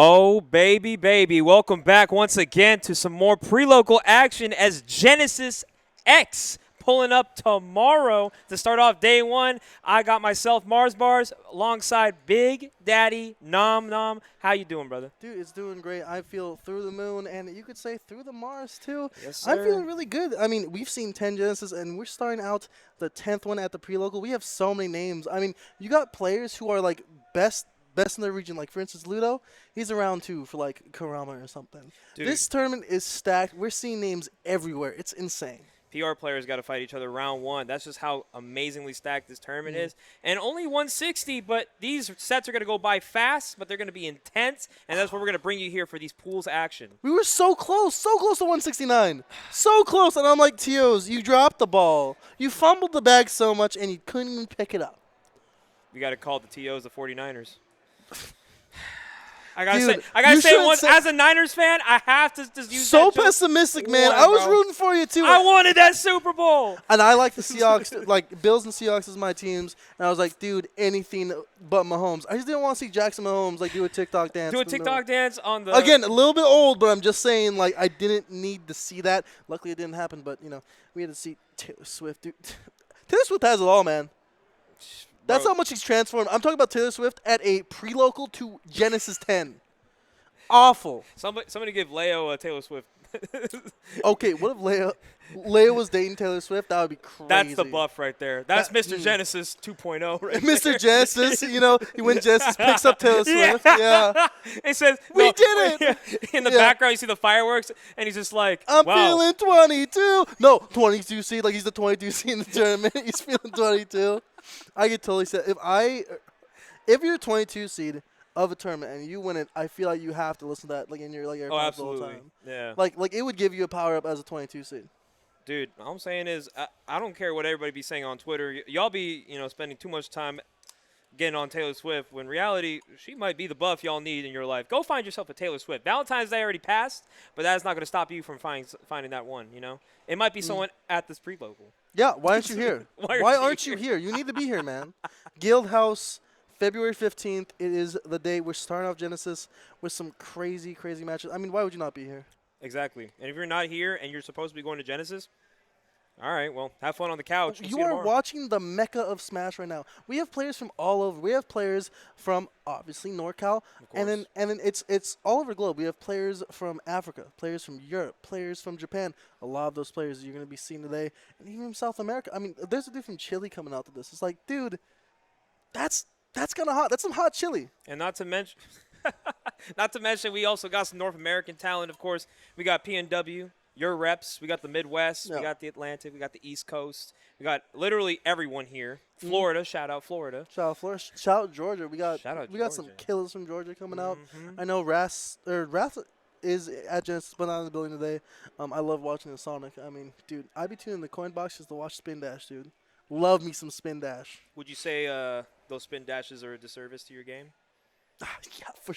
Oh, baby, baby. Welcome back once again to some more pre-local action as Genesis X pulling up tomorrow to start off day one. I got myself Mars Bars alongside Big Daddy Nom Nom. How you doing, brother? Dude, it's doing great. I feel through the moon, and you could say through the Mars, too. Yes, sir. I'm feeling really good. I mean, we've seen 10 Genesis, and we're starting out the 10th one at the pre-local. We have so many names. I mean, you got players who are, like, best in their region. Like, for instance, Ludo, he's around 2 for, like, Karama or something. Dude. This tournament is stacked. We're seeing names everywhere. It's insane. PR players got to fight each other round one. That's just how amazingly stacked this tournament is. And only 160, but these sets are going to go by fast, but they're going to be intense, and that's what we're going to bring you here for these pools action. We were so close to 169. So close, and I'm like, Tios, you dropped the ball. You fumbled the bag so much, and you couldn't even pick it up. We got to call the TOs the 49ers. I gotta Dude, say it once. As a Niners fan, I have to just use so that joke. pessimistic, man. Why, I was bro? rooting for you too. I wanted that Super Bowl. And I like the Seahawks, like Bills and Seahawks as my teams. And I was like, dude, anything but Mahomes. I just didn't want to see Jackson Mahomes like do a TikTok dance. Do a TikTok dance on the. Again, a little bit old, but I'm just saying, like, I didn't need to see that. Luckily, it didn't happen. But you know, we had to see Taylor Swift. Dude, Taylor Swift has it all, man. That's how much he's transformed. I'm talking about Taylor Swift at a pre-local to Genesis 10. Awful. Somebody give Leo a Taylor Swift. Okay, what if Leia was dating Taylor Swift? That would be crazy. That's the buff right there. That's Mr. Genesis 2.0 right Mr. there. Genesis, you know, when Genesis picks up Taylor Swift. Yeah. It says, We did it! In the Yeah. background, you see the fireworks, and he's just like, I'm wow. feeling 22. No, 22 seed. Like, he's the 22 seed in the tournament. He's feeling 22. I could totally say, if you're a 22 seed of a tournament and you win it, I feel like you have to listen to that like in your AirPods all the absolutely. time. Yeah. Like it would give you a power up as a 22 seed. Dude, all I'm saying is I don't care what everybody be saying on Twitter. Y'all be, spending too much time getting on Taylor Swift when in reality she might be the buff y'all need in your life. Go find yourself a Taylor Swift. Valentine's Day already passed, but that's not going to stop you from finding that one, you know? It might be someone at this pre-local. Yeah, why aren't you here? Why aren't you here? You need to be here, man. Guildhouse, February 15th. It is the day we're starting off Genesis with some crazy, crazy matches. I mean, why would you not be here? Exactly. And if you're not here and you're supposed to be going to Genesis, all right, well, have fun on the couch. You are watching the mecca of Smash right now. We have players from all over. We have players from obviously NorCal, and then it's all over the globe. We have players from Africa, players from Europe, players from Japan. A lot of those players you're going to be seeing today, and even from South America. I mean, there's a dude from Chile coming out to this. It's like, dude, that's kind of hot. That's some hot chili. And not to mention, we also got some North American talent. Of course, we got PNW. Your reps, we got the Midwest, we got the Atlantic, we got the East Coast, we got literally everyone here. Florida, shout out Florida. Shout out Florida, shout out Georgia. We got some Georgia. killers from Georgia coming out. I know Wrath is at Genesis, but not in the building today. I love watching the Sonic. I mean, dude, I'd be tuning the coin box just to watch Spin Dash, dude. Love me some Spin Dash. Would you say those spin dashes are a disservice to your game? Yeah, for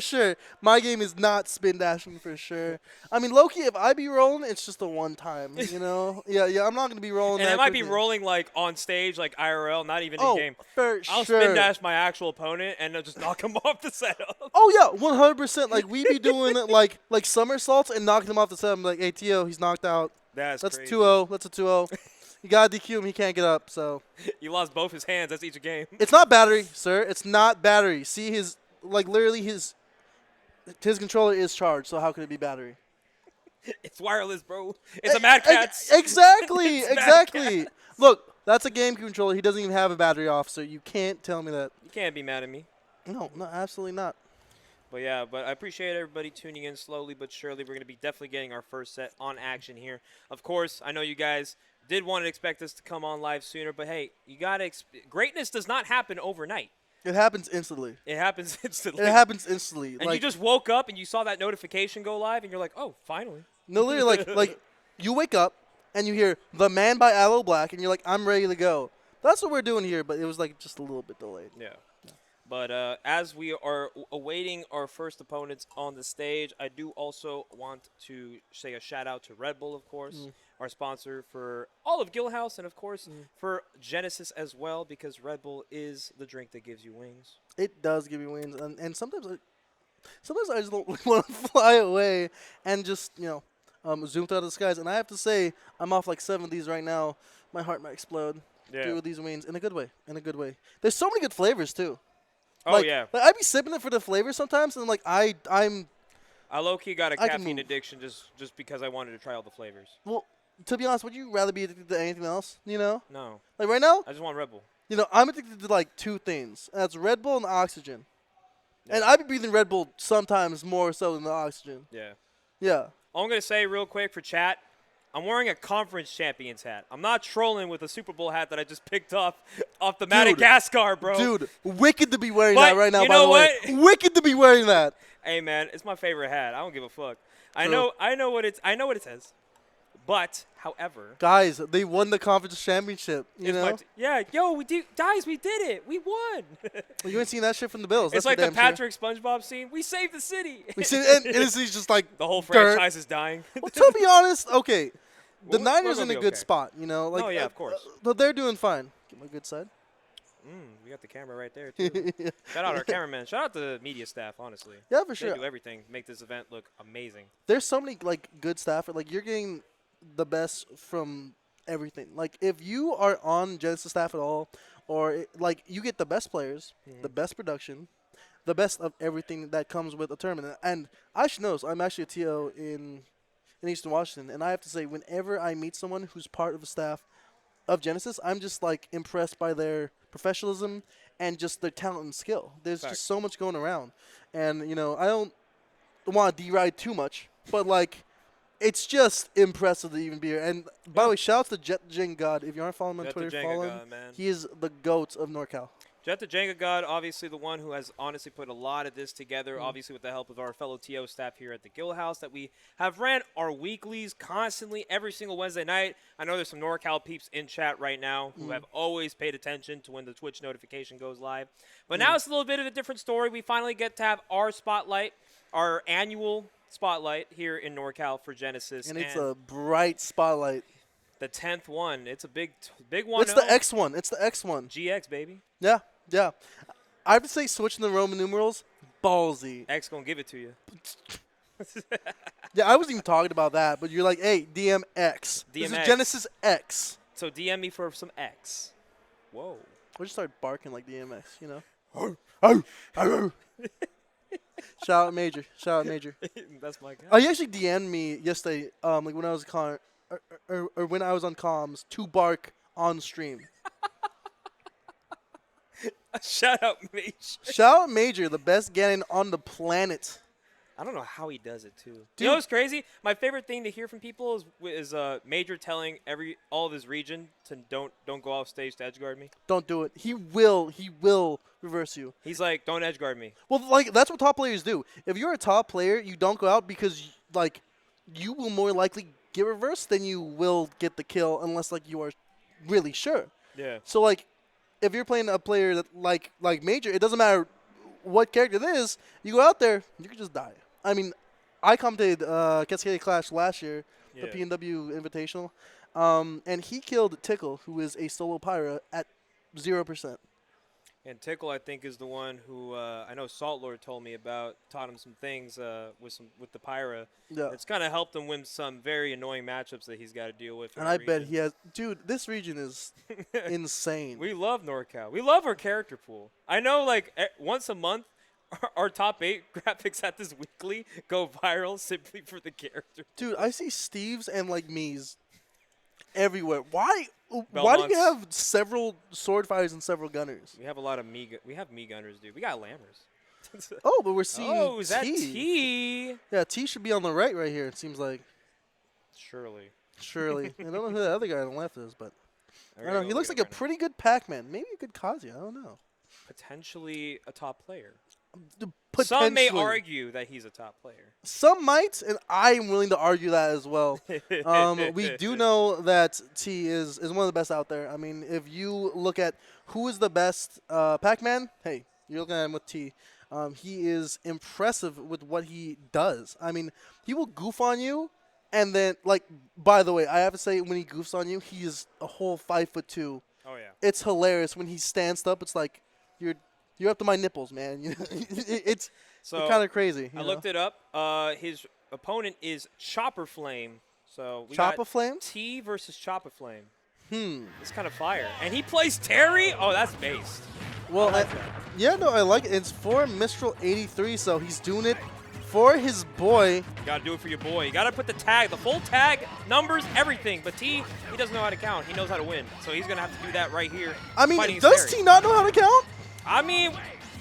sure. My game is not spin dashing for sure. I mean, low-key, if I be rolling, it's just a one time, you know? Yeah, I'm not going to be rolling and that I might be quickly. rolling, like, on stage, like IRL, not even in-game. For I'll sure. spin dash my actual opponent and I'll just knock him off the setup. Oh, yeah, 100%. Like, we be doing, like somersaults and knocking him off the setup. I'm like, hey, T.O., he's knocked out. That's crazy. 2-0. That's a 2-0. You got to DQ him. He can't get up, so. You lost both his hands. That's each game. It's not battery, sir. It's not battery. See, literally his controller is charged, so how could it be battery? It's wireless, bro. It's a Mad Catz. Exactly. It's Mad Catz. Look, that's a game controller. He doesn't even have a battery off, so you can't tell me that. You can't be mad at me. No, absolutely not. But yeah, I appreciate everybody tuning in slowly but surely. We're going to be definitely getting our first set on action here. Of course, I know you guys did want to expect us to come on live sooner, but hey, you got to greatness does not happen overnight. It happens instantly. And you just woke up and you saw that notification go live and you're like, "Oh, finally." No, literally like you wake up and you hear "The Man" by Aloe Black and you're like, "I'm ready to go." That's what we're doing here, but it was like just a little bit delayed. Yeah. But as we are awaiting our first opponents on the stage, I do also want to say a shout out to Red Bull, of course, our sponsor for all of Guildhouse, and of course for Genesis as well, because Red Bull is the drink that gives you wings. It does give you wings, and sometimes I just don't want to fly away and just zoom through the skies. And I have to say, I'm off like 7 of these right now. My heart might explode. Yeah. Due to these wings in a good way. In a good way. There's so many good flavors too. Oh like, yeah. Like I'd be sipping it for the flavor sometimes, and like I low-key got a caffeine move. addiction just because I wanted to try all the flavors. Well, to be honest, would you rather be addicted to anything else? No. Like right now, I just want Red Bull. I'm addicted to like 2 things. And that's Red Bull and oxygen. Yeah. And I'd be breathing Red Bull sometimes more so than the oxygen. Yeah. Yeah. All I'm gonna say real quick for chat, I'm wearing a conference champions hat. I'm not trolling with a Super Bowl hat that I just picked off the Madagascar, bro. Dude, wicked to be wearing that right now, you by know the way. what? Wicked to be wearing that. Hey man, it's my favorite hat. I don't give a fuck. I True. know what it says. But, however, Guys, they won the conference championship, you know? we did it. We won. Well, you ain't seen that shit from the Bills. It's That's like for the damn sure. Patrick SpongeBob scene. We saved the city. We see, and it's just like the whole dirt. franchise is dying. Well, to be honest, okay, the We're Niners gonna in a be good okay. spot, Like, Oh, yeah, of course. But they're doing fine. Get my good side. We got the camera right there, too. Shout out our cameraman. Shout out the media staff, honestly. Yeah, for They sure. do everything to make this event look amazing. There's so many like good staff. Like you're getting the best from everything. Like if you are on Genesis staff at all, or like you get the best players, the best production, the best of everything that comes with a tournament. And I should know, so I'm actually a TO in Eastern Washington, and I have to say, whenever I meet someone who's part of the staff of Genesis, I'm just like impressed by their professionalism and just their talent and skill. There's Fact. just so much going around, and I don't want to deride too much, but like. It's just impressive to even be here. And by the way, shout out to Jet the Jenga God. If you aren't following him on Jet the Twitter, Jenga follow him. God, man. He is the GOAT of NorCal. Jet the Jenga God, obviously the one who has honestly put a lot of this together, obviously with the help of our fellow TO staff here at the Guildhouse, that we have ran our weeklies constantly every single Wednesday night. I know there's some NorCal peeps in chat right now who have always paid attention to when the Twitch notification goes live. But now it's a little bit of a different story. We finally get to have our spotlight, our annual spotlight here in NorCal for Genesis. And it's a bright spotlight. The 10th one. It's a big one. It's the X one. It's the X one. GX, baby. Yeah, yeah. I have to say, switching the Roman numerals, ballsy. X gonna give it to you. Yeah, I wasn't even talking about that, but you're like, hey, DMX. This is DMX. Genesis X. So DM me for some X. Whoa. We'll just start barking like DMX, Shout out Major. Shout out Major. That's my guy. Oh, he actually DM'd me yesterday, like when I was or when I was on comms, to bark on stream. Shout out Major. Shout out Major, the best Ganon on the planet. I don't know how he does it too. Dude. You know what's crazy? My favorite thing to hear from people is Major telling all of his region to don't go off stage to edgeguard me. Don't do it. He will reverse you. He's like, don't edgeguard me. Well, like that's what top players do. If you're a top player, you don't go out because like you will more likely get reversed than you will get the kill unless like you are really sure. Yeah. So like if you're playing a player that like Major, it doesn't matter what character it is, you go out there, you can just die. I mean, I commentated Cascadia Clash last year, the PNW Invitational, and he killed Tickle, who is a solo Pyra, at 0%. And Tickle, I think, is the one who I know Salt Lord told me about, taught him some things with the Pyra. Yeah. It's kind of helped him win some very annoying matchups that he's got to deal with. And I bet he has... Dude, this region is insane. We love NorCal. We love our character pool. I know, like, once a month, our top 8 graphics at this weekly go viral simply for the character. Dude, I see Steves and, like, me's everywhere. Why do Belmonts. you have several sword fighters and several gunners? We have a lot of we have me gunners, dude. We got lammers. Oh, but we're seeing Oh, is that T. T? Yeah, T should be on the right here, it seems like. Surely. Surely. I don't know who the other guy on the left is, but I don't know. He looks like a right now. pretty good Pac-Man. Maybe a good Kazuya. I don't know. Potentially a top player. Potentially. Some may argue that he's a top player. Some might, and I'm willing to argue that as well. We do know that T is one of the best out there. I mean, if you look at who is the best Pac-Man, hey, You're looking at him with T. He is impressive with what he does. I mean, he will goof on you, and then, like, by the way, I have to say, when he goofs on you, he is a whole 5'2". Oh, yeah. It's hilarious. When he stands up, it's like, you're up to my nipples, man. It's kind of crazy. I looked it up. His opponent is Chopper Flame. So we Chopper got Flame? T versus Chopper Flame. It's kind of fire. And he plays Terry? Oh, that's based. Well, yeah, no, I like it. It's for Mistral 83, so he's doing it for his boy. You got to do it for your boy. You got to put the tag, the full tag, numbers, everything. But T, he doesn't know how to count. He knows how to win. So he's going to have to do that right here. I mean, does T not know how to count? I mean,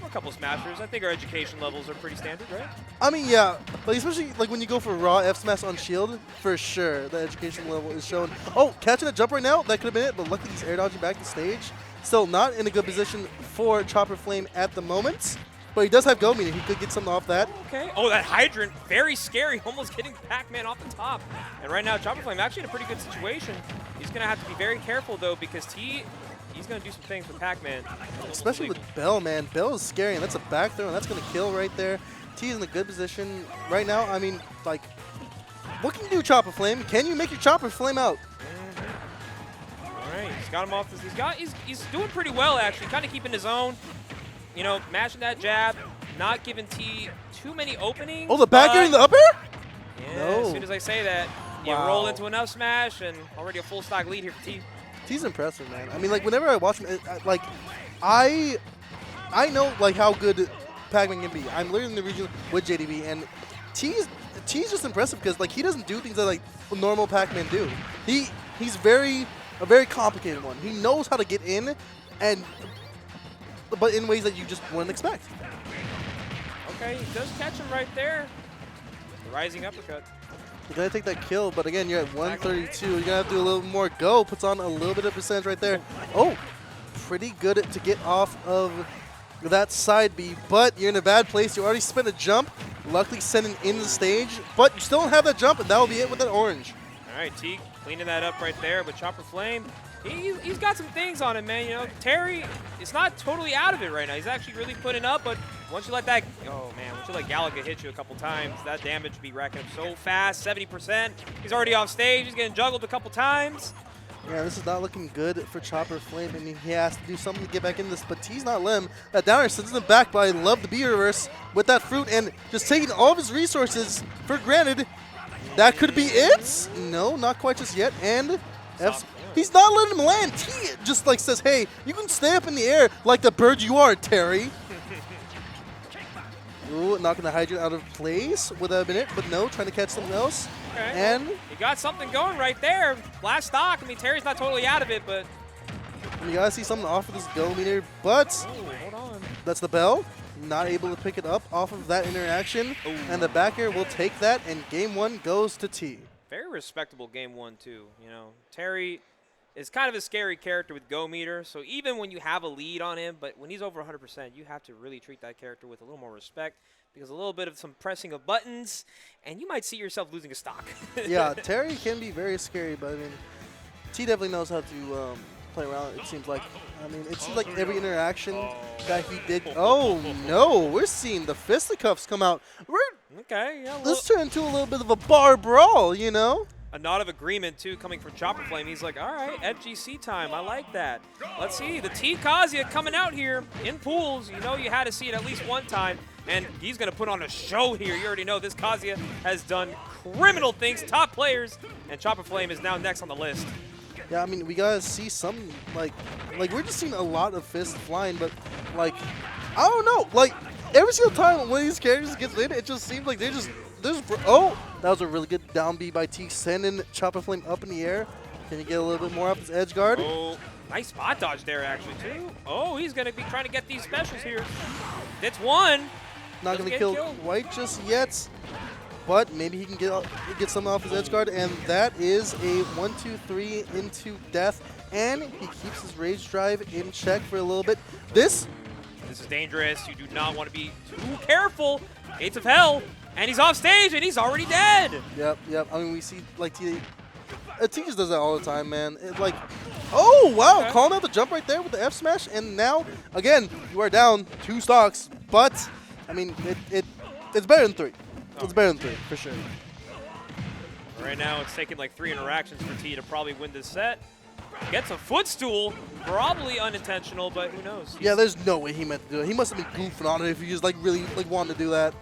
we're a couple smashers. I think our education levels are pretty standard, right? I mean, yeah. Like, especially like when you go for raw F smash on shield, for sure, the education level is shown. Oh, catching a jump right now. That could have been it, but luckily he's air dodging back to stage. Still not in a good position for Chopper Flame at the moment. But he does have Go Meter. He could get something off that. Okay. Oh, that Hydrant, very scary. Almost getting Pac-Man off the top. And right now, Chopper Flame actually in a pretty good situation. He's going to have to be very careful, though, because he's going to do some things with Pac-Man. Especially with Bell, man. Bell is scary, and that's a back throw, and that's going to kill right there. T is in a good position right now. I mean, like, what can you do, Chopper Flame? Can you make your Chopper Flame out? All right. He's got him off this. He's doing pretty well, actually. Kind of keeping his own. You know, mashing that jab, not giving T too many openings. Oh, the back air and the up air? Yeah, No. as soon as I say that, you roll into enough smash, and already a full stock lead here for T. T's impressive, man. I mean, like, whenever I watch him, I know, like, how good Pac-Man can be. I'm literally in the region with JDB, and T's just impressive because, like, he doesn't do things that, like, normal Pac-Man do. He's a very complicated one. He knows how to get in, but in ways that you just wouldn't expect. Okay, he does catch him right there. The rising uppercut. You gotta take that kill, but again, you're at 132. You're gonna have to do a little more go. Puts on a little bit of percentage right there. Oh, pretty good to get off of that side B, but you're in a bad place. You already spent a jump, luckily sending in the stage, but you still don't have that jump, and that will be it with that orange. All right, T cleaning that up right there, but Chopper Flame, he's got some things on him, man. You know, Terry is not totally out of it right now. He's actually really putting up, but once you let that, once you let Gallagher hit you a couple times, that damage will be racking up so fast, 70%. He's already off stage. He's getting juggled a couple times. Yeah, this is not looking good for Chopper Flame. I mean, he has to do something to get back in this, but T's not letting him. That downer sends him back, but I love the B reverse with that fruit and just taking all of his resources for granted. That could be it? No, not quite just yet. And he's not letting him land. T just like says, hey, you can stay up in the air like the bird you are, Terry. Ooh, knocking the Hydrant out of place. Would that have been it? But no, trying to catch something else. Okay. And you got something going right there. Last stock. I mean, Terry's not totally out of it, but you gotta see something off of this Go Meter. But hold on. That's the bell. Not able to pick it up off of that interaction. Ooh. And the back air will take that, and game one goes to T. Very respectable game one, too. You know, Terry is kind of a scary character with Go Meter, so even when you have a lead on him, but when he's over 100%, you have to really treat that character with a little more respect, because a little bit of some pressing of buttons, and you might see yourself losing a stock. Yeah, Terry can be very scary, but I mean, T definitely knows how to play around, it seems like. I mean, it seems like every interaction that he did. Oh, no, we're seeing the fisticuffs come out. Okay, yeah. This turned into a little bit of a bar brawl, you know? A nod of agreement, too, coming from Chopper Flame. He's like, all right, FGC time. I like that. Let's see. The T Kazuya coming out here in pools. You know you had to see it at least one time. And he's going to put on a show here. You already know this Kazuya has done criminal things, top players. And Chopper Flame is now next on the list. Yeah, I mean, we got to see some, like we're just seeing a lot of fists flying. But, like, I don't know. Like, every single time one of these characters gets in, it just seems like they're just oh, that was a really good down B by T, sending Chopper Flame up in the air. Can you get a little bit more off his edge guard? Oh, nice spot dodge there, actually, too. Oh, he's going to be trying to get these specials here. That's one. Not going to kill quite just yet, but maybe he can get something off his edge guard, and that is a 1-2-3 into death, and he keeps his rage drive in check for a little bit. This is dangerous. You do not want to be too careful. Gates of Hell. And he's off stage, and he's already dead. Yep. I mean, we see, like, T just does that all the time, man. Like, Oh, wow. Okay. Calling out the jump right there with the F smash. And now, again, you are down 2 stocks. But, I mean, it's better than 3. It's better than 3, for sure. Right now, it's taking like 3 interactions for T to probably win this set. Gets a footstool, probably unintentional, but who knows? Yeah, there's no way he meant to do it. He must have been goofing on it if he just like really like wanted to do that.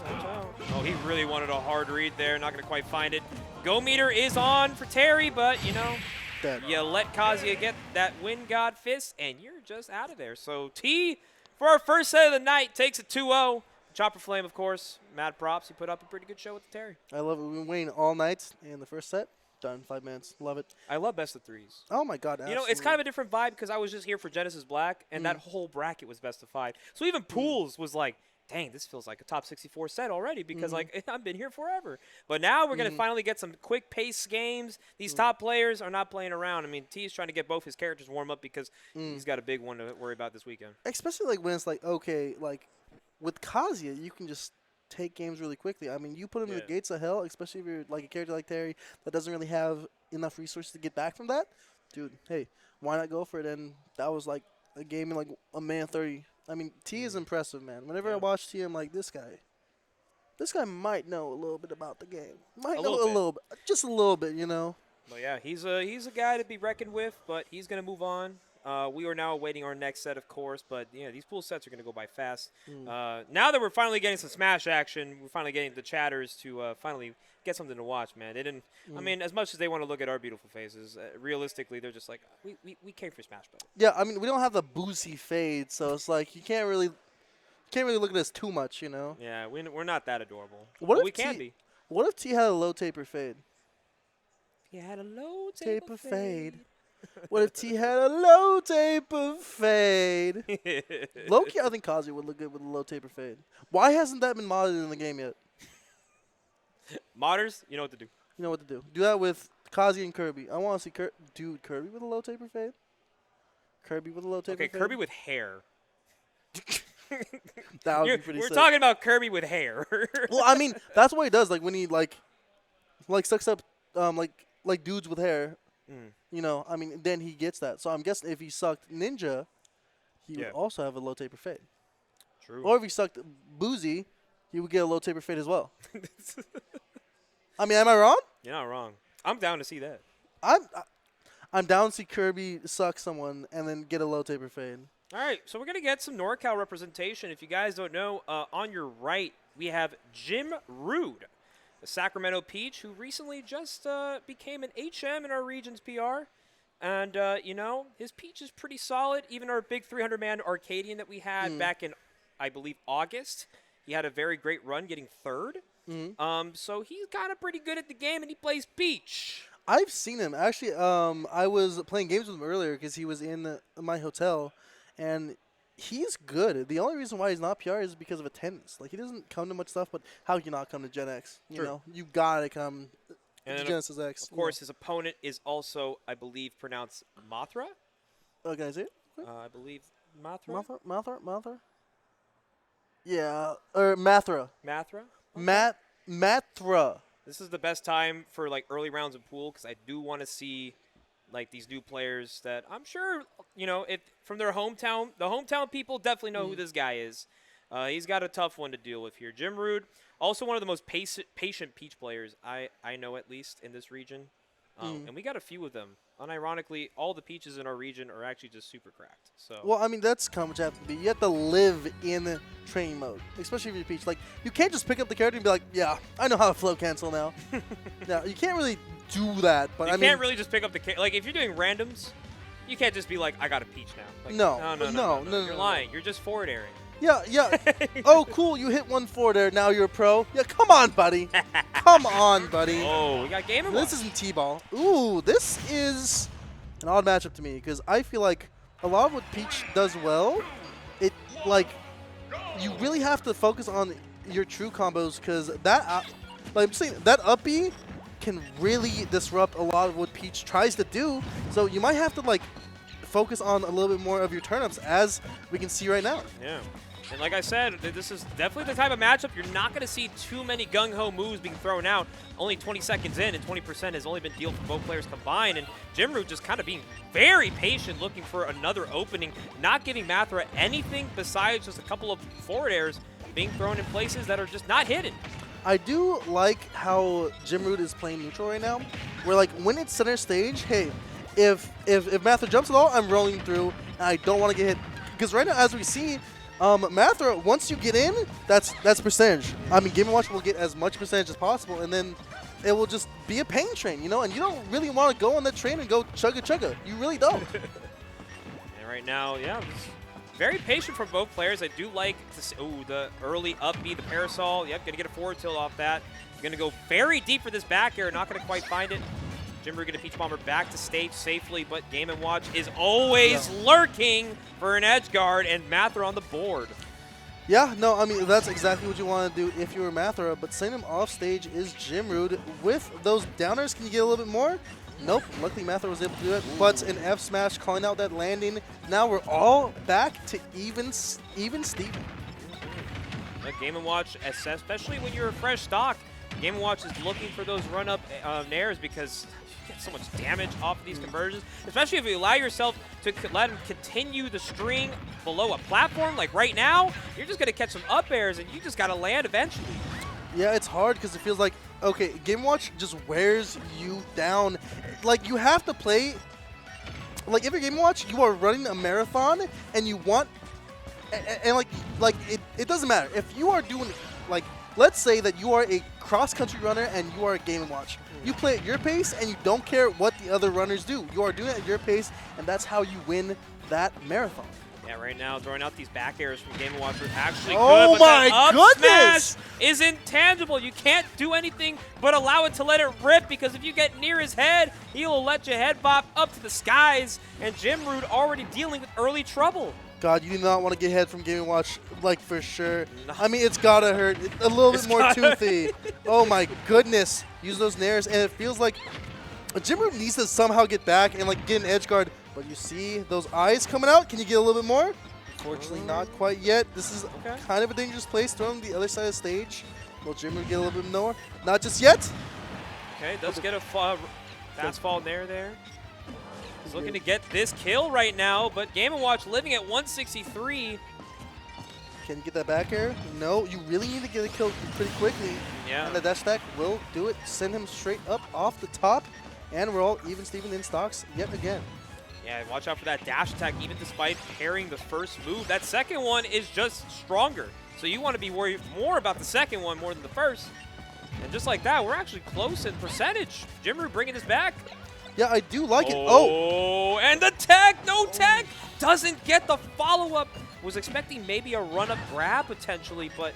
Oh, he really wanted a hard read there. Not going to quite find it. Go meter is on for Terry, but, you know, Dead. you let Kazuya get that Wind God Fist, and you're just out of there. So T, for our first set of the night, takes it 2-0. Chopper Flame, of course. Mad props. He put up a pretty good show with the Terry. I love it. We've been waiting all night in the first set. Done 5 minutes. Love it. I love best of 3s. Oh my god. You know, it's kind of a different vibe because I was just here for Genesis Black, and that whole bracket was best of 5. So even Pools was like, dang, this feels like a top 64 set already because, like, I've been here forever. But now we're going to finally get some quick pace games. These top players are not playing around. I mean, T is trying to get both his characters warm up because he's got a big one to worry about this weekend. Especially like when it's like, okay, like with Kazuya, you can just take games really quickly. I mean, you put him in the gates of hell, especially if you're like a character like Terry that doesn't really have enough resources to get back from that. Dude, hey, why not go for it? And that was like a game in like a minute 30. I mean, T is impressive, man. Whenever I watch T, I'm like, this guy might know a little bit about the game. Might know a little bit, just a little bit, you know. But yeah, he's a guy to be reckoned with, but he's going to move on. We are now awaiting our next set, of course, but yeah, these pool sets are going to go by fast. Now that we're finally getting some Smash action, we're finally getting the chatters to finally get something to watch, man. They didn't. I mean, as much as they want to look at our beautiful faces, realistically, they're just like, we came for Smash, buddy. Yeah, I mean, we don't have the boozy fade, so it's like you can't really look at us too much, you know. Yeah, we're not that adorable. What if we can be. What if T had a low taper fade? He had a low taper fade. What if T had a low taper fade? Low-key, I think Kazuya would look good with a low taper fade. Why hasn't that been modded in the game yet? Modders, you know what to do. You know what to do. Do that with Kazuya and Kirby. I want to see dude, Kirby with a low taper fade? Kirby with a low taper fade? Okay, Kirby with hair. That would be pretty We're sick. talking about Kirby with hair. Well, I mean, that's what he does. Like when he like sucks up like dudes with hair. You know, I mean, then he gets that. So I'm guessing if he sucked Ninja, he would also have a low taper fade. True. Or if he sucked Boozy, he would get a low taper fade as well. I mean, am I wrong? You're not wrong. I'm down to see that. I'm down to see Kirby suck someone and then get a low taper fade. All right, so we're going to get some NorCal representation. If you guys don't know, on your right, we have Jim Rude, a Sacramento Peach who recently just became an HM in our region's PR. And, you know, his Peach is pretty solid. Even our big 300-man Arcadian that we had back in, I believe, August, he had a very great run getting third. So he's kind of pretty good at the game, and he plays Peach. I've seen him. Actually, I was playing games with him earlier because he was in my hotel, and he's good. The only reason why he's not PR is because of attendance. Like, he doesn't come to much stuff, but how can you not come to Gen X? You know, you got to come to Genesis X. Of course, his opponent is also, I believe, pronounced Mothra. Oh, can I see it? I believe Mothra. Mothra? Yeah, or Mathra. Mathra? Okay. Mathra. This is the best time for, like, early rounds of pool because I do want to see, like, these new players that I'm sure, you know, if from their hometown, the hometown people definitely know who this guy is. He's got a tough one to deal with here. Jim Rude, also one of the most patient Peach players I know, at least, in this region. And we got a few of them. Unironically, all the Peaches in our region are actually just super cracked. So. Well, I mean, that's kind of what you have to be. You have to live in training mode, especially if you're Peach. Like, you can't just pick up the character and be like, yeah, I know how to flow cancel now. No, you can't really do that. But you can't really just pick up the like, if you're doing randoms, you can't just be like, I got a Peach now. Like, no. You're lying. You're just forward airing. Yeah. Oh, cool. You hit 1-4 there. Now you're a pro. Yeah, come on, buddy. Come on, buddy. Oh, we got Game & Watch. This isn't T-ball. Ooh, this is an odd matchup to me because I feel like a lot of what Peach does well, it, like, you really have to focus on your true combos because that, like I'm saying, that up B can really disrupt a lot of what Peach tries to do. So you might have to, like, focus on a little bit more of your turnips, as we can see right now. Yeah. And like I said, this is definitely the type of matchup you're not going to see too many gung-ho moves being thrown out. Only 20 seconds in, and 20% has only been dealt for both players combined. And Jimru just kind of being very patient, looking for another opening, not giving Mathra anything besides just a couple of forward airs being thrown in places that are just not hidden. I do like how Jimroot is playing neutral right now, where like when it's center stage, hey, if Mathra jumps at all, I'm rolling through, and I don't want to get hit. Because right now, as we see, Mathra, once you get in, that's percentage. I mean, Game & Watch will get as much percentage as possible, and then it will just be a pain train, you know? And you don't really want to go on that train and go chugga-chugga. You really don't. And right now, yeah, very patient from both players. I do like the early up B, the parasol. Yep, going to get a forward tilt off that. Going to go very deep for this back air. Not going to quite find it. Jimru going to Peach Bomber back to stage safely, but Game & Watch is always lurking for an edge guard, and Mathra on the board. Yeah, no, I mean, that's exactly what you want to do if you were Mathra, but sending him off stage is Jimrood. With those downers, can you get a little bit more? Nope, luckily Mathra was able to do it, but an F smash calling out that landing. Now we're all back to even Steven. Game & Watch, especially when you're a fresh stock, Game & Watch is looking for those run-up nairs because you get so much damage off of these conversions, especially if you allow yourself to let him continue the string below a platform. Like right now, you're just going to catch some up airs, and you just got to land eventually. Yeah, it's hard because it feels like, okay, Game & Watch just wears you down. Like, you have to play, like, if you're Game & Watch, you are running a marathon, and you want, and it doesn't matter. If you are doing, like, let's say that you are a cross-country runner and you are a Game & Watch. You play at your pace and you don't care what the other runners do. You are doing it at your pace, and that's how you win that marathon. Yeah, right now throwing out these back airs from Game & Watch are actually good. Oh but my that up goodness! smash is intangible. You can't do anything but allow it to let it rip, because if you get near his head, he'll let you head bop up to the skies, and Jimrood already dealing with early trouble. God, you do not want to get head from Game & Watch, like, for sure. No. I mean, it's gotta hurt. A little bit more toothy. Oh my goodness. Use those nairs, and it feels like Jimrood needs to somehow get back and, like, get an edge guard. But you see those eyes coming out. Can you get a little bit more? Unfortunately, not quite yet. This is kind of a dangerous place. Throw him the other side of the stage. Will Jimrood get a little bit more? Not just yet. Okay, does get a fast fall there. He's looking to get this kill right now, but Game & Watch living at 163. Can you get that back air? No, you really need to get a kill pretty quickly. Yeah. And the dash attack will do it. Send him straight up off the top. And we're all even Steven in stocks yet again. Yeah, watch out for that dash attack, even despite parrying the first move. That second one is just stronger. So you want to be worried more about the second one more than the first. And just like that, we're actually close in percentage. Jimru bringing this back. Yeah, I do like it. Oh, and the tech, no tech, doesn't get the follow-up. Was expecting maybe a run-up grab potentially, but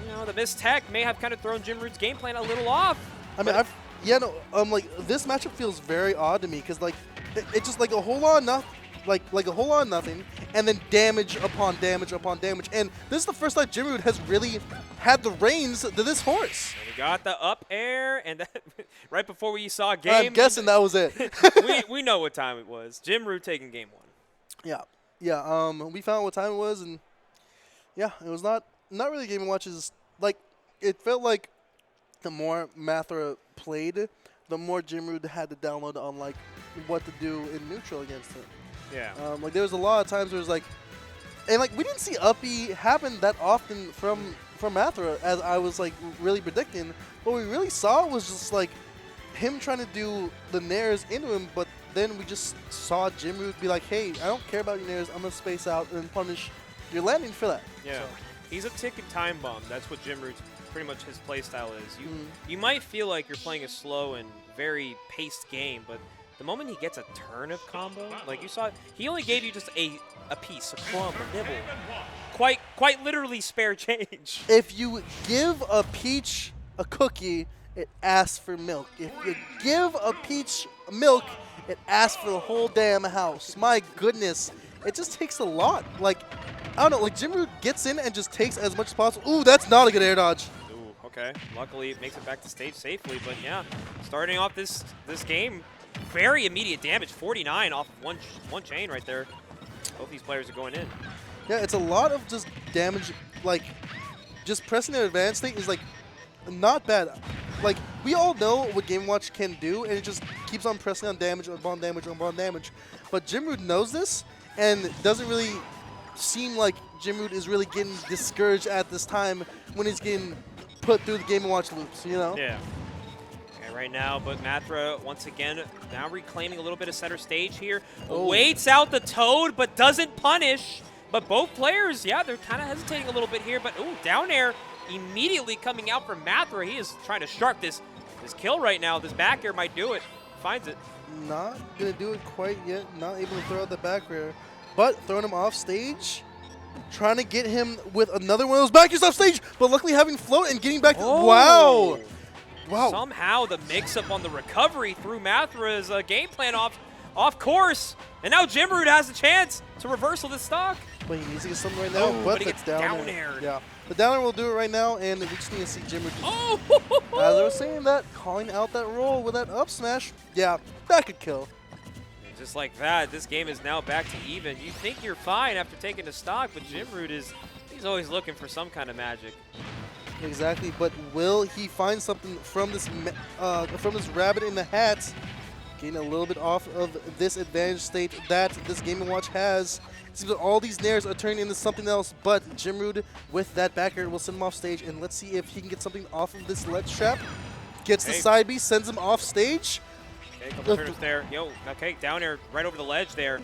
you know, the missed tech may have kind of thrown Jimrood's game plan a little off. I mean, like this matchup feels very odd to me because like it just like a whole lot of nothing, and then damage upon damage upon damage. And this is the first time Jimrood has really had the reins to this horse. And we got the up air, and that, right before we saw game. I'm guessing that was it. we know what time it was. Jimrood taking game one. Yeah. We found what time it was, and yeah, it was not really Game & Watch's. Like, it felt like the more Mathra played, the more Jimrood had to download on like what to do in neutral against him. Yeah. Like there was a lot of times where it was like, and like we didn't see up B happen that often from Aether as I was like really predicting. What we really saw was just like him trying to do the nairs into him, but then we just saw Jimrood be like, hey, I don't care about your nairs, I'm gonna space out and punish your landing for that. Yeah. So. He's a tick and time bomb. That's what Jimrood's pretty much his playstyle is. You might feel like you're playing a slow and very paced game, but the moment he gets a turn of combo, like you saw, he only gave you just a piece, a crumb, a nibble. Quite literally spare change. If you give a peach a cookie, it asks for milk. If you give a peach milk, it asks for the whole damn house. My goodness. It just takes a lot. Like, I don't know, like Jimrood gets in and just takes as much as possible. Ooh, that's not a good air dodge. Ooh, okay. Luckily, it makes it back to stage safely, but yeah, starting off this game, very immediate damage, 49 off one chain right there. Both these players are going in. Yeah, it's a lot of just damage, like, just pressing their advanced state is, like, not bad. Like, we all know what Game & Watch can do, and it just keeps on pressing on damage, on damage, on damage. But Jimrood knows this, and doesn't really seem like Jimrood is really getting discouraged at this time when he's getting put through the Game & Watch loops, you know? Yeah. Okay, right now, but Mathra, once again, now reclaiming a little bit of center stage here. Oh. Waits out the Toad, but doesn't punish. But both players, yeah, they're kind of hesitating a little bit here. But, ooh, down air immediately coming out from Mathra. He is trying to sharp this kill right now. This back air might do it. Finds it. Not going to do it quite yet. Not able to throw out the back air. But throwing him off stage. Trying to get him with another one of those back airs off stage. But luckily having float and getting back. Oh. Wow. Wow. Somehow the mix-up on the recovery threw Mathra's game plan off course. And now Jimrood has a chance to reversal this stock. But he needs to get something right now. But it's down air. Yeah. The down air will do it right now, and we just need to see Jimrood. Oh! As I was saying that, calling out that roll with that up smash, yeah, that could kill. And just like that, this game is now back to even. You think you're fine after taking a stock, but Jimrood he's always looking for some kind of magic. Exactly, but will he find something from this rabbit in the hat? Getting a little bit off of this advantage state that this Game & Watch has. It seems that all these nairs are turning into something else, but Jimrood with that back air will send him off stage, and let's see if he can get something off of this ledge trap. Gets the side B, sends him off stage. Okay, couple turns there. Okay, down air right over the ledge there.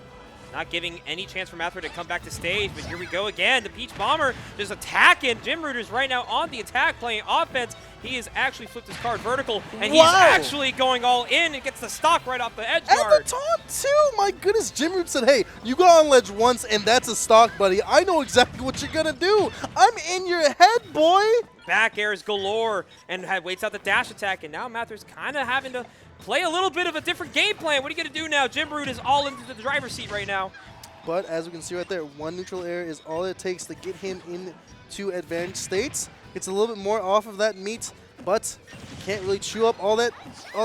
Not giving any chance for Mathra to come back to stage, but here we go again. The Peach Bomber just attacking. Jimrood is right now on the attack, playing offense. He has actually flipped his card vertical, and he's actually going all in. It gets the stock right off the edge guard. And the taunt, too! My goodness, Jimrood said, hey, you got on ledge once, and that's a stock, buddy. I know exactly what you're going to do. I'm in your head, boy! Back airs galore, and waits out the dash attack, and now Mathra's kind of having to play a little bit of a different game plan. What are you going to do now? Jimrood is all into the driver's seat right now. But as we can see right there, one neutral air is all it takes to get him into advantage states. It's a little bit more off of that meat, but he can't really chew up all that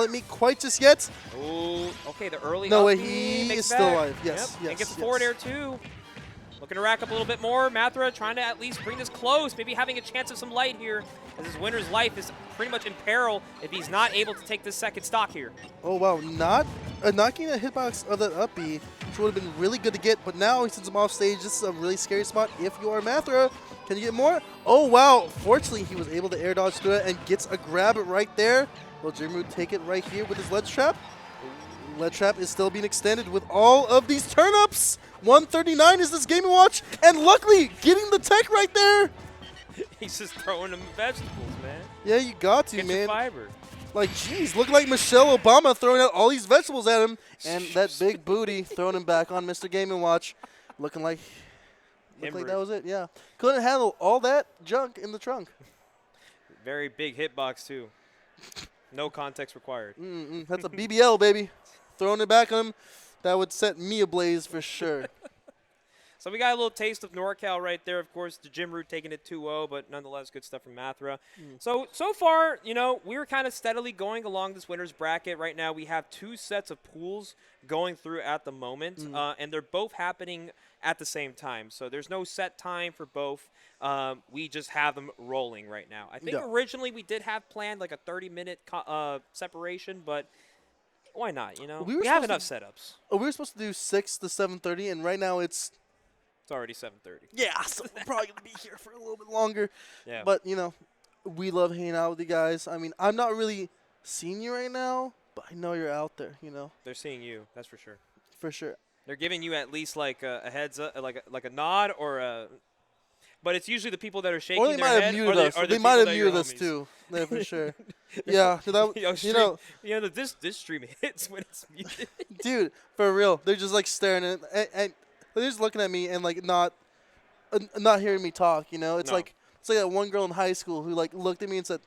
meat quite just yet. Oh, okay, the early No way, up he makes is back. still alive. Yes, Yep. yes, And gets the yes. forward air too. Looking to rack up a little bit more. Mathra trying to at least bring this close, maybe having a chance of some light here, as his winner's life is pretty much in peril if he's not able to take this second stock here. Oh, wow. Not getting a hitbox of that up B, which would have been really good to get, but now he sends him off stage. This is a really scary spot if you are Mathra. Can you get more? Oh, wow. Fortunately, he was able to air dodge through it and gets a grab right there. Will Jimrood take it right here with his ledge trap? Ledge trap is still being extended with all of these turn-ups. 139 is this Game & Watch, and luckily getting the tech right there. He's just throwing them vegetables, man. Yeah, you got to, Get man. your fiber. Like, geez, look like Michelle Obama throwing out all these vegetables at him, and that big booty throwing him back on Mr. Game & Watch, looking like that was it. Yeah, couldn't handle all that junk in the trunk. Very big hitbox too. No context required. That's a BBL, baby. Throwing it back on him, that would set me ablaze for sure. So we got a little taste of NorCal right there. Of course, the Jimrood taking it 2-0, but nonetheless, good stuff from Mathra. So far, we're kind of steadily going along this winner's bracket. Right now, we have two sets of pools going through at the moment, and they're both happening at the same time. So there's no set time for both. We just have them rolling right now. I think originally we did have planned like a 30-minute separation, but why not, We have enough setups. We were supposed to do 6 to 7:30, and right now it's already 7:30. Yeah, so we're probably going to be here for a little bit longer. Yeah. But, we love hanging out with you guys. I mean, I'm not really seeing you right now, but I know you're out there, They're seeing you, that's for sure. For sure. They're giving you at least like a heads up, like a nod or a. But it's usually the people that are shaking or they their might head. Have muted us. They might have muted us too. Yeah, for sure. Yeah, this stream hits when it's muted. Dude, for real, they're just like staring at, and they're just looking at me and like not hearing me talk. It's like that one girl in high school who like looked at me and said,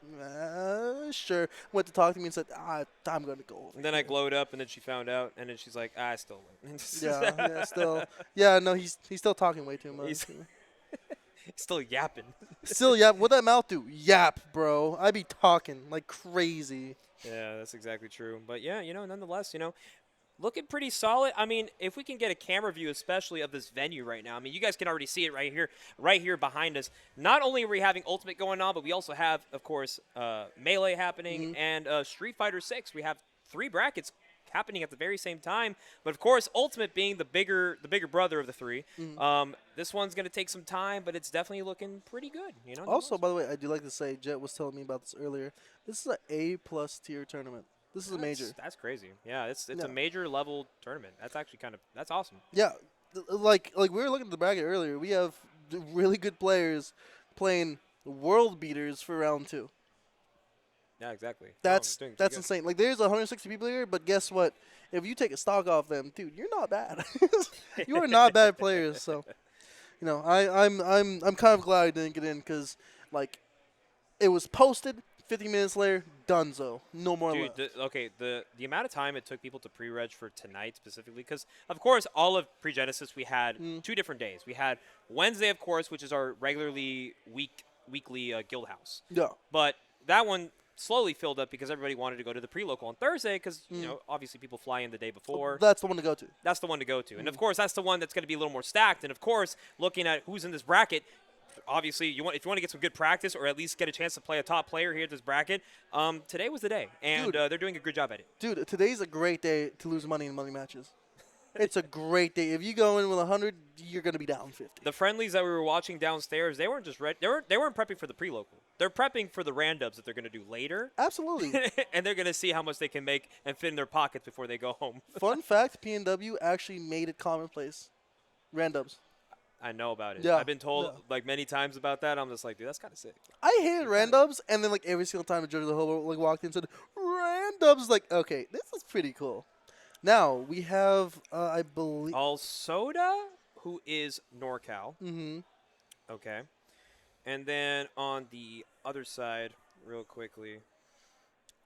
"Sure," went to talk to me and said, "I'm gonna go over." And then I glowed up, and then she found out, and then she's like, "I still win." Still. Yeah, no, he's still talking way too much. He's still yapping. Still yap. What that mouth do? Yap, bro. I be talking like crazy. Yeah, that's exactly true. But yeah, nonetheless, Looking pretty solid. I mean, if we can get a camera view, especially of this venue right now. I mean, you guys can already see it right here behind us. Not only are we having Ultimate going on, but we also have, of course, Melee happening and Street Fighter 6. We have 3 brackets happening at the very same time. But of course, Ultimate being the bigger brother of the 3. This one's gonna take some time, but it's definitely looking pretty good. You know. Also, by the way, I do like to say, Jet was telling me about this earlier. This is an A+ tier tournament. This is a major. That's crazy. Yeah, it's a major level tournament. That's actually that's awesome. Yeah, like we were looking at the bracket earlier. We have really good players playing world beaters for round 2. Yeah, exactly. That's insane. Like there's 160 people here, but guess what? If you take a stock off them, dude, you're not bad. You are not bad players. So, you know, I'm kind of glad I didn't get in because like it was posted. 50 minutes later, donezo. No more left. The amount of time it took people to pre-reg for tonight specifically, because, of course, all of Pre-Genesis, we had 2 different days. We had Wednesday, of course, which is our regularly weekly Guildhouse. Yeah. But that one slowly filled up because everybody wanted to go to the pre-local on Thursday because, you know, obviously people fly in the day before. That's the one to go to. That's the one to go to. And, of course, that's the one that's going to be a little more stacked. And, of course, looking at who's in this bracket, obviously, if you want to get some good practice or at least get a chance to play a top player here at this bracket, today was the day, and they're doing a good job at it. Dude, today's a great day to lose money in money matches. It's a great day. If you go in with 100, you're going to be down 50. The friendlies that we were watching downstairs, they weren't just they weren't prepping for the pre-local. They're prepping for the randubs that they're going to do later. Absolutely. And they're going to see how much they can make and fit in their pockets before they go home. Fun fact, PNW actually made it commonplace. Randubs. I know about it. Yeah. I've been told like many times about that. I'm just like, dude, that's kind of sick. I hated randubs, and then like every single time a judge of the whole like walked in and said randubs, like okay, this is pretty cool. Now we have, I believe, Soda, who is NorCal. Mm-hmm. Okay, and then on the other side, real quickly,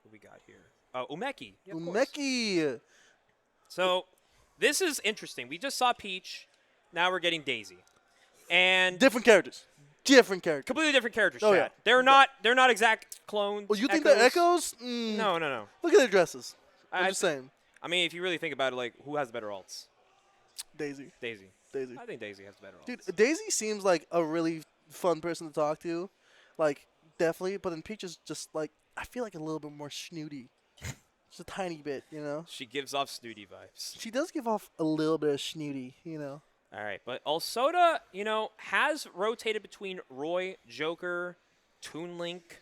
what we got here? Umeki. Yeah, Umeki. So this is interesting. We just saw Peach. Now we're getting Daisy, and different characters. Completely different characters. Oh, Chad. yeah. They're not exact clones. Well, you think they're echoes? No. Look at their dresses. I'm just saying. I mean, if you really think about it, like who has the better alts? Daisy. I think Daisy has the better alts. Dude, Daisy seems like a really fun person to talk to, like definitely. But then Peach is just like I feel like a little bit more snooty. Just a tiny bit, you know. She gives off snooty vibes. She does give off a little bit of snooty, you know. All right, but Soda, you know, has rotated between Roy, Joker, Toon Link.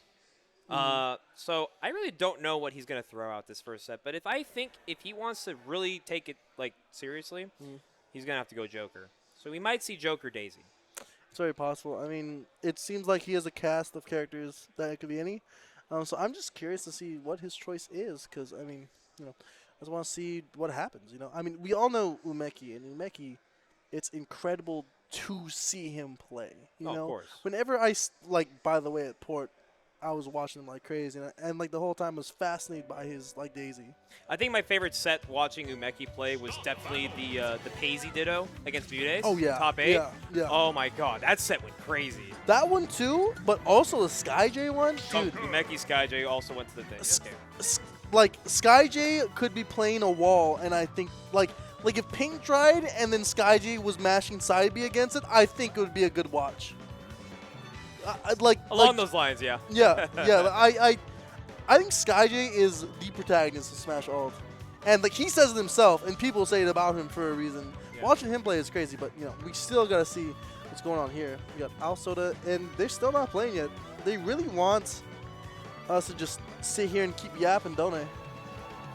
So I really don't know what he's going to throw out this first set. But if he wants to really take it like seriously, he's going to have to go Joker. So we might see Joker Daisy. It's very possible. I mean, it seems like he has a cast of characters that it could be any. So I'm just curious to see what his choice is because, I mean, you know, I just want to see what happens, you know. I mean, we all know Umeki, and Umeki, it's incredible to see him play, you know. Of course. Whenever by the way, at Port, I was watching him like crazy, and like the whole time I was fascinated by his like Daisy. I think my favorite set watching Umeki play was definitely the Paisy Ditto against Budays. Oh yeah, top 8. Yeah. Oh my God, that set went crazy. That one too, but also the SkyJ one, dude. Umeki SkyJ also went to the thing. Like SkyJ could be playing a wall, and I think like if Pink dried and then SkyJ was mashing side B against it, I think it would be a good watch. Along those lines, yeah. Yeah. I think SkyJ is the protagonist of Smash Ult, and like he says it himself, and people say it about him for a reason. Yeah. Watching him play is crazy, but you know we still gotta see what's going on here. We got Soda, and they're still not playing yet. They really want us to just sit here and keep yapping, don't they?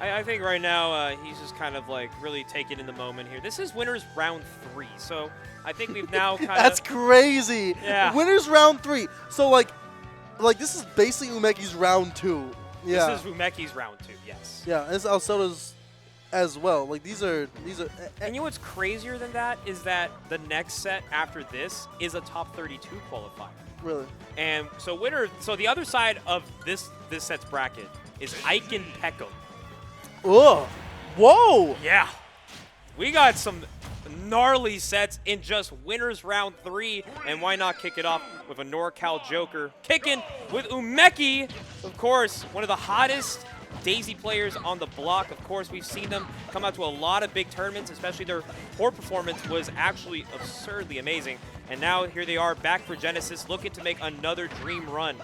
I think right now he's just kind of like really taking in the moment here. This is winners round 3, so I think we've now kind of. That's crazy. Yeah. Winners round 3. So like this is basically Umeki's round 2. Yeah. This is Umeki's round 2. Yes. Yeah, and it's Soda's as well. Like these are. And you know what's crazier than that is that the next set after this is a top 32 qualifier. Really. And so the other side of this set's bracket is Ike and Pecco. Oh, whoa! Yeah, we got some gnarly sets in just winners round 3, and why not kick it off with a NorCal Joker kicking with Umeki, of course, one of the hottest Daisy players on the block. Of course, we've seen them come out to a lot of big tournaments, especially their port performance was actually absurdly amazing. And now here they are back for Genesis, looking to make another dream run.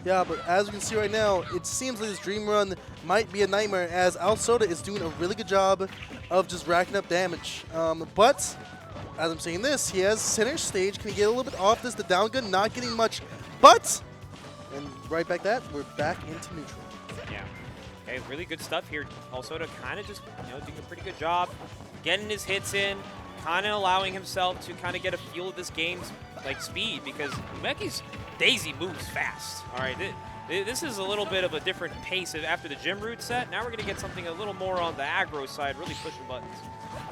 Yeah, but as you can see right now, it seems like this dream run might be a nightmare as Alsoda is doing a really good job of just racking up damage. But as I'm saying this, he has center stage. Can he get a little bit off this? The down gun not getting much, but and right back that, we're back into neutral. Yeah. Okay, really good stuff here. Alsoda kind of just, doing a pretty good job getting his hits in, kind of allowing himself to kind of get a feel of this game's like speed, because Umeki's Daisy moves fast. All right, this is a little bit of a different pace after the gym root set. Now we're going to get something a little more on the aggro side, really pushing buttons.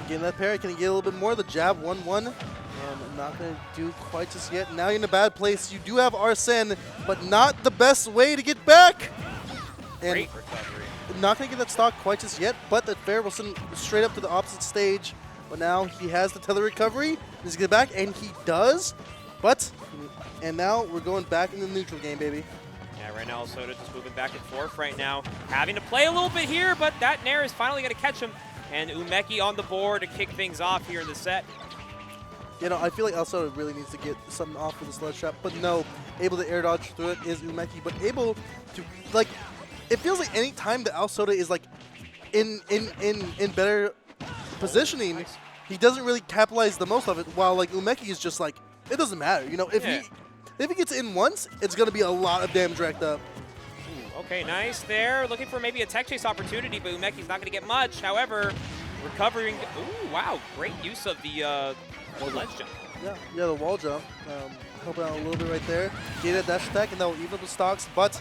Getting that parry, can he get a little bit more? The jab 1-1, and not going to do quite just yet. Now you're in a bad place. You do have Arsene, but not the best way to get back. And great recovery. Not going to get that stock quite just yet, but that fair will send straight up to the opposite stage. But now he has the tether recovery. He's going to get back, and he does. And now we're going back in the neutral game, baby. Yeah, right now Alsoda just moving back and forth right now. Having to play a little bit here, but that Nair is finally going to catch him. And Umeki on the board to kick things off here in the set. I feel like Alsoda really needs to get something off with the sledge trap, but no, able to air dodge through it is Umeki, but able to, like, it feels like any time that Alsoda is, like, in better positioning, nice. He doesn't really capitalize the most of it, while, like, Umeki is just, like, it doesn't matter, if he gets in once, it's going to be a lot of damage racked up. Ooh, okay, nice there. Looking for maybe a tech chase opportunity, but Umeki's not going to get much. However, recovering. Ooh, wow, great use of the ledge jump. Yeah, the wall jump. Helping out a little bit right there. Get a dash attack, and that will even up the stocks, but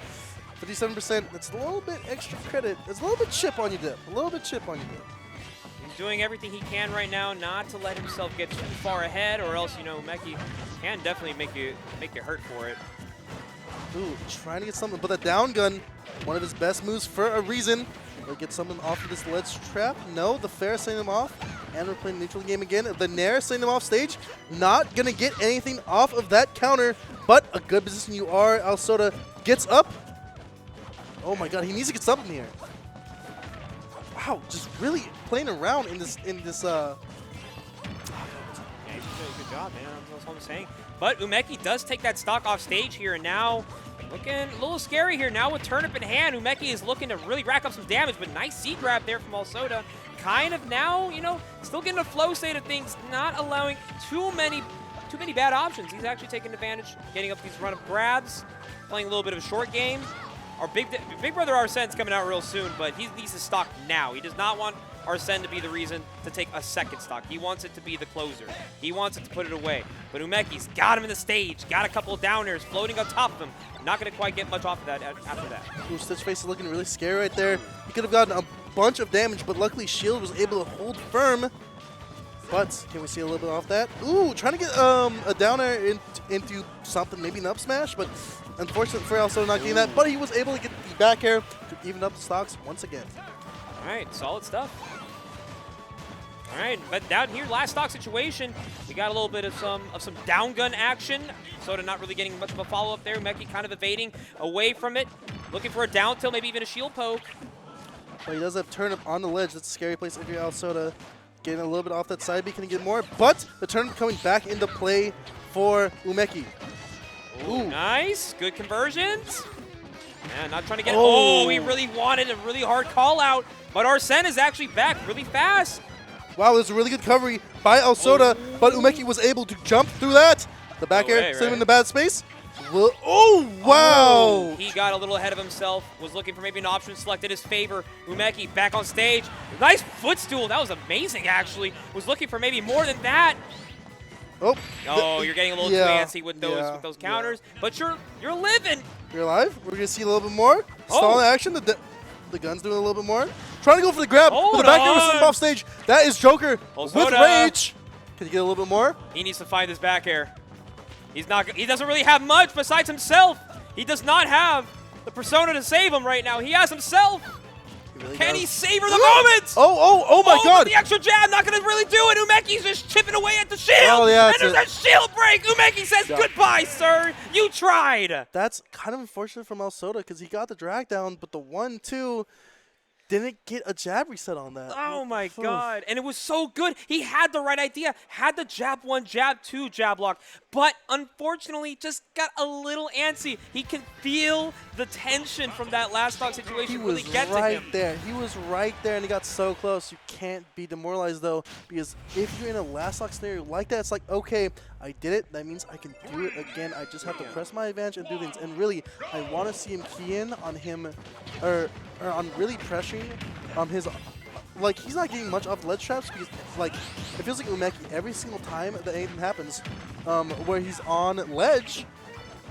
57%, that's a little bit extra credit. It's a little bit chip on your dip. A little bit chip on your dip. He's doing everything he can right now not to let himself get too far ahead, or else, Umeki can definitely make you hurt for it. Ooh, trying to get something, but the down gun, one of his best moves for a reason. He'll get something off of this ledge trap. No, the fair sending him off, and we're playing neutral game again. The Nair sending him off stage, not gonna get anything off of that counter, but a good position you are. Alsoda gets up. Oh my God, he needs to get something here. Wow, just really playing around in this. Yeah, he's doing a good job, man. That's what I'm saying. But Umeki does take that stock off stage here, and now looking a little scary here. Now with turnip in hand, Umeki is looking to really rack up some damage, but nice C grab there from Alsoda. Kind of now, still getting a flow state of things, not allowing too many bad options. He's actually taking advantage, getting up these run-up grabs, playing a little bit of a short game. Our big brother Arsene's coming out real soon, but he needs to stock now. He does not want Arsene to be the reason to take a second stock. He wants it to be the closer. He wants it to put it away. But Umeki's got him in the stage, got a couple of downers floating on top of him. Not going to quite get much off of that after that. Ooh, Stitch Face is looking really scary right there. He could have gotten a bunch of damage, but luckily Shield was able to hold firm. But can we see a little bit off that? Ooh, trying to get a downer into something, maybe an up smash, but unfortunately for Alsoda not getting that. But he was able to get the back air to even up the stocks once again. All right, solid stuff. All right, but down here, last stock situation, we got a little bit of some down gun action. Soda not really getting much of a follow-up there. Umeki kind of evading away from it, looking for a down tilt, maybe even a shield poke. But he does have turnip on the ledge. That's a scary place if you're Alsoda. Getting a little bit off that side B, can he get more? But the turnip coming back into play for Umeki. Ooh, nice, good conversions. Man, not trying to get. Oh, he really wanted a really hard call out, but Arsene is actually back really fast. Wow, there's a really good recovery by Alsoda, but Umeki was able to jump through that. The back air, sent him in the bad space. Oh, wow! He got a little ahead of himself, was looking for maybe an option select in his favor. Umeki back on stage. Nice footstool. That was amazing, actually. Was looking for maybe more than that. Oh, you're getting a little too antsy with those counters, but you're living. You're alive. We're gonna see a little bit more. Stalling action. The gun's doing a little bit more. Trying to go for the grab. But the back air was sent him off stage. That is Joker with rage. Can you get a little bit more? He needs to find his back air. He doesn't really have much besides himself. He does not have the persona to save him right now. He has himself. He Really Can does. he savor the moment? Oh my God! But the extra jab, not going to really do it. Umeki's just chipping away at the shield. Oh, yeah, and there's a shield break. Umeki says, Yeah. goodbye, sir. You tried. That's kind of unfortunate for Malsota because he got the drag down, but the 1-2 didn't get a jab reset on that. Oh, my Oof. God. And it was so good. He had the right idea. Had the jab 1, jab 2, jab lock. But unfortunately, just got a little antsy. He can feel the tension from that last stock situation He really was get to right him. there. He was right there, and he got so close. You can't be demoralized, though, because if you're in a last lock scenario like that, it's like, okay, I did it. That means I can do it again. I just have to press my advantage and do things. And really, I want to see him key in on him, or on really pressuring his. Like, he's not getting much off the ledge traps because, like, it feels like Umeki every single time that anything happens where he's on ledge,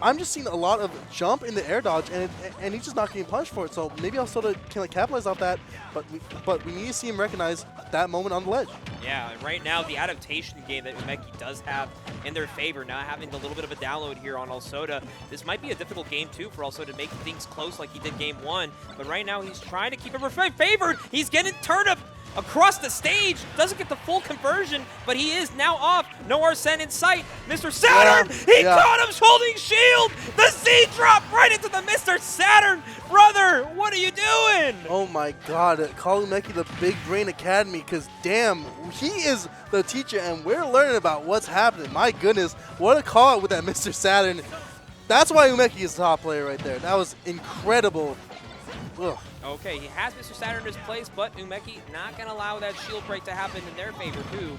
I'm just seeing a lot of jump in the air dodge, and he's just not getting punished for it. So maybe I'll sort of can like capitalize off that, but we need to see him recognize that moment on the ledge. Yeah, and right now the adaptation game that Umeki does have in their favor, now having a little bit of a download here on Alsoda, this might be a difficult game too for Alsoda to make things close like he did game 1. But right now he's trying to keep him favored. He's getting turned up across the stage, doesn't get the full conversion, but he is now off. No Arsene in sight. Mr. Saturn, he caught him holding shield. The Z drop right into the Mr. Saturn. Brother, what are you doing? Oh my God, call Umeki the Big Brain Academy, because damn, he is the teacher and we're learning about what's happening. My goodness, what a call out with that Mr. Saturn. That's why Umeki is the top player right there. That was incredible. Ugh. Okay, he has Mr. Saturn in his place, but Umeki not going to allow that shield break to happen in their favor, too.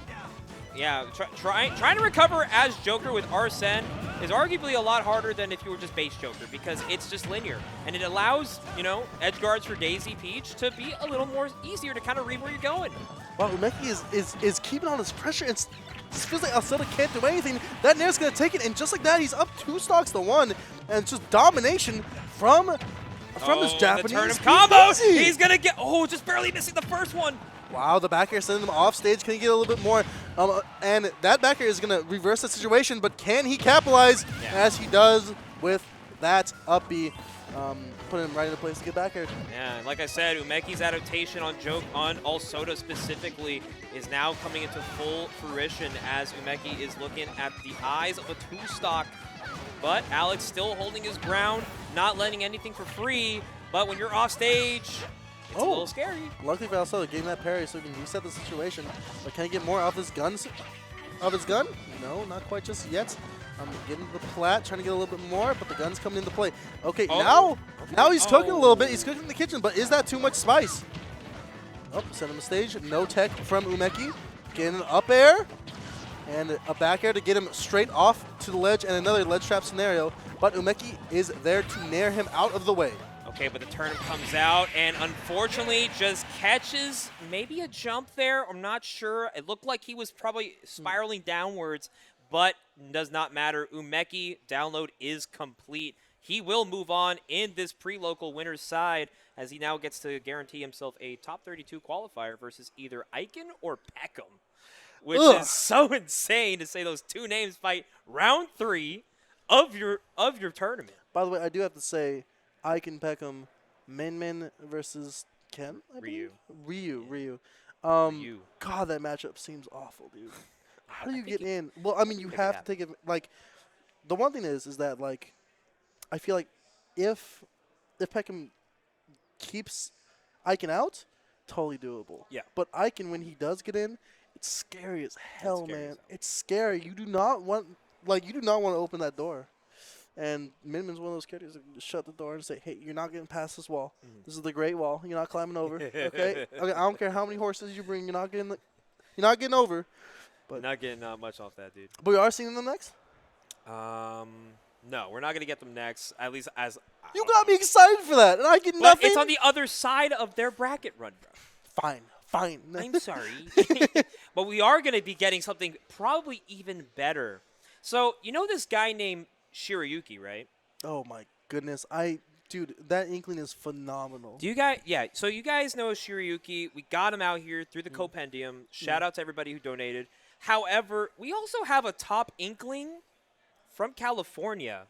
Yeah, trying to recover as Joker with Arsene is arguably a lot harder than if you were just base Joker, because it's just linear. And it allows, you know, edge guards for Daisy Peach to be a little more easier to kind of read where you're going. Wow, Umeki is keeping on his pressure. It just feels like Alsoda can't do anything. That Nair's going to take it, and just like that, he's up 2 stocks to 1, and it's just domination from his Japanese. The turn of combo. Easy. He's going to get, just barely missing the first one. Wow, the back air sending him off stage. Can he get a little bit more? And that back air is going to reverse the situation, but can he capitalize as he does with that up B? Put him right in the place to get back air. Yeah, and like I said, Umeki's adaptation on Alsoda specifically is now coming into full fruition as Umeki is looking at the eyes of a 2-stock. But Alex still holding his ground, not letting anything for free. But when you're off stage, it's a little scary. Luckily for Alsoda, getting that parry so he can reset the situation. But can he get more off his gun? No, not quite just yet. I'm getting the plat, trying to get a little bit more, but the gun's coming into play. Okay, now he's cooking a little bit. He's cooking in the kitchen, but is that too much spice? Oh, send him a stage. No tech from Umeki. Getting an up air. And a back air to get him straight off to the ledge, and another ledge trap scenario. But Umeki is there to nair him out of the way. Okay, but the turnip comes out, and unfortunately just catches maybe a jump there. I'm not sure. It looked like he was probably spiraling downwards, but does not matter. Umeki download is complete. He will move on in this pre-local winner's side as he now gets to guarantee himself a top 32 qualifier versus either Aiken or Peckham. Which is so insane to say those 2 names fight round 3 of your tournament. By the way, I do have to say, Aiken Peckham, Min versus Ken? Ryu. God, that matchup seems awful, dude. How do you get in? Well, I mean, you have to take it. Like, the one thing is that, like, I feel like if Peckham keeps Aiken out, totally doable. Yeah. But Aiken, when he does get in, it's scary as hell, man. It's scary. You do not want to open that door. And Minmin's one of those characters that just shut the door and say, "Hey, you're not getting past this wall. This is the Great Wall. You're not climbing over. Okay? I don't care how many horses you bring. You're not getting over." But not getting much off that, dude. But we are seeing them next. No, we're not gonna get them next. At least as you got me excited for that, and I get but nothing. It's on the other side of their bracket run, bro. Fine. I'm sorry. But we are going to be getting something probably even better. So, you know this guy named Shirayuki, right? Oh, my goodness. Dude, that inkling is phenomenal. Do you guys, so you guys know Shirayuki. We got him out here through the Compendium. Shout out to everybody who donated. However, we also have a top inkling from California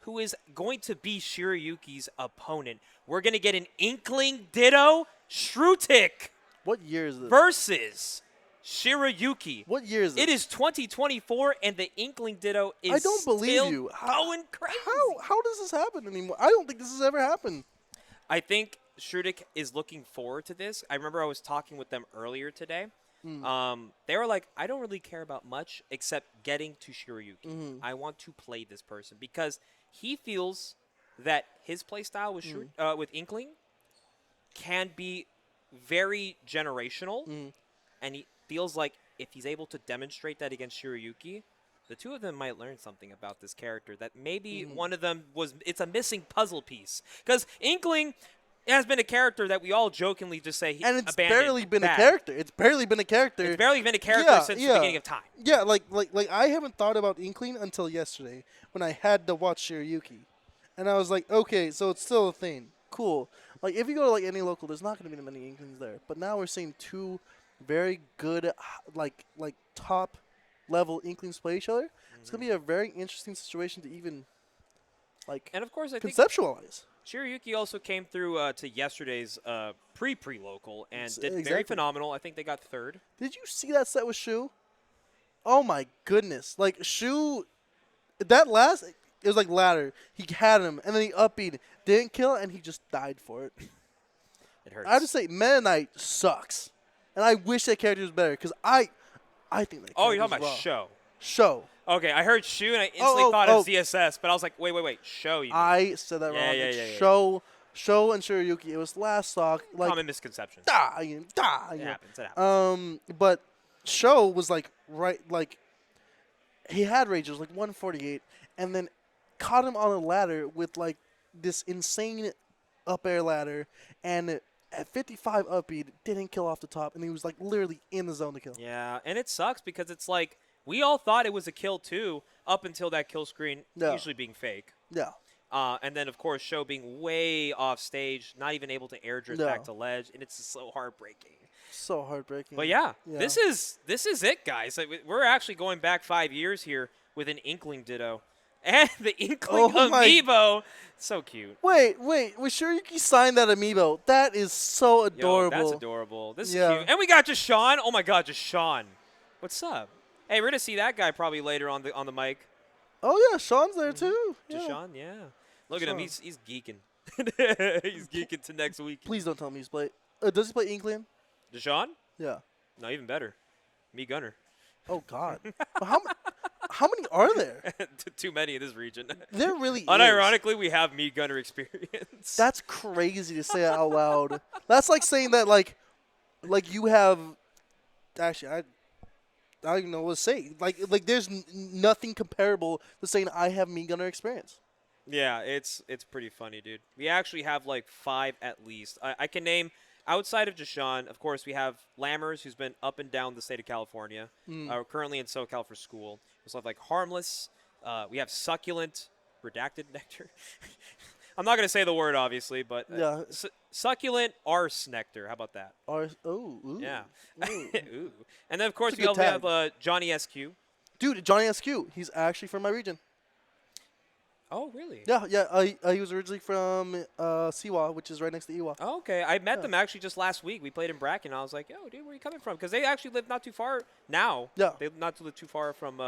who is going to be Shiryuki's opponent. We're going to get an Inkling Ditto Shrutik What year is this? versus Shiryuki. What year is this? It is 2024, and the Inkling Ditto is I don't believe still you. going crazy. How does this happen anymore? I don't think this has ever happened. I think Shrutik is looking forward to this. I remember I was talking with them earlier today. They were like, I don't really care about much except getting to Shiryuki. I want to play this person because he feels that his playstyle with Inkling can be very generational, and he feels like if he's able to demonstrate that against Shiryuki, the two of them might learn something about this character that maybe one of them it's a missing puzzle piece. Because Inkling has been a character that we all jokingly just say he And it's abandoned. barely been a character. It's barely been a character. It's barely been a character since the beginning of time. Yeah, like I haven't thought about Inkling until yesterday when I had to watch Shiryuki. And I was like, okay, so it's still a thing. Cool. Like, if you go to, like, any local, there's not going to be many Inklings there. But now we're seeing two very good, like top-level Inklings play each other. It's going to be a very interesting situation to even, like, And of course, I think conceptualize. Shiryuki also came through to yesterday's pre-local and did very Exactly. phenomenal. I think they got third. Did you see that set with Shu? Oh, my goodness. Like, Shu, that last, it was like ladder. He had him, and then he up-beat, didn't kill, and he just died for it. It hurts. I have to say, Meta Knight sucks. And I wish that character was better, because I think that Oh, you're character's talking about raw. Show. Show. Okay, I heard Shu, and I instantly thought of ZSS, but I was like, wait, Show. You mean. I said that wrong. Yeah, It's Show and Shiryuki. It was last stock. Like, Common misconception. It It happens. It happens. But Show was like he had rage. It was like 148, and then caught him on a ladder with like this insane up air ladder, and at 55 upbeat, didn't kill off the top, and he was like literally in the zone to kill. Yeah, and it sucks because it's like we all thought it was a kill too up until that kill screen usually being fake. Yeah. And then, of course, Show being way off stage, not even able to air drift back to ledge, and it's just so heartbreaking. So heartbreaking. But yeah, this is it, guys. Like, we're actually going back 5 years here with an Inkling Ditto. And the Inkling Amiibo. So cute. Wait. Was Shiryuki signed that Amiibo? That is so adorable. Yo, that's adorable. This is cute. And we got Deshaun. Oh, my God, Deshaun. What's up? Hey, we're going to see that guy probably later on the mic. Oh, yeah, Sean's there, too. Deshaun, yeah. Look at him. He's geeking. He's geeking to next week. Please don't tell me he's play. Does he play Inkling? Deshaun? Yeah. No, even better. Me Gunner. Oh, God. How many are there? Too many in this region. There really is. Unironically, we have Me Gunner experience. That's crazy to say out loud. That's like saying that, like you have. Actually, I don't even know what to say. Like there's nothing comparable to saying I have Me Gunner experience. Yeah, it's pretty funny, dude. We actually have like 5 at least. I can name, outside of Deshaun, of course, we have Lammers, who's been up and down the state of California. Currently in SoCal for school. We also have like Harmless. We have Succulent, Redacted Nectar. I'm not going to say the word, obviously, but Yeah. Succulent Arse Nectar. How about that? Ooh. Yeah. Ooh. Ooh. And then, of course, That's a we good also tag. have Johnny SQ. Dude, Johnny SQ. He's actually from my region. Oh, really? Yeah. He was originally from Siwa, which is right next to Iwa. Oh, okay. I met them actually just last week. We played in Bracken. I was like, yo, dude, where are you coming from? Because they actually live not too far now. Yeah. They live not too far from,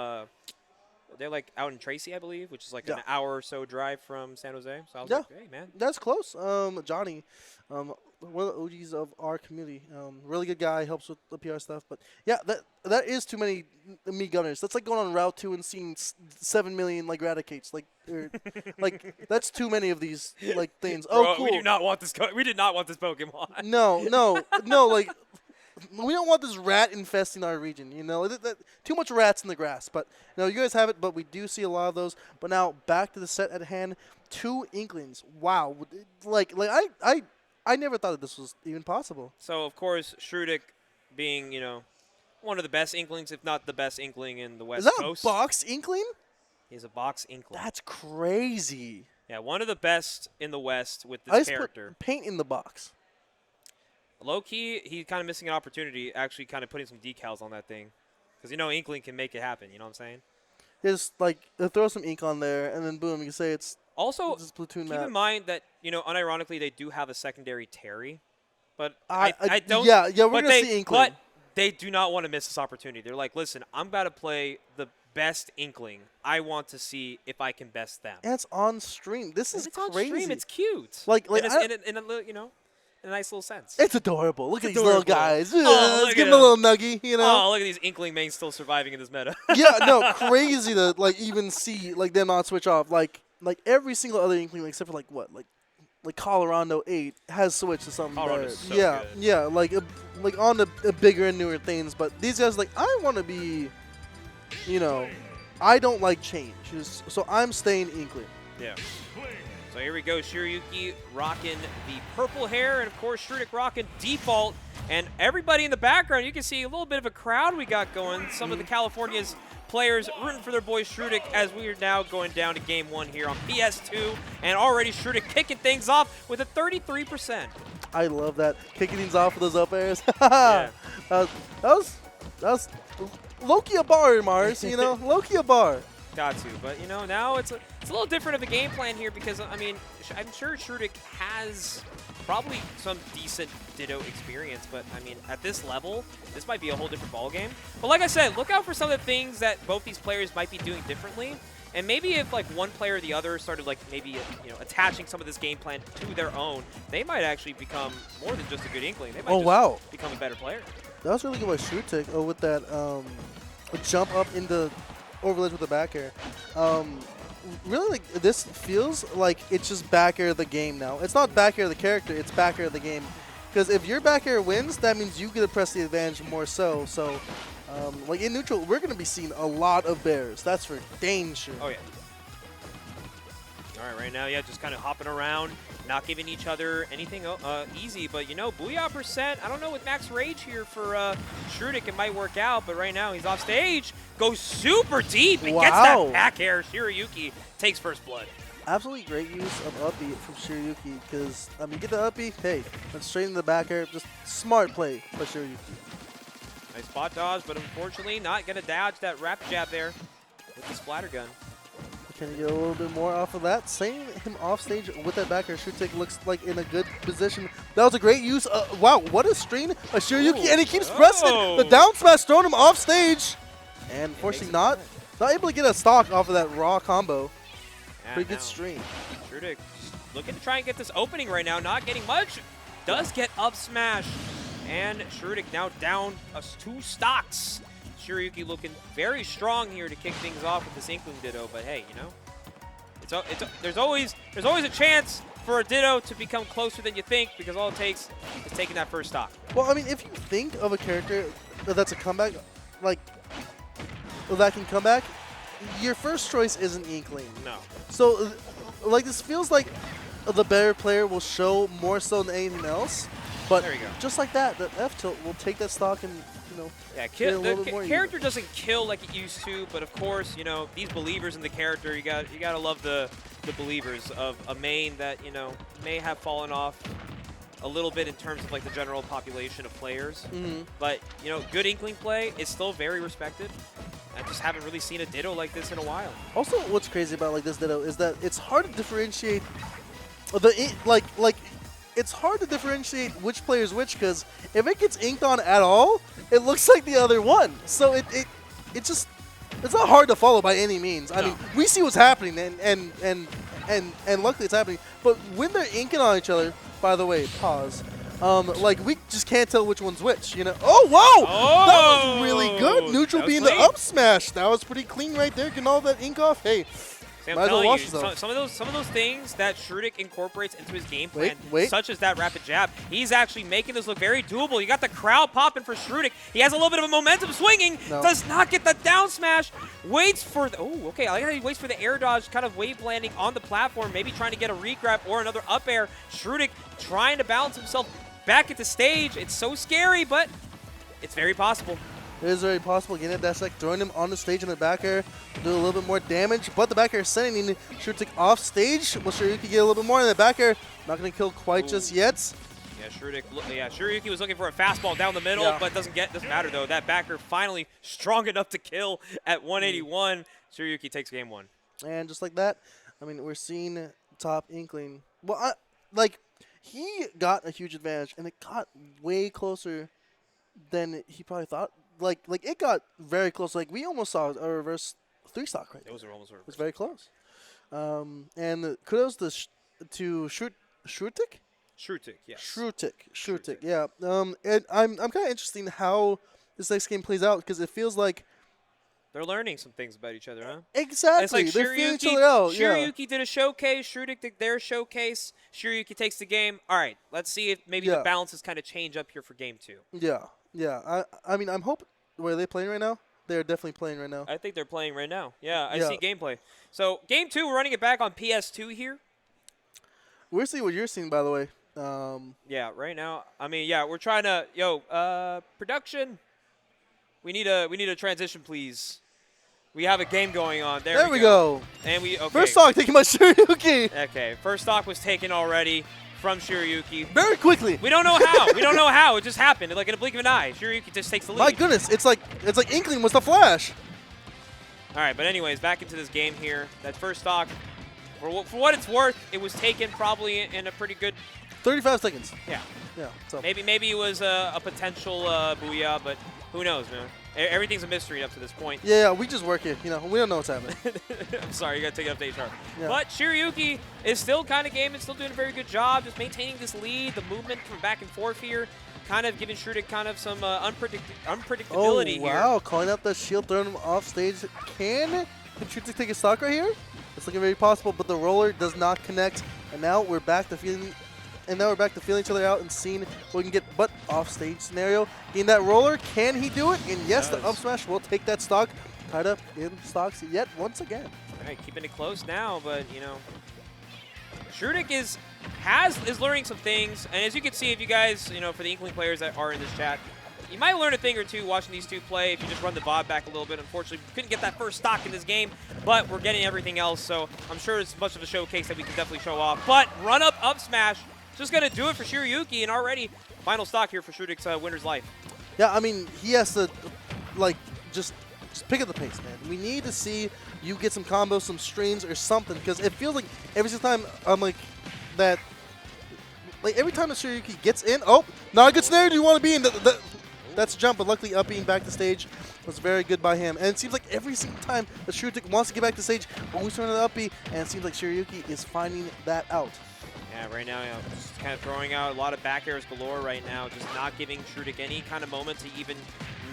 they're like out in Tracy, I believe, which is like an hour or so drive from San Jose. So I was like, hey, man. That's close. Johnny, one of the OGs of our community. Really good guy, helps with the PR stuff. But yeah, that is too many Me Gunners. That's like going on Route 2 and seeing 7 million like Raticates. Like that's too many of these like things. Bro, Oh, cool. We did not want this Pokemon. No. Like we don't want this rat infesting our region. You know, too much rats in the grass. But no, you guys have it. But we do see a lot of those. But now back to the set at hand. 2 Inklings. Wow. Like I never thought that this was even possible. So, of course, Shrutik being, one of the best Inklings, if not the best Inkling in the West Is that Coast. a box Inkling? He's a box Inkling. That's crazy. Yeah, one of the best in the West with this character. Put paint in the box. Low-key, he's kind of missing an opportunity, actually kind of putting some decals on that thing. Because, Inkling can make it happen, you know what I'm saying? Just, like, throw some ink on there, and then boom, you can say it's Also, This is Splatoon keep map. in mind that, unironically, they do have a secondary Terry. But I I don't. Yeah, we're but gonna see Inkling. But they do not want to miss this opportunity. They're like, listen, I'm about to play the best Inkling. I want to see if I can best them. And it's on stream. This is It's crazy. on stream. It's cute. Like in I- a little, in a nice little sense. It's adorable. Look at these adorable. little guys. Oh, Let's look give at them a him. little nuggie, you know. Oh, look at these Inkling mains still surviving in this meta. Yeah, no, crazy to like even see like them not switch off. Like every single other Inkling, except for like Colorado 8 has switched to something Colorado's better. so Yeah, good. yeah, like on the bigger and newer things. But these guys like I want to be, I don't like change, so I'm staying Inkling. Yeah. So here we go, Shiryuki rocking the purple hair, and of course Shuton rocking default. And everybody in the background, you can see a little bit of a crowd we got going. Some of the California's players rooting for their boy Shuton as we are now going down to game 1 here on PS2. And already Shuton kicking things off with a 33%. I love that. Kicking things off with those up airs. Yeah. that was Loki a bar, Mars, Loki a bar. Got to, but now it's a little different of a game plan here because I'm sure Shuton has probably some decent Ditto experience, but at this level, this might be a whole different ball game. But like I said, look out for some of the things that both these players might be doing differently, and maybe if like one player or the other started like maybe attaching some of this game plan to their own, they might actually become more than just a good Inkling. They might become a better player. That was really good by Shuton with that jump up into overledge with the back air. Really, like this feels like it's just back air the game now. It's not back air the character, it's back air the game. Because if your back air wins, that means you get to press the advantage more so. So, like in neutral, we're going to be seeing a lot of bears. That's for dang sure. Oh, yeah. All right now, yeah, just kind of hopping around, not giving each other anything easy. But, Booyah percent, I don't know, with max rage here for Shuton, it might work out. But right now, he's off stage, goes super deep, and gets that back air. Shiryuki takes first blood. Absolutely great use of uppy from Shiryuki because, get the uppy, hey, that's straight in the back air. Just smart play by Shiryuki. Nice spot dodge, but unfortunately not going to dodge that rapid jab there with the splatter gun. Can he get a little bit more off of that? Seeing him off stage with that back air, Shuton looks like in a good position. That was a great use. Wow, what a string by Shiryuki, and he keeps pressing it. The down smash throwing him off stage. And unfortunately not able to get a stock off of that raw combo. Pretty good stream. Shuton looking to try and get this opening right now, not getting much. Does get up smash. And Shuton now down 2 stocks. Shiryuki looking very strong here to kick things off with this Inkling Ditto, but hey, there's always a chance for a Ditto to become closer than you think because all it takes is taking that first stock. Well, if you think of a character that's a comeback, that can come back, your first choice isn't Inkling. No. So, this feels like the better player will show more so than anything else. But there you go. Just like that, the F tilt will take that stock and, yeah, the character doesn't kill like it used to, but of course, these believers in the character, you gotta love the believers of a main that may have fallen off a little bit in terms of like the general population of players. But good Inkling play is still very respected. I just haven't really seen a Ditto like this in a while. Also, what's crazy about this Ditto is that it's hard to differentiate it's hard to differentiate which player is which because if it gets inked on at all, it looks like the other one. So it's not hard to follow by any means. No. I mean, we see what's happening and luckily it's happening. But when they're inking on each other, by the way, pause. We just can't tell which one's which, Oh, whoa! Oh, that was really good. Neutral being clean. the up smash. That was pretty clean right there. Getting all that ink off. Hey. See, I'm telling you, some of those things that Shuton incorporates into his game plan, such as that rapid jab, he's actually making this look very doable. You got the crowd popping for Shuton. He has a little bit of a momentum swinging. No. Does not get the down smash. Waits for the, okay. I like how he waits for the air dodge, kind of wave landing on the platform, maybe trying to get a regrab or another up air. Shuton trying to balance himself back at the stage. It's so scary, but it's very possible. It is very possible. Getting that sec, throwing him on the stage in the back air, do a little bit more damage. But the back air sending Shuton off stage. Well, Shiryuki get a little bit more in the back air. Not going to kill quite just yet. Yeah, Shiryuki was looking for a fastball down the middle, but doesn't matter though. That backer finally strong enough to kill at 181. Shiryuki takes game 1. And just like that, I mean, we're seeing top Inkling. Well, he got a huge advantage, and it got way closer than he probably thought. Like it got very close. Like we almost saw a reverse 3-stock right there. Those are almost It reversed. was very close. And kudos to Shutik. Shrutik, yes. Shrutik. Yeah. And I'm kind of interested in how this next game plays out because it feels like They're learning some things about each other, huh? exactly It's like they're feeling each other out. Yeah. Shiryuki did a showcase. Shrutik did their showcase. Shiryuki takes the game. All right, let's see if maybe the balances kind of change up here for game 2. Yeah. Yeah. I mean, I'm hoping. Where are they playing right now? They're definitely playing right now. I think they're playing right now. Yeah, I Yeah. see gameplay. So game 2, we're running it back on PS2 here. We're seeing what you're seeing, by the way. Yeah, right now. I mean, yeah, we're trying to production. We need a transition, please. We have a game going on. There we go. And we okay. First stock taken by Shiryuki. Okay, first stock was taken already from Shiryuki. Very quickly. We don't know how. We don't know how. It just happened. Like in a blink of an eye. Shiryuki just takes the lead. My goodness, it's like Inkling was the Flash. All right, but anyways, back into this game here. That first stock, for what it's worth, it was taken probably in a pretty good. 35 seconds. Yeah. Yeah. So. Maybe it was a potential booyah, but who knows, man? Everything's a mystery up to this point. Yeah, we just work here. You know, we don't know what's happening. I'm sorry, you got to take it up to HR. Yeah. But Shiryuki is still kind of gaming, still doing a very good job, just maintaining this lead, the movement from back and forth here, kind of giving Shrutik kind of some unpredictability here. Oh, wow. Calling out the shield, throwing him off stage. Can Shrutik take a stock right here? It's looking very possible, but the roller does not connect. And now we're back to feeling each other out and seeing what we can get, but off-stage scenario. In that roller, can he do it? And yes, the up smash will take that stock. Tied up in stocks yet once again. All right, keeping it close now, but, you know, Shrutik is learning some things. And as you can see, if you guys, you know, for the Inkling players that are in this chat, you might learn a thing or two watching these two play if you just run the VOD back a little bit. Unfortunately, we couldn't get that first stock in this game, but we're getting everything else. So I'm sure it's much of a showcase that we can definitely show off. But run up smash. Just going to do it for Shiryuki, and already final stock here for Shrutik's winner's life. Yeah, I mean, he has to, like, just pick up the pace, man. We need to see you get some combos, some strings, or something, because it feels like every single time I'm like that, like every time the Shiryuki gets in, oh, not a good snare, do you want to be in? That's a jump, but luckily up being back to stage was very good by him. And it seems like every single time the Shiryuki wants to get back to stage, always turn to the up B, and it seems like Shiryuki is finding that out. Yeah, right now, you know, just kind of throwing out a lot of back airs galore right now, just not giving Shrutik any kind of moment to even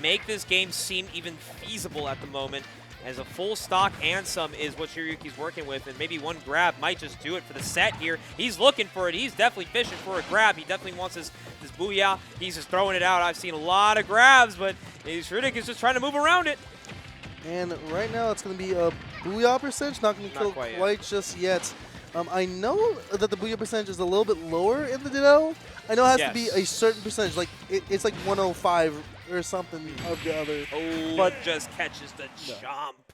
make this game seem even feasible at the moment, as a full stock and some is what Shiryuki's working with, and maybe one grab might just do it for the set here. He's looking for it. He's definitely fishing for a grab. He definitely wants this booyah. He's just throwing it out. I've seen a lot of grabs, but Shrutik is just trying to move around it. And right now it's going to be a booyah percentage, not going to kill quite just yet. I know that the booyah percentage is a little bit lower in the Ditto. I know it has to be a certain percentage, like it's like 105 or something of the other. Oh, but just catches the jump.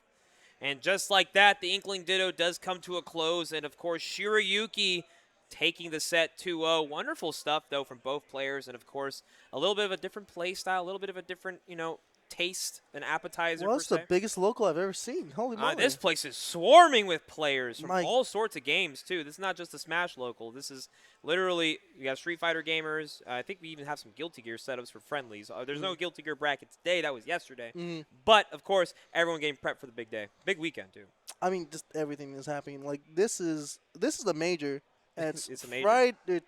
And just like that, the Inkling Ditto does come to a close. And of course, Shiryuki taking the set 2-0. Wonderful stuff, though, from both players. And of course, a little bit of a different play style, a little bit of a different, you know, taste, an appetizer. Well, it's the biggest local I've ever seen. Holy moly. This place is swarming with players from My all sorts of games, too. This is not just a Smash local. This is literally, we got Street Fighter gamers. I think we even have some Guilty Gear setups for friendlies. There's no Guilty Gear bracket today. That was yesterday. But, of course, everyone getting prepped for the big day. Big weekend, too. I mean, just everything is happening. Like, this is the major. And it's a major. Friday.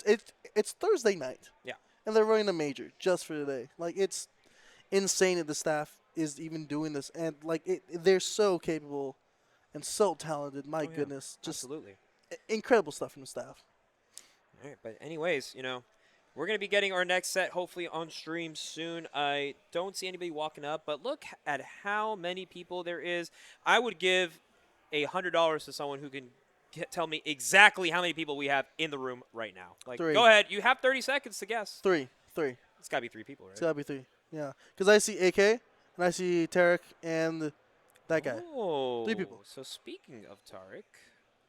It's Thursday night. Yeah. And they're running a major just for today. Like, it's insane that the staff is even doing this, and like they're so capable and so talented. My goodness, just absolutely incredible stuff from the staff. All right, but anyways, you know, we're gonna be getting our next set hopefully on stream soon. I don't see anybody walking up, but look at how many people there is. I would give $100 to someone who can tell me exactly how many people we have in the room right now. Like, 3. Go ahead, you have 30 seconds to guess. 3. It's gotta be 3 people, right? It's gotta be 3. Yeah, because I see AK. And I see Tarek and that guy. Oh, 3 people. So speaking of Tarek,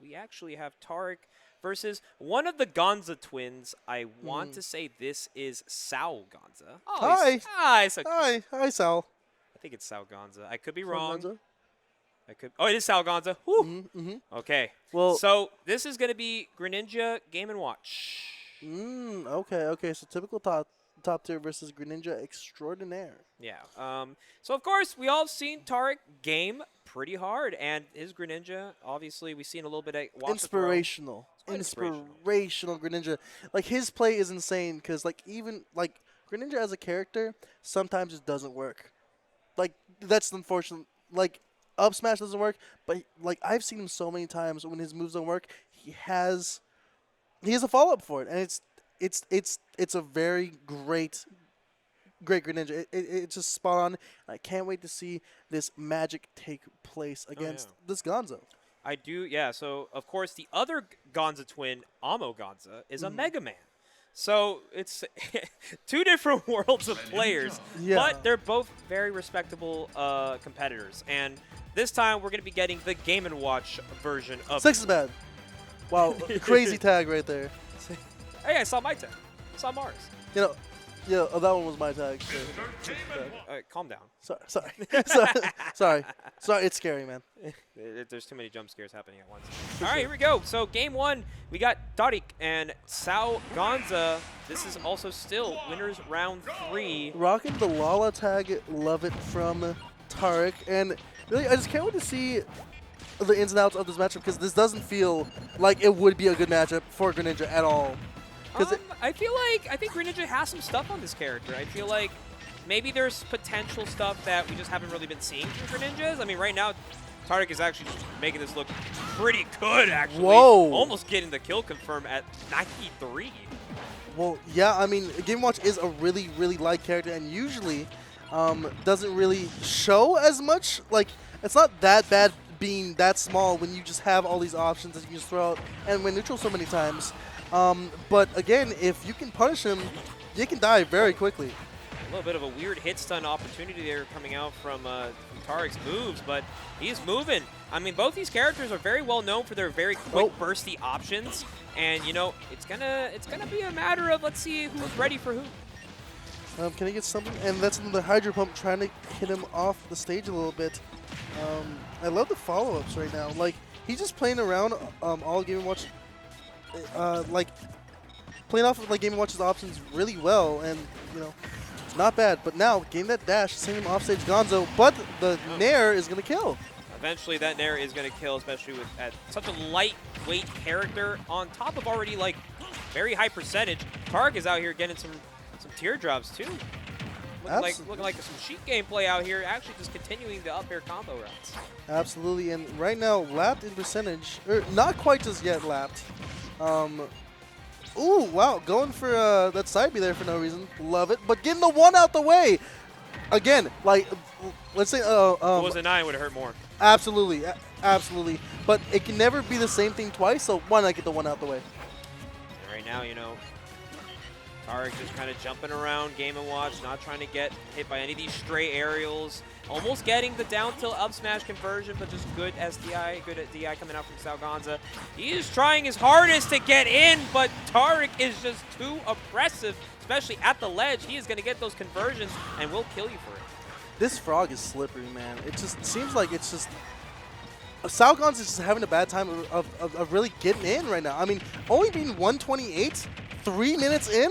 we actually have Tarek versus one of the Gonza twins. I want to say this is Sal Gonza. Oh, hi. Hi, so Hi, Sal. I think it's Sal Gonza. I could be wrong. Gonza. That could. Oh, it is Salgonza. Woo. Okay. Well, So this is going to be Greninja Game and Watch. okay. So typical top tier versus Greninja Extraordinaire. Yeah. So of course we all have seen Tarek game pretty hard, and his Greninja, obviously we've seen a little bit of Inspirational Greninja. Like his play is insane because even Greninja as a character sometimes it doesn't work. Like that's unfortunate. Like up smash doesn't work, but like I've seen him so many times when his moves don't work, he has a follow up for it, and it's a very great Greninja. It's just spot on. I can't wait to see this magic take place against this Gonzo. I do, yeah. So, of course, the other Gonza twin, Amo Gonza, is a Mega Man. So, it's two different worlds of players, but they're both very respectable competitors. And this time, we're going to be getting the Game & Watch version of 6 is bad. Wow, crazy tag right there. Hey, I saw my tag. I saw Mars. You know, yeah, that one was my tag. So. Calm down. Sorry. It's scary, man. There's too many jump scares happening at once. All right, here we go. So game 1, we got Tariq and Salgonza. This is also still winners round 3. Rocking the Lala tag, love it from Tariq, and really, I just can't wait to see the ins and outs of this matchup because this doesn't feel like it would be a good matchup for Greninja at all. I think Greninja has some stuff on this character. I feel like maybe there's potential stuff that we just haven't really been seeing from Greninjas. I mean, right now, Tariq is actually just making this look pretty good, actually. Whoa. Almost getting the kill confirm at 93. Well, yeah, I mean, Game & Watch is a really, really light character and usually doesn't really show as much. Like, it's not that bad being that small when you just have all these options that you can just throw out and win neutral so many times. But again, if you can punish him, you can die very quickly. A little bit of a weird hit stun opportunity there coming out from Tariq's moves, but he's moving. I mean, both these characters are very well known for their very quick bursty options, and you know it's gonna be a matter of let's see who's ready for who. Can he get something? And that's the Hydro Pump trying to hit him off the stage a little bit. I love the follow-ups right now. Like he's just playing around all Game & Watch. Like playing off of Game & Watch's options really well, and you know, not bad. But now getting that dash, sending him offstage Gonzo, but the Nair is gonna kill. Eventually, that Nair is gonna kill, especially with at such a lightweight character on top of already like very high percentage. Tariq is out here getting some teardrops too. Looking like some Sheik gameplay out here, actually just continuing the up air combo routes. Absolutely, and right now lapped in percentage, or not quite just yet lapped. Ooh, wow, going for that side B there for no reason. Love it, but getting the one out the way. Again, like, let's say... if it was a 9, it would have hurt more. Absolutely, absolutely. But it can never be the same thing twice, so why not get the one out the way? And right now, you know, Tariq just kind of jumping around Game & Watch, not trying to get hit by any of these stray aerials. Almost getting the down tilt up smash conversion, but just good SDI, good at DI coming out from Salgonza. He is trying his hardest to get in, but Tariq is just too oppressive, especially at the ledge. He is going to get those conversions and will kill you for it. This frog is slippery, man. It just seems like it's just... Salgonza is just having a bad time of really getting in right now. I mean, only being 128, 3 minutes in,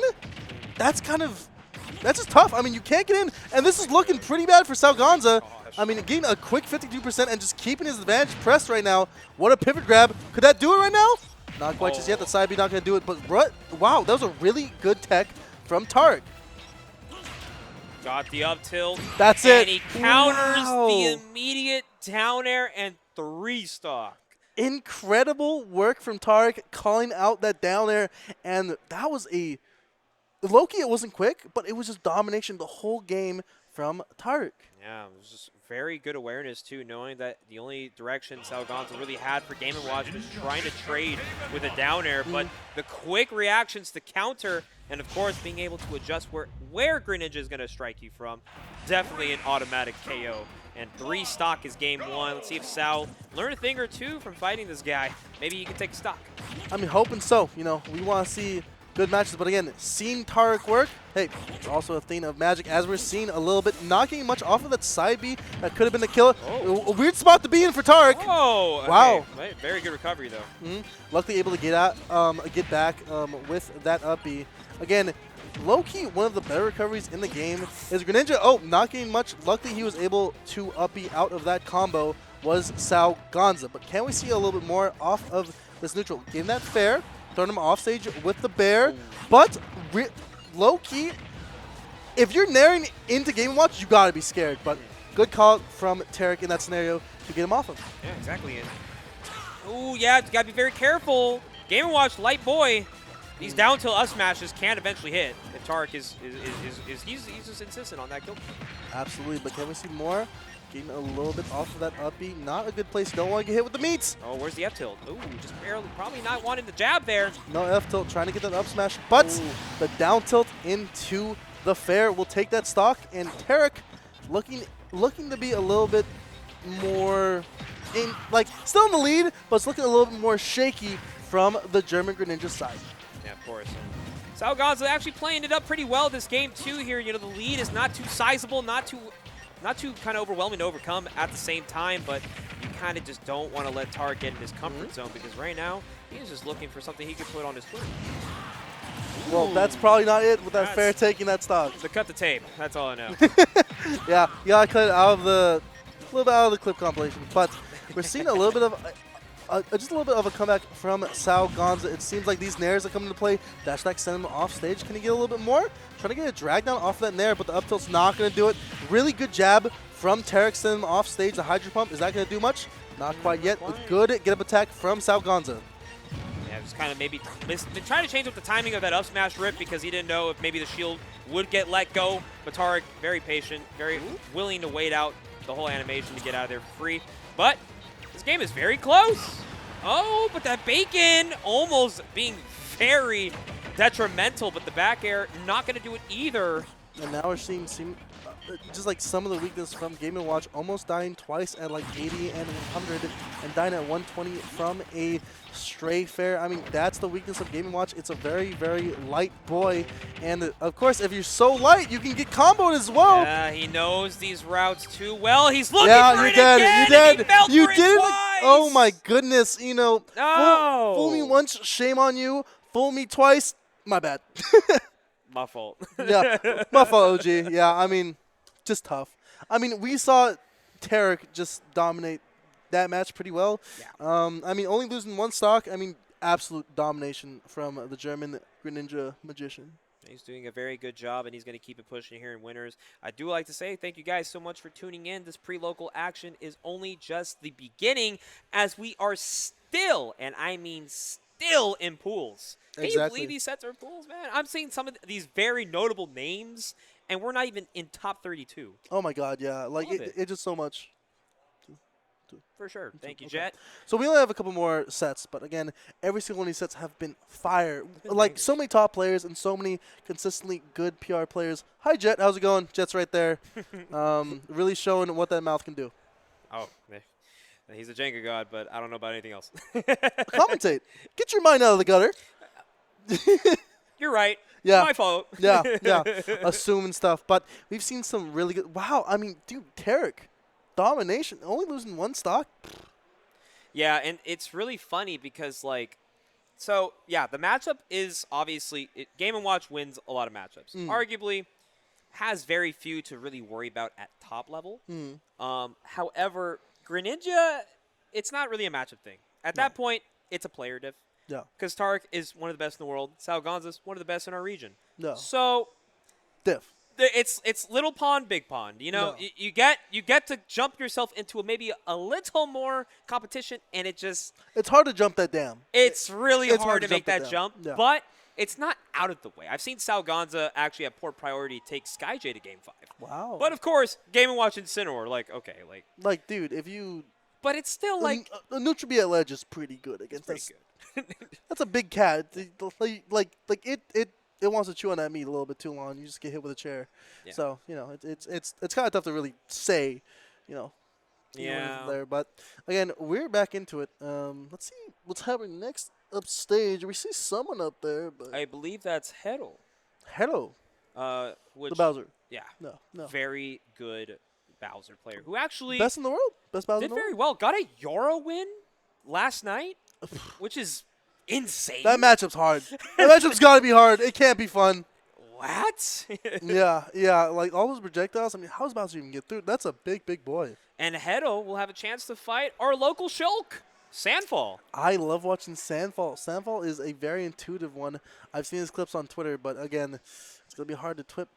that's just tough. I mean, you can't get in, and this is looking pretty bad for Salgonza. I mean, getting a quick 52% and just keeping his advantage pressed right now. What a pivot grab. Could that do it right now? Not quite just yet. The side B not going to do it, but wow, that was a really good tech from Tariq. Got the up tilt. That's and it. He counters the immediate down air and 3-stock. Incredible work from Tariq calling out that down air, and that was a... Low-key, it wasn't quick, but it was just domination the whole game from Tariq. Yeah, it was just very good awareness, too, knowing that the only direction Salgonza really had for Game & Watch was trying to trade with a down air, but the quick reactions to counter, and of course, being able to adjust where Greninja is going to strike you from, definitely an automatic KO. And 3-stock is game 1. Let's see if Sal learned a thing or two from fighting this guy. Maybe he can take stock. I mean, hoping so. You know, we want to see good matches. But again, seeing Tarek work, hey, it's also a thing of magic, as we're seeing a little bit, not getting much off of that side B. That could have been the kill. Oh. A weird spot to be in for Tarek. Oh, wow. Okay. Very good recovery, though. Luckily able to get back with that up B. Again, low-key, one of the better recoveries in the game is Greninja. Oh, not getting much. Luckily, he was able to up B out of that combo, was Sao Gonza. But can we see a little bit more off of this neutral? Getting that fair, throwing him off stage with the bear. But low-key, if you're naring into Game & Watch, you gotta be scared. But good call from Tarek in that scenario to get him off him. Yeah, exactly. Oh, yeah, you gotta be very careful. Game & Watch, light boy. These down tilt up smashes can eventually hit. If Tarek he's just insistent on that kill. Absolutely, but can we see more? Getting a little bit off of that up B. Not a good place. Don't want to get hit with the meats. Oh, where's the F tilt? Ooh, just barely, probably not wanting the jab there. No F tilt, trying to get that up smash, but the down tilt into the fair will take that stock, and Tarek looking to be a little bit more still in the lead, but it's looking a little bit more shaky from the German Greninja side. Yeah, of course. Sao Gonza actually playing it up pretty well this game too here. You know, the lead is not too sizable, not too kind of overwhelming to overcome at the same time, but you kind of just don't want to let Tarek get in his comfort zone, because right now he is just looking for something he could put on his Twitter. Well, that's probably not it with that fair taking that stock. So cut the tape. That's all I know. Yeah, you gotta cut it out of a little bit out of the clip compilation, but we're seeing a little bit of just a little bit of a comeback from Sao Gonza. It seems like these nairs that come into play, dash attack, send him off stage. Can he get a little bit more? Trying to get a drag down off of that nair, but the up tilt's not going to do it. Really good jab from Tarek, sending him off stage. The Hydro Pump, is that going to do much? Not quite yet, but good get up attack from Sao Gonza. Yeah, just kind of maybe trying to change up the timing of that up smash rip, because he didn't know if maybe the shield would get let go. But Tarek, very patient, very willing to wait out the whole animation to get out of there for free. But this game is very close. Oh, but that bacon almost being very detrimental, but the back air not going to do it either. And now we're seeing just like some of the weakness from Game & Watch, almost dying twice at like 80 and 100 and dying at 120 from a stray fair. I mean, that's the weakness of Game & Watch. It's a very, very light boy. And of course, if you're so light, you can get comboed as well. Yeah, he knows these routes too well. He's looking for it again. You did it. Twice. Oh my goodness. You know, no. Fool me once, shame on you. Fool me twice, my bad. My fault. Yeah, my fault, OG. Yeah, I mean, just tough. I mean, we saw Tarek just dominate that match pretty well. Yeah. I mean, only losing one stock. I mean, absolute domination from the German Greninja magician. He's doing a very good job, and he's going to keep it pushing here in winners. I do like to say thank you guys so much for tuning in. This pre-local action is only just the beginning, as we are still, and I mean still, in pools. Can you believe these sets are pools, man? I'm seeing some of these very notable names, and we're not even in top 32. Oh, my God, yeah. Like, it's just so much. For sure. Thank you, Jet. So we only have a couple more sets, but again, every single one of these sets have been fire. Like, so many top players and so many consistently good PR players. Hi, Jet. How's it going? Jet's right there. Really showing what that mouth can do. Oh, man. He's a Jenga god, but I don't know about anything else. Commentate. Get your mind out of the gutter. You're right. Yeah. My fault. Yeah. Assuming stuff. But we've seen some really good. Wow. I mean, dude, Tarek. Domination. Only losing one stock. Yeah, and it's really funny because, like, so, yeah, the matchup is obviously Game & Watch wins a lot of matchups. Arguably, has very few to really worry about at top level. However, Greninja, it's not really a matchup thing. At that point, it's a player diff. Yeah. Because Tarek is one of the best in the world. Sao Gonza's one of the best in our region. No. So, diff. It's little pond, big pond. You know, you get to jump yourself into maybe a little more competition, and it's hard to jump that dam. It's really hard to make that jump, but it's not out of the way. I've seen Sao Gonza actually at Port Priority take SkyJ to Game 5. Wow. But of course, Game & Watch and Sinnoh, okay, like dude, if you. But it's still like a neutral B at ledge is pretty good against us. That's a big cat. It wants to chew on that meat a little bit too long. You just get hit with a chair. Yeah. So, you know, it's kind of tough to really say, you know. Yeah. There. But, again, we're back into it. Let's see what's happening next upstage. We see someone up there, but I believe that's Heddle. Hello, Which the Bowser. yeah, No. very good Bowser player who actually Best in the world. Best Bowser did in the very world. well. Got a Yaura win last night, which is insane. That matchup's hard. That matchup's got to be hard. It can't be fun. What? Yeah. Like all those projectiles. I mean, how does Bowser even get through? That's a big boy. And Heddle will have a chance to fight our local Shulk, Sandfall. I love watching Sandfall. Sandfall is a very intuitive one. I've seen his clips on Twitter, but again, it's gonna be hard to twip.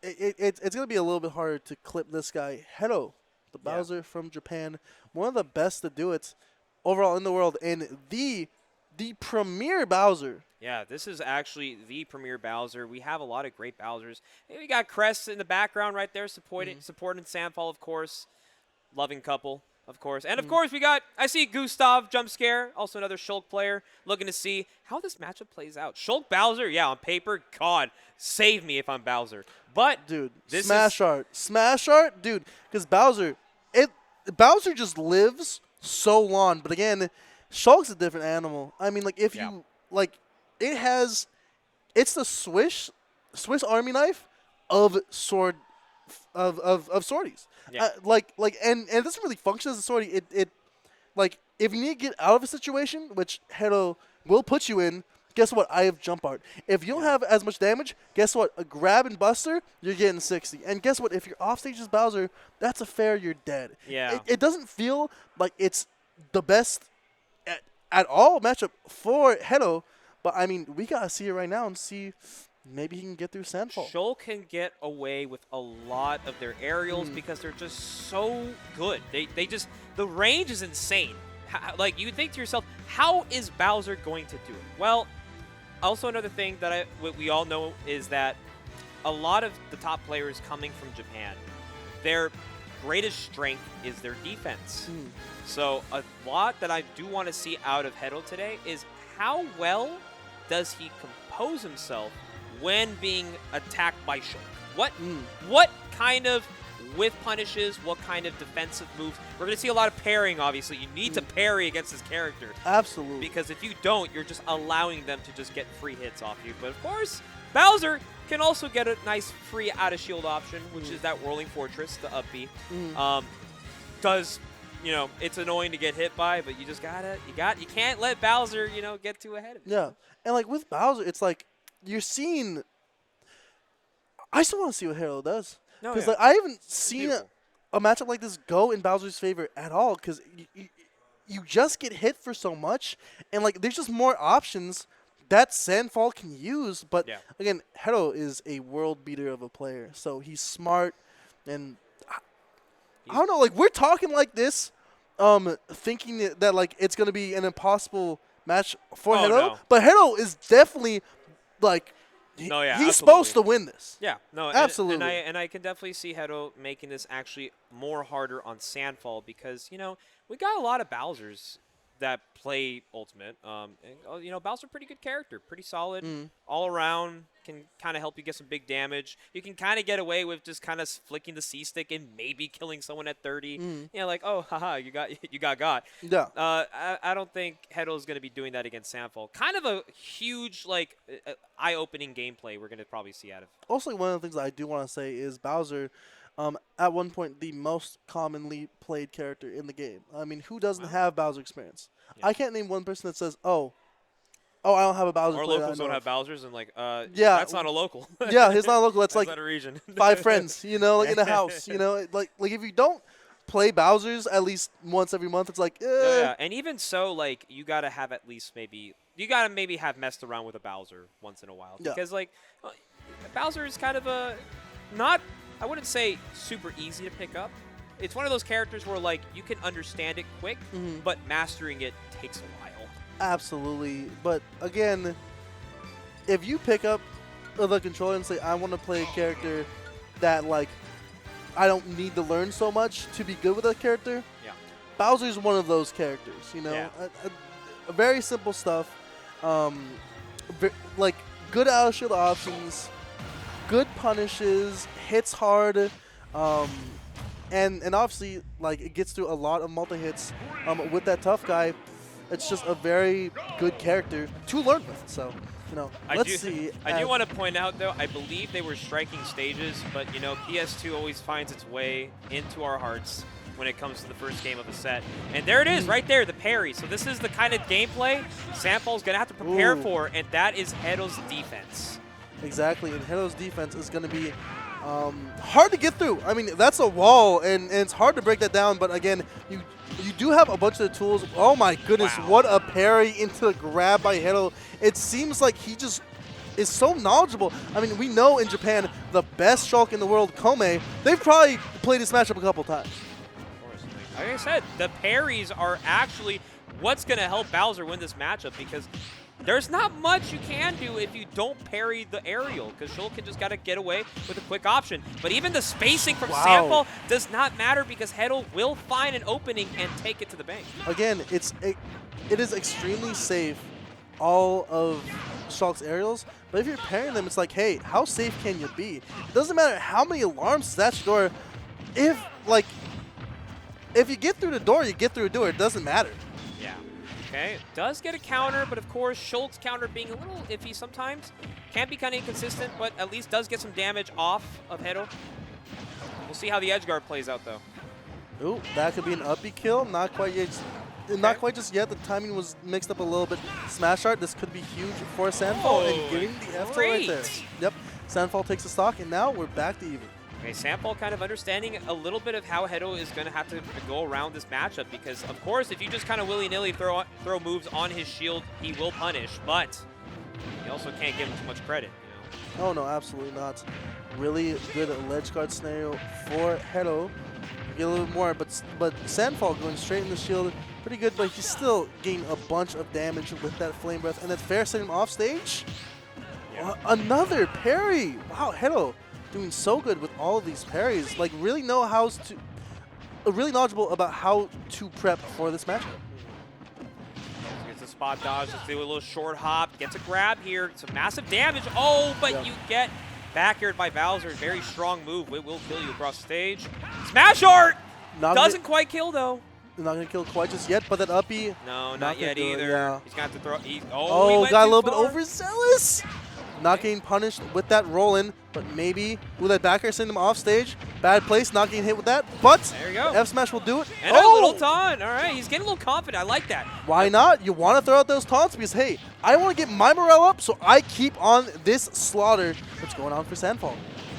It's gonna be a little bit harder to clip this guy. Hedo, the Bowser from Japan, one of the best to do it overall in the world, and the premier Bowser. Yeah, this is actually the premier Bowser. We have a lot of great Bowsers. We got Crest in the background right there, supporting Sandfall, of course. Loving couple, of course. And, of course, I see Gustav Jump Scare, also another Shulk player, looking to see how this matchup plays out. Shulk Bowser, yeah, on paper, God, save me if I'm Bowser. But, dude, this Smash Art, dude, because Bowser just lives so long. But again, Shulk's a different animal. I mean, like, if you, like, it's the Swiss Army knife of sword, of swordies. Yeah. And it doesn't really function as a sword. It like if you need to get out of a situation, which Hedo will put you in, guess what? I have jump art. If you don't have as much damage, guess what? A grab and buster, you're getting 60. And guess what? If you're off stage as Bowser, that's a fair, you're dead. Yeah. It doesn't feel like it's the best at all matchup for Hedo, but I mean, we gotta see it right now and see. Maybe he can get through Sandfall. Shulk can get away with a lot of their aerials because they're just so good. They just, the range is insane. Like, you think to yourself, how is Bowser going to do it? Well, also another thing that we all know is that a lot of the top players coming from Japan, their greatest strength is their defense. So a lot that I do want to see out of Heddle today is how well does he compose himself when being attacked by Shulk. What kind of whiff punishes, what kind of defensive moves? We're going to see a lot of parrying, obviously. You need to parry against this character. Absolutely. Because if you don't, you're just allowing them to just get free hits off you. But, of course, Bowser can also get a nice free out-of-shield option, which is that Whirling Fortress, the up B. It's annoying to get hit by, but you just you can't let Bowser, get too ahead of you. Yeah. And, like, with Bowser, it's like, you're seeing. I still want to see what Hedo does. Because like, I haven't seen a matchup like this go in Bowser's favor at all. Because you just get hit for so much. And like, there's just more options that Sandfall can use. But again, Hedo is a world beater of a player. So he's smart. And I don't know. Like, we're talking like this, thinking that like it's going to be an impossible match for Hedo. No. But Hedo is definitely. Like, he's supposed to win this. Yeah, no, absolutely. And I can definitely see Hedo making this actually more harder on Sandfall because, we got a lot of Bowsers that play Ultimate. Bowser's a pretty good character, pretty solid, all around, can kind of help you get some big damage. You can kind of get away with just kind of flicking the C-stick and maybe killing someone at 30. Like, oh, haha, you got. Yeah. I don't think Heddle is going to be doing that against Sandfall. Kind of a huge, like, eye-opening gameplay we're going to probably see out of. Also, one of the things I do want to say is Bowser, at one point, the most commonly played character in the game. I mean, who doesn't have Bowser experience? Yeah. I can't name one person that says, oh, I don't have a Bowser. Our locals don't have Bowsers, and that's not a local. Yeah, he's not a local. That's like not a region. 5 friends, like in a house, like if you don't play Bowsers at least once every month, it's like, Yeah, and even so, like, you gotta have at least maybe have messed around with a Bowser once in a while because Bowser is kind of I wouldn't say super easy to pick up. It's one of those characters where like you can understand it quick, but mastering it takes a while. Absolutely. But again, if you pick up the controller and say, I want to play a character that like I don't need to learn so much to be good with that character, Bowser's one of those characters, a very simple stuff. Like good out-of-shield options, good punishes, hits hard, and obviously like it gets through a lot of multi-hits with that tough guy. it's just a very good character to learn with. So, you know, let's see. I do want to point out, though, I believe they were striking stages, but, you know, PS2 always finds its way into our hearts when it comes to the first game of a set. And there it is, right there, the parry. So this is the kind of gameplay Samfall's going to have to prepare for, and that is Hedo's defense. Exactly, and Hedo's defense is going to be hard to get through. I mean, that's a wall, and it's hard to break that down, but again, you do have a bunch of the tools. Oh my goodness, what a parry into the grab by Hedo. It seems like he just is so knowledgeable. I mean, we know in Japan, the best Shulk in the world, Kome, they've probably played this matchup a couple times. Like I said, the parries are actually what's going to help Bowser win this matchup, because there's not much you can do if you don't parry the aerial, because Shulk can just got to get away with a quick option. But even the spacing from Samfall does not matter, because Hedo will find an opening and take it to the bank. Again, it is extremely safe, all of Shulk's aerials, but if you're parrying them, it's like, hey, how safe can you be? It doesn't matter how many alarms that's your door. If you get through the door, you get through the door. It doesn't matter. Yeah. Okay. Does get a counter, but of course, Shulk's counter being a little iffy sometimes. Can be kind of inconsistent, but at least does get some damage off of Hedo. We'll see how the edge guard plays out, though. Ooh, that could be an up B kill. Not quite yet. Not quite just yet. The timing was mixed up a little bit. Smash art. This could be huge for Samfall, and getting the F right there. Yep. Samfall takes the stock, and now we're back to even. Okay, Samfall kind of understanding a little bit of how Hedo is going to have to go around this matchup, because, of course, if you just kind of willy-nilly throw moves on his shield, he will punish, but you also can't give him too much credit. You know? Oh, no, absolutely not. Really good ledge guard scenario for Hedo. Get a little bit more, but Samfall going straight in the shield, pretty good, but he's still getting a bunch of damage with that Flame Breath, and that fair setting him off stage. Yeah. Another parry! Wow, Hedo doing so good with all of these parries, like really really knowledgeable about how to prep for this matchup. Gets a spot dodge, let's do a little short hop, gets a grab here, some massive damage. Oh, but you get back aired by Bowser. Very strong move. It will kill you across the stage. Smash art! Doesn't quite kill though. Not gonna kill quite just yet, but that up B. No, not yet either. He's got to throw. He got a little bit overzealous. Not getting punished with that roll-in, but maybe will that backer send him off stage? Bad place, not getting hit with that, but there you go. F smash will do it. And a little taunt. All right, he's getting a little confident. I like that. Why not? You want to throw out those taunts because, hey, I want to get my morale up, so I keep on this slaughter. What's going on for Samfall?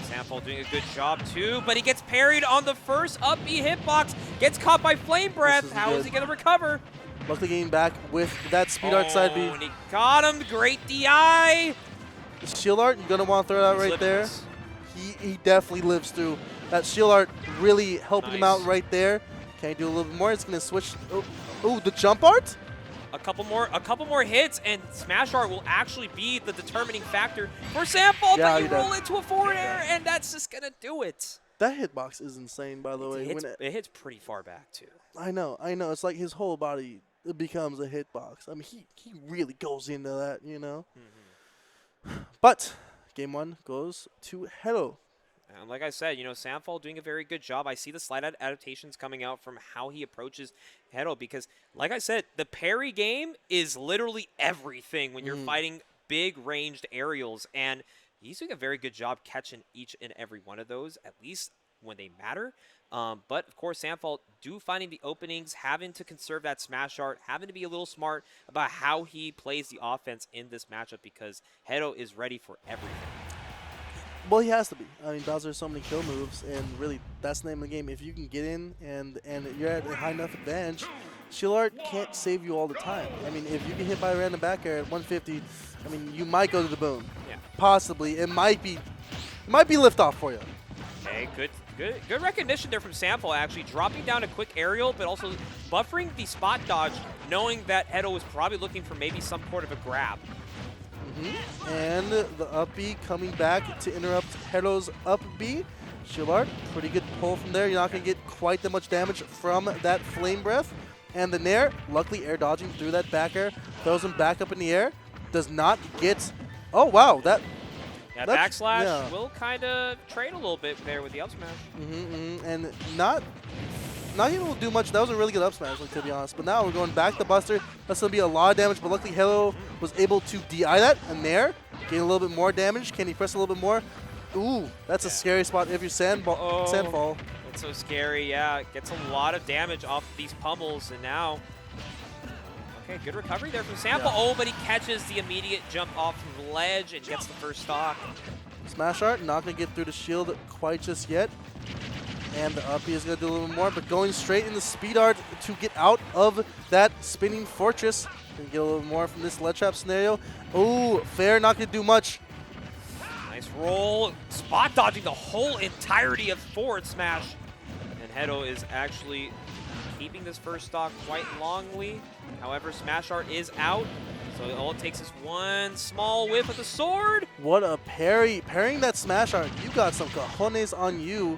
Samfall doing a good job too, but he gets parried on the first up B hitbox. Gets caught by Flame Breath. How is he going to recover? Luckily getting back with that speed art side B. And he got him. Great DI. Shield art, you're going to want to throw that right there. He definitely lives through. That shield art really helping him out right there. Can he do a little bit more? It's going to switch. Oh, the jump art? A couple more hits, and smash art will actually be the determining factor for Samfall. Yeah, but you roll into a forward air, and that's just going to do it. That hitbox is insane, by the way. It hits pretty far back, too. I know. It's like his whole body becomes a hitbox. I mean, he really goes into that, you know? But game one goes to Hedo. And like I said, you know, Samfall doing a very good job. I see the slight adaptations coming out from how he approaches Hedo, because, like I said, the parry game is literally everything when you're fighting big ranged aerials, and he's doing a very good job catching each and every one of those, at least when they matter. But, of course, Samfall finding the openings, having to conserve that smash art, having to be a little smart about how he plays the offense in this matchup, because Hedo is ready for everything. Well, he has to be. I mean, Bowser has so many kill moves, and really, that's the name of the game. If you can get in and you're at a high enough advantage, shield art can't save you all the time. I mean, if you get hit by a random back air at 150, I mean, you might go to the boom. Yeah. Possibly. It might be liftoff for you. Okay, good recognition there from Samfall, actually dropping down a quick aerial, but also buffering the spot dodge, knowing that Hedo was probably looking for maybe some sort of a grab. And the up B coming back to interrupt Hedo's up B. Shield art, pretty good pull from there. You're not going to get quite that much damage from that Flame Breath. And the Nair, luckily air dodging through that back air, throws him back up in the air. Does not get... Oh, wow. That backslash will kind of trade a little bit there with the up smash. And not not able to do much. That was a really good up smash, like, to be honest. But now we're going back to Buster. That's going to be a lot of damage, but luckily Hello was able to DI that. And there, getting a little bit more damage. Can he press a little bit more? Ooh, that's a scary spot if you're Sandfall. It's so scary, yeah. It gets a lot of damage off these pummels, and now... Okay, good recovery there from Sandfall. Yeah. Oh, but he catches the immediate jump off the ledge and gets the first stock. Smash Art, not going to get through the shield quite just yet. And the up is going to do a little more, but going straight in the speed art to get out of that spinning fortress. Going to get a little more from this ledge trap scenario. Ooh, fair, not going to do much. Nice roll. Spot dodging the whole entirety of forward smash. And Hedo is actually keeping this first stock quite longly. However, Smash Art is out. So all it takes is one small whiff of the sword. What a parry. Parrying that Smash Art. You got some cojones on you.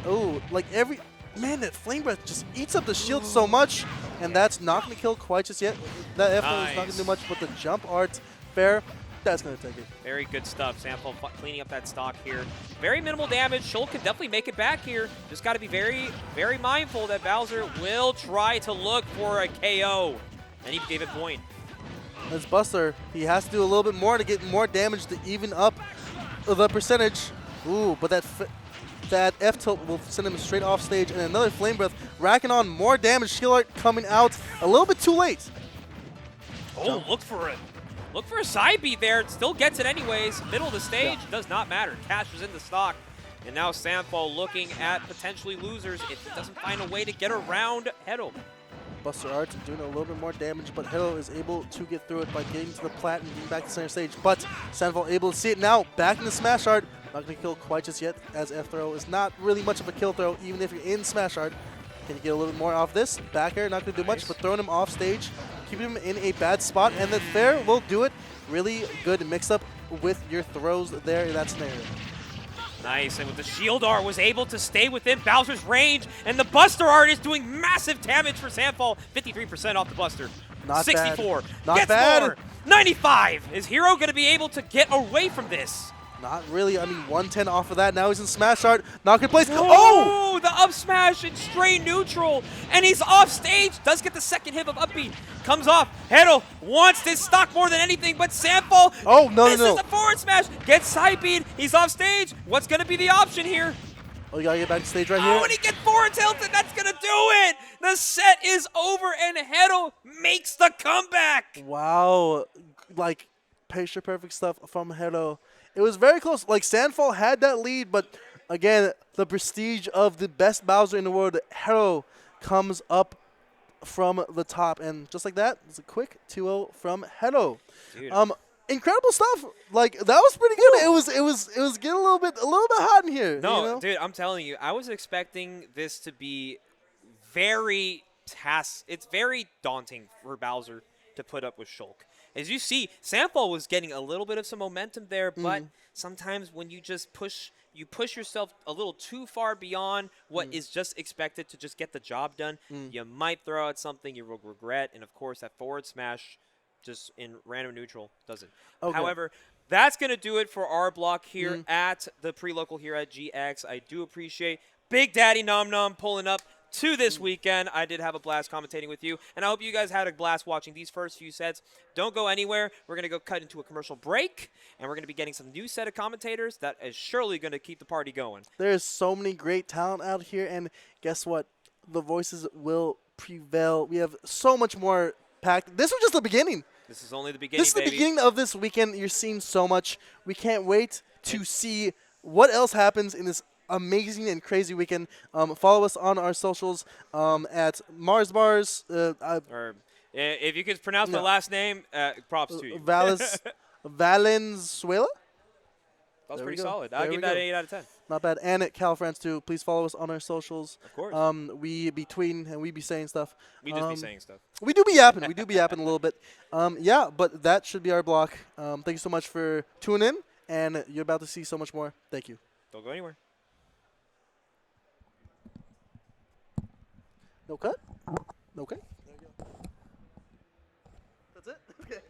Oh, like every... Man, that Flame Breath just eats up the shield so much. And that's not going to kill quite just yet. That F is not going to do much, but the jump art, fair. That's going to take it. Very good stuff. Sample cleaning up that stock here. Very minimal damage. Shulk can definitely make it back here. Just got to be very, very mindful that Bowser will try to look for a KO. And he gave it point. As Buster, he has to do a little bit more to get more damage to even up the percentage. Ooh, but that F tilt will send him straight off stage, and another Flame Breath racking on more damage. Shield Art coming out a little bit too late. Oh, look for it. Look for a side beat there. It still gets it anyways. Middle of the stage, does not matter. Cash is in the stock. And now Sandfall looking at potentially losers if he doesn't find a way to get around Hedo. Buster Art doing a little bit more damage, but Hedo is able to get through it by getting to the plat and getting back to center stage. But Sandfall able to see it now. Back in the Smash Art. Not going to kill quite just yet, as F throw is not really much of a kill throw, even if you're in Smash Art. Can you get a little bit more off this? Back air, not going to do much, but throwing him off stage, keeping him in a bad spot, and then fair will do it. Really good mix-up with your throws there in that scenario. Nice, and with the shield art was able to stay within Bowser's range, and the Buster art is doing massive damage for Sandfall. 53% off the Buster. Not 64. Bad. Not Gets bad. More. 95. Is Hero going to be able to get away from this? Not really. I mean, 110 off of that. Now he's in Smash Art. Not good place. Oh! The up smash and straight neutral. And he's off stage. Does get the second hit of upbeat. Comes off. Hedo wants this stock more than anything, but Sandfall misses the forward smash. Gets side beat. He's off stage. What's going to be the option here? Oh, you got to get back to stage right here. Oh, and he gets forward tilted. That's going to do it. The set is over, and Hedo makes the comeback. Wow. Like, picture perfect stuff from Hedo. It was very close. Like, Sandfall had that lead, but again, the prestige of the best Bowser in the world, Hedo, comes up from the top. And just like that, it's a quick 2-0 from Hedo. Incredible stuff. Like, that was pretty good. It was getting a little bit hot in here. No, you know? dude, I'm telling you, I was expecting this to be very it's very daunting for Bowser to put up with Shulk. As you see, Sandfall was getting a little bit of some momentum there, but sometimes when you just push yourself a little too far beyond what is just expected to just get the job done, you might throw out something you will regret, and of course that forward smash just in random neutral does it. Okay. However, that's going to do it for our block here at the pre-local here at GX. I do appreciate Big Daddy Nom Nom pulling up to this weekend. I did have a blast commentating with you, and I hope you guys had a blast watching these first few sets. Don't go anywhere. We're going to go cut into a commercial break, and we're going to be getting some new set of commentators that is surely going to keep the party going. There's so many great talent out here, and guess what? The voices will prevail. We have so much more packed. This was just the beginning. This is only the beginning, This is the beginning of this weekend. You're seeing so much. We can't wait to see what else happens in this amazing and crazy weekend. Follow us on our socials at Mars Bars. Or if you could pronounce my last name, props to you. Valenzuela? That was pretty solid. I'll give that an 8 out of 10. Not bad. And at CalFrance too. Please follow us on our socials. Of course. We be tweeting and we be saying stuff. We just be saying stuff. We do be yapping. We do be yapping a little bit. Yeah, but that should be our block. Thank you so much for tuning in, and you're about to see so much more. Thank you. Don't go anywhere. No cut? Okay. There you go. That's it? Okay.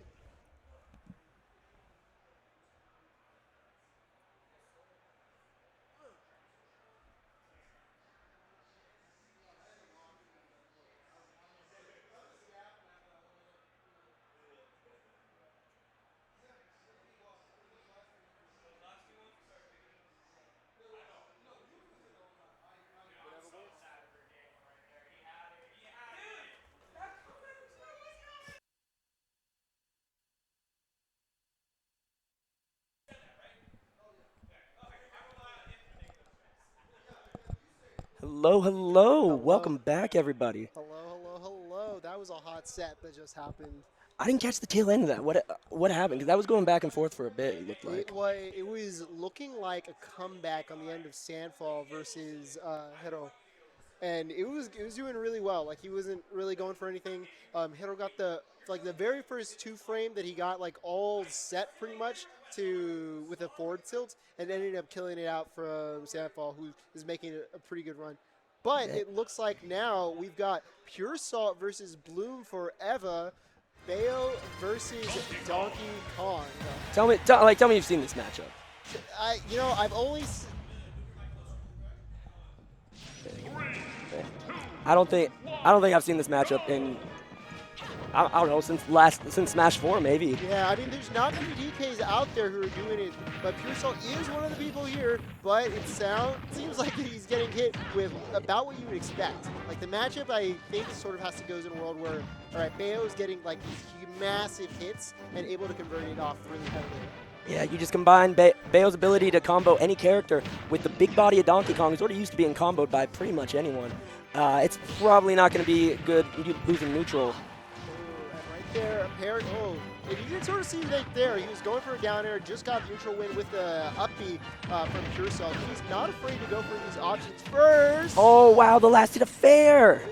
Hello, hello. Welcome back, everybody. Hello. That was a hot set that just happened. I didn't catch the tail end of that. What happened? Because that was going back and forth for a bit, it looked like. It was looking like a comeback on the end of Sandfall versus Hero. And it was doing really well. Like, he wasn't really going for anything. Hero got the very first 2 frame that he got like all set pretty much with a forward tilt, and ended up killing it out from Sandfall, who is making a pretty good run. But it looks like now we've got Pure Salt versus Bloom for Eva, Bayo versus Donkey Kong. Tell me you've seen this matchup. I've only. I don't think I've seen this matchup in I don't know since Smash 4 maybe. Yeah, I mean there's not many DKs out there who are doing it, but Pure Salt is one of the people here. But it seems like he's getting hit with about what you would expect. Like the matchup, I think sort of has to go in a world where all right, Bayo is getting like these massive hits and able to convert it off really heavily. Yeah, you just combine Bayo's ability to combo any character with the big body of Donkey Kong, who's already used to being comboed by pretty much anyone. It's probably not going to be good losing neutral. And right there, and you can sort of see right there, he was going for a down air, just got neutral win with the up B from Pure Salt. He's not afraid to go for these options first. Oh, wow, the last hit of fair.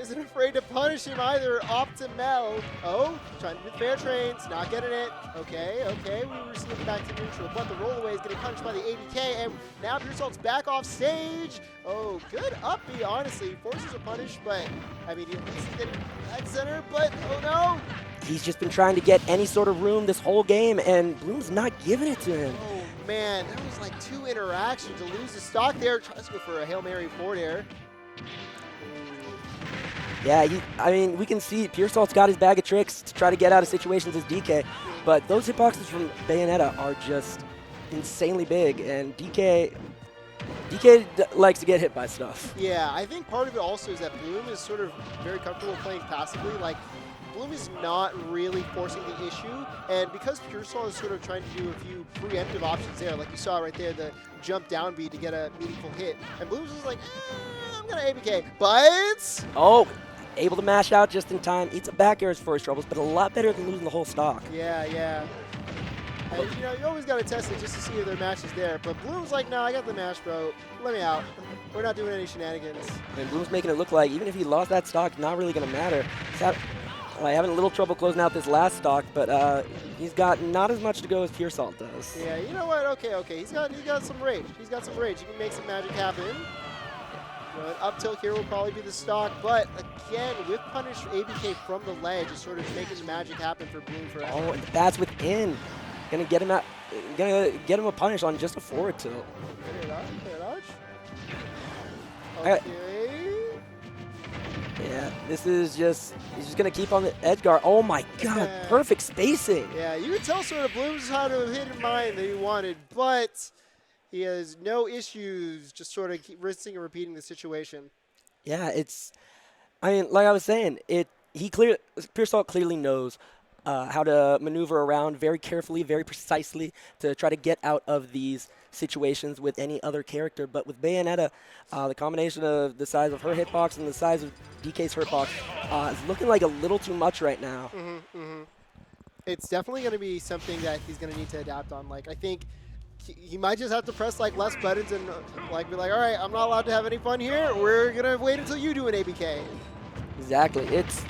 Isn't afraid to punish him either. Optimal. Oh, trying to do fair trains, not getting it. Okay, we were slipping back to neutral, but the rollaway is getting punished by the ABK, and now Pure Salt's back off stage. Oh, good up B, honestly. Forces a punish, but I mean, at least he's getting at center, but oh no. He's just been trying to get any sort of room this whole game, and Bloom's not giving it to him. Oh man, that was like 2 interactions to lose the stock there. Tries to go for a Hail Mary forward air. Yeah, I mean, we can see Pure Salt's got his bag of tricks to try to get out of situations as DK, but those hitboxes from Bayonetta are just insanely big, and DK likes to get hit by stuff. Yeah, I think part of it also is that Bloom is sort of very comfortable playing passively. Like, Bloom is not really forcing the issue, and because Pure Salt is sort of trying to do a few preemptive options there, like you saw right there, the jump down B to get a meaningful hit, and Bloom's just like, I'm gonna ABK, but... Oh, able to mash out just in time. Eats a back air for his troubles, but a lot better than losing the whole stock. Yeah. And, you always got to test it just to see if their match is there. But Bloom's like, no, I got the match, bro. Let me out. We're not doing any shenanigans. And Bloom's making it look like even if he lost that stock, not really going to matter. He's having a little trouble closing out this last stock, but he's got not as much to go as Pure Salt does. Yeah, you know what? Okay. He's got some rage. He can make some magic happen. An up tilt here will probably be the stock, but again, with punish ABK from the ledge is sort of making the magic happen for Bloom forever. Oh, and that's within. Gonna get him a punish on just a forward tilt. Fair dodge. Okay. Yeah, he's just gonna keep on the edge guard. Oh my god, perfect spacing. Yeah, you can tell sort of Bloom's how to hit in mind that he wanted, but he has no issues just sort of rinsing and repeating the situation. Yeah, like I was saying, Pure Salt clearly knows how to maneuver around very carefully, very precisely to try to get out of these situations with any other character. But with Bayonetta, the combination of the size of her hitbox and the size of DK's hitbox is looking like a little too much right now. It's definitely going to be something that he's going to need to adapt on. Like, I think he might just have to press like less buttons and like be like, all right, I'm not allowed to have any fun here. We're gonna wait until you do an ABK. Exactly. It's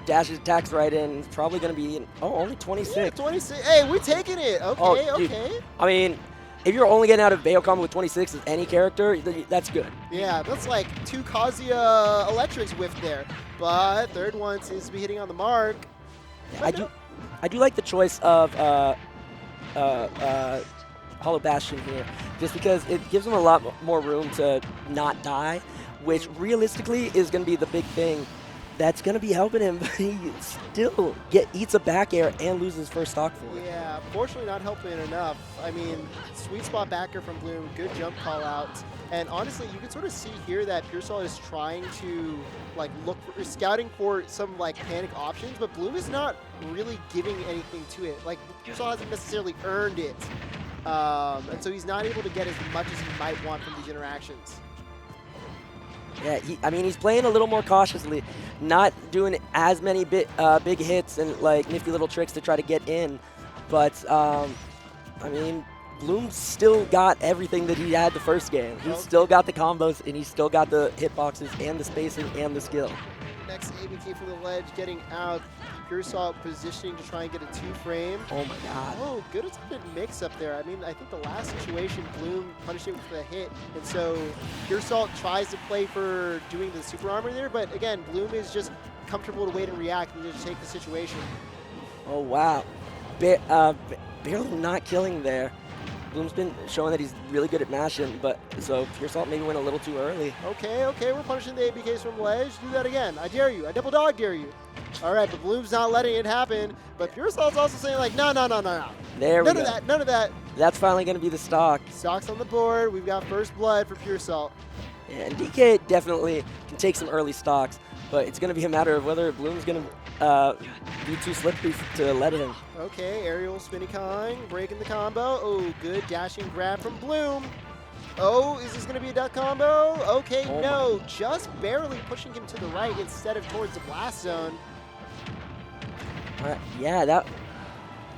dashes attacks right in. It's probably gonna be only 26. Yeah, 26. Hey, we're taking it. Okay, okay. I mean, if you're only getting out of Bayo combo with 26 as any character, that's good. Yeah, that's like 2 Kazuya electrics whiffed there. But third one seems to be hitting on the mark. Yeah, I do like the choice of Hollow Bastion here, just because it gives him a lot more room to not die, which realistically is going to be the big thing that's going to be helping him, but he still eats a back air and loses first stock for it. Yeah, fortunately not helping enough. I mean, sweet spot backer from Bloom, good jump call out. And honestly, you can sort of see here that Pure Salt is trying to like scouting for some like panic options, but Bloom is not really giving anything to it. Like Pure Salt hasn't necessarily earned it. And so he's not able to get as much as he might want from these interactions. Yeah, I mean, he's playing a little more cautiously, not doing as many big hits and like nifty little tricks to try to get in. But I mean, Bloom's still got everything that he had the first game. He's still got the combos, and he's still got the hitboxes and the spacing and the skill. Next ABK from the ledge, getting out. Pure Salt positioning to try and get a 2-frame. Oh my god. Oh, good attempted mix up there. I mean, I think the last situation, Bloom punished it with a hit, and so Pure Salt tries to play for doing the super armor there, but again, Bloom is just comfortable to wait and react and just take the situation. Oh wow. Barely not killing there. Bloom's been showing that he's really good at mashing, but so Pure Salt maybe went a little too early. Okay, we're punishing the ABKs from ledge. Do that again. I dare you. I double dog dare you. All right, but Bloom's not letting it happen. But Pure Salt's also saying like, no. There we go. None of that. That's finally going to be the stock. Stock's on the board. We've got first blood for Pure Salt. Yeah, and DK definitely can take some early stocks, but it's going to be a matter of whether Bloom's going to be too slippery to let him. Okay, aerial spinny Kong, breaking the combo. Oh, good dashing grab from Bloom. Oh, is this going to be a duck combo? Okay, Oh no, just barely pushing him to the right instead of towards the blast zone. Yeah, that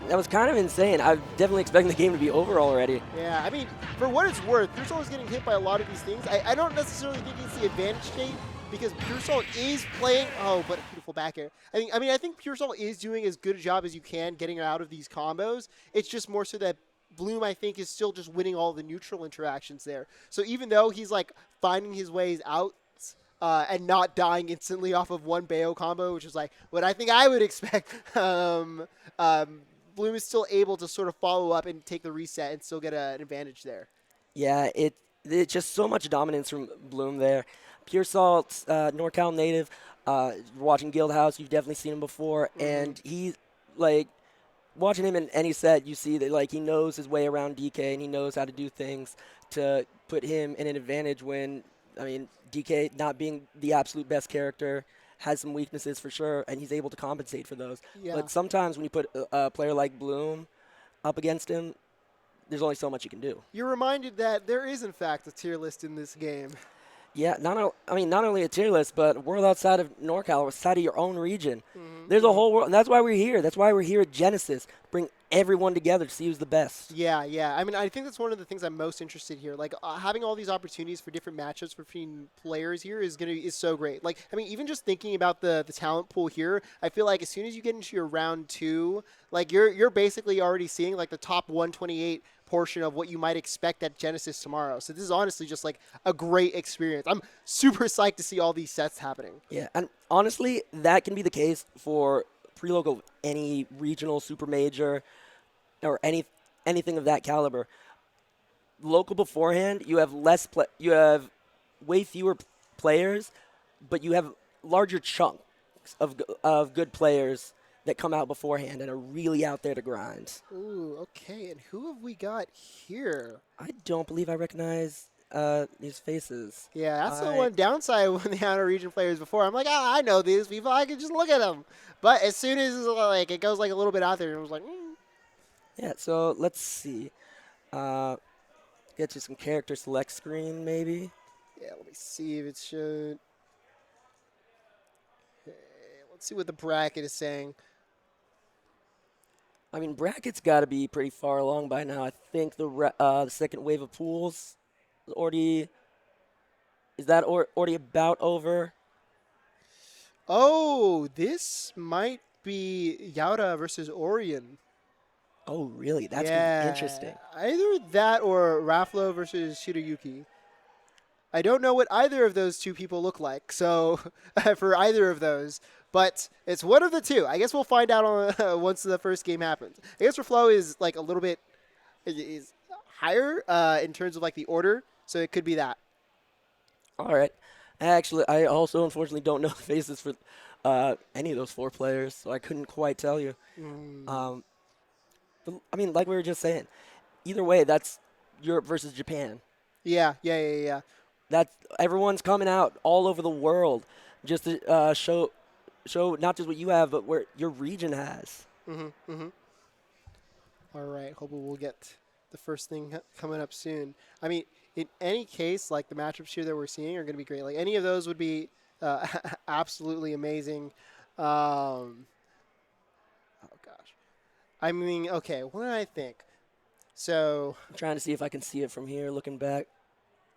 was kind of insane. I'm definitely expecting the game to be over already. Yeah, I mean, for what it's worth, Pure Salt is getting hit by a lot of these things. I don't necessarily think it's the advantage state because Pure Salt is playing. Oh, but a beautiful back air. I think Pure Salt is doing as good a job as you can getting out of these combos. It's just more so that Bloom, I think, is still just winning all the neutral interactions there. So even though he's like finding his ways out and not dying instantly off of one Bayo combo, which is like what I think I would expect, Bloom is still able to sort of follow up and take the reset and still get an advantage there. Yeah, it's just so much dominance from Bloom there. Pure Salt's NorCal native. Watching Guildhouse, you've definitely seen him before, and he's like watching him in any set. You see that like he knows his way around DK and he knows how to do things to put him in an advantage. When DK not being the absolute best character has some weaknesses for sure, and he's able to compensate for those. Yeah. But sometimes when you put a player like Bloom up against him, there's only so much you can do. You're reminded that there is, in fact, a tier list in this game. Yeah, not only a tier list, but a world outside of NorCal, outside of your own region. There's a whole world. That's why we're here. That's why we're here at Genesis. Bring everyone together to see who's the best. Yeah. I mean, I think that's one of the things I'm most interested here. Like having all these opportunities for different matchups between players here is so great. Like, I mean, even just thinking about the talent pool here, I feel like as soon as you get into your round 2, like you're basically already seeing like the top 128 portion of what you might expect at Genesis tomorrow. So this is honestly just like a great experience. I'm super psyched to see all these sets happening. Yeah, and honestly, that can be the case for pre-local any regional super major or anything of that caliber. Local beforehand, you have you have way fewer players, but you have larger chunks of good players that come out beforehand and are really out there to grind. Ooh, okay. And who have we got here? I don't believe I recognize these faces. Yeah, that's the one downside when the outer region players before. I'm like, I know these people. I can just look at them. But as soon as like it goes like a little bit out there, I was like, Yeah. So let's see. Get you some character select screen maybe. Yeah, let me see if it's shown. Okay, let's see what the bracket is saying. I mean, bracket's got to be pretty far along by now. I think the second wave of pools already already about over. Oh, this might be Yaura versus Orion. Oh, really? That's gonna be interesting. Either that or Raflo versus Shirayuki. I don't know what either of those two people look like, so for either of those. But it's one of the two. I guess we'll find out on, once the first game happens. I guess Raflo is like a little bit is higher in terms of like the order, so it could be that. All right. Actually, I also unfortunately don't know the faces for any of those 4 players, so I couldn't quite tell you. But, I mean, like we were just saying, either way, that's Europe versus Japan. Yeah. That's everyone's coming out all over the world just to show not just what you have, but what your region has. All right. Hopefully we'll get the first thing coming up soon. I mean, in any case, like the matchups here that we're seeing are going to be great. Like any of those would be absolutely amazing. Oh gosh, I mean, okay, what did I think? So I'm trying to see if I can see it from here, looking back.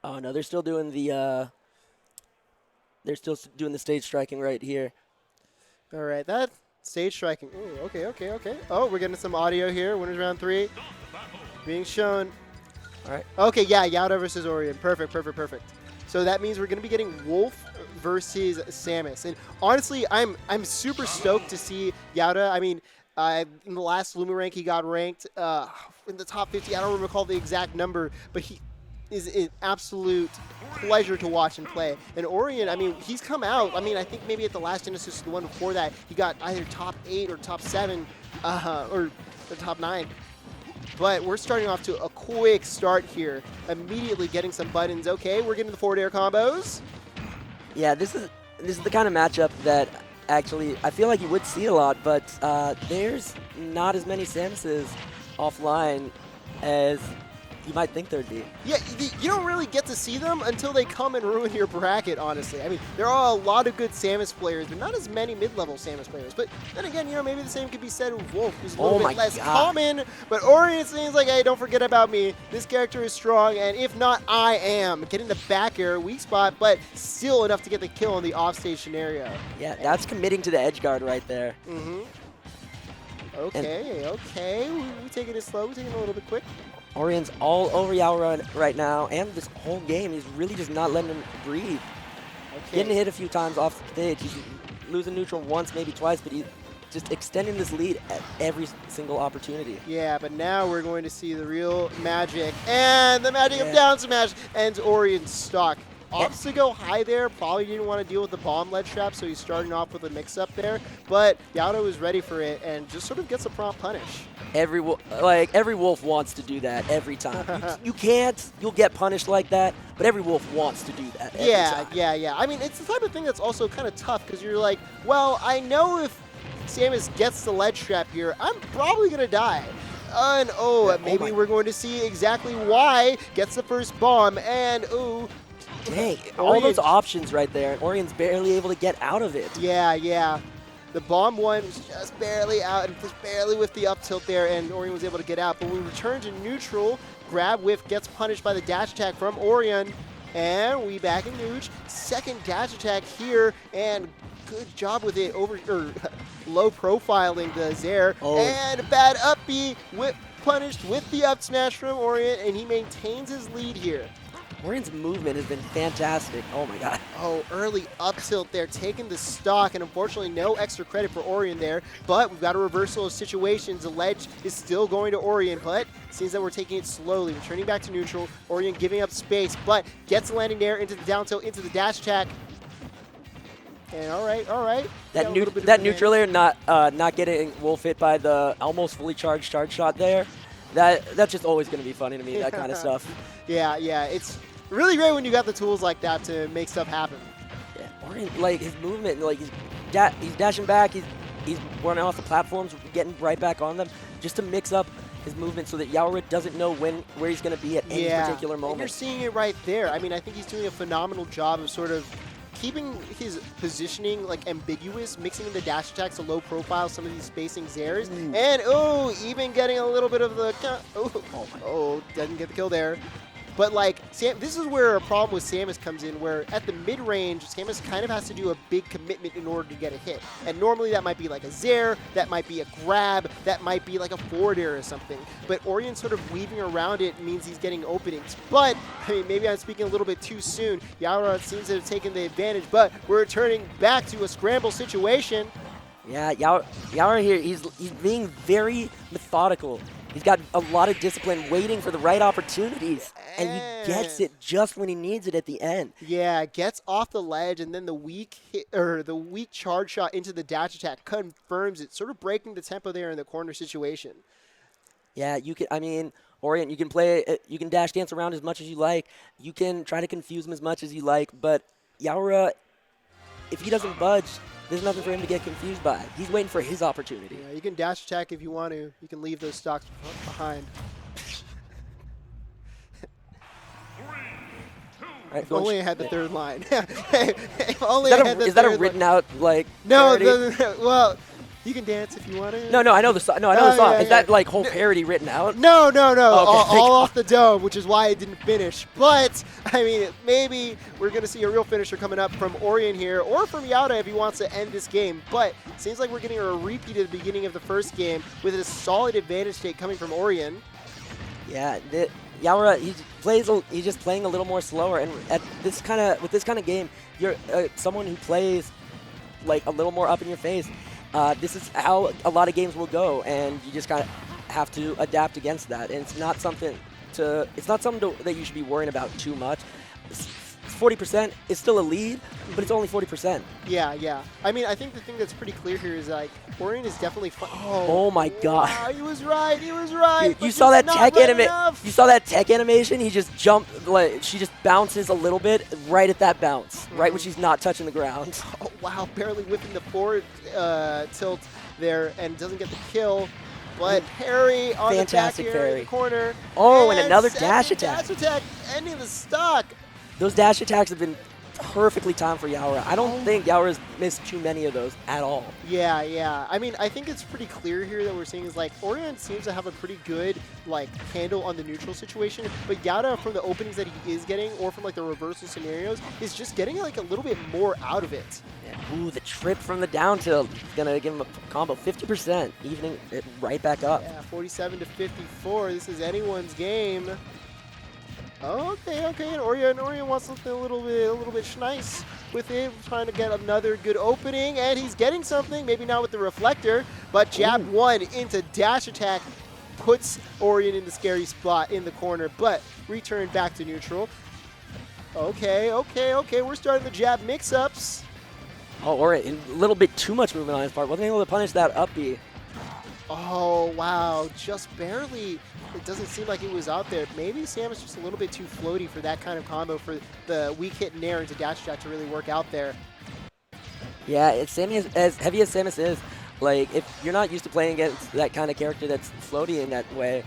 Oh no, they're still doing the stage striking right here. all right, that stage striking. Ooh, okay. Oh, we're getting some audio here. Winners round 3 being shown. All right. Okay, yeah, Yaura versus Orion. Perfect. So that means we're going to be getting Wolf versus Samus. And honestly, I'm super stoked to see Yaura. I mean, in the last Luma rank, he got ranked in the top 50. I don't recall the exact number, but he is an absolute pleasure to watch and play. And Orion, I mean, he's come out. I mean, I think maybe at the last Genesis, the one before that, he got either top 8 or top 7 or the top 9. But we're starting off to a quick start here. Immediately getting some buttons. Okay, we're getting the forward air combos. Yeah, this is the kind of matchup that actually I feel like you would see a lot, but there's not as many Samuses offline as you might think there'd be. Yeah, you don't really get to see them until they come and ruin your bracket, honestly. I mean, there are a lot of good Samus players, but not as many mid-level Samus players. But then again, you know, maybe the same could be said with Wolf, who's a little bit less common. But Orion seems like, hey, don't forget about me. This character is strong, and if not, I am. Getting the back air, weak spot, but still enough to get the kill in the offstage scenario. Yeah, that's committing to the edge guard right there. Mm-hmm. Okay. We taking it slow. We taking it a little bit quick. Orion's all over Yaura right now, and this whole game, he's really just not letting him breathe. Okay. Getting hit a few times off the stage. He's losing neutral once, maybe twice, but he's just extending this lead at every single opportunity. Yeah, but now we're going to see the real magic. And the magic of down smash ends Orion's stock. Opts to go high there, probably didn't want to deal with the bomb ledge trap, so he's starting off with a mix-up there. But Yaura was ready for it and just sort of gets a prompt punish. Every Wolf wants to do that every time. You can't, you'll get punished like that, but every Wolf wants to do that every time. Yeah. I mean, it's the type of thing that's also kind of tough because you're like, well, I know if Samus gets the ledge trap here, I'm probably going to die. And maybe we're going to see exactly why. Gets the first bomb, and dang, all those options right there, and Orion's barely able to get out of it. Yeah. The bomb one was just barely out and just barely with the up tilt there, and Orion was able to get out. But when we return to neutral, grab whiff gets punished by the dash attack from Orion. And we back in Nooch. Second dash attack here, and good job with it low profiling the Zaire. And bad up B, whip punished with the up smash from Orion, and he maintains his lead here. Orion's movement has been fantastic. Oh my god. Early up tilt there, taking the stock, and unfortunately no extra credit for Orion there, but we've got a reversal of situations. The ledge is still going to Orion, but it seems that we're taking it slowly. Returning back to neutral, Orion giving up space, but gets the landing there into the down tilt, into the dash attack. And all right. That neutral air not getting Wolf hit by the almost fully charged charge shot there. That's just always going to be funny to me, that kind of stuff. Yeah, it's really great when you got the tools like that to make stuff happen. Yeah, Orion, like his movement, like he's dashing back, he's running off the platforms, getting right back on them, just to mix up his movement so that Yaura doesn't know where he's going to be at any particular moment. And you're seeing it right there. I mean, I think he's doing a phenomenal job of sort of keeping his positioning like ambiguous, mixing in the dash attacks to low profile, some of these spacing Zairs, and even getting a little bit of the doesn't get the kill there. But like this is where a problem with Samus comes in, where at the mid range, Samus kind of has to do a big commitment in order to get a hit. And normally that might be like a Zaire, that might be a grab, that might be like a forward air or something. But Orion sort of weaving around it means he's getting openings. But I mean, maybe I'm speaking a little bit too soon. Yaura seems to have taken the advantage, but we're returning back to a scramble situation. Yeah, Yaura here, he's being very methodical. He's got a lot of discipline, waiting for the right opportunities, and he gets it just when he needs it at the end. Yeah, gets off the ledge, and then the weak charge shot into the dash attack confirms it, sort of breaking the tempo there in the corner situation. Yeah, Orion, you can play, you can dash dance around as much as you like, you can try to confuse him as much as you like, but Yaura, if he doesn't budge, there's nothing for him to get confused by. He's waiting for his opportunity. Yeah, you can dash attack if you want to. You can leave those stocks behind. Right, If only I had the yeah. third line. If only I had the Is that a third written line. out like? No, parody? well, you can dance if you want to. No, I know the song. No, I know the Oh, song. yeah, Is yeah. that like whole parody written out? No. Okay, all thank off the dome, which is why it didn't finish. But, I mean, maybe we're going to see a real finisher coming up from Orion here, or from Yaura if he wants to end this game. But seems like we're getting a repeat at the beginning of the first game with a solid advantage take coming from Orion. Yeah, Yaura, he's just playing a little more slower, and with this kind of game, you're someone who plays like a little more up in your face. This is how a lot of games will go, and you just kind of have to adapt against that. And it's not something that you should be worrying about too much. 40% is still a lead, but it's only 40%. Yeah. I mean, I think the thing that's pretty clear here is like Orion is definitely. Oh my God! Wow, he was right. You saw that tech animation. You saw that tech animation. He just jumped. Like she just bounces a little bit right at that bounce, right when she's not touching the ground. Oh wow! Barely whipping the forward tilt there, and doesn't get the kill. But parry on Fantastic the back here in parry. the corner. Oh, and another dash second attack. Dash attack, ending the stock. Those dash attacks have been perfectly timed for Yaura. I don't think Yaura's missed too many of those at all. Yeah. I mean, I think it's pretty clear here that we're seeing is like Orion seems to have a pretty good like handle on the neutral situation, but Yaura from the openings that he is getting, or from like the reversal scenarios, is just getting like a little bit more out of it. Yeah. Ooh, the trip from the down tilt is gonna give him a combo 50%, evening it right back up. Yeah, 47 to 54. This is anyone's game. Okay, and Orion wants something a little bit nice with it, trying to get another good opening, and he's getting something, maybe not with the reflector, but jab one into dash attack puts Orion in the scary spot in the corner, but return back to neutral. Okay, we're starting the jab mix-ups. Oh, Orion, a little bit too much movement on his part. Wasn't able to punish that up B. Oh, wow, just barely. It doesn't seem like it was out there. Maybe Sam is just a little bit too floaty for that kind of combo for the weak hit Nair into dash attack to really work out there. Yeah, as heavy as Samus is, like, if you're not used to playing against that kind of character that's floaty in that way,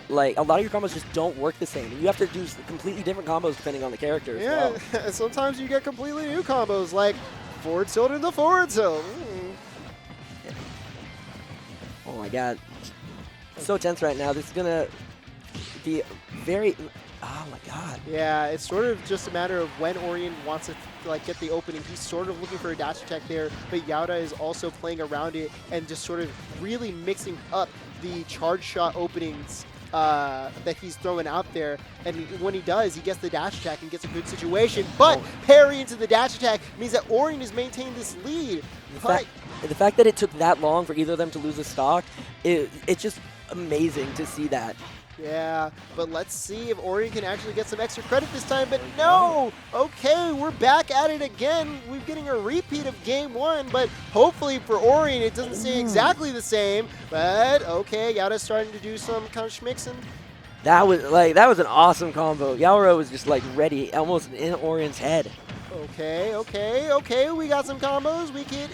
like, a lot of your combos just don't work the same. You have to do completely different combos depending on the character as well. Sometimes you get completely new combos, like forward tilt into forward tilt. Oh my God. So tense right now. This is going to be very... Oh my God. Yeah, it's sort of just a matter of when Orion wants to like get the opening. He's sort of looking for a dash attack there, but Yaura is also playing around it and just sort of really mixing up the charge shot openings that he's throwing out there. And when he does, he gets the dash attack and gets a good situation. But parry into the dash attack means that Orion has maintained this lead. The fact that it took that long for either of them to lose a stock, it's just amazing to see that. Yeah, but let's see if Orion can actually get some extra credit this time, but no! Okay, we're back at it again. We're getting a repeat of game one, but hopefully for Orion it doesn't stay exactly the same. But okay, Yaura's starting to do some kind of schmixing. That was an awesome combo. Yaura was just like ready, almost in Orion's head. Okay, we got some combos. We can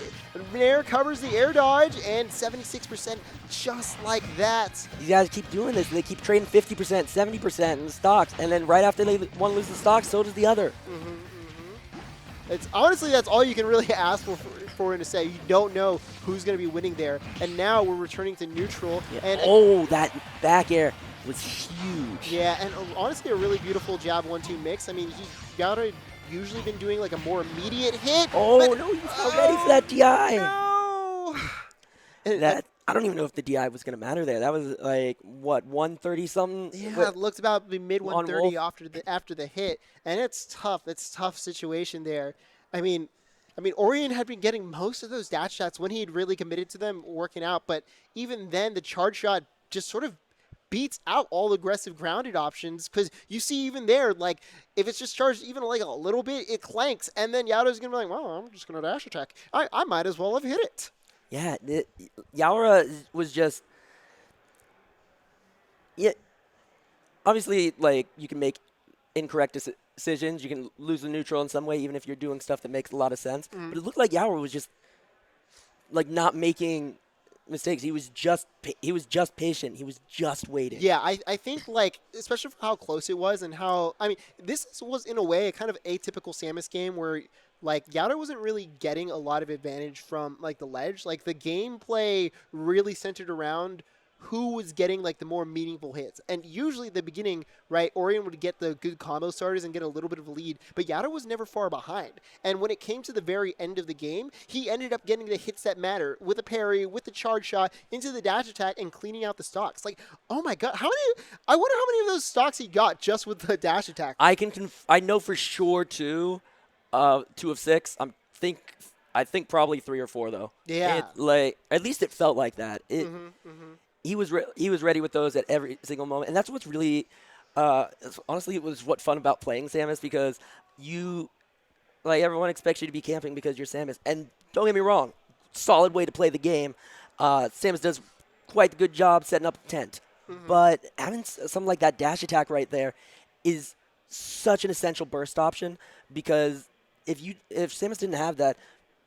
Nair covers the air dodge, and 76% just like that. These guys keep doing this. They keep trading 50%, 70% in stocks, and then right after one loses stock, so does the other. It's honestly, that's all you can really ask for him to say. You don't know who's going to be winning there. And now we're returning to neutral. Yeah. And that back air was huge. Yeah, and honestly, a really beautiful jab 1-2 mix. I mean, Yaura usually been doing like a more immediate hit. Oh, no, he was not ready for that DI. No! I don't even know if the DI was going to matter there. That was like, what, 130 something? Yeah, it looked about mid 130 after the hit, and it's tough. It's a tough situation there. I mean, Orion had been getting most of those dash shots when he had really committed to them working out, but even then, the charge shot just sort of beats out all aggressive grounded options, because you see even there, like, if it's just charged even like a little bit, it clanks, and then Yaura's going to be like, well, I'm just going to dash attack. I might as well have hit it. Yeah, Yaura was just... Yeah, obviously, like, you can make incorrect decisions. You can lose the neutral in some way, even if you're doing stuff that makes a lot of sense. But it looked like Yaura was just, like, not making mistakes. He was just patient. He was just waiting. Yeah, I think, like, especially for how close it was and how, I mean, was in a way a kind of atypical Samus game where, like, Yaura wasn't really getting a lot of advantage from, like, the ledge. Like, the gameplay really centered around who was getting, like, the more meaningful hits. And usually at the beginning, right, Orion would get the good combo starters and get a little bit of a lead, but Yaura was never far behind. And when it came to the very end of the game, he ended up getting the hits that matter with a parry, with the charge shot, into the dash attack, and cleaning out the stocks. Like, oh my god, I wonder how many of those stocks he got just with the dash attack. I know for sure 2 of 6. I think probably 3 or 4 though. Yeah. Like, at least it felt like that. He was ready with those at every single moment, and that's what's really, honestly, it was what's fun about playing Samus, because everyone expects you to be camping because you're Samus, and don't get me wrong, solid way to play the game. Samus does quite a good job setting up a tent, but having something like that dash attack right there is such an essential burst option, because if Samus didn't have that,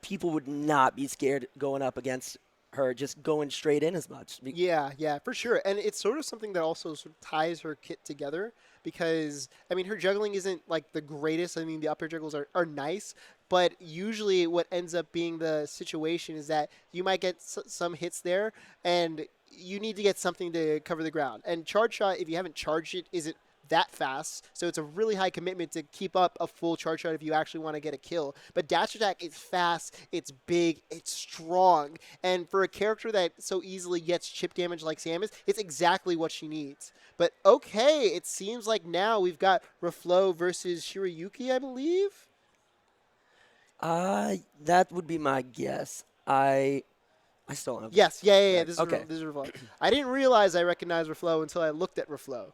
people would not be scared going up against her just going straight in as much. Yeah, for sure. And it's sort of something that also sort of ties her kit together, because, I mean, her juggling isn't, like, the greatest. I mean, the up air juggles are nice, but usually what ends up being the situation is that you might get some hits there, and you need to get something to cover the ground. And charge shot, if you haven't charged it, isn't that fast, so it's a really high commitment to keep up a full charge shot if you actually want to get a kill. But dash attack is fast, it's big, it's strong, and for a character that so easily gets chip damage like Samus, it's exactly what she needs. But okay, it seems like now we've got Reflo versus Shiryuki, I believe. That would be my guess. I still don't know. Yes, yeah. This is okay. This is Reflo. I didn't realize I recognized Reflo until I looked at Reflo.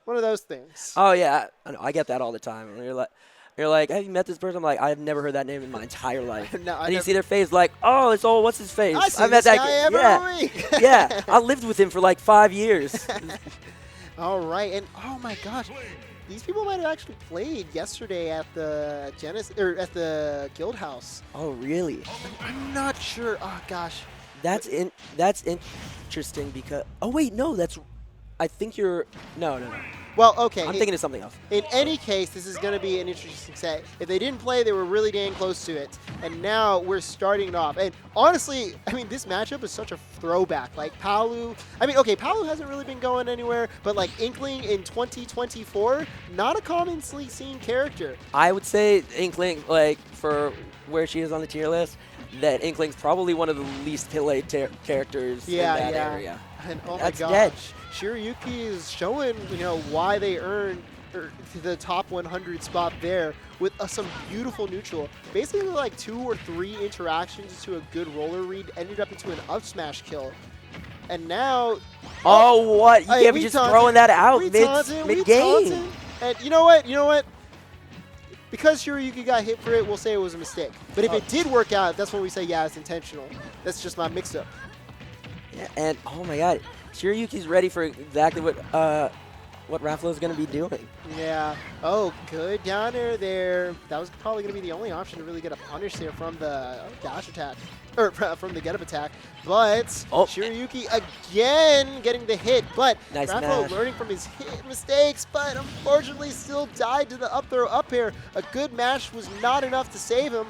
One of those things. Oh yeah, I get that all the time. And you're like, have you met this person? I'm like, I've never heard that name in my entire life. No, and you see their face, like, oh, it's old. What's his face? I see met this that guy kid. every week. Yeah, I lived with him for like 5 years. All right, and oh my gosh, these people might have actually played yesterday at the at the Guildhouse. Oh really? I'm not sure. Oh gosh. That's interesting because. Oh wait, no, I think you're. No. Well, okay. I'm thinking of something else. In any case, this is going to be an interesting set. If they didn't play, they were really dang close to it. And now we're starting off. And honestly, I mean, this matchup is such a throwback. Like, Palu, I mean, okay, Palu hasn't really been going anywhere, but like Inkling in 2024, not a commonly seen character. I would say Inkling, like, for where she is on the tier list, that Inkling's probably one of the least played characters in that area. And oh That's my gosh, dead. Shiryuki is showing, why they earned the top 100 spot there with some beautiful neutral. Basically, like 2 or 3 interactions to a good roller read ended up into an up smash kill. And now... Oh, what? You can't be just throwing that out mid-game. And you know what? Because Shiryuki got hit for it, we'll say it was a mistake. But if it did work out, that's when we say, yeah, it's intentional. That's just my mix-up. Yeah, and oh my god, Shiryuki's ready for exactly what Reflo's going to be doing. Yeah. Oh, good down air there. That was probably going to be the only option to really get a punish there from the dash attack, or from the get-up attack. But Shiryuki again getting the hit, but nice Reflo learning from his mistakes, but unfortunately still died to the up throw up air. A good mash was not enough to save him.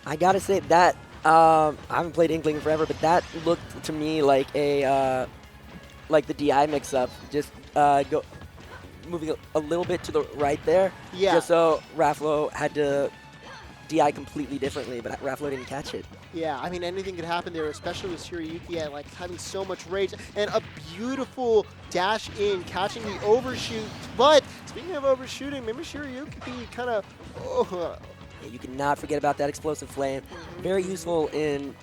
I got to say that, I haven't played Inkling forever, but that looked to me like a like the DI mix-up. Just moving a little bit to the right there. Yeah. Just so Reflo had to DI completely differently, but Reflo didn't catch it. Yeah, I mean, anything could happen there, especially with Shiryuki at, like, having so much rage. And a beautiful dash in, catching the overshoot. But speaking of overshooting, maybe Shiryuki kind of... Yeah, you cannot forget about that explosive flame. Very useful in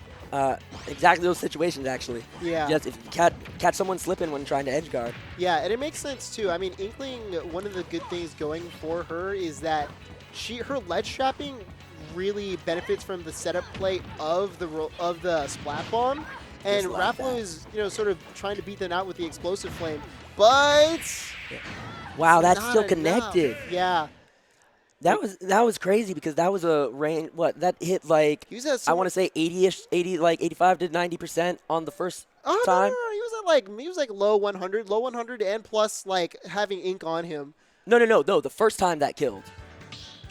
exactly those situations, actually. Yeah. Just if you catch someone slipping when trying to edge guard. Yeah, and it makes sense, too. I mean, Inkling, one of the good things going for her is that her ledge trapping really benefits from the setup play of the splat bomb, and Reflo is sort of trying to beat that out with the explosive flame, but wow, that's still connected. Yeah, that was crazy because that was a range. What that hit like? I want to say 80ish, 85 to 90% on the first Oh time. no, he was like low 100 and plus like having ink on him. No, the first time that killed.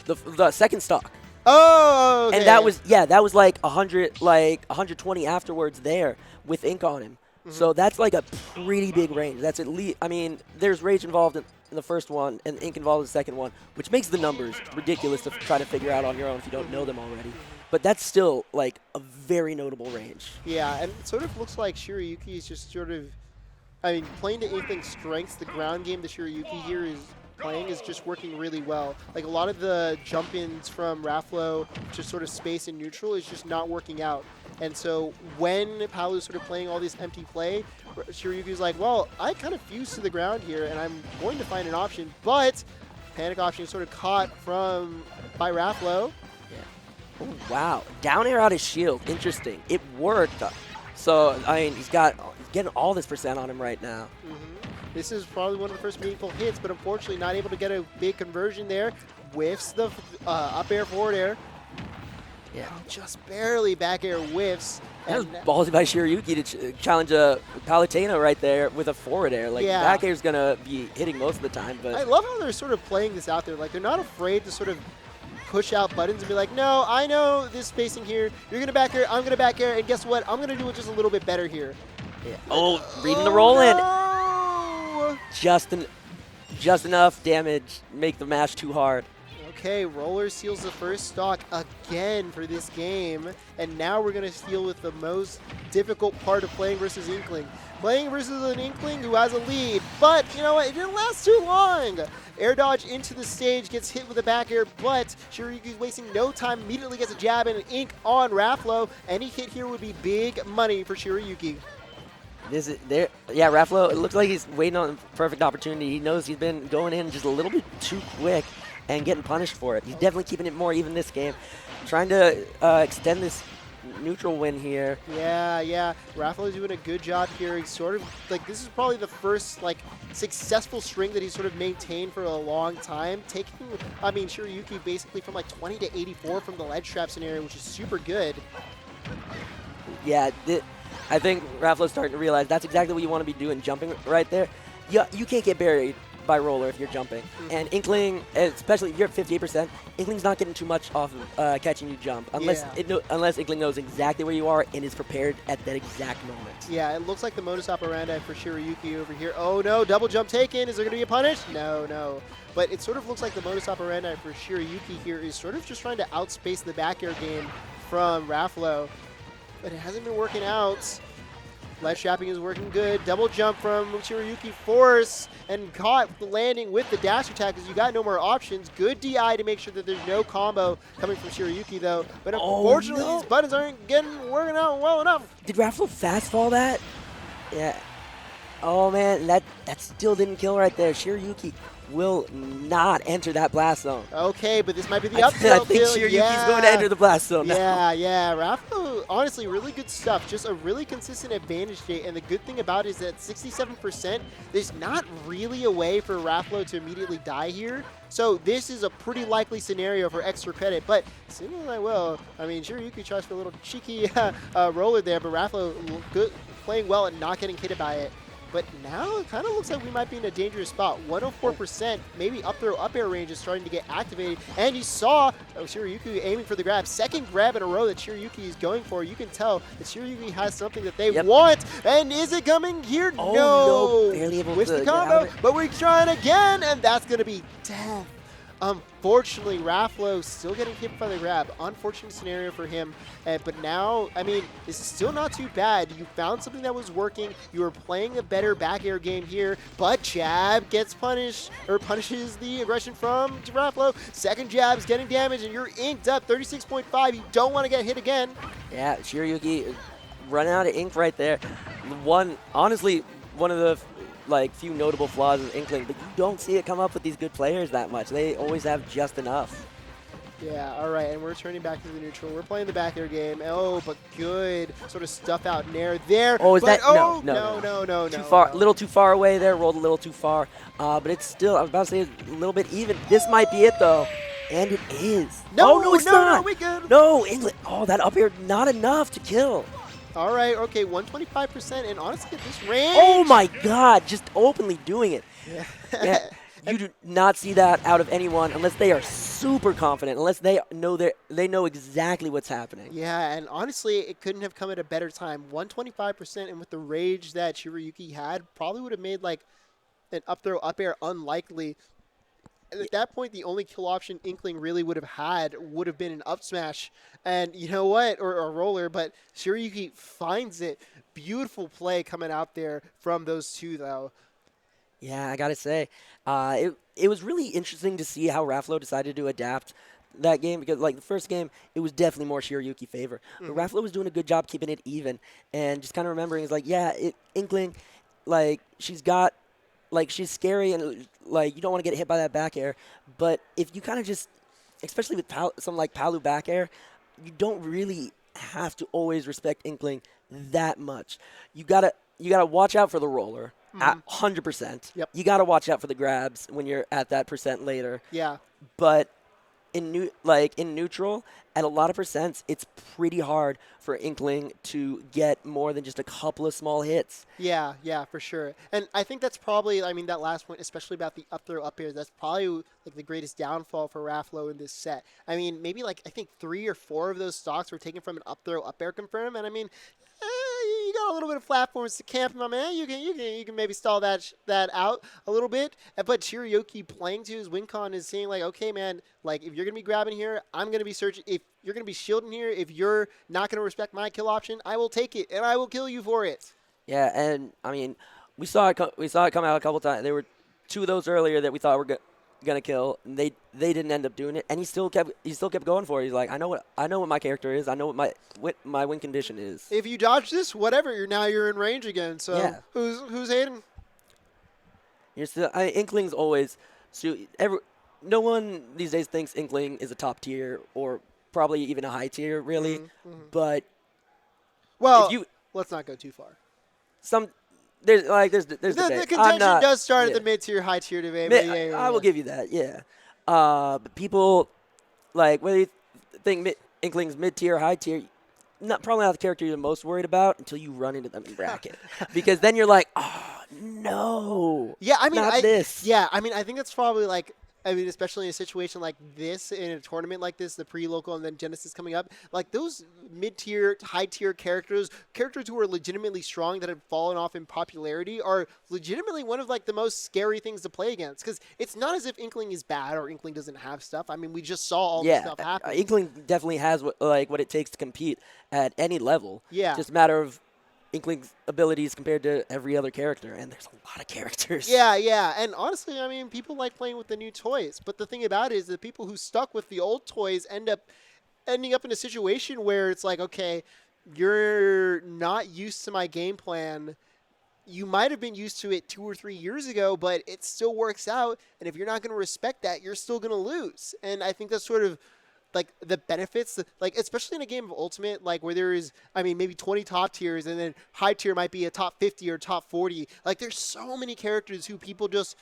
The second stock. Oh, okay. And that was like 120 afterwards there with ink on him. So that's like a pretty big range. That's at least, I mean, there's rage involved in the first one and ink involved in the second one, which makes the numbers ridiculous to try to figure out on your own if you don't know them already. But that's still like a very notable range. Yeah, and it sort of looks like Shiryuki is just sort of, I mean, playing to Inkling's strengths, the ground game that Shiryuki here is playing is just working really well. Like a lot of the jump-ins from Raflo to sort of space and neutral is just not working out. And so when Paolu's sort of playing all this empty play, Shiryuki's like, well, I kind of fuse to the ground here, and I'm going to find an option, but panic option is sort of caught by Raflo. Oh, wow. Down air out of shield. Interesting. It worked. So, I mean, he's getting all this percent on him right now. This is probably one of the first meaningful hits, but unfortunately not able to get a big conversion there. Whiffs the up air, forward air. Yeah. Just barely back air whiffs. That was ballsy by Shiryuki to challenge a Palutena right there with a forward air. Like, back air's going to be hitting most of the time. But I love how they're sort of playing this out there. Like, they're not afraid to sort of push out buttons and be like, no, I know this spacing here. You're going to back air, I'm going to back air, and guess what? I'm going to do it just a little bit better here. Yeah. Oh, reading the roll in. No! Just enough damage, make the match too hard. Okay, Roller seals the first stock again for this game, and now we're going to deal with the most difficult part of playing versus Inkling. Playing versus an Inkling who has a lead, but you know what, it didn't last too long. Air dodge into the stage, gets hit with a back air, but Shiryuki's wasting no time, immediately gets a jab and an ink on Raflo. Any hit here would be big money for Shiryuki. Raflo, it looks like he's waiting on a perfect opportunity. He knows he's been going in just a little bit too quick and getting punished for it. He's definitely keeping it more even this game. Trying to extend this neutral win here. Yeah. Raflo's doing a good job here. He's sort of, like, this is probably the first, like, successful string that he's sort of maintained for a long time. Taking, I mean, Shiryuki basically from, like, 20 to 84 from the ledge trap scenario, which is super good. Yeah, I think Raflo's starting to realize that's exactly what you want to be doing, jumping right there. Yeah, you can't get buried by Roller if you're jumping. And Inkling, especially if you're at 58%, Inkling's not getting too much off of catching you jump, unless Inkling knows exactly where you are and is prepared at that exact moment. Yeah, it looks like the modus operandi for Shiryuki over here. Oh no, double jump taken. Is there going to be a punish? No. But it sort of looks like the modus operandi for Shiryuki here is sort of just trying to outspace the back air game from Raflo. But it hasn't been working out. Ledge trapping is working good. Double jump from Shiryuki, force, and caught the landing with the dash attack because you got no more options. Good DI to make sure that there's no combo coming from Shiryuki though. But unfortunately, these buttons aren't working out well enough. Did Raflo fast fall that? Yeah. Oh man, that still didn't kill right there. Shiryuki will not enter that blast zone. Okay, but this might be the up tilt. I think Shiryuki's going to enter the blast zone now. Yeah. Raflo, honestly, really good stuff. Just a really consistent advantage state. And the good thing about it is that 67%, there's not really a way for Raflo to immediately die here. So this is a pretty likely scenario for extra credit. But assuming I will, I mean, Shiryuki tries for a little cheeky roller there, but Raflo playing well and not getting hit by it. But now it kind of looks like we might be in a dangerous spot. 104%, maybe up throw up air range is starting to get activated. And you saw Shiryuki aiming for the grab. Second grab in a row that Shiryuki is going for. You can tell that Shiryuki has something that they want. And is it coming here? Oh, no. Barely able with to the combo, but we're trying again, and that's going to be death. Unfortunately, Raflo still getting hit by the grab. Unfortunate scenario for him. But now, I mean, this is still not too bad. You found something that was working. You were playing a better back air game here. But jab gets punished, or punishes the aggression from Raflo. Second jab's getting damage, and you're inked up 36.5. You don't want to get hit again. Yeah, Shiryuki running out of ink right there. Honestly, one of the few notable flaws of Inkling, but you don't see it come up with these good players that much. They always have just enough. Yeah, all right, and we're turning back to the neutral. We're playing the back air game. Oh, but good sort of stuff out in air there. Oh, is that? No. Too far, a little too far away there, rolled a little too far. But it's still, I was about to say, a little bit even. This might be it, though. And it is. No, it's not. No, we good. No, England. Oh, that up air, not enough to kill. All right, okay, 125%, and honestly, at this range. Oh my God, just openly doing it. Yeah. Yeah, you do not see that out of anyone unless they are super confident, unless they know exactly what's happening. Yeah, and honestly, it couldn't have come at a better time. 125%, and with the rage that Shiryuki had, probably would have made like an up throw up air unlikely. And at that point, the only kill option Inkling really would have had would have been an up smash. And you know what? Or a roller, but Shiryuki finds it. Beautiful play coming out there from those two, though. Yeah, I gotta say, it was really interesting to see how Raflo decided to adapt that game because, like, the first game, it was definitely more Shiryuki favor. But Raflo was doing a good job keeping it even and just kind of remembering, it's like, yeah, Inkling, like, she's scary and, like, you don't want to get hit by that back air. But if you kind of just, especially with something like Palu back air, you don't really have to always respect Inkling that much. You gotta watch out for the roller. At 100%. Yep. You got to watch out for the grabs when you're at that percent later. Yeah. But in neutral, at a lot of percents, it's pretty hard for Inkling to get more than just a couple of small hits. Yeah, for sure. And I think that's probably, I mean, that last point, especially about the up throw up air, that's probably like the greatest downfall for Raflo in this set. I mean, maybe like I think 3 or 4 of those stocks were taken from an up throw up air confirm, and I mean, you got a little bit of platforms to camp, my man. You can maybe stall that out a little bit. But Shiryuki playing to his win con is saying like, okay, man, like if you're gonna be grabbing here, I'm gonna be searching. If you're gonna be shielding here, if you're not gonna respect my kill option, I will take it and I will kill you for it. Yeah, and I mean, we saw it come out a couple times. There were 2 of those earlier that we thought were gonna kill. And they didn't end up doing it, and he still kept going for it. He's like, I know what my character is. I know what my win condition is. If you dodge this, whatever, you're in range again. So Yeah. who's hating? You're still Inkling's always no one these days thinks Inkling is a top tier or probably even a high tier really, but Well, if you let's not go too far. there's The debate. contention does start yeah. at the mid-tier, high-tier debate. But yeah, I will give you that, yeah. But people, like, whether you think Inkling's mid-tier or high-tier, probably not the character you're the most worried about until you run into them in bracket. Because then you're like, oh, no. Yeah, I mean, not this. Yeah, I mean, I think that's probably like, I mean, especially in a situation like this, in a tournament like this, the pre-local and then Genesis coming up, like those mid-tier, high-tier characters who are legitimately strong that have fallen off in popularity are legitimately one of like the most scary things to play against. Because it's not as if Inkling is bad or Inkling doesn't have stuff. I mean, we just saw all this stuff happen. Inkling definitely has what it takes to compete at any level. Yeah. Just a matter of Inkling's abilities compared to every other character, and there's a lot of characters. Yeah, and honestly, I mean, people like playing with the new toys, but the thing about it is the people who stuck with the old toys ending up in a situation where it's like, okay, you're not used to my game plan. You might have been used to it 2 or 3 years ago, but it still works out, and if you're not going to respect that, you're still going to lose. And I think that's sort of like the benefits, like especially in a game of Ultimate, like where there is, I mean, maybe 20 top tiers and then high tier might be a top 50 or top 40. Like there's so many characters who people just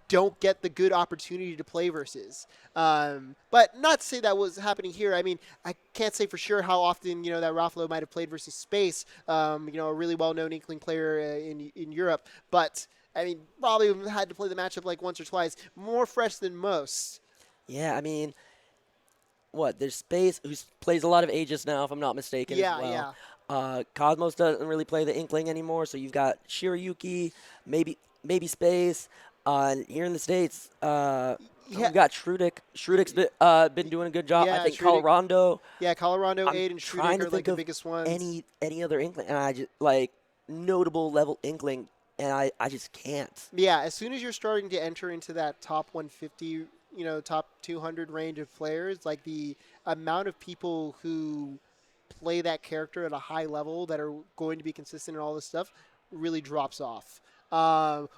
don't get the good opportunity to play versus. But not to say that was happening here. I mean, I can't say for sure how often, that Rafalo might have played versus Space, a really well-known Inkling player in Europe. But, I mean, probably had to play the matchup like once or twice. More fresh than most. Yeah, I mean, there's Space, who plays a lot of Aegis now, if I'm not mistaken. Yeah, as well. yeah. Cosmos doesn't really play the Inkling anymore, so you've got Shiryuki, maybe Space. Here in the States, we've got Shrudek. Shrudek's been doing a good job. Yeah, I think Shrudek- Colorando. Yeah, Colorado, I'm 8, and trying Shrudek to are like think the of biggest ones. any other Inkling, and I just notable level Inkling, and I just can't. Yeah, as soon as you're starting to enter into that top 150, top 200 range of players, like the amount of people who play that character at a high level that are going to be consistent and all this stuff really drops off.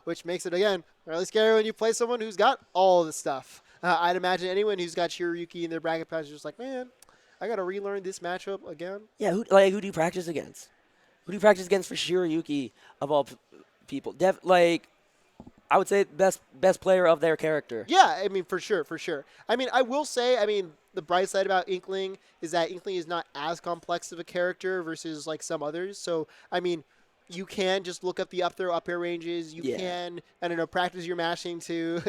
Which makes it, again, really scary when you play someone who's got all the stuff. I'd imagine anyone who's got Shiryuki in their bracket pass is just like, man, I got to relearn this matchup again. Yeah, who do you practice against? Who do you practice against for Shiryuki of all people? I would say best player of their character. Yeah, I mean, for sure, for sure. I mean, I will say, I mean, the bright side about Inkling is that Inkling is not as complex of a character versus like some others. So, I mean, you can just look up the up throw, up air ranges. You can, I don't know, practice your mashing to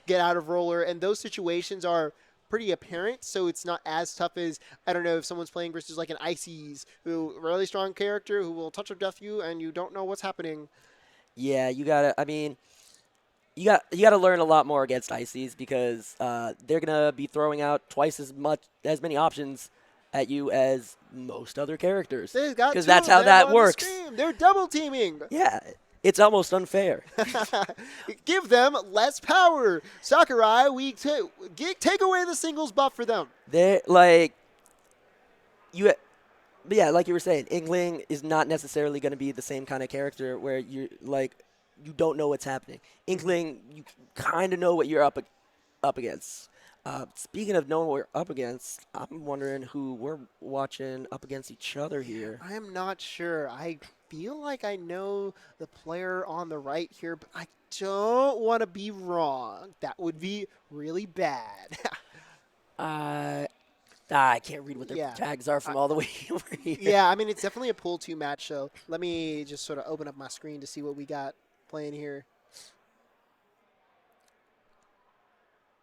get out of roller. And those situations are pretty apparent, so it's not as tough as, I don't know, if someone's playing versus like an Ices, who really strong character who will touch of death you and you don't know what's happening. Yeah, you gotta. I mean, you gotta learn a lot more against Ices because they're gonna be throwing out twice as many options at you as most other characters. Because that's how that works. They're double teaming. Yeah, it's almost unfair. Give them less power. Sakurai, take away the singles buff for them. They're like But yeah, like you were saying, Inkling is not necessarily going to be the same kind of character where you don't know what's happening. Inkling, you kind of know what you're up against. Speaking of knowing what we're up against, I'm wondering who we're watching up against each other here. I am not sure. I feel like I know the player on the right here, but I don't want to be wrong. That would be really bad. I can't read what their tags are from all the way over here. Yeah, I mean, it's definitely a pool 2 match, so let me just sort of open up my screen to see what we got playing here.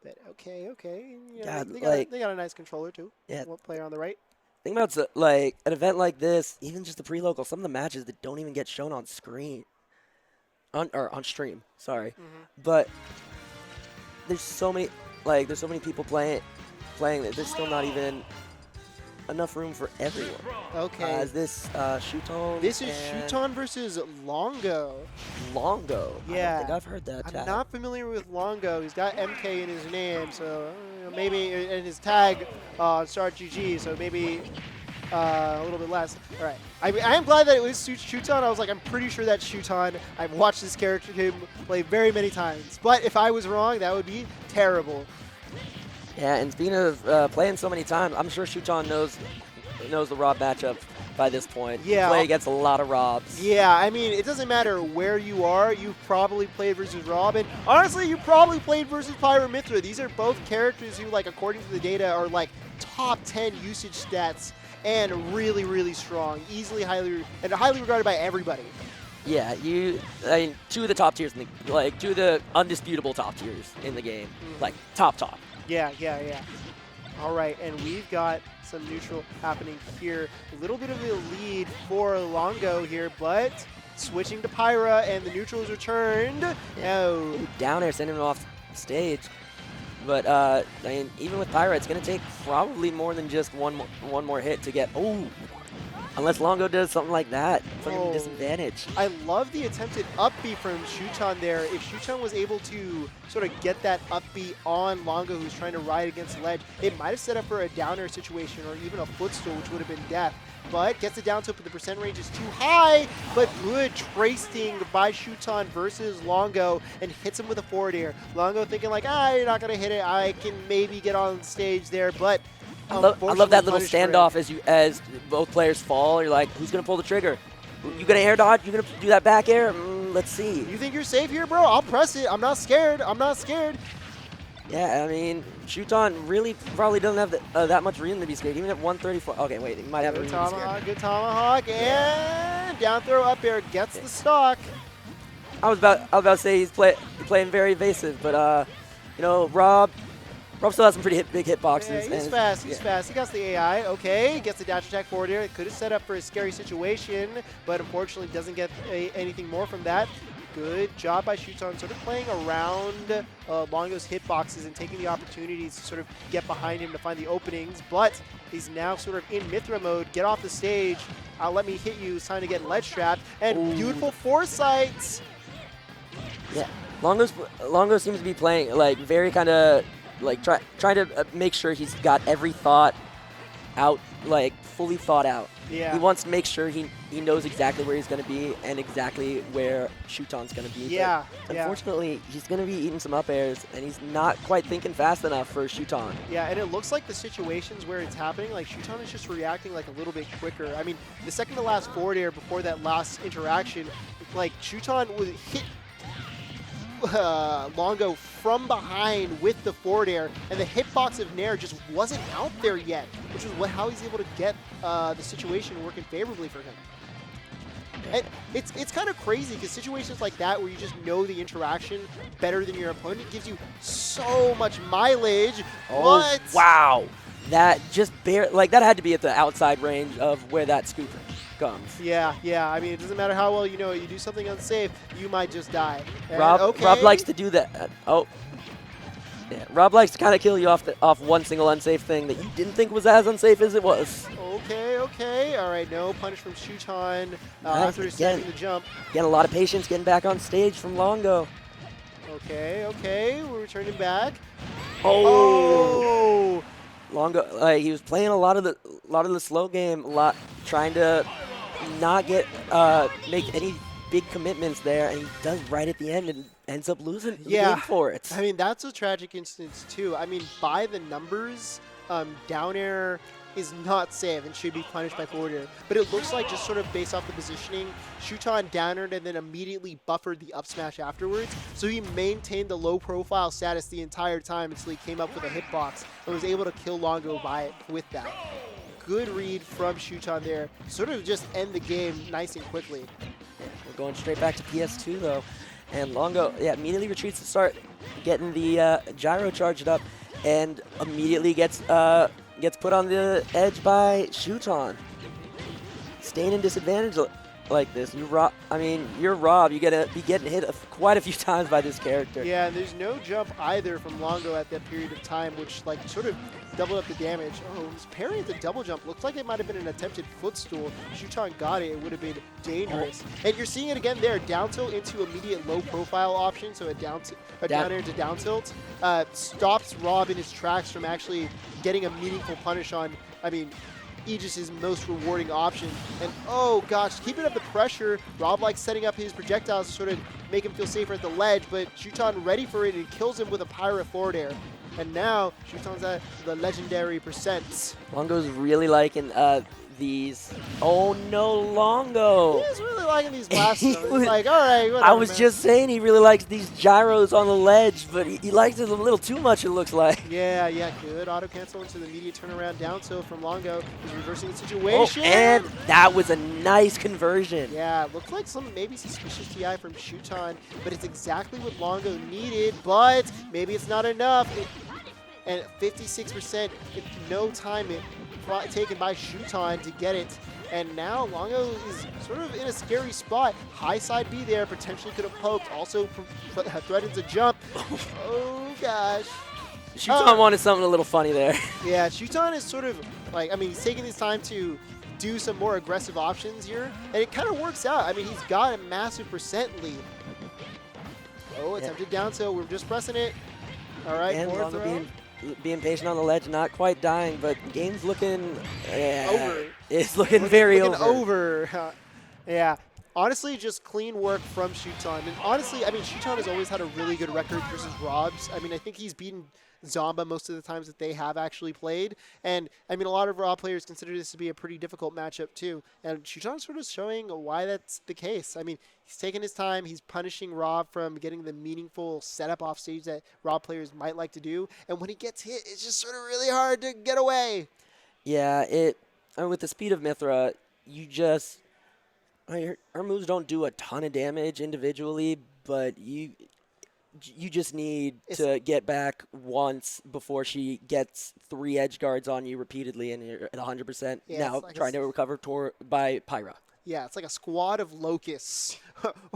But okay. Yeah, they got a nice controller, too. Yeah. What player on the right? Think about like an event like this, even just the pre-local, some of the matches that don't even get shown on screen. On stream, sorry. Mm-hmm. But there's so many people playing that there's still not even enough room for everyone. Okay. Is this Shuton? This is Shuton versus Longo. Longo? Yeah. I don't think I've heard that tag. I'm not familiar with Longo. He's got MK in his name, so maybe in his tag, start GG, so maybe a little bit less. All right. I am glad that it was Shuton. I was like, I'm pretty sure that's Shuton. I've watched this character him play very many times. But if I was wrong, that would be terrible. Yeah, and speaking of playing so many times, I'm sure Shuton knows the Rob matchup by this point. Yeah. Play against a lot of Robs. Yeah, I mean, it doesn't matter where you are. You've probably played versus Rob, and honestly, you probably played versus Pyra Mithra. These are both characters who, like, according to the data, are like top 10 usage stats and really, really strong. Highly regarded by everybody. Yeah, I mean, two of the top tiers, two of the undisputable top tiers in the game, like top. Yeah. All right, and we've got some neutral happening here. A little bit of a lead for Longo here, but switching to Pyra, and the neutral is returned. No. Down air, sending him off stage. But, I mean, even with Pyra, it's going to take probably more than just one more hit to get... Oh! Unless Longo does something like that, put him in disadvantage. I love the attempted up B from Shuton there. If Shuton was able to sort of get that up B on Longo, who's trying to ride against the ledge, it might have set up for a down air situation or even a footstool, which would have been death. But gets it down to, but the percent range is too high, but good tracing by Shuton versus Longo, and hits him with a forward air. Longo thinking like, you're not going to hit it. I can maybe get on stage there, but I love that little standoff as both players fall. You're like, who's going to pull the trigger? You going to air dodge? You going to do that back air? Let's see. You think you're safe here, bro? I'll press it. I'm not scared. Yeah, I mean, Shuton really probably doesn't have that much reason to be scared. Even at 134. Okay, wait, he might have a reason to be scared. Good tomahawk, and down throw up air gets the stock. I was about to say he's playing very evasive, but Rob still has some pretty big hitboxes. Yeah, he's fast. He got the AI. Okay, gets the dash attack forward air. Could have set up for a scary situation, but unfortunately doesn't get anything more from that. Good job by Shuton, sort of playing around Longo's hitboxes and taking the opportunities to sort of get behind him to find the openings, but he's now sort of in Mithra mode. Get off the stage. Let me hit you. It's time to get ledge trapped. And beautiful foresights. Yeah, Longo seems to be playing like very kind of like trying to make sure he's got every thought out, like fully thought out. Yeah. He wants to make sure he knows exactly where he's going to be and exactly where Shuton's going to be. Yeah. But unfortunately, he's going to be eating some up airs, and he's not quite thinking fast enough for Shuton. Yeah, and it looks like the situations where it's happening, like Shuton is just reacting like a little bit quicker. I mean, the second to last forward air before that last interaction, like Shuton would hit Longo from behind with the forward air, and the hitbox of Nair just wasn't out there yet, which is how he's able to get the situation working favorably for him. And it's kind of crazy because situations like that where you just know the interaction better than your opponent gives you so much mileage. Oh, What? wow. That just that had to be at the outside range of where that scoop comes. Yeah. I mean, it doesn't matter how well you know it. You do something unsafe, you might just die. And Rob likes to do that. Yeah, Rob likes to kind of kill you off one single unsafe thing that you didn't think was as unsafe as it was. Okay. All right, no punish from Shuton after starting the jump. Getting a lot of patience getting back on stage from Longo. Okay, we're returning back. Oh! Longo, he was playing a lot of the slow game, trying to not make any big commitments there, and he does right at the end and ends up losing the game for it. I mean, that's a tragic instance too. I mean, by the numbers, down air is not safe and should be punished by forward air. But it looks like, just sort of based off the positioning, Shuton down aired and then immediately buffered the up smash afterwards. So he maintained the low profile status the entire time until he came up with a hitbox and was able to kill Longo with that. Good read from Shuton there. Sort of just end the game nice and quickly. We're going straight back to PS2 though. And Longo, immediately retreats to start getting the gyro charged up, and immediately gets put on the edge by Shuton. Staying in disadvantage like this, you're Rob. You gotta be getting hit quite a few times by this character. Yeah, and there's no jump either from Longo at that period of time, which sort of doubled up the damage. Oh, his parry at the double jump looked like it might have been an attempted footstool. Shuton got it. It would have been dangerous. And you're seeing it again there. Down tilt into immediate low profile option, so a down air to down tilt stops Rob in his tracks from actually getting a meaningful punish on, Aegis's most rewarding option. And oh gosh, keeping up the pressure. Rob likes setting up his projectiles to sort of make him feel safer at the ledge, but Shuton ready for it and kills him with a pirate forward air. And now Shuton's at the legendary percents. Longo's really liking these. Oh no, Longo! He's really liking these blasts. He's like, all right, whatever, I was just saying he really likes these gyros on the ledge, but he likes it a little too much, it looks like. Yeah, good auto cancel into the immediate turnaround down tilt from Longo. He's reversing the situation. Oh, and that was a nice conversion. Yeah, looked like maybe suspicious TI from Shuton, but it's exactly what Longo needed, but maybe it's not enough. And 56%, no time taken by Shuton to get it. And now Longo is sort of in a scary spot. High side B there, potentially could have poked. Also threatens a jump. Oh gosh. Shuton wanted something a little funny there. Yeah, Shuton is sort of he's taking his time to do some more aggressive options here. And it kind of works out. He's got a massive percent lead. Oh, attempted down tilt. We're just pressing it. All right, and more Longo throw. being patient on the ledge, not quite dying, but game's looking over. It's looking very over. Yeah. Honestly, just clean work from Shuton. And honestly, Shuton has always had a really good record versus Robs. I think he's beaten Zomba most of the times that they have actually played. And, a lot of Rob players consider this to be a pretty difficult matchup, too. And Shuton's sort of showing why that's the case. He's taking his time. He's punishing Rob from getting the meaningful setup off stage that Rob players might like to do. And when he gets hit, it's just sort of really hard to get away. Yeah, with the speed of Mythra, her moves don't do a ton of damage individually, but you just need to get back once before she gets 3 edge guards on you repeatedly, and you're at 100% now trying to recover by Pyra. Yeah, it's like a squad of locusts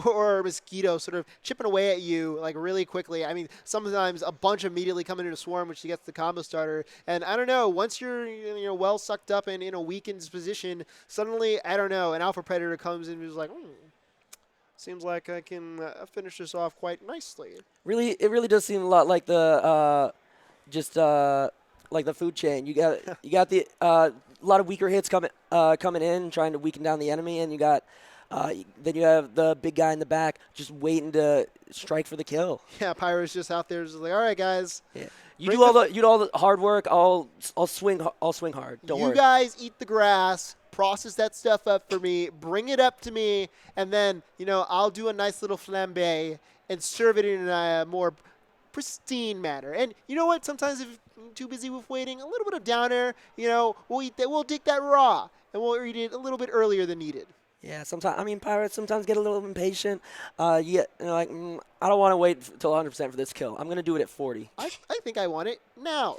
or mosquitoes sort of chipping away at you really quickly. Sometimes a bunch immediately come into a swarm, which gets the combo starter. And I don't know, once you're well sucked up and in a weakened position, suddenly, I don't know, an alpha predator comes in and is like, seems like I can finish this off quite nicely. It really does seem a lot like the like the food chain. You got the a lot of weaker hits coming in, trying to weaken down the enemy, and you got then you have the big guy in the back just waiting to strike for the kill. Yeah, Pyro's just out there, just like, all right, guys. Yeah. You do all the hard work. I'll swing hard. Don't worry. You guys eat the grass. Process that stuff up for me, bring it up to me, and then, I'll do a nice little flambe, and serve it in a more pristine manner. And you know what? Sometimes if I'm too busy with waiting, a little bit of down air, we'll take that raw, and we'll eat it a little bit earlier than needed. Yeah, sometimes, pirates sometimes get a little impatient. I don't want to wait till 100% for this kill. I'm going to do it at 40. I think I want it now.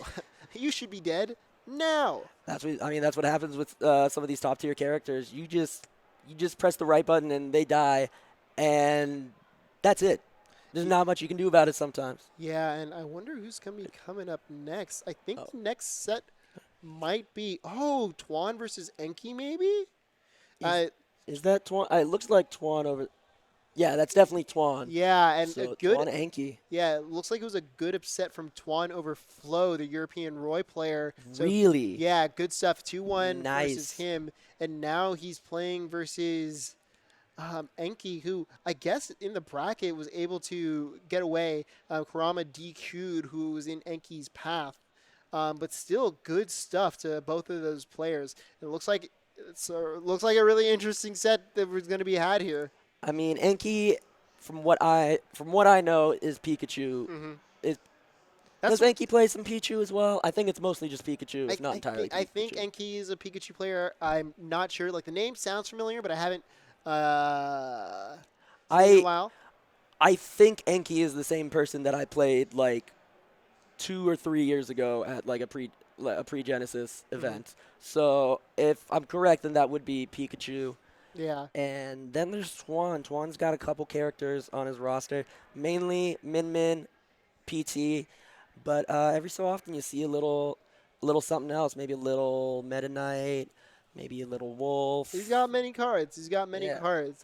You should be dead now. That's what happens with some of these top tier characters. You just press the right button and they die, and that's it. There's not much you can do about it sometimes. Yeah, and I wonder who's going to be coming up next. I think the next set might be, Twan versus Enki maybe? Is that Twan? It looks like Twan over. Yeah, that's definitely Twan. Yeah, and so a good. Twan Enki. Yeah, it looks like it was a good upset from Twan over Flo, the European Roy player. So, really? Yeah, good stuff. 2-1 Nice. versus him, and now he's playing versus Enki, who I guess in the bracket was able to get away. Kurama DQ'd, who was in Enki's path, but still good stuff to both of those players. It looks like a really interesting set that was going to be had here. I mean, Enki, from what I know, is Pikachu. Mm-hmm. Does Enki play some Pichu as well? I think it's mostly just Pikachu. It's not entirely Pikachu. I think Enki is a Pikachu player. I'm not sure. Like, the name sounds familiar, but I haven't seen it in a while. I think Enki is the same person that I played like 2 or 3 years ago at like a pre-Genesis event. So if I'm correct, then that would be Pikachu. Yeah. And then there's Twan. Twan's got a couple characters on his roster, mainly Min, PT, but every so often you see a little something else, maybe a little Meta Knight, maybe a little Wolf. He's got many cards.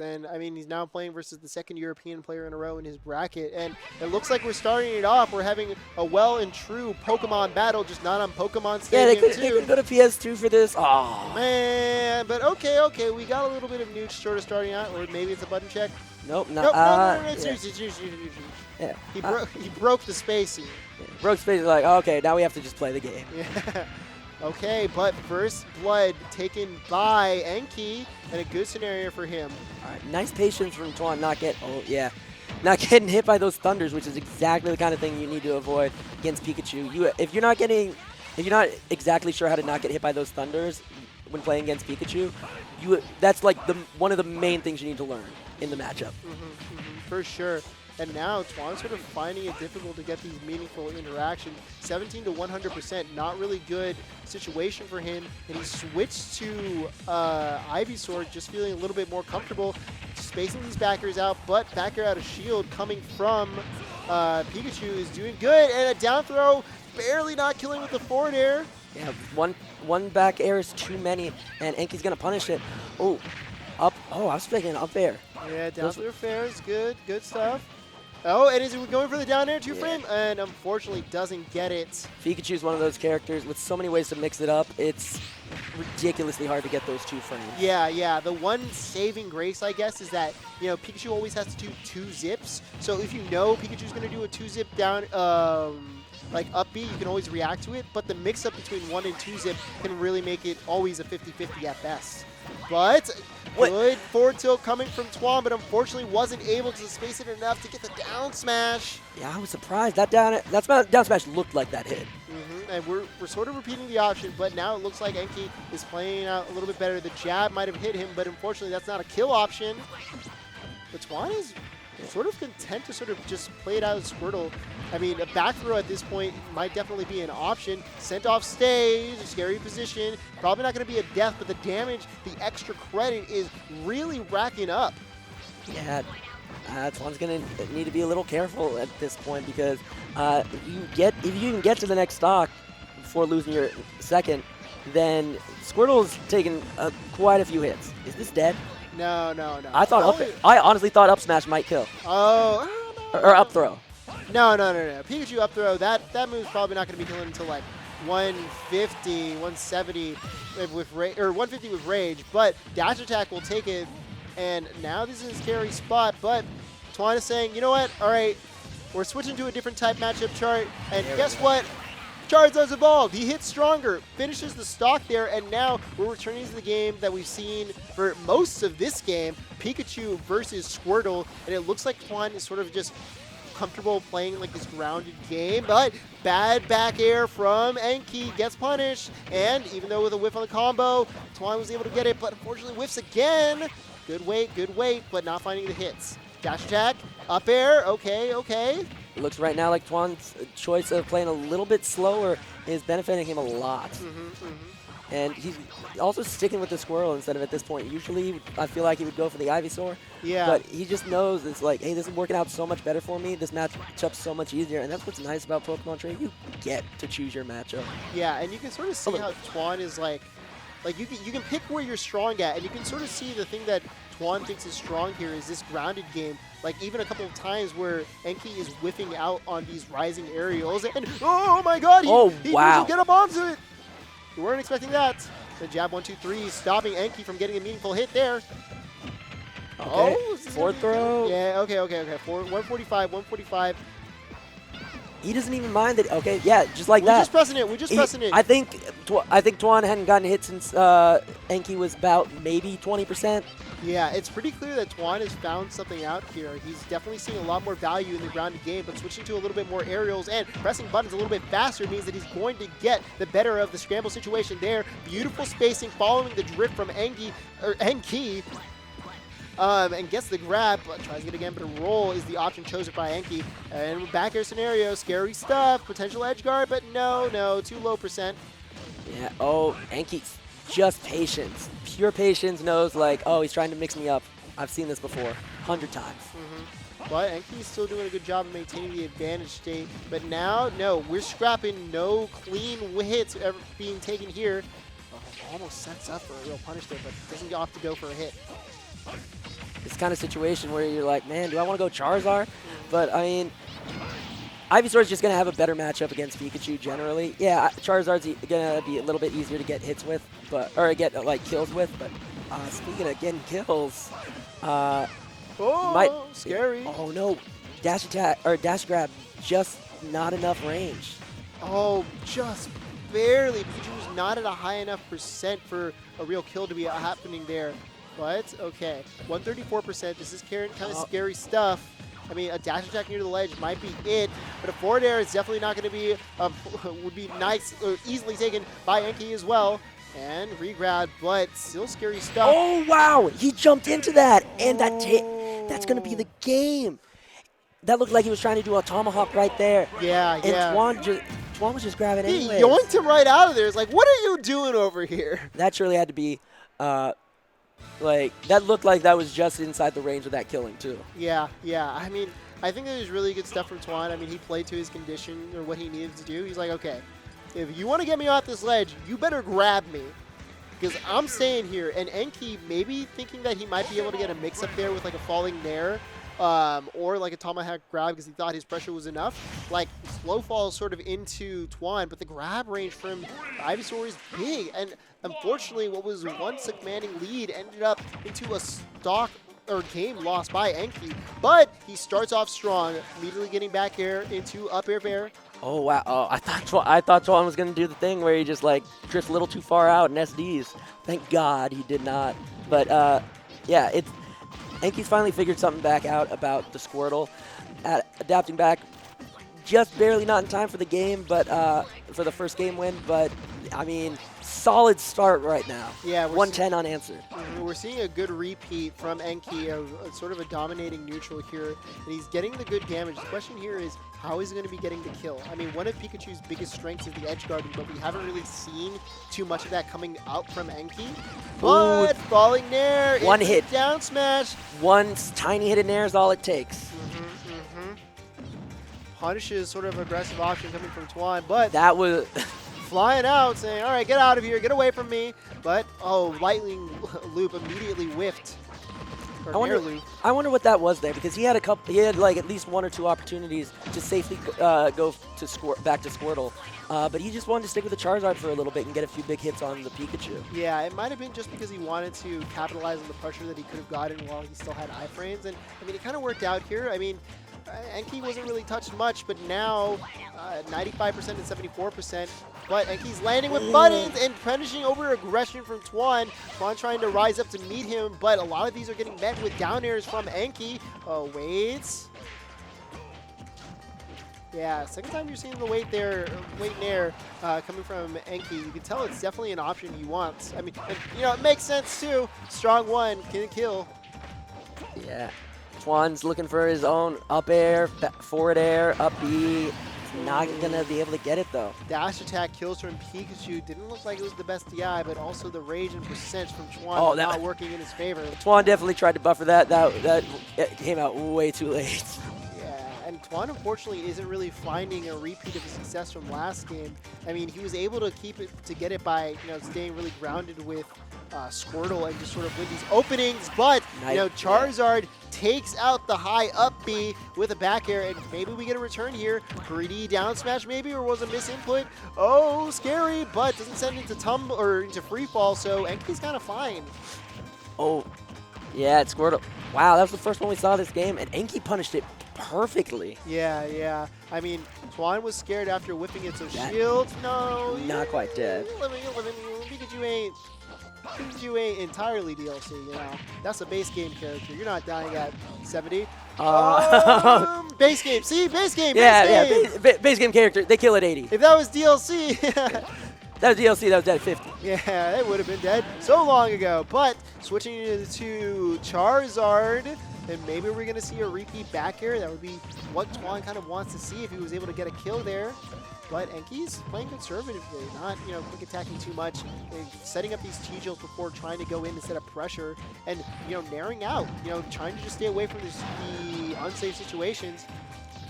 And I mean, he's now playing versus the second European player in a row in his bracket. And it looks like we're starting it off. We're having a well and true Pokemon battle, just not on Pokemon Stadium. Yeah, they could go to PS2 for this. Oh man, but okay. We got a little bit of newt sort of starting out, or maybe it's a button check. Nope, no. Yeah. He broke the spacing. Yeah, broke spacing. Like, okay, now we have to just play the game. Yeah. Okay, but first blood taken by Enki, and a good scenario for him. All right, nice patience from Twan. Not getting hit by those thunders, which is exactly the kind of thing you need to avoid against Pikachu. If you're not exactly sure how to not get hit by those thunders when playing against Pikachu, that's like one of the main things you need to learn in the matchup. For sure. And now Twan's sort of finding it difficult to get these meaningful interactions. 17 to 100%, not really good situation for him. And he switched to Ivysaur, just feeling a little bit more comfortable, spacing these backers out. But backer out of shield coming from Pikachu is doing good. And a down throw, barely not killing with the forward air. Yeah, one back air is too many, and Enki's gonna punish it. Oh, up! Oh, I was expecting an up air. Yeah, down through fair is good stuff. Oh, and is it going for the down air 2-frame? And unfortunately doesn't get it. Pikachu's one of those characters with so many ways to mix it up. It's ridiculously hard to get those 2 frames. Yeah. The one saving grace, I guess, is that, Pikachu always has to do 2 zips. So if you know Pikachu's going to do a 2-zip down, like up B, you can always react to it. But the mix-up between 1 and 2-zip can really make it always a 50-50 at best. But good forward tilt coming from Twan, but unfortunately wasn't able to space it enough to get the down smash. Yeah, I was surprised. That down smash looked like that hit. And we're sort of repeating the option, but now it looks like Enki is playing out a little bit better. The jab might have hit him, but unfortunately that's not a kill option. But Twan is sort of content to sort of just play it out as Squirtle. I mean, a back throw at this point might definitely be an option. Sent off stage, a scary position. Probably not going to be a death, but the damage, the extra credit is really racking up. Yeah, Twan's going to need to be a little careful at this point because if you can get to the next stock before losing your second, then Squirtle's taken quite a few hits. Is this dead? No. I honestly thought up smash might kill. Oh. Or up throw. No. Pikachu up throw, that move's probably not going to be killing until like 150, 170 with rage, or 150 with rage, but dash attack will take it. And now this is a scary spot, but Twan is saying, you know what? All right, we're switching to a different type matchup chart, and guess what? Charizard's evolved. He hits stronger, finishes the stock there, and now we're returning to the game that we've seen for most of this game, Pikachu versus Squirtle, and it looks like Twan is sort of just comfortable playing like this grounded game, but bad back air from Enki gets punished, and even though with a whiff on the combo, Twan was able to get it, but unfortunately whiffs again. Good wait, but not finding the hits. Dash attack, up air, okay. It looks right now like Twan's choice of playing a little bit slower is benefiting him a lot. And he's also sticking with the squirrel instead of at this point. Usually, I feel like he would go for the Ivysaur. Yeah. But he just knows it's like, hey, this is working out so much better for me. This matchup's so much easier. And that's what's nice about Pokemon Trade. You get to choose your matchup. Yeah, and you can sort of see how Twan is like you can pick where you're strong at, and you can sort of see the thing that Twan thinks is strong here is this grounded game. Like even a couple of times where Enki is whiffing out on these rising aerials, and oh my god, he wow. get up onto it. You weren't expecting that. The jab 1-2-3 stopping Enki from getting a meaningful hit there. Okay. Oh, Fourth throw. Yeah, okay. 145. He doesn't even mind that. Okay, yeah, just like We're that. just pressing it. I think Twan hadn't gotten hit since Enki was about maybe 20%. Yeah, it's pretty clear that Twan has found something out here. He's definitely seeing a lot more value in the grounded game, but switching to a little bit more aerials and pressing buttons a little bit faster means that he's going to get the better of the scramble situation there. Beautiful spacing following the drift from Enki. And gets the grab, but tries to get again, but a roll is the option chosen by Enki. And back air scenario, scary stuff, potential edge guard, but no, too low percent. Yeah, Enki's just patience. Pure patience knows like, oh, he's trying to mix me up. I've seen this before, 100 times. But Enki's still doing a good job of maintaining the advantage state. But now, no, we're scrapping no clean hits ever being taken here. Almost sets up for a real punish there, but doesn't get off to go for a hit. It's kind of situation where you're like, man, do I want to go Charizard? But, I mean, Ivysaur's just going to have a better matchup against Pikachu generally. Yeah, Charizard's going to be a little bit easier to get hits with, or get, like, kills with. But speaking of getting kills, Scary. Oh, no. Dash attack, or dash grab, just not enough range. Oh, just barely. Pikachu's not at a high enough percent for a real kill to be happening there. But, okay, 134%. This is kind of scary stuff. I mean, a dash attack near the ledge might be it, but a forward air is definitely not going to be, would be nice, or easily taken by Enki as well. And regrab, but still scary stuff. Oh, wow. He jumped into that, and that's going to be the game. That looked like he was trying to do a tomahawk right there. Yeah, and yeah. Twan was just grabbing He anyways. yoinked him right out of there. It's like, what are you doing over here? That surely had to be... like, that looked like that was just inside the range of that killing, too. Yeah. I mean, I think that was really good stuff from Twan. I mean, he played to his condition or what he needed to do. He's like, okay, if you want to get me off this ledge, you better grab me because I'm staying here. And Enki maybe thinking that he might be able to get a mix-up there with, like, a falling nair or, like, a tomahawk grab because he thought his pressure was enough. Like, slow falls sort of into Twan, but the grab range from Ivysaur is big. And unfortunately, what was once a commanding lead ended up into a stock or game lost by Enki. But he starts off strong, immediately getting back air into up air fair. Oh, wow. Oh, I thought Twan was going to do the thing where he just, like, drifts a little too far out in SDs. Thank God he did not. But, yeah, Enki's finally figured something back out about the Squirtle, adapting back just barely not in time for the game, but for the first game win. But, I mean, solid start right now. Yeah, 110 unanswered. We're seeing a good repeat from Enki of sort of a dominating neutral here, and he's getting the good damage. The question here is, how is he going to be getting the kill? I mean, one of Pikachu's biggest strengths is the edge guarding, but we haven't really seen too much of that coming out from Enki. But falling nair, one hit, down smash. One tiny hit in air is all it takes. Punishes sort of aggressive option coming from Twan, but that was flying out, saying, all right, get out of here, get away from me. But, oh, lightning loop immediately whiffed. I wonder what that was there, because he had like at least one or two opportunities to safely go to back to Squirtle, but he just wanted to stick with the Charizard for a little bit and get a few big hits on the Pikachu. Yeah, it might have been just because he wanted to capitalize on the pressure that he could have gotten while he still had iframes, and I mean, it kind of worked out here. I mean, Enki wasn't really touched much, but now 95% and 74%. But Enki's landing with buttons and punishing over aggression from Twan. Twan trying to rise up to meet him, but a lot of these are getting met with down airs from Enki. Oh, wait. Yeah, second time you're seeing the weight there, weight in air coming from Enki. You can tell it's definitely an option he wants. I mean, and, you know, it makes sense too. Strong one, can kill. Yeah. Twan's looking for his own up air, forward air, up B. Not gonna be able to get it though. Dash attack kills from Pikachu. Didn't look like it was the best DI, but also the rage and percent from Chuan not working in his favor. Twan definitely tried to buffer that. That came out way too late. And Twan, unfortunately, isn't really finding a repeat of his success from last game. I mean, he was able to get it by, you know, staying really grounded with Squirtle and just sort of win these openings. But, you know, Charizard takes out the high up B with a back air, and maybe we get a return here. Greedy down smash maybe, or was a misinput? Oh, scary, but doesn't send into tumble or into free fall, so Enki's kind of fine. Oh, yeah, it's Squirtle. Wow, that was the first one we saw this game, and Enki punished it perfectly. Yeah. I mean, Twan was scared after whipping it, so shield. No. Not quite dead. You're living. Pikachu ain't entirely DLC, you know. That's a base game character. You're not dying at 70. Base game. See? Base game. Base game character. They kill at 80. If that was DLC. That was DLC, that was dead at 50. Yeah, it would have been dead so long ago. But switching to Charizard, and maybe we're going to see a repeat back air. That would be what Twan kind of wants to see if he was able to get a kill there. But Enki's playing conservatively, not, you know, quick attacking too much, and setting up these T-Gills before trying to go in instead of pressure, and, you know, narrowing out, you know, trying to just stay away from the unsafe situations.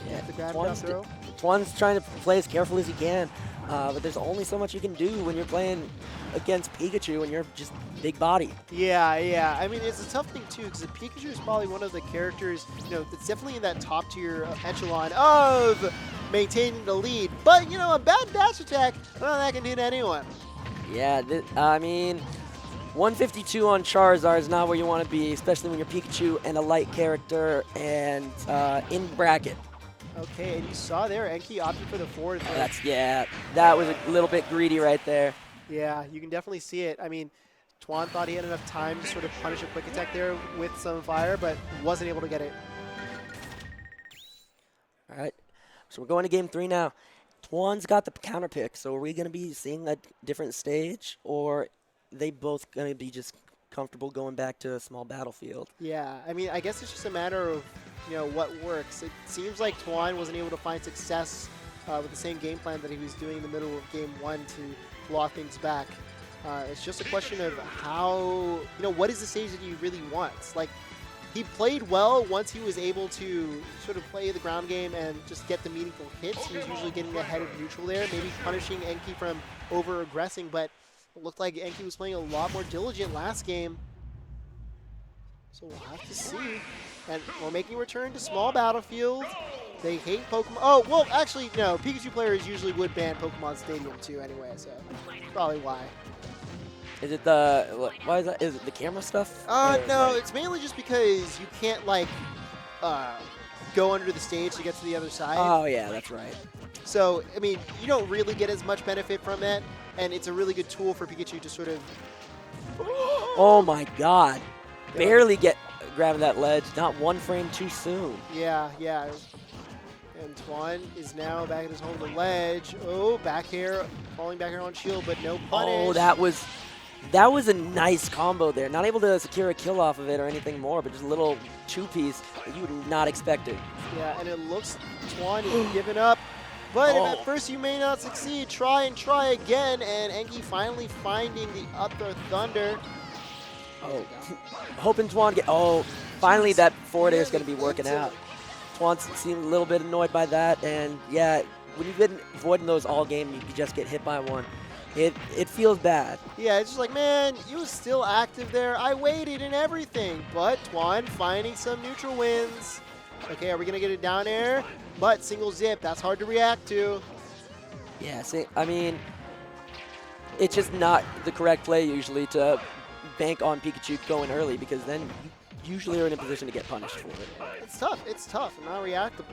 Yeah, the grab down throw. Twan's trying to play as careful as he can, but there's only so much you can do when you're playing against Pikachu and you're just big body. Yeah. I mean, it's a tough thing, too, because Pikachu is probably one of the characters, you know, that's definitely in that top tier echelon of maintaining the lead. But, you know, a bad dash attack, well, that can hit anyone. Yeah, I mean, 152 on Charizard is not where you want to be, especially when you're Pikachu and a light character and in bracket. Okay, and you saw there, Enki opted for the forward. That was a little bit greedy right there. Yeah, you can definitely see it. I mean, Twan thought he had enough time to sort of punish a quick attack there with some fire, but wasn't able to get it. All right, so we're going to game 3 now. Twan's got the counter pick, so are we going to be seeing a different stage, or are they both going to be just comfortable going back to a small battlefield? Yeah, I mean, I guess it's just a matter of, you know, what works. It seems like Twan wasn't able to find success with the same game plan that he was doing in the middle of game 1 to claw things back. It's just a question of how, you know, what is the stage that he really wants? Like, he played well once he was able to sort of play the ground game and just get the meaningful hits. He was usually getting ahead of neutral there, maybe punishing Enki from over-aggressing, but it looked like Enki was playing a lot more diligent last game. So we'll have to see. And we're making a return to small battlefield. They hate Pokemon. Oh, well, actually, no. Pikachu players usually would ban Pokemon Stadium too anyway, so probably why. Is it why is that? Is it the camera stuff? No, it's mainly just because you can't, like, go under the stage to get to the other side. Oh, yeah, that's right. So, I mean, you don't really get as much benefit from that, and it's a really good tool for Pikachu to sort of... Oh, my God. Yeah. Barely grabbing that ledge. Not one frame too soon. Yeah. And Twan is now back at his home, the ledge. Oh, back air, falling back air on shield, but no punish. Oh, that was a nice combo there. Not able to secure a kill off of it or anything more, but just a little two-piece that you would not expect it. Yeah, and it looks Twan is giving up. But if at first you may not succeed, try again, and Enki finally finding the Aether Thunder. Oh, hoping Twan finally that forward air is going to be working out. Twan seemed a little bit annoyed by that, and yeah, when you've been avoiding those all game, you just get hit by one. It feels bad. Yeah, it's just like, man, you was still active there. I waited and everything, but Twan finding some neutral wins. Okay, are we going to get it down air? But single zip, that's hard to react to. Yeah, see, I mean, it's just not the correct play usually to bank on Pikachu going early, because then you usually are in a position to get punished for it. It's tough, not reactable.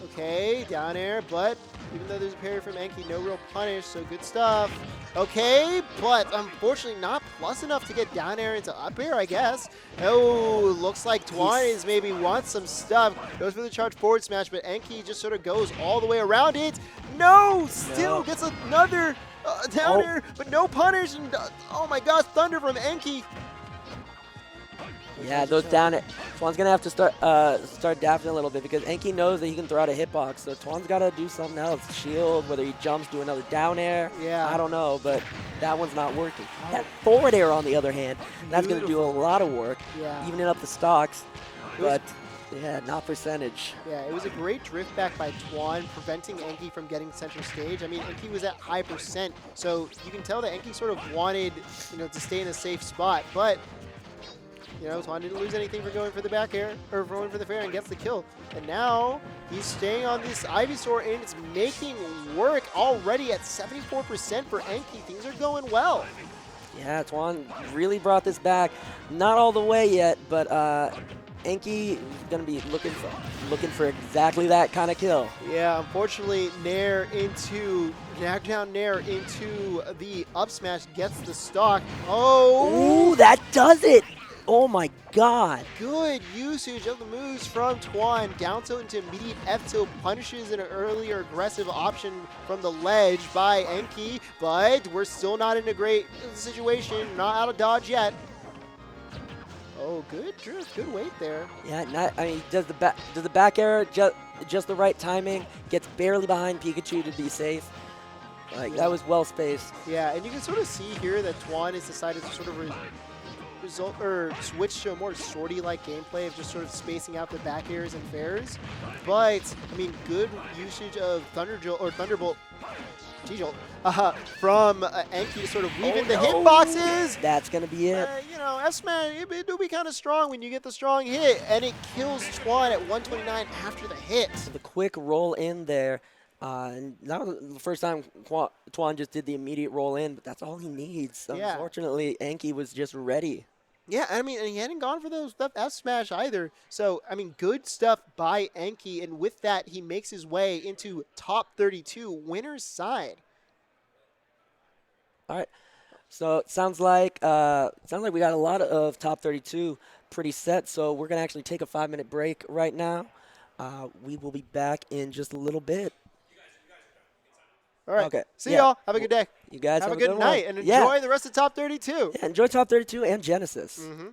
Okay, down air, but even though there's a parry from Enki, no real punish, so good stuff. Okay, but unfortunately not plus enough to get down air into up air, I guess. Oh, looks like Tuan is maybe wants some stuff. Goes for the charge forward smash, but Enki just sort of goes all the way around it. No, still gets another down air, but no punish. And oh my gosh, thunder from Enki. Yeah, those down it. Twan's gonna have to start dapping a little bit because Enki knows that he can throw out a hitbox. So Twan's gotta do something else. Shield, whether he jumps, do another down air. Yeah. I don't know, but that one's not working. That forward air, on the other hand, that's gonna do a lot of work, Yeah. evening up the stocks. But yeah, not percentage. Yeah, it was a great drift back by Tuan, preventing Enki from getting center stage. I mean, Enki was at high percent, so you can tell that Enki sort of wanted, to stay in a safe spot, but Tuan didn't lose anything for going for the back air, or going for the fair, and gets the kill. And now he's staying on this Ivysaur, and it's making work already at 74% for Enki. Things are going well. Yeah, Twan really brought this back. Not all the way yet, but Enki is gonna be looking for exactly that kind of kill. Yeah, unfortunately, knockdown Nair into the up smash gets the stock. Oh! Ooh, that does it! Oh my god. Good usage of the moves from Tuan. Down tilt into immediate F tilt punishes an earlier aggressive option from the ledge by Enki, but we're still not in a great situation. Not out of dodge yet. Oh, good drift, good weight there. Yeah, does the back air just the right timing, gets barely behind Pikachu to be safe. Like, that was well spaced. Yeah, and you can sort of see here that Tuan has decided to sort of switch to a more sortie-like gameplay of just sort of spacing out the back airs and fairs. But I mean, good usage of Thunderbolt, T-Jolt, from Enki to sort of weave in the hitboxes. That's gonna be it. S-Man, it'll be kind of strong when you get the strong hit, and it kills Tuan at 129 after the hit. The quick roll in there. And that was the first time Tuan just did the immediate roll in, but that's all he needs. Yeah. Unfortunately, Enki was just ready. Yeah, I mean, and he hadn't gone for those F smash either. So, I mean, good stuff by Enki, and with that, he makes his way into top 32, winner's side. All right. So it sounds like we got a lot of top 32 pretty set. So we're gonna actually take a 5-minute break right now. We will be back in just a little bit. All right. Okay. See y'all. Have a good day. You guys have a good night, and enjoy the rest of top 32. Yeah, enjoy top 32 and Genesis. Mm-hmm.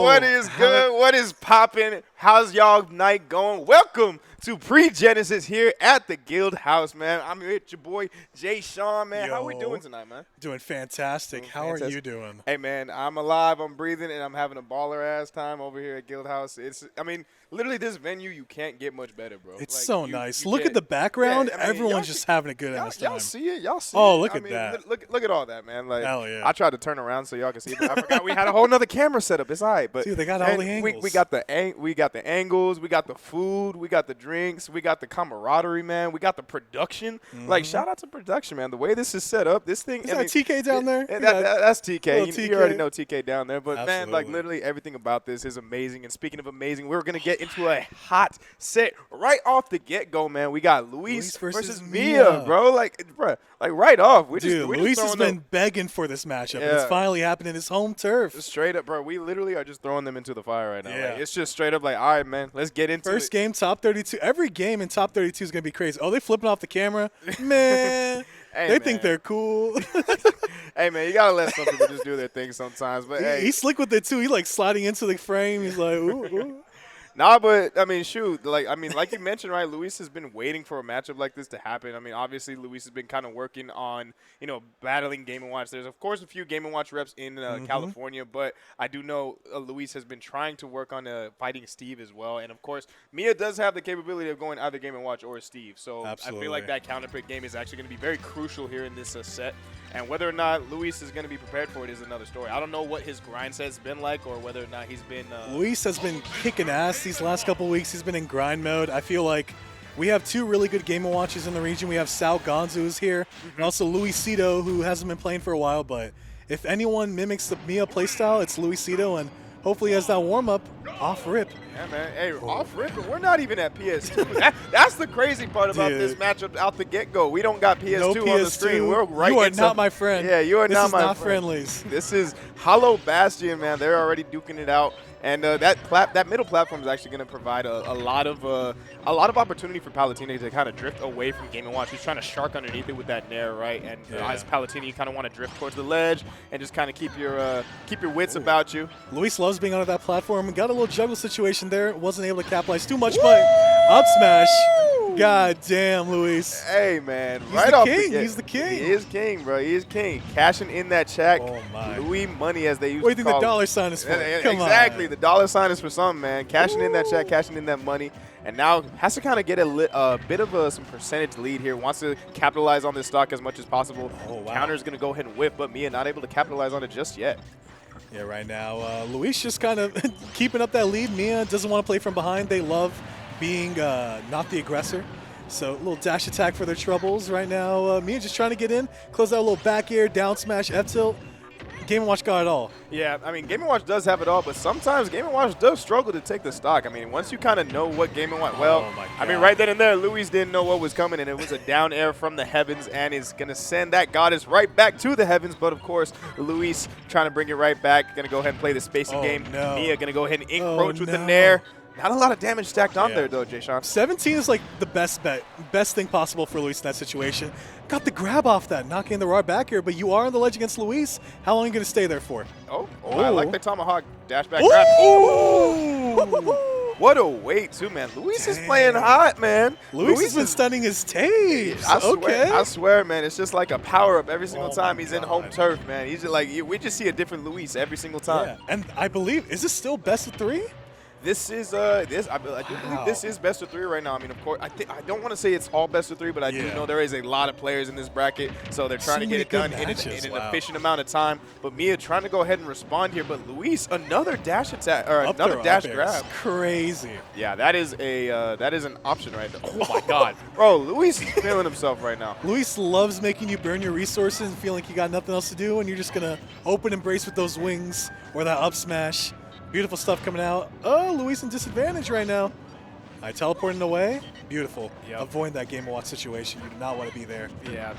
What is good? What is popping? How's y'all night going? Welcome to Pre-Genesis here at the Guildhouse, man. I'm here with your boy, Jay Sean, man. How we doing tonight, man? Doing fantastic. How are you doing? Hey, man, I'm alive, I'm breathing, and I'm having a baller-ass time over here at Guildhouse. Literally this venue, you can't get much better, bro. It's like, so nice. Look at the background. Yeah, Everyone's just having a good ass time. Y'all see it? Y'all see Oh, it? look at that. Look at all that, man. Like, Hell yeah. I tried to turn around so y'all can see it, but I forgot we had a whole nother camera set up. It's all right. But Dude, they got all the angles. We got the angles. We got the food. We got the drinks. We got the camaraderie, man. We got the production. Like, shout out to production, man. The way this is set up, this thing. Is that TK down there? That's TK. TK. You already know TK down there. But, man, like, Absolutely. literally everything about this is amazing. And speaking of amazing, we're going to get into a hot set right off the get-go, man. We got Luis versus Miya, bro. Like right off. Dude, Luis has been begging for this matchup, and it's finally happening. His home turf. Straight up, bro. We literally are just throwing them into the fire right now. Yeah. Like, it's just straight up like, all right, man, let's get into it. First game, top 32. Every game in top 32 is going to be crazy. Oh, they flipping off the camera? Man. Hey, they man. think they're cool. Hey, man, you got to let some people just do their thing sometimes. But, hey. He's slick with it, too. He, like, sliding into the frame. He's like, ooh, ooh. Nah, but, I mean, shoot. Like you mentioned, right, Luis has been waiting for a matchup like this to happen. I mean, obviously, Luis has been kind of working on, battling Game & Watch. There's, of course, a few Game & Watch reps in California, but I do know Luis has been trying to work on fighting Steve as well. And, of course, Miya does have the capability of going either Game & Watch or Steve. So Absolutely. I feel like that counterpick game is actually going to be very crucial here in this set. And whether or not Luis is going to be prepared for it is another story. I don't know what his grind set's been like or whether or not he's been Luis has been kicking ass these last couple weeks. He's been in grind mode. I feel like we have two really good Game & Watches in the region. We have Sal Gonzo, who's here, and also Luisito, who hasn't been playing for a while. But if anyone mimics the Miya playstyle, it's Luisito, and hopefully he has that warm-up off rip. Yeah, man. Hey, off rip, but we're not even at PS2. That's the crazy part about this matchup out the get-go. We don't got PS2 No on the PS2. screen. We're right You are into, not my friend. Yeah, you are this not my friend. This is not friendlies. This is Hollow Bastion, man. They're already duking it out. And that middle platform is actually going to provide a lot of opportunity for Palutini to kind of drift away from Game & Watch. He's trying to shark underneath it with that nair, right? And as Palutini, you kind of want to drift towards the ledge and just kind of keep your wits about you. Luis loves being on that platform. Got a little juggle situation there. Wasn't able to capitalize too much, but up smash. God damn, Luis. Hey, man. He's right the off king. the get, He's the king. He is king, bro. He is king. Cashing in that check. Oh, my. Louis money, as they used What do you to think the call dollar it. sign is for? Exactly. On. The dollar sign is for something, man. Cashing in that check, cashing in that money. And now has to kind of get a bit of some percentage lead here. Wants to capitalize on this stock as much as possible. Oh, wow. Counter's going to go ahead and whip, but Miya not able to capitalize on it just yet. Yeah, right now, Luis just kind of keeping up that lead. Miya doesn't want to play from behind. They love being not the aggressor. So a little dash attack for their troubles right now. Miya just trying to get in, close out a little back air, down smash, F tilt. Game & Watch got it all. Yeah, I mean, Game & Watch does have it all, but sometimes Game & Watch does struggle to take the stock. I mean, once you kind of know what Game & Watch, I mean, right then and there, Luis didn't know what was coming, and it was a down air from the heavens, and is going to send that goddess right back to the heavens. But, of course, Luis trying to bring it right back, going to go ahead and play the spacing game. No. Miya going to go ahead and encroach with the nair. Not a lot of damage stacked on Yeah. there, though, Jay Sean. 17 is like the best thing possible for Luis in that situation. Got the grab off that, knocking the raw back here, but you are on the ledge against Luis. How long are you going to stay there for? I like the tomahawk dash back grab. Ooh! What a weight, too, man. Luis is playing hot, man. Luis has been stunning his tapes. I swear, man. It's just like a power-up every single time he's in home God. turf, man. He's just like, we just see a different Luis every single time. Yeah. And I believe, is this still best of 3? This is I do believe this is best of 3 right now. I mean, of course, I don't want to say it's all best of 3, but I do know there is a lot of players in this bracket, so they're trying to get it done in an efficient amount of time. But Miya trying to go ahead and respond here, but Luis another dash attack or another dash grab. Crazy. Yeah, that is an option right there. Oh my God, bro, Luis is feeling himself right now. Luis loves making you burn your resources and feeling like you got nothing else to do, and you're just gonna open embrace with those wings or that up smash. Beautiful stuff coming out. Oh, Luis in disadvantage right now. Teleporting away. Beautiful. Avoid that Game & Watch situation. You do not want to be there. Yeah.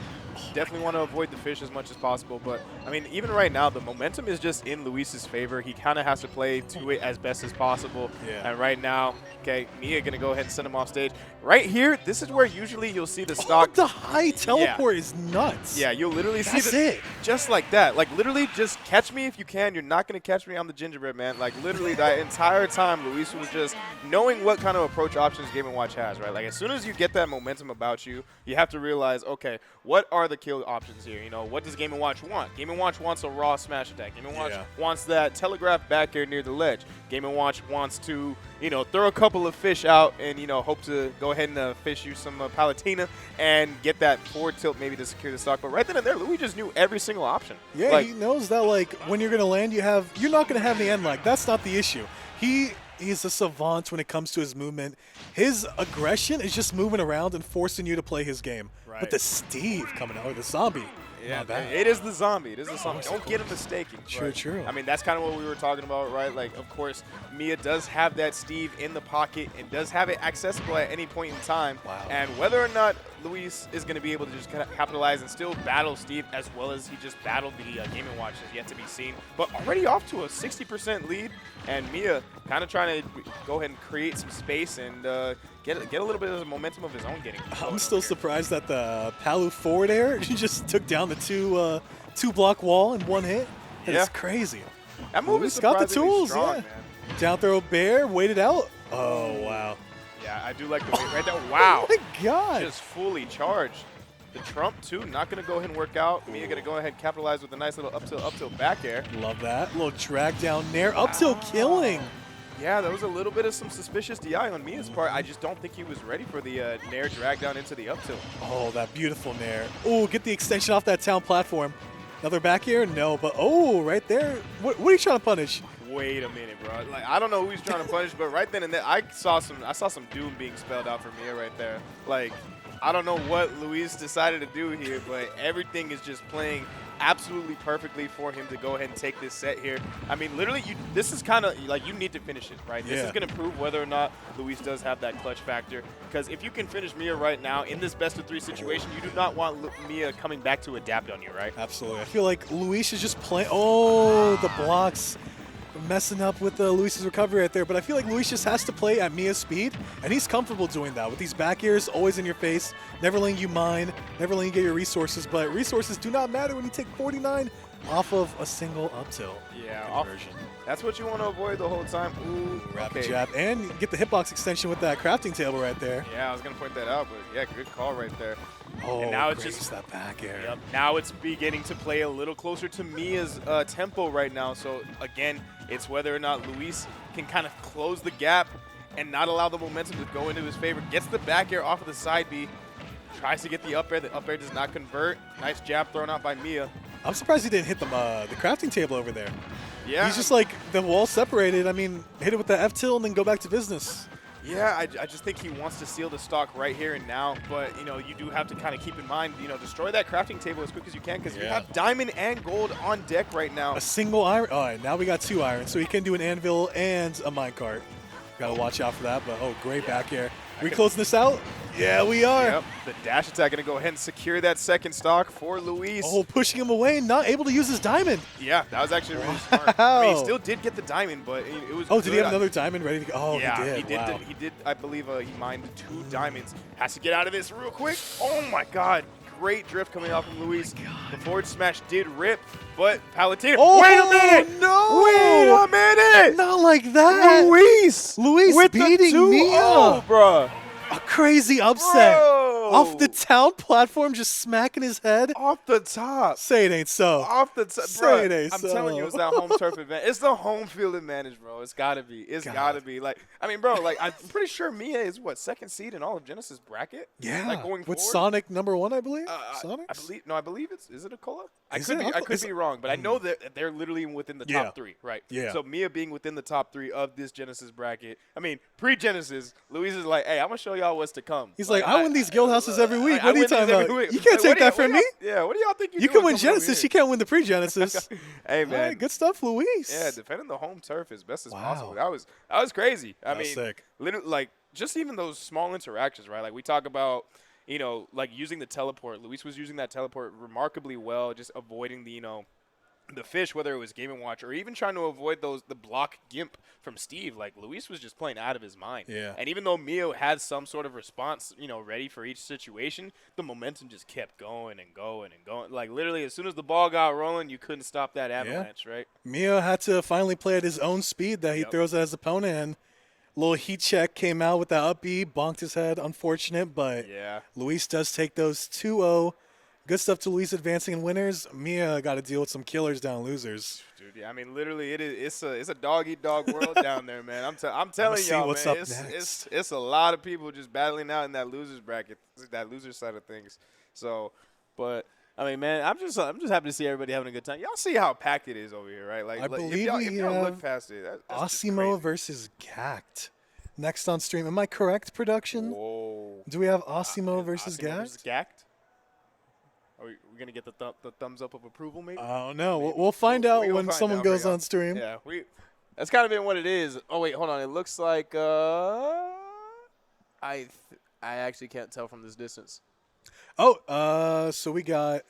Definitely want to avoid the fish as much as possible. But, I mean, even right now, the momentum is just in Luis's favor. He kind of has to play to it as best as possible. Yeah. And right now, okay, Miya going to go ahead and send him off stage. Right here, this is where usually you'll see the stock. The high teleport is nuts. Yeah, you'll literally see it. Just like that. Like, literally, just catch me if you can. You're not going to catch me. I'm the gingerbread man. Like, literally, that entire time, Luis was just knowing what kind of approach options Game & Watch has, right? Like, as soon as you get that momentum about you, you have to realize, okay, what are the kill options here? You know, what does Game & Watch want? Game & Watch wants a raw smash attack. Game & Watch wants that telegraph back air near the ledge. Game & Watch wants to, you know, throw a couple of fish out and, you know, hope to go ahead and fish you some Palutena and get that forward tilt maybe to secure the stock. But right then and there, Louis just knew every single option. Yeah, like, he knows that, like, when you're going to land, you're not going to have the end lag. That's not the issue. He's a savant when it comes to his movement. His aggression is just moving around and forcing you to play his game. Right. But the Steve coming out, or the zombie, yeah, not bad. it is the zombie. It is the zombie. Don't get him mistaken. True. I mean, that's kind of what we were talking about, right? Like, of course, Miya does have that Steve in the pocket and does have it accessible at any point in time. Wow. And whether or not Luis is going to be able to just kind of capitalize and still battle Steve as well as he just battled the Game & Watch is yet to be seen. But already off to a 60% lead, and Miya kind of trying to go ahead and create some space and get a little bit of the momentum of his own getting. I'm still surprised that the Palu forward air just took down the two block wall in one hit. That's crazy. That move is got the surprisingly tools, strong, yeah. man. Down throw bear, waited out. Oh, wow. Yeah, I do like the weight right there. Wow. Oh, my God. Just fully charged. The Trump, too, not going to go ahead and work out. Miya going to go ahead and capitalize with a nice little up tilt back air. Love that. Little drag down nair. Up tilt killing. Yeah, there was a little bit of some suspicious DI on Mia's part. I just don't think he was ready for the nair drag down into the up tilt. Oh, that beautiful nair. Oh, get the extension off that town platform. Another back air? No, but right there. What are you trying to punish? Wait a minute, bro. Like, I don't know who he's trying to punish, but right then and there, I saw some doom being spelled out for Miya right there. Like, I don't know what Luis decided to do here, but everything is just playing absolutely perfectly for him to go ahead and take this set here. I mean, literally, this is kind of like you need to finish it, right? This is going to prove whether or not Luis does have that clutch factor. Because if you can finish Miya right now in this best-of-3 situation, you do not want Miya coming back to adapt on you, right? Absolutely. I feel like Luis is just playing. Oh, the blocks. Messing up with Luis's recovery right there, but I feel like Luis just has to play at Mia's speed, and he's comfortable doing that with these back airs always in your face, never letting you mine, never letting you get your resources, but resources do not matter when you take 49 off of a single up tilt conversion. That's what you want to avoid the whole time. Ooh, rapid jab, and get the hitbox extension with that crafting table right there. Yeah, I was going to point that out, but yeah, good call right there. Oh, and now it's just that back air. Yep. Now it's beginning to play a little closer to Mia's tempo right now. So again, it's whether or not Luis can kind of close the gap and not allow the momentum to go into his favor. Gets the back air off of the side B, tries to get the up air. The up air does not convert. Nice jab thrown out by Miya. I'm surprised he didn't hit the crafting table over there. Yeah. He's just like the wall separated. I mean, hit it with the F tilt and then go back to business. Yeah, I just think he wants to seal the stock right here and now. But, you know, you do have to kind of keep in mind, you know, destroy that crafting table as quick as you can because you have diamond and gold on deck right now. A single iron. All right, now we got 2 irons. So he can do an anvil and a minecart. Got to watch out for that. But, great back air. Are we closing this out? Yeah, we are. Yep. The dash attack going to go ahead and secure that second stock for Luis. Oh, pushing him away, not able to use his diamond. Yeah, that was actually really smart. I mean, he still did get the diamond, but it was did he have another diamond ready to go? Oh, yeah, he did. Wow. He did, I believe he mined 2 diamonds. Has to get out of this real quick. Oh, my God. Great drift coming off from Luis. The forward smash did rip, but Palutena. Oh, wait a minute! No! Wait a minute! Not like that! Luis with beating Miya! Oh, bruh. A crazy upset. Bro. Off the town platform, just smacking his head. Off the top. Say it ain't so. Off the top. Say it ain't I'm so. telling you, it's that home turf advantage. It's the home field advantage, bro. It's got to be. It's got to be. Like, I mean, bro, like, I'm pretty sure Miya is, what, 2nd seed in all of Genesis bracket? Yeah. Like, going with forward? Sonic #1, I believe? Sonic? I believe it's, is it a Cola? I Is could it? be, I could be wrong, but I know that they're literally within the top 3, right? Yeah. So Miya being within the top 3 of this Genesis bracket. I mean, pre-Genesis, Luis is like, hey, I'm going to show y'all what's to come. He's like, I win these Guildhouses every week. What are you talking about? You can't take that from me. Yeah, what do y'all think You can win Genesis. You can't win the pre-Genesis. Hey, man. All right, good stuff, Luis. Yeah, defending the home turf as best as possible. That was crazy. I mean, sick. literally, like, just even those small interactions, right? Like, we talk about, you know, like using the teleport. Luis was using that teleport remarkably well, just avoiding the, you know, the fish, whether it was Game & Watch or even trying to avoid the block gimp from Steve. Like, Luis was just playing out of his mind. Yeah. And even though Miya had some sort of response, you know, ready for each situation, the momentum just kept going and going and going. Like, literally, as soon as the ball got rolling, you couldn't stop that avalanche, right? Miya had to finally play at his own speed that he throws at his opponent, and little heat check came out with that up B, bonked his head, unfortunate, but Luis does take those 2-0. Good stuff to Luis advancing in winners. Miya got to deal with some killers down losers. Dude, yeah, I mean, literally, it's a dog-eat-dog world down there, man. I'm telling y'all, what's man, up next. it's a lot of people just battling out in that losers bracket, that loser side of things. So, but I mean, man, I'm just happy to see everybody having a good time. Y'all see how packed it is over here, right? Like, I believe if y'all look past it, that's just Osimo crazy. versus Gackt. Next on stream. Am I correct, production? Whoa. Do we have Osimo versus Osimo Gackt? versus Gackt? Are we going to get the thumbs up of approval, maybe? Oh, no. We'll find out We'll when find someone out. goes on stream. Yeah, that's kind of been what it is. Oh, wait, hold on. It looks like I actually can't tell from this distance. Oh, so we got.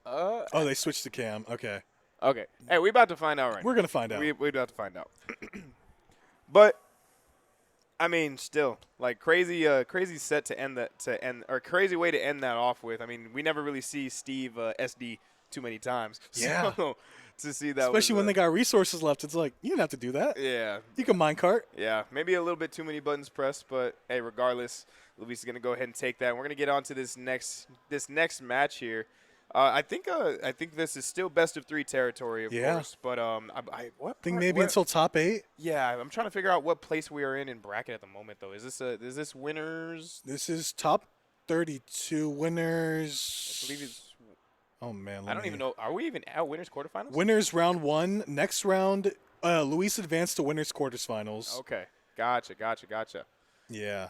Oh, they switched to cam. Okay. Okay. Hey, we about to find out right We're going to find out. We're about to find out. But I mean, still, like crazy set to end or crazy way to end that off with. I mean, we never really see Steve SD too many times. Yeah. So, to see that, especially when they got resources left, it's like you didn't have to do that. Yeah. You can minecart. Yeah, maybe a little bit too many buttons pressed, but hey, regardless, Luis is gonna go ahead and take that. And we're gonna get on to this next match here. I think this is still best of 3 territory, of course. But I think maybe until top 8. Yeah, I'm trying to figure out what place we are in bracket at the moment, though. Is this winners? This is top 32 winners. I believe it's. Oh man, I don't even know. Are we even at winners quarterfinals? Winners round 1. Next round, Luis advanced to winners quarterfinals. Okay, gotcha. Yeah.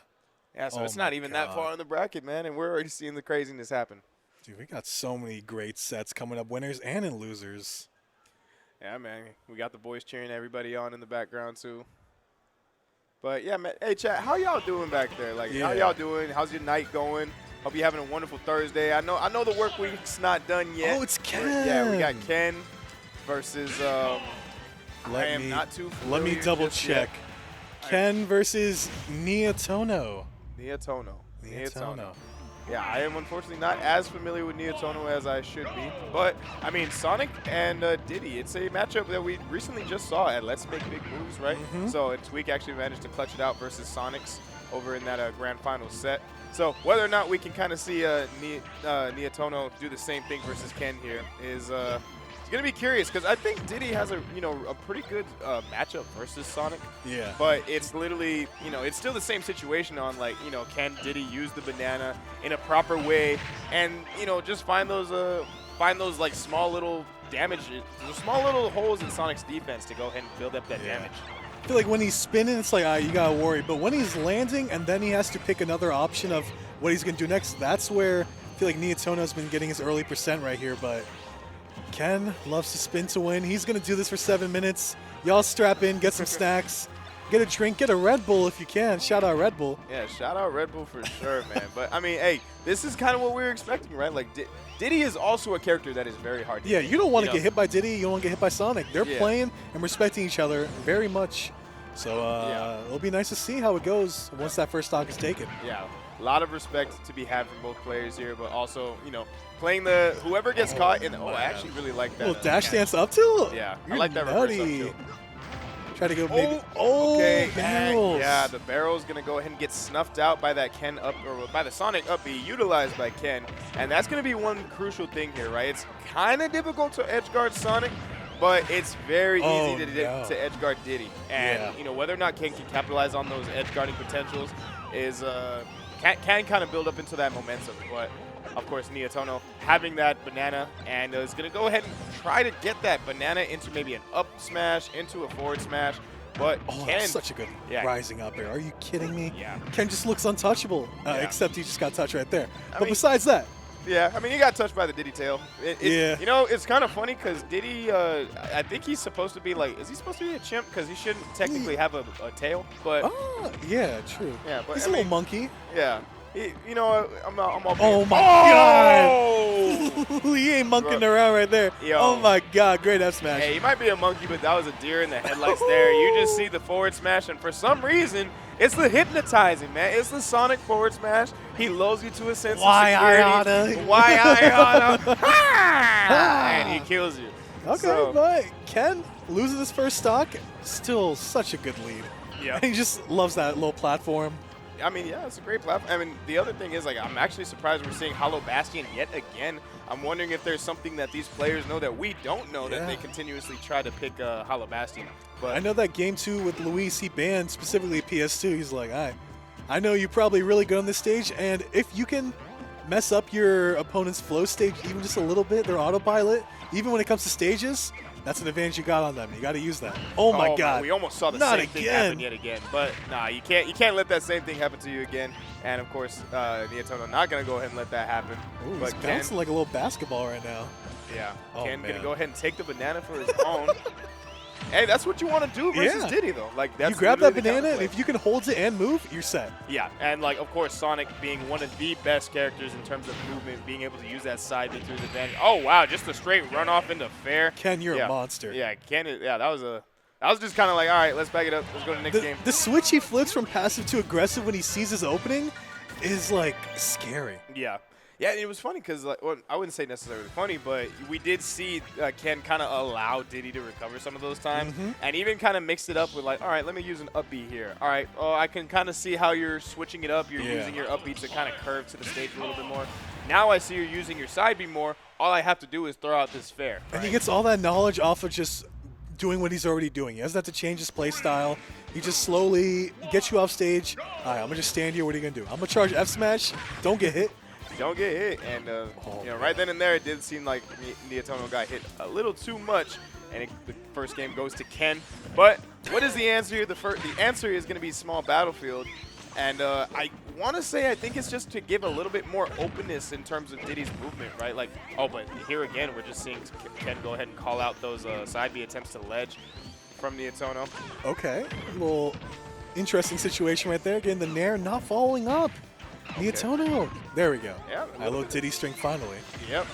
Yeah, so it's not even that far in the bracket, man, and we're already seeing the craziness happen. Dude, we got so many great sets coming up, winners and in losers. Yeah, man. We got the boys cheering everybody on in the background, too. But, yeah, man. Hey, chat, how y'all doing back there? Like, how y'all doing? How's your night going? Hope you're having a wonderful Thursday. I know the work week's not done yet. Oh, it's Ken. Yeah, we got Ken versus I am not too familiar. Let me double check. Ken versus Niatono. Niatono. Yeah, I am unfortunately not as familiar with Niatono as I should be. But, I mean, Sonic and Diddy, it's a matchup that we recently just saw at Let's Make Big Moves, right? So, Tweak actually managed to clutch it out versus Sonics over in that grand final set. So, whether or not we can kind of see Niatono do the same thing versus Ken here is going to be curious because I think Diddy has a pretty good matchup versus Sonic. Yeah. But it's literally, it's still the same situation on can Diddy use the banana in a proper way and, just find those like small little small little holes in Sonic's defense to go ahead and build up that damage. I feel like when he's spinning, it's like, you got to worry. But when he's landing and then he has to pick another option of what he's going to do next, that's where I feel like Niatono's been getting his early percent right here. But Ken loves to spin to win. He's going to do this for 7 minutes. Y'all strap in, get some snacks, get a drink, get a Red Bull if you can. Shout out Red Bull. Yeah, shout out Red Bull for sure, man. But, I mean, hey, this is kind of what we were expecting, right? Like, Diddy is also a character that is very hard to Yeah, hit, you don't want to get hit by Diddy. You don't want to get hit by Sonic. They're Yeah. playing and respecting each other very much. So it'll be nice to see how it goes once that first stock is taken. Yeah, a lot of respect to be had from both players here, but also, playing whoever gets caught in. I actually really like that. Little dash dance up tilt. Yeah, You're I like that reverse up nutty. tilt. Try to go maybe. Okay, barrels. yeah, the barrel's gonna go ahead and get snuffed out by that Ken up or by the Sonic up B utilized by Ken, and that's gonna be one crucial thing here, right? It's kind of difficult to edge guard Sonic, but it's very easy to edge guard Diddy, and whether or not Ken can capitalize on those edge guarding potentials is can kind of build up into that momentum, but. Of course, Niatono having that banana and is going to go ahead and try to get that banana into maybe an up smash, into a forward smash. But Ken, that's such a good rising up air. Are you kidding me? Yeah. Ken just looks untouchable, except he just got touched right there. But besides that, Yeah, I mean, he got touched by the Diddy tail. Yeah. You know, it's kind of funny because Diddy, I think he's supposed to be like, is he supposed to be a chimp? Because he shouldn't technically have a tail. But Oh, yeah, true. yeah, but He's I a mean, little monkey. yeah. You know, I'm all. Oh my Oh! God! He ain't monkeying Bro. around right there. Yo. Oh my God! Great F smash. Hey, he might be a monkey, but that was a deer in the headlights there. You just see the forward smash, and for some reason, it's the hypnotizing, man. It's the Sonic forward smash. He lulls you to a sense Why of security. I oughta. Why I oughta. And he kills you. Okay, So, but Ken loses his first stock. Still such a good lead. yeah. He just loves that little platform. I mean, yeah, it's a great platform. I mean, the other thing is, like, I'm actually surprised we're seeing Hollow Bastion yet again. I'm wondering if there's something that these players know that we don't know that they continuously try to pick Hollow Bastion. But I know that game 2 with Luis, he banned specifically PS2. He's like, I know you're probably really good on this stage, and if you can mess up your opponent's flow stage even just a little bit, their autopilot, even when it comes to stages, that's an advantage you got on them. You got to use that. Oh my God! we almost saw the Not same thing again. happen yet again. But nah, you can't let that same thing happen to you again. And of course, Nietono not gonna go ahead and let that happen. Ooh, but he's Ken, bouncing like a little basketball right now. yeah, Oh, Ken man. gonna go ahead and take the banana for his own. Hey, that's what you want to do versus Yeah. Diddy though. Like that's You grab that literally the banana, and counterplay. if you can hold it and move, you're set. Yeah, and like of course Sonic being one of the best characters in terms of movement, being able to use that side bit to his advantage. Oh wow, just a straight run off into fair. Ken, you're Yeah. a monster. Yeah, Ken. Yeah, that was just kind of like, all right, let's back it up. Let's go to the next game. The switch he flips from passive to aggressive when he sees his opening is like scary. Yeah. Yeah, it was funny because, like, well, I wouldn't say necessarily funny, but we did see Ken kind of allow Diddy to recover some of those times, and even kind of mixed it up with, like, all right, let me use an up B here. All right, oh, I can kind of see how you're switching it up. You're Yeah. using your up B to kind of curve to the stage a little bit more. Now I see you're using your side B more. All I have to do is throw out this fair. And he gets all that knowledge off of just doing what he's already doing. He doesn't have to change his play style. He just slowly gets you off stage. All right, I'm going to just stand here. What are you going to do? I'm going to charge F smash. Don't get hit. Don't get hit, and right then and there, it did seem like Nietono got hit a little too much, and the first game goes to Ken. But what is the answer here? The answer is going to be small battlefield, and I want to say I think it's just to give a little bit more openness in terms of Diddy's movement, right? Like, oh, but here again, we're just seeing Ken go ahead and call out those side B attempts to ledge from Nietono. Okay, a little interesting situation right there. Getting the Nair, not following up. Nietono. There we go. Yeah, A little Diddy string finally. Yep.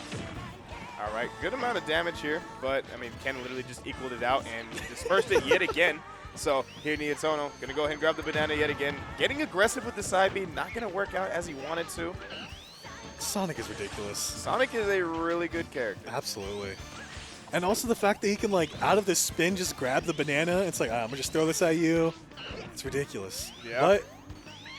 All right, good amount of damage here, but, I mean, Ken literally just equaled it out and dispersed it yet again. So here Nietono going to go ahead and grab the banana yet again. Getting aggressive with the side B, not going to work out as he wanted to. Sonic is ridiculous. Sonic is a really good character. Absolutely. And also the fact that he can, like, out of this spin, just grab the banana. It's like, I'm going to just throw this at you. It's ridiculous. Yeah. But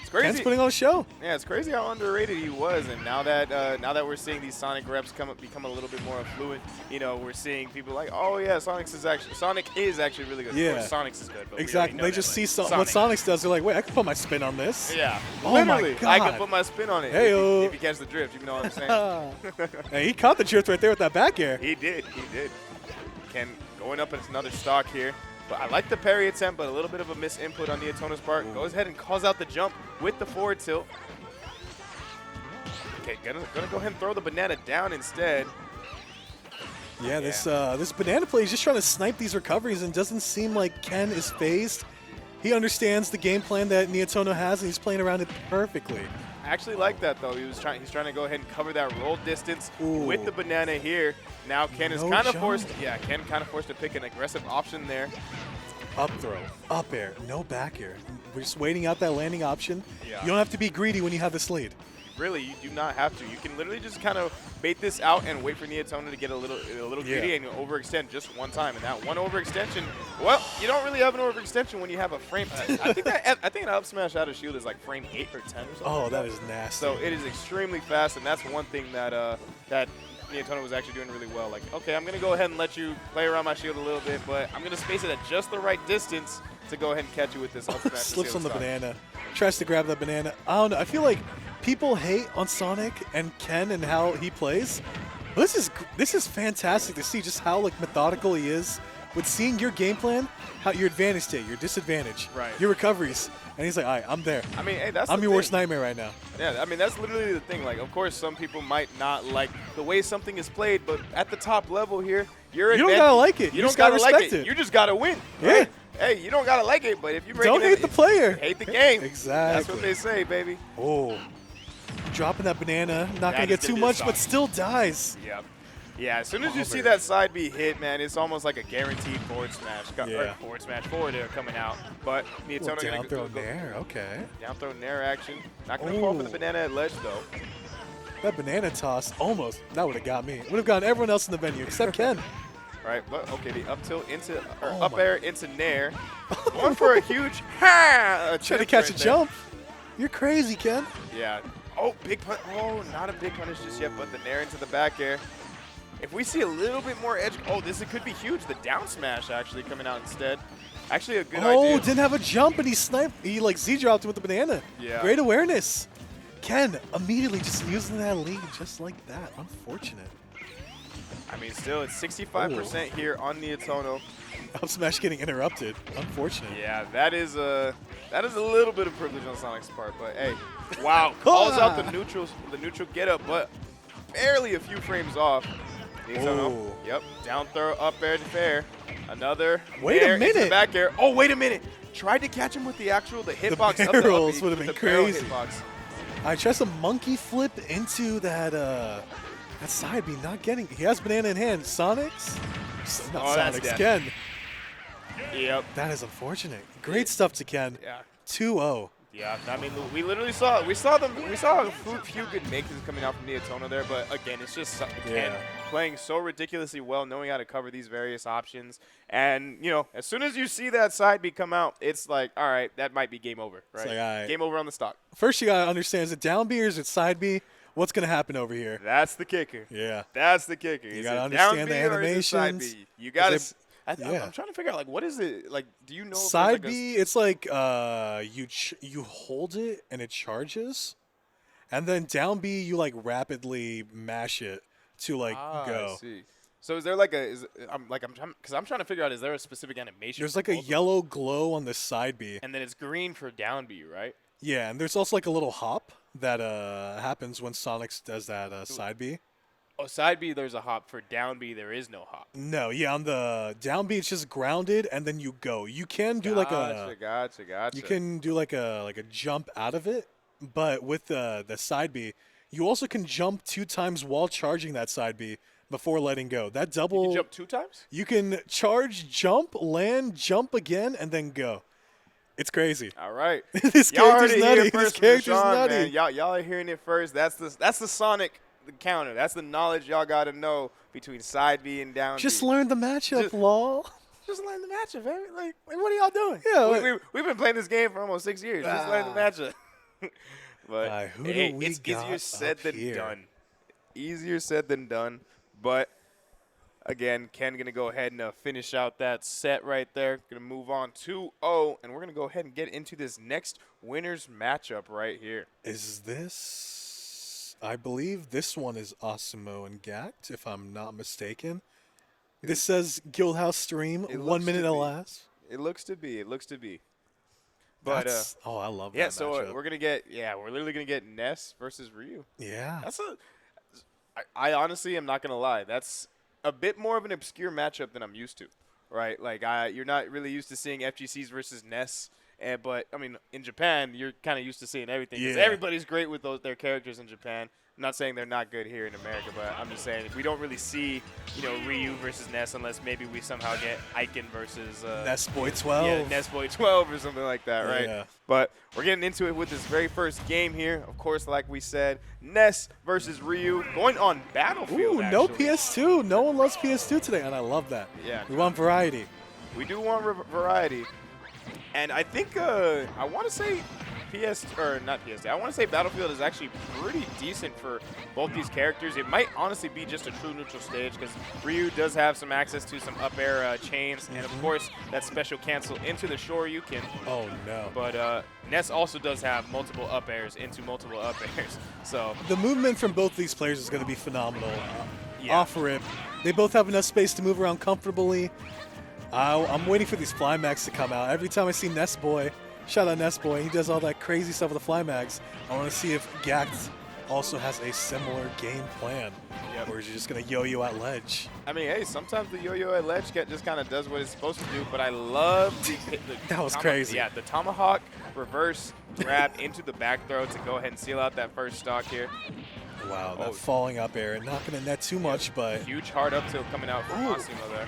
It's Ken's crazy. putting on a show. Yeah, it's crazy how underrated he was, and now that we're seeing these Sonic reps become a little bit more affluent, you know, we're seeing people like, oh yeah, Sonic is actually really good. Yeah. Of course, Sonic's is good, but we Exactly. already know They that, just like, see Sonic. what Sonic does. They're like, wait, I can put my spin on this. Yeah. Oh my Literally, I God. can put my spin on it. Heyo. If you catch the drift, you know what I'm saying? Hey, he caught the drift right there with that back air. He did. Ken going up at another stock here. But I like the parry attempt, but a little bit of a misinput on Nietono's part. Ooh. Goes ahead and calls out the jump with the forward tilt. Okay, gonna go ahead and throw the banana down instead. Yeah, this banana play is just trying to snipe these recoveries and doesn't seem like Ken is phased. He understands the game plan that Nietono has, and he's playing around it perfectly. I actually like that though. He's trying to go ahead and cover that roll distance Ooh. with the banana here. Now Ken is No kind of jump. forced. Yeah, Ken kind of forced to pick an aggressive option there. Up throw, up air, no back air. We're just waiting out that landing option. Yeah. You don't have to be greedy when you have this lead. Really, you do not have to. You can literally just kind of bait this out and wait for Nietono to get a little greedy and overextend just one time. And that one overextension, well, you don't really have an overextension when you have a frame. I think an up smash out of shield is like frame 8 or 10 or something. Oh, that is nasty. So it is extremely fast, and that's one thing that that Nietono was actually doing really well. Like, okay, I'm gonna go ahead and let you play around my shield a little bit, but I'm gonna space it at just the right distance to go ahead and catch you with this up smash. to Slips seal on the stock. banana, tries to grab that banana. I don't know. I feel like people hate on Sonic and Ken and how he plays. But this is fantastic to see just how like methodical he is with seeing your game plan, how your advantage state, your disadvantage, Right. your recoveries. And he's like, all right, I'm there. I mean, hey, that's I'm the your thing. worst nightmare right now. Yeah, I mean, that's literally the thing. Like, of course, some people might not like the way something is played, but at the top level here, You don't gotta like it. You You don't just gotta gotta like respect it. it. You just gotta win. Yeah. Right? Hey, you don't gotta like it, but if you Don't hate the player. hate the game. Exactly. That's what they say, baby. Oh, dropping that banana. Not That gonna is get gonna too be much, soft. but still dies. Yep. Yeah, as soon as you see Bummer. that side B hit, man, it's almost like a guaranteed forward smash. Yeah. Forward air coming out. But Little Miyamoto down gonna throw go there. Okay. down throw nair action. Not gonna fall for the Ooh. banana at ledge though. That banana toss almost. That would have got me. Would have gotten everyone else in the venue except Ken. All right, but okay, the up tilt into Oh up my- air into nair. Going for a huge ha! Trying to attempt catch right a there. jump. You're crazy, Ken. Yeah. Oh, big pun. Oh, not a big punish just yet, but the nair into the back air. If we see a little bit more edge, oh, this could be huge. The down smash actually coming out instead. Actually, a good Oh, idea. didn't have a jump and he sniped. He like Z dropped him with the banana. Yeah. Great awareness. Ken immediately just using that lead just like that. Unfortunate. I mean, still, it's 65% here on Nietono. Up smash getting interrupted. Unfortunate. Yeah, that is a little bit of privilege on Sonic's part, but hey, wow, calls out the neutral get up, but barely a few frames off. Nietono, Oh. yep, down throw, up air to fair, another. Wait a nair into the minute. back air. Oh, wait a minute. Tried to catch him with the hitbox of the barrels uppy, would've with been the barrel crazy. hitbox. I tried some monkey flip into that that side B, not getting. He has banana in hand. Sonics? Not Oh, that's Sonics, death. Ken. Yep. That is unfortunate. Great stuff to Ken. Yeah. 2-0. Yeah, I mean, we literally saw a few good makes coming out from Nietono there, but again, it's just Ken Yeah. playing so ridiculously well, knowing how to cover these various options, and you know, as soon as you see that side B come out, it's like, all right, that might be game over, right? like, all right. Game over on the stock. First, you got to understand, is it down B or is it side B? What's going to happen over here? That's the kicker. Yeah. That's the kicker. You Is gotta it down understand the B or is it side animations. B? You got Is to. it- yeah. I'm trying to figure out, like, what is it? Like, do you know? if there's, Side like, a B, it's like you hold it and it charges, and then down B you like rapidly mash it to like I go. see. So is there like I'm trying to figure out, is there a specific animation? There's for like a both of them? yellow glow on the side B. And then it's green for down B, right? Yeah, and there's also like a little hop that happens when Sonics does that side B. Oh, side B, there's a hop. For down B, there is no hop. No, yeah, on the down B it's just grounded and then you go. You can do like a Gotcha. you can do like a jump out of it, but with the side B, you also can jump 2 times while charging that side B before letting go. That double You can jump 2 times? you can charge, jump, land, jump again, and then go. It's crazy. All right. This Y'all heard character's it nutty. here This first from character's Deshaun, nutty. man. Y'all are hearing it first. That's the Sonic counter. That's the knowledge y'all got to know between side B and down Just B. learn the matchup, Just- lol. Just learn the matchup, man. Like what are y'all doing? Yeah, we've been playing this game for almost 6 years. Just learn the matchup. But Alright, who do hey, we it's got easier said up than here? done. Easier said than done. But again, Ken gonna go ahead and finish out that set right there. Gonna move on 2-0, and we're gonna go ahead and get into this next winners matchup right here. Is this? I believe this one is Asimo and Gackt, if I'm not mistaken. This says Guildhouse stream, It 1 looks minute to be. alas. It looks to be. It looks to be. But Oh, I love yeah, that so matchup. we're literally gonna get Ness versus Ryu. Yeah. I honestly am not gonna lie. That's a bit more of an obscure matchup than I'm used to, right? Like you're not really used to seeing FGCs versus Ness, but I mean in Japan you're kind of used to seeing everything. 'Cause Yeah. everybody's great with their characters in Japan. I'm not saying they're not good here in America, but I'm just saying we don't really see Ryu versus Ness unless maybe we somehow get Aiken versus Ness Boy 12. yeah, Nessboy 12 or something like that, right? Yeah. But we're getting into it with this very first game here. Of course, like we said, Ness versus Ryu going on Battlefield. Ooh, no actually. PS2. No one loves PS2 today, and I love that. Yeah. We want variety. We do want variety. And I think I want to say I want to say Battlefield is actually pretty decent for both these characters. It might honestly be just a true neutral stage because Ryu does have some access to some up air chains, and of course that special cancel into the Shoryuken. Oh, no. But Ness also does have multiple up airs into multiple up airs. So The movement from both these players is going to be phenomenal. Yeah. Off rip. They both have enough space to move around comfortably. I'm waiting for these fly mags to come out. Every time I see Nest Boy, shout out Nest Boy, he does all that crazy stuff with the fly mags. I want to see if Gackt also has a similar game plan. Yep. Or is he just going to yo-yo at ledge? I mean, hey, sometimes the yo-yo at ledge just kind of does what it's supposed to do, but I love the That was crazy. Yeah, the tomahawk reverse grab into the back throw to go ahead and seal out that first stock here. Wow, that falling up air. Not going to net too much, but Huge hard up tilt coming out from Asimo there.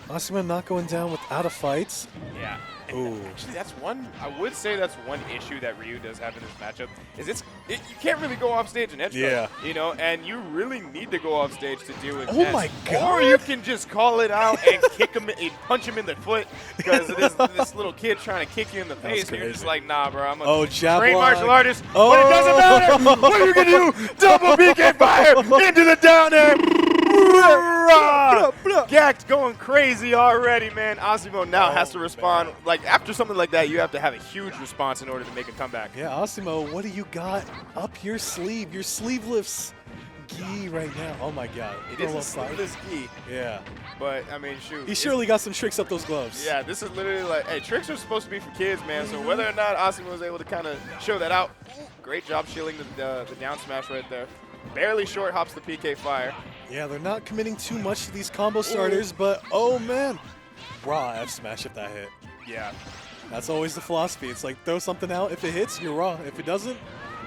Asimo not going down without a fight. Yeah. Ooh. Actually, that's one. I would say that's one issue that Ryu does have in this matchup. Is you can't really go off stage and edge guard, Yeah. you know, and you really need to go off stage to deal with. Oh my God. Or you can just call it out and kick him and punch him in the foot because this little kid trying to kick you in the face. And you're just like, nah, bro. I'm a jab trained block. martial artist. Oh. But it doesn't matter. What are you gonna do? Double PK fire into the down air. Gackt going crazy already, man. Asimo now has to respond. Like, after something like that, you have to have a huge response in order to make a comeback. Yeah, Asimo, what do you got up your sleeve? Your sleeveless gi right now. Oh my God. It is a sleeveless gi, Yeah. but, I mean, shoot. He surely got some tricks up those gloves. Yeah, this is literally like, hey, tricks are supposed to be for kids, man. So whether or not Asimo was able to kind of show that out, great job shielding the down smash right there. Barely short hops the PK fire. Yeah, they're not committing too much to these combo starters, but oh man. Raw F smash if that hit. Yeah. That's always the philosophy. It's like throw something out. If it hits, you're raw. If it doesn't,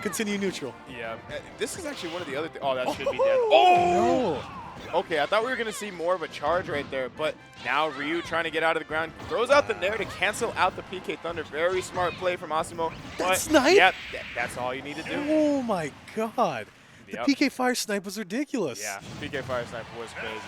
continue neutral. Yeah. This is actually one of the other Oh, that should be dead. Oh! No. Okay, I thought we were going to see more of a charge right there, but now Ryu trying to get out of the ground, throws out the Nair to cancel out the PK Thunder. Very smart play from Asimo. That but, snipe? Yeah, that's all you need to do. Oh my God. The Yep. PK Fire snipe was ridiculous. Yeah, PK Fire Sniper was crazy.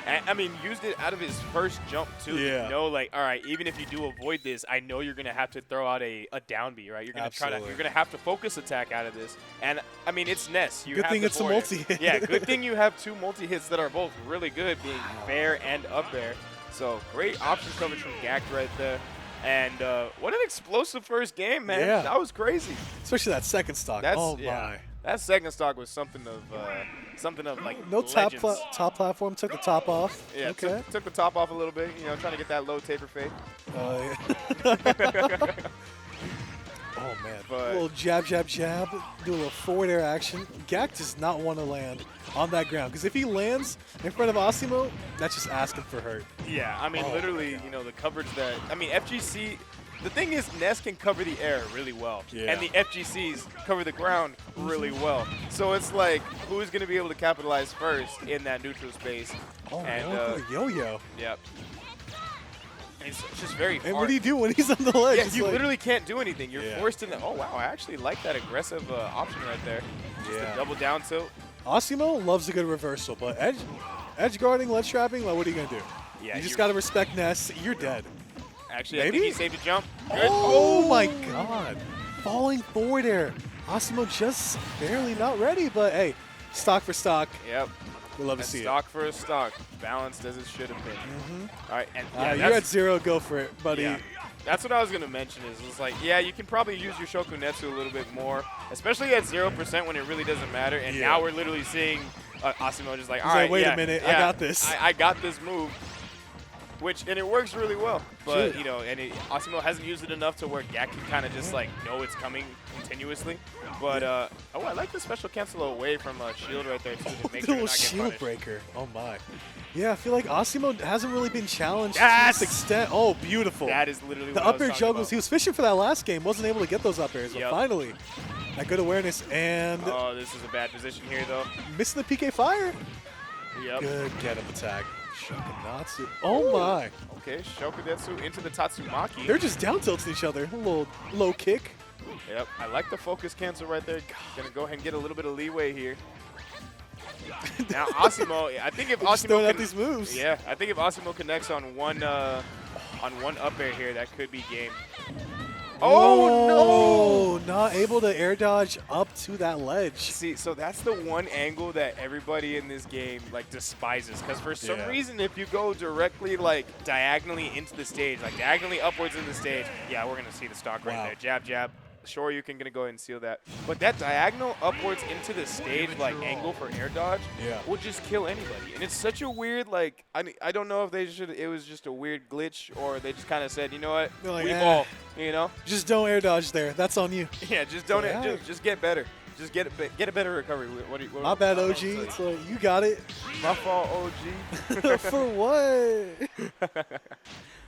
And, I mean, used it out of his first jump, too. Yeah. You know, like, all right, even if you do avoid this, I know you're going to have to throw out a down B, right? You're going to Absolutely. you're going to have to focus attack out of this. And, I mean, it's Ness. You Good have thing to it's a avoid it. multi-hit. Yeah, good thing you have two multi-hits that are both really good, being fair and up there. So, great option coverage from Gackt right there. And what an explosive first game, man. Yeah. That was crazy. Especially that second stock. Oh my. That second stock was something of like No top legends. top platform. Took the top off. Yeah, Okay. took the top off a little bit, you know, trying to get that low taper fade. Yeah. Oh man. But- a little jab, jab, jab. Do a little forward air action. Gackt does not want to land on that ground because if he lands in front of Asimo, that's just asking for hurt. Yeah, I mean, Oh, literally, my God. you know, the coverage that, I mean, FGC, the thing is, Ness can cover the air really well. Yeah. And the FGCs cover the ground really well. So it's like, who's going to be able to capitalize first in that neutral space? Oh, And, no, yo-yo. Yep. It's just very hard. And what do you do when he's on the ledge? Yeah, It's you like- literally can't do anything. You're Yeah. forced into, oh, wow, I actually like that aggressive option right there. Just Yeah. a double down tilt. Asimo loves a good reversal, but edge guarding, ledge trapping, like, what are you going to do? Yeah, You just you're- got to respect Ness. You're dead. Actually, I Maybe? think he saved a jump. Good. Oh my God. Falling forward air. Asimo just barely not ready, but hey, stock for stock. Yep. We love to And see stock for a stock. Balanced as it should have been. All right, and it. yeah, You're that's- at zero, go for it, buddy. yeah. That's what I was going to mention is it's like, yeah, you can probably use your Shokunetsu a little bit more, especially at 0% when it really doesn't matter. And Yeah. now we're literally seeing Asimo just like, all He's right, like, wait yeah, a minute, I yeah, got this. I got this move. And it works really well. But, Sure. you know, and Asimo hasn't used it enough to where Gackt can kind of just like know it's coming continuously. But, oh, I like the special cancel away from shield right there too to make sure Little you're not getting shield punished. breaker. Oh my. Yeah, I feel like Asimo hasn't really been challenged Yes! to this extent. Oh, beautiful. That is literally The what I was up air talking juggles, about. he was fishing for that last game, wasn't able to get those up airs, but Yep. finally, that good awareness and Oh, this is a bad position here, though. missing the PK fire. Yep. Good get him attack. Shokunatsu. Oh my. Okay, Shokudetsu into the Tatsumaki. They're just down tilting each other. A little low kick. Yep, I like the focus cancel right there. Gonna go ahead and get a little bit of leeway here. Now Asimo, I think if Just throwing Asimo out these moves. yeah, I think if Asimo connects on one up air here, that could be game. Oh no! Not able to air dodge up to that ledge. See, so that's the one angle that everybody in this game like despises, because for some Yeah. reason, if you go directly like diagonally into the stage, like diagonally upwards in the stage, yeah, we're gonna see the stock right Wow. there. Jab, jab. Shoryuken gonna go ahead and seal that. But that diagonal upwards into the stage like angle for air dodge will just kill anybody. And it's such a weird like I don't know if they should. It was just a weird glitch or they just kind of said, you know what, Like, we ball. You know. Just don't air dodge there. That's on you. Yeah, just don't. Yeah. Just get better. Just get a better recovery. What My bad, OG. It's like, you got it. My fault, OG. For what?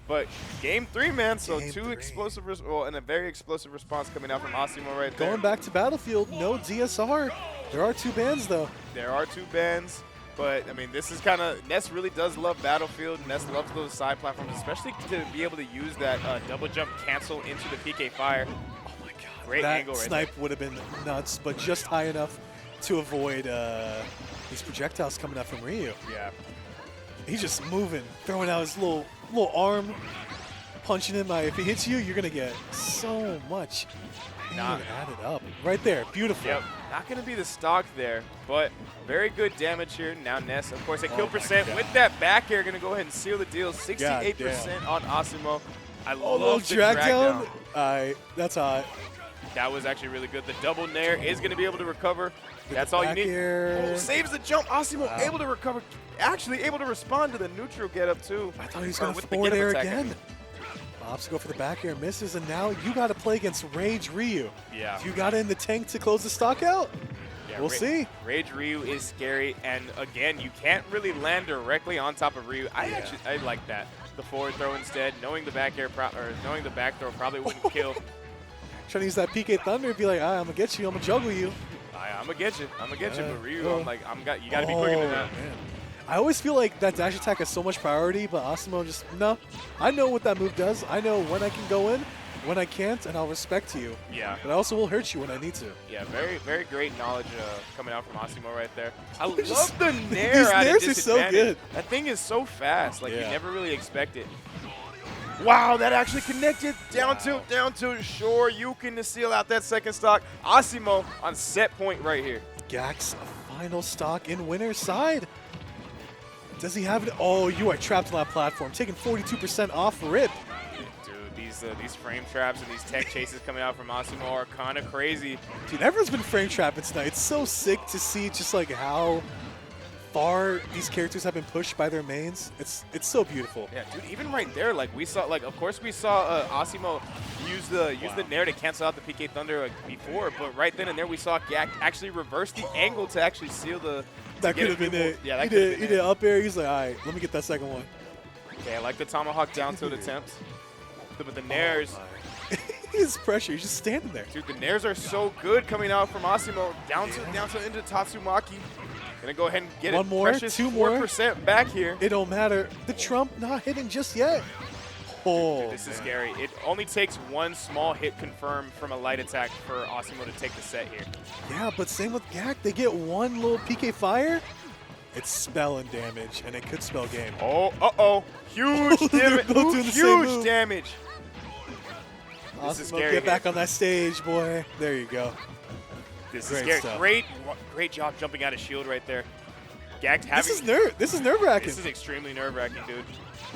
But game 3, man. So Game two 3. explosive, and a very explosive response coming out from Asimo right there. Going back to Battlefield, no DSR. There are 2 bans, though. There are 2 bans, but I mean, this is kind of Ness really does love Battlefield. Ness loves those side platforms, especially to be able to use that double jump cancel into the PK fire. Oh, my God. Great that angle right snipe would have been nuts, but just high enough to avoid these projectiles coming out from Ryu. Yeah. He's just moving, throwing out his little arm, punching him. If he hits you, you're going to get so much pain added up. Right there. Beautiful. Yep. Not going to be the stock there, but very good damage here. Now Ness, of course, at kill percent with that back air, going to go ahead and seal the deal. 68% on Asimo. I love the drag down. That's hot. That was actually really good. The double nair is going to be able to recover. That's all you need. Air. Oh, saves the jump. Asimo able to recover. Actually able to respond to the neutral get up too. I thought he was going to forward air again. Opts go for the back air, misses, and now you got to play against Rage Ryu. Yeah. You got it in the tank to close the stock out. Yeah, we'll see. Rage Ryu is scary, and again, you can't really land directly on top of Ryu. I like that. The forward throw instead, knowing the back air knowing the back throw probably wouldn't kill. Trying to use that PK Thunder, be like, I'm gonna get you, I'm gonna juggle you. I'm gonna get you. But Ryu, you gotta be quicker than that. Man. I always feel like that dash attack has so much priority, but Asimo just, no. I know what that move does. I know when I can go in, when I can't, and I'll respect you. Yeah. But I also will hurt you when I need to. Yeah, very, very great knowledge coming out from Asimo right there. I Just- love the nair these out of nairs are so disadvantage. good. That thing is so fast. Like, you Yeah. never really expect it. Wow, that actually connected. Down to Shoryuken to seal out that second stock. Asimo on set point right here. Gackt's final stock in winner's side. Does he have it? Oh, you are trapped on that platform, taking 42% off rip. Dude, these frame traps and these tech chases coming out from Asimo are kind of crazy. Dude, everyone's been frame trapping tonight. It's so sick to see just like how far these characters have been pushed by their mains. It's so beautiful. Yeah, dude, even right there, like we saw, of course we saw Asimo use the nair to cancel out the PK Thunder like before, but right then and there we saw Gackt actually reverse the angle to actually seal the. That could have been it. Yeah, that he could have been did up air. He's like, all right, let me get that second one. Okay, I like the tomahawk down tilt attempt. But the nairs. His pressure. He's just standing there. Dude, the nairs are so good coming out from Asimo. Down to into Tatsumaki. Gonna go ahead and get One it. more, Precious 2 more. 4% back here. It don't matter. The Trump not hitting just yet. Oh, Dude, this is scary. It only takes one small hit confirmed from a light attack for Asimo to take the set here. Yeah, but same with Gackt. They get one little PK fire. It's spelling damage, and it could spell game. Oh, uh-oh. Huge They're damage. both doing the same move. Huge damage. This is Asimo, scary get back here. on that stage, boy. There you go. This Great is scary. stuff. Great job jumping out of shield right there. Gackt having. This is nerve-wracking. This is extremely nerve-wracking, dude.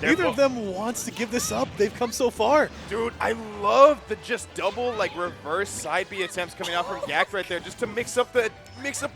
Neither of them wants to give this up. They've come so far. Dude, I love the just double reverse side B attempts coming out from Gackt right there, just to mix up the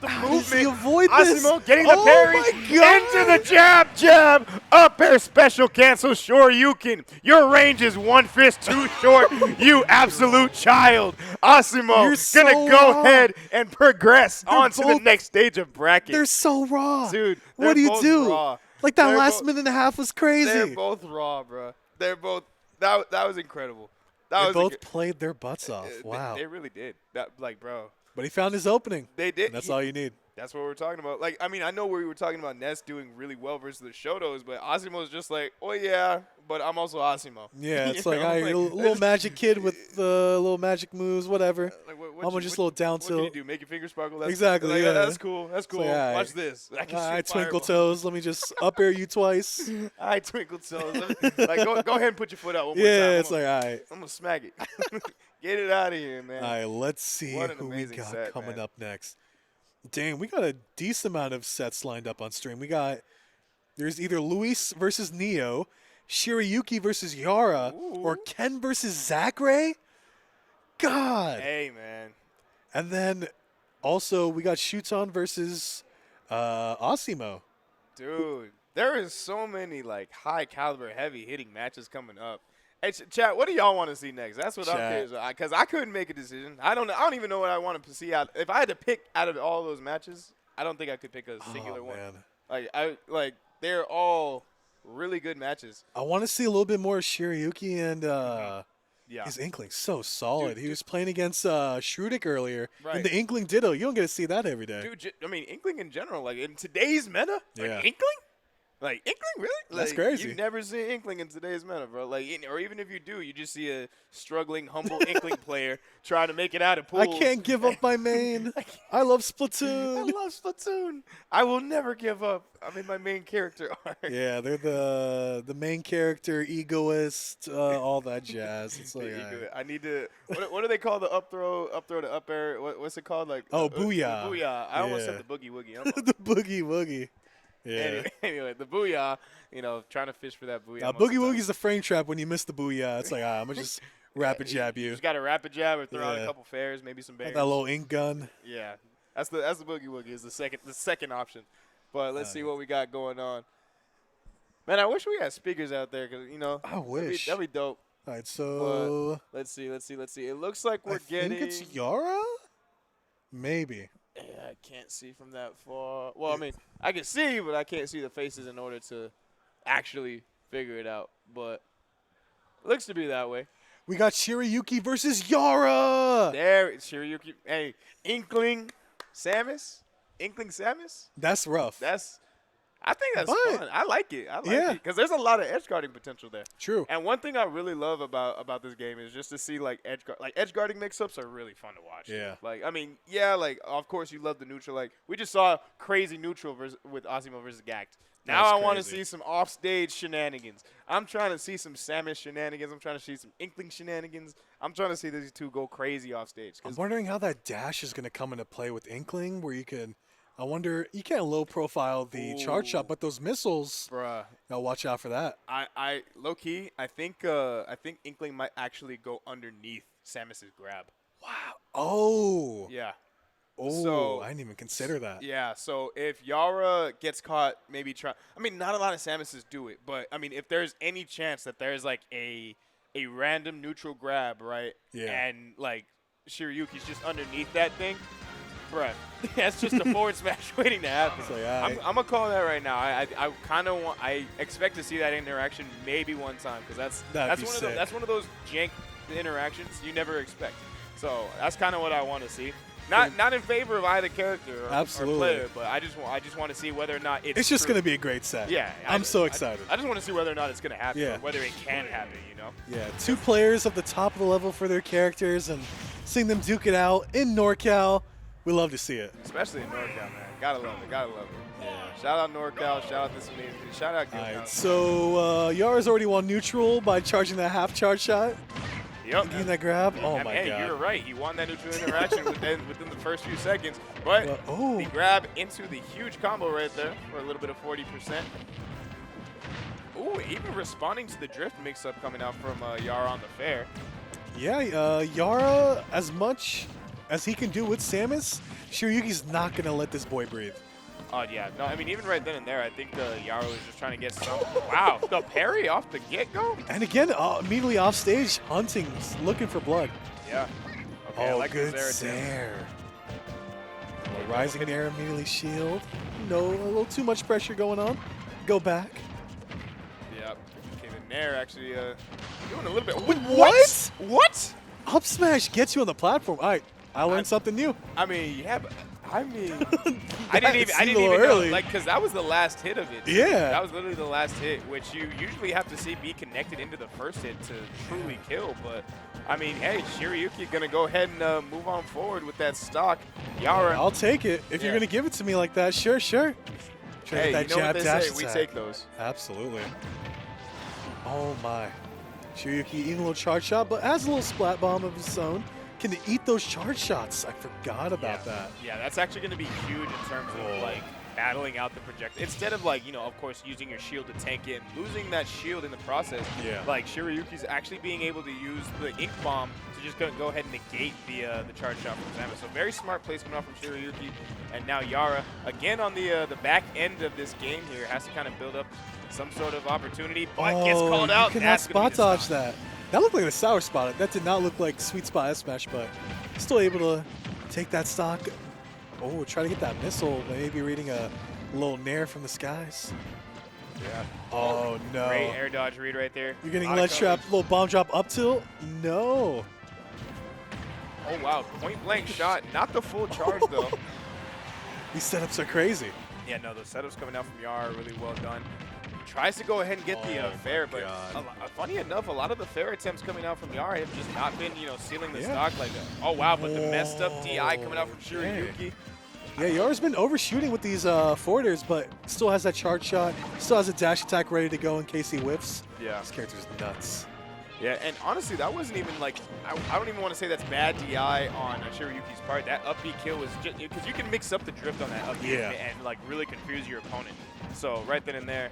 How movement. does he avoid this? Asimo getting the parry my God. into the jab, up air special cancel. Shoryuken, your range is one fist too short. You absolute child. Asimo You're so gonna go raw. ahead and progress They're on to the both- next stage of bracket. They're so raw. Dude, what do they're you both do? raw. Like that They're last both- minute and a half was crazy. They're both raw, bro. They're both. That was incredible. That They was both played their butts off. They- Wow. They really did. That bro. But he found his opening. They did. And that's all you need. That's what we're talking about. Like, I mean, I know we were talking about Ness doing really well versus the Shotos, but Asimo's just like, oh yeah, but I'm also Asimo. Yeah, it's You like, know, a little magic kid with little magic moves, whatever. Like, what Almost just a little down What can you tilt. do? Make your fingers sparkle? That's, Exactly, like, yeah. That's cool. That's cool. like, all right. Watch this. I can All right, shoot twinkle fireball. toes. Let me just up air you twice. All right, twinkle toes. Like, go ahead and put your foot out one more time. Yeah, it's like, all right. I'm gonna smack it. Get it out of here, man. All right, let's see What an who we amazing got set, coming man. up next. Dang, we got a decent amount of sets lined up on stream. There's either Luis versus Neo, Shiryuki versus Yaura, or Ken versus Zachary. God. Hey, man. And then also we got Shuton versus Osimo. Dude, there is so many like high caliber, heavy hitting matches coming up. Hey, chat, what do y'all want to see next? That's what I'm Chat. curious because I couldn't make a decision. I don't even know what I want to see out. If I had to pick out of all those matches, I don't think I could pick a singular one. Man. They're all really good matches. I want to see a little bit more Shiryuki and Yeah. his Inkling. So solid. Dude, He was playing against Shrudik earlier. Right. And the Inkling Ditto. You don't get to see that every day. Dude, I mean, Inkling in general, like in today's meta, like Yeah. Inkling? Like Inkling, really? That's Like, crazy. You never see Inkling in today's meta, bro. Like, or even if you do, you just see a struggling, humble Inkling player trying to make it out of pools. I can't give up my main. I love Splatoon. I love Splatoon. I will never give up. I'm in my main character arc. Yeah, they're the main character, egoist, all that jazz. It's like, I need to. What do they call the up throw to up air? What's it called? Like booyah. Booyah. I almost Yeah. said the boogie woogie. the boogie woogie. Yeah. Anyway, the booyah. Trying to fish for that booyah. most of Boogie the time. woogie's the frame trap when you miss the booyah. It's like, I'm gonna just rapid jab You you. just got to rapid jab or throw out a Yeah. couple fairs, maybe some Got bears. that little ink gun. Yeah, that's the boogie woogie is the second option. But let's see what we got going on. Man, I wish we had speakers out there because I wish. that'd be dope. All right, so Let's see. It looks like we're I getting. think it's Yaura. Maybe. Yeah, I can't see from that far. Well, I mean, I can see, but I can't see the faces in order to actually figure it out. But it looks to be that way. We got Shiryuki versus Yaura. There, Shiryuki. Hey, Inkling Samus. That's rough. I think that's But- fun. I like it. I like Yeah. it because there's a lot of edge guarding potential there. True. And one thing I really love about this game is just to see like edge guarding mix-ups are really fun to watch. Yeah. Like I mean, yeah, like of course you love the neutral. Like we just saw crazy neutral with Osimo versus Gackt. Now That's I want to crazy. see some offstage shenanigans. I'm trying to see some Samus shenanigans. I'm trying to see some Inkling shenanigans. I'm trying to see these two go crazy offstage. I'm wondering how that dash is going to come into play with Inkling, where you can. I wonder you can't low profile the charge shot, but those missiles. Bruh. Now watch out for that. I low key, I think Inkling might actually go underneath Samus's grab. Wow. Oh. Yeah. Oh. So- I didn't even consider that. Yeah, so if Yaura gets caught, maybe try. I mean, not a lot of Samuses do it, but I mean, if there's any chance that there's like a random neutral grab, right? Yeah. And like Shiryuki's just underneath that thing, bruh, that's just a forward smash waiting to happen. It's like, I'm gonna call that right now. I kind of want. I expect to see that interaction maybe one time because That'd be that's one of those jank interactions you never expect. So that's kind of what I want to see. Not in favor of either character or Absolutely. player, but I just want to see whether or not It's just going to be a great set. Yeah, I'm so excited. I just want to see whether or not it's going to happen, Yeah. or whether it can happen. Yeah, 2 players at the top of the level for their characters and seeing them duke it out in NorCal. We love to see it. Especially in NorCal, man. Gotta love it. Yeah. Shout out NorCal. Shout out this amazing. Shout out All right, Guildhouse. so Yara's already won neutral by charging that half charge shot. Yep. Getting that grab. Oh, I my mean, hey, God. you were right. He won that neutral interaction within the first few seconds. But Oh. the grab into the huge combo right there for a little bit of 40%. Ooh, even responding to the drift mix-up coming out from Yaura on the fair. Yeah, Yara, as much as he can do with Samus, Shiryuki's not going to let this boy breathe. Oh, yeah. No, I mean, even right then and there, I think Yaura was just trying to get some. Wow, the parry off the get-go? And again, immediately off stage, hunting, looking for blood. Yeah. Okay, I Oh, like good the Zera too. Zaire. Rising air, immediately shield. No, a little too much pressure going on. Go back. Yep. Came in there, actually doing a little bit. What? What? Up smash gets you on the platform. All right, I learned something new. I mean, yeah, but I mean, That I didn't seemed a even little know, early. like, because that was the last hit of it. Yeah. That was literally the last hit, which you usually have to see be connected into the first hit to truly kill. But, I mean, hey, Shiryuki going to go ahead and move on forward with that stock. Yaura. I'll take it. If you're Yeah. going to give it to me like that, sure. Try to Hey, get that you know what jab they dash say? We attack. take those. Absolutely. Oh, my. Shiryuki eating a little charge shot, but has a little splat bomb of his own. Can he eat those charge shots? I forgot about that. Yeah, that's actually going to be huge in terms of, like, battling out the projectile. Instead of, like, you know, of course, using your shield to tank it and losing that shield in the process, like, Shiryuki's actually being able to use the Ink Bomb to just go ahead and negate the charge shot from Samus. So very smart placement off from Shiryuki. And now Yaura, again on the back end of this game here, has to kind of build up some sort of opportunity, but gets called out. You cannot spot dodge that. That looked like a sour spot. That did not look like sweet spot S smash, but still able to take that stock. Oh, try to get that missile. Maybe reading a little nair from the skies. Yeah. Oh, no. Great air dodge read right there. You're getting ledge trap, little bomb drop up tilt. No. Oh, wow. Point blank shot. Not the full charge, though. These setups are crazy. Yeah, no, the setups coming out from Yaura are really well done. Tries to go ahead and get the fair, but funny enough, a lot of the fair attempts coming out from Yaura have just not been, you know, sealing the stock like that. Oh, wow, but the messed up DI coming out from Shiryuki. Yeah, Yaura's been overshooting with these forwarders, but still has that charge shot, still has a dash attack ready to go in case he whiffs. Yeah. This character's nuts. Yeah, and honestly, that wasn't even like, I don't even want to say that's bad DI on Shiryuki's part. That up B kill was just, because you can mix up the drift on that up B and like really confuse your opponent. So right then and there,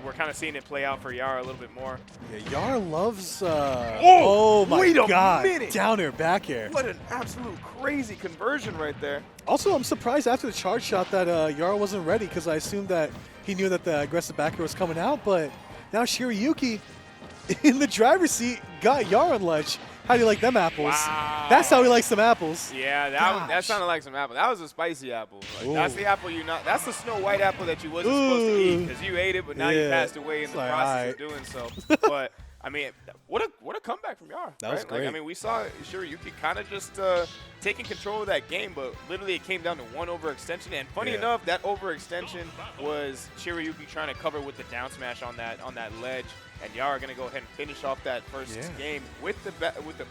we're kind of seeing it play out for Yaura a little bit more. Yeah, Yaura loves, oh my wait God, a minute. down air, back air. What an absolute crazy conversion right there. Also, I'm surprised after the charge shot that Yaura wasn't ready, because I assumed that he knew that the aggressive back air was coming out, but now Shiryuki in the driver's seat got Yaura on ledge. How do you like them apples? Wow. That's how he likes them apples. Yeah, that sounded like some apple. That was a spicy apple. Like, that's the apple that's the Snow White apple that you wasn't supposed to eat because you ate it, but now you passed away in the process of doing so. But I mean, what a comeback from Yaura. That was great. Like, I mean, we saw Shiryuki kind of just taking control of that game, but literally it came down to one overextension. And funny enough, that overextension was Shiryuki trying to cover with the down smash on that ledge. And Yaura going to go ahead and finish off that first game with the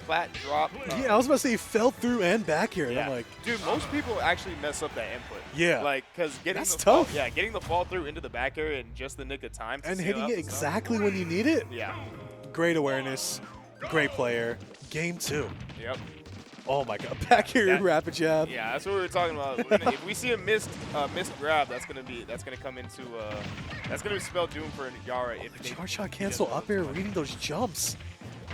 plat drop. Yeah, I was about to say he fell through and back here. And I'm like, dude, most people actually mess up that input. Yeah. Like, because getting That's the tough. getting the fall through into the back air in just the nick of time. And hitting it exactly when you need it. Yeah. Great awareness. Great player. Game 2. Yep. Oh my God, back here, rapid jab. Yeah, that's what we were talking about. If we see a missed grab, that's gonna come into that's gonna spell doom for Yaura. If the charge shot cancel up air, reading those jumps.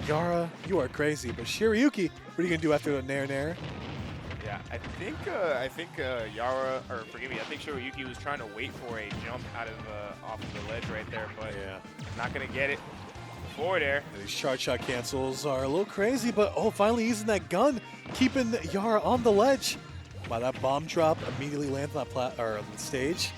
Yaura, you are crazy. But Shiryuki, what are you gonna do after the nair? Yeah, I think Yaura, or forgive me, I think Shiryuki was trying to wait for a jump out of off of the ledge right there, but not gonna get it. Forward air. These charge shot cancels are a little crazy, but finally using that gun, keeping Yaura on the ledge. Wow, that bomb drop immediately lands on the stage.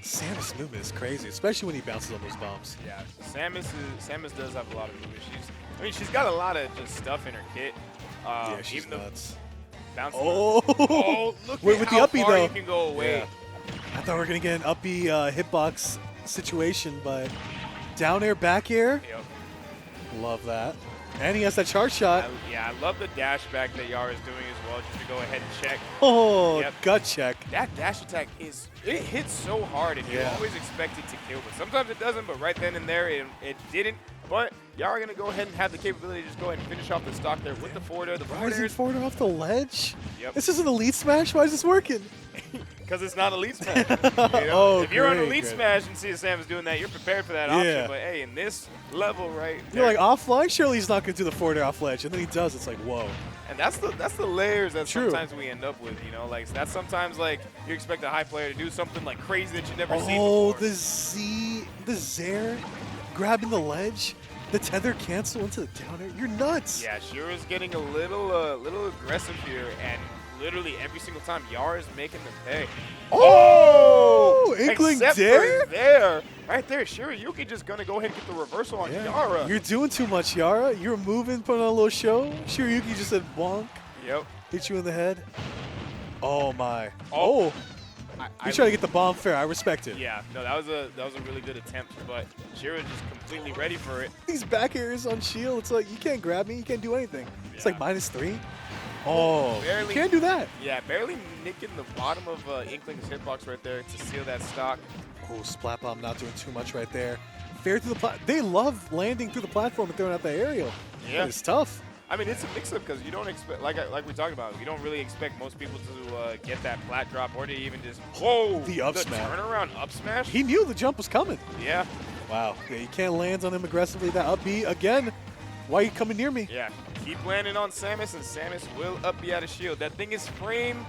Samus' movement is crazy, especially when he bounces on those bombs. Yeah, Samus does have a lot of movement. She's got a lot of just stuff in her kit. Yeah, she's nuts. Bouncing. Oh, look with at the how uppie far though. You can go away. Yeah. I thought we were gonna get an uppie hitbox situation, but down air, back air. Yep. Love that. And he has that charge shot. I love the dash back that Yaura is doing as well, just to go ahead and check. Oh, gut check. That dash attack it hits so hard, and you always expect it to kill, but sometimes it doesn't. But right then and there, it didn't. But Yaura gonna go ahead and have the capability to just go ahead and finish off the stock there with the forwarder. The forwarder off the ledge. Yep. This isn't Elite Smash. Why is this working? Because it's not Elite Smash. You know? If you're on Elite great. Smash and see Samus doing that, you're prepared for that option. But hey, in this level, right? You're like offline. Surely he's not gonna do the forwarder off ledge, and then he does. It's like whoa. And that's the layers that sometimes we end up with, you know, like that's sometimes like you expect a high player to do something like crazy that you never seen before. Oh, the Zair grabbing the ledge, the tether cancel into the down air. You're nuts. Yeah, Shura's getting a little aggressive here, and literally every single time Yaura's making them pay. Oh, Inkling dare? There. Right there, Shiryuki just gonna go ahead and get the reversal on Yaura. You're doing too much, Yaura. You're moving, putting on a little show. Shiryuki just said bonk. Yep. Hit you in the head. Oh my. Oh. You're trying to get the bomb fair. I respect it. Yeah, no, that was a really good attempt, but Shira's just completely ready for it. These back airs on shield, it's like you can't grab me, you can't do anything. It's like -3. Oh, barely, you can't do that. Yeah, barely nicking the bottom of Inkling's hitbox right there to seal that stock. Oh, Splat Bomb not doing too much right there. Fair through the they love landing through the platform and throwing out the aerial. Yeah. It's tough. I mean, it's a mix-up because you don't expect, like we talked about, you don't really expect most people to get that flat drop or to even just, whoa, The up smash. turnaround up smash? He knew the jump was coming. Yeah. Wow. Yeah, you can't land on him aggressively. That up B again. Why are you coming near me? Yeah. Keep landing on Samus, and Samus will up B out of shield. That thing is frame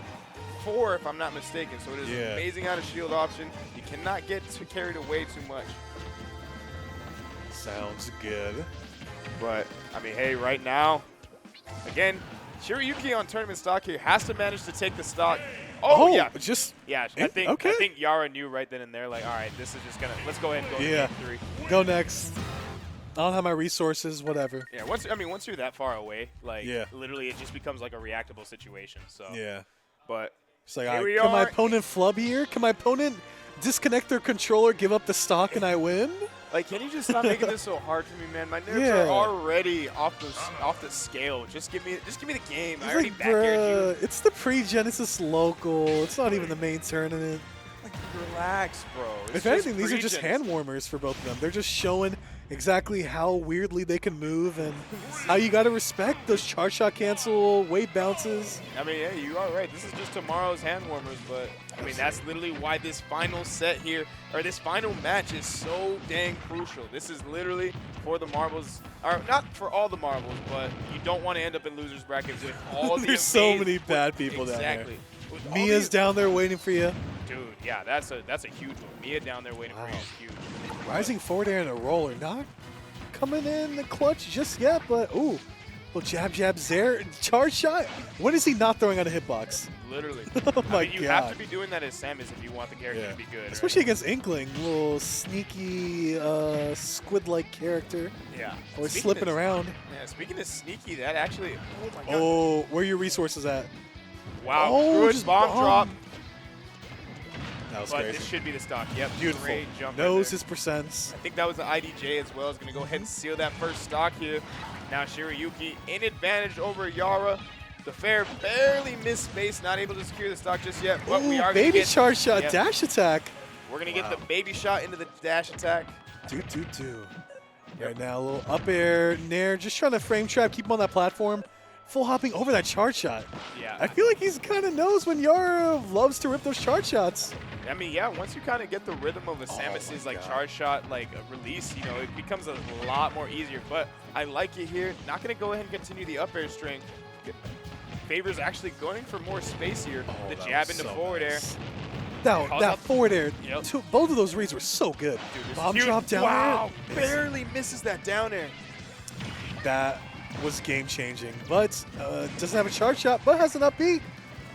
4, if I'm not mistaken, so it is an amazing out of shield option. You cannot get carried away too much. Sounds good. But, I mean, hey, right now, again, Shiryuki on tournament stock here has to manage to take the stock. Oh, yeah. Just Yeah, I think Yaura knew right then and there, like, all right, this is just going to, let's go ahead and go to game 3. go next. I don't have my resources, whatever. Yeah, once you're that far away, like, literally it just becomes like a reactable situation. So, Yeah. but It's like, here we can my are. opponent flub here? Can my opponent disconnect their controller, give up the stock, and I win? Like, can you just stop making this so hard for me, man? My nerves are already off the scale. Just give me the game. I already Like, back-aired bruh, it's the pre-Genesis local. It's not even the main tournament. you. Like, relax, bro. It's If anything, these are just pre-gens. hand warmers for both of them. They're just showing exactly how weirdly they can move and how you got to respect those charge shot cancel, weight bounces. I mean, yeah, you are right. This is just tomorrow's hand warmers, but I mean, that's literally why this final set here, or this final match is so dang crucial. This is literally for the marbles, or not for all the marbles, but you don't want to end up in losers brackets with all the There's so amazing- many bad people down there. Exactly. With all Mia's these- down there waiting for you. Dude, yeah, that's a huge one. Miya down there waiting for you is huge. Rising forward air and a roller. Not coming in the clutch just yet, but ooh. Little jabs there. Charge shot. When is he not throwing on a hitbox? Literally. Oh my I mean, you have God. to be doing that as Samus if you want the character to be good. right? Especially against Inkling. Little sneaky squid-like character. Yeah. Or Speaking slipping of- around. Yeah, speaking of sneaky, that actually, oh my God. Oh, where are your resources at? Wow, Oh, good just bomb drop. That was But crazy. this should be the stock. Yep, Beautiful. great jump right Knows there. his percents. I think that was the IDJ as well. Is going to go ahead and seal that first stock here. Now Shiryuki in advantage over Yaura. The fair barely missed space, not able to secure the stock just yet. But we Ooh, are going to baby get charge shot, yep. dash attack. We're going to get the baby shot into the dash attack. Do. Right now, a little up air, nair, just trying to frame trap, keep him on that platform. Full hopping over that charge shot. Yeah. I feel like he's kind of knows when Yaura loves to rip those charge shots. I mean, yeah, once you kind of get the rhythm of the Samus's like charge shot like release, you know, it becomes a lot more easier. But I like it here. Not going to go ahead and continue the up air string. Favors actually going for more space here. The that jab was into so forward air. nice. That Calls that out- forward air, Yep. both of those reads were so good. Dude, this Bomb is huge. drop down wow, air. barely misses that down air. That was game changing, but doesn't have a charge shot, but has an up B.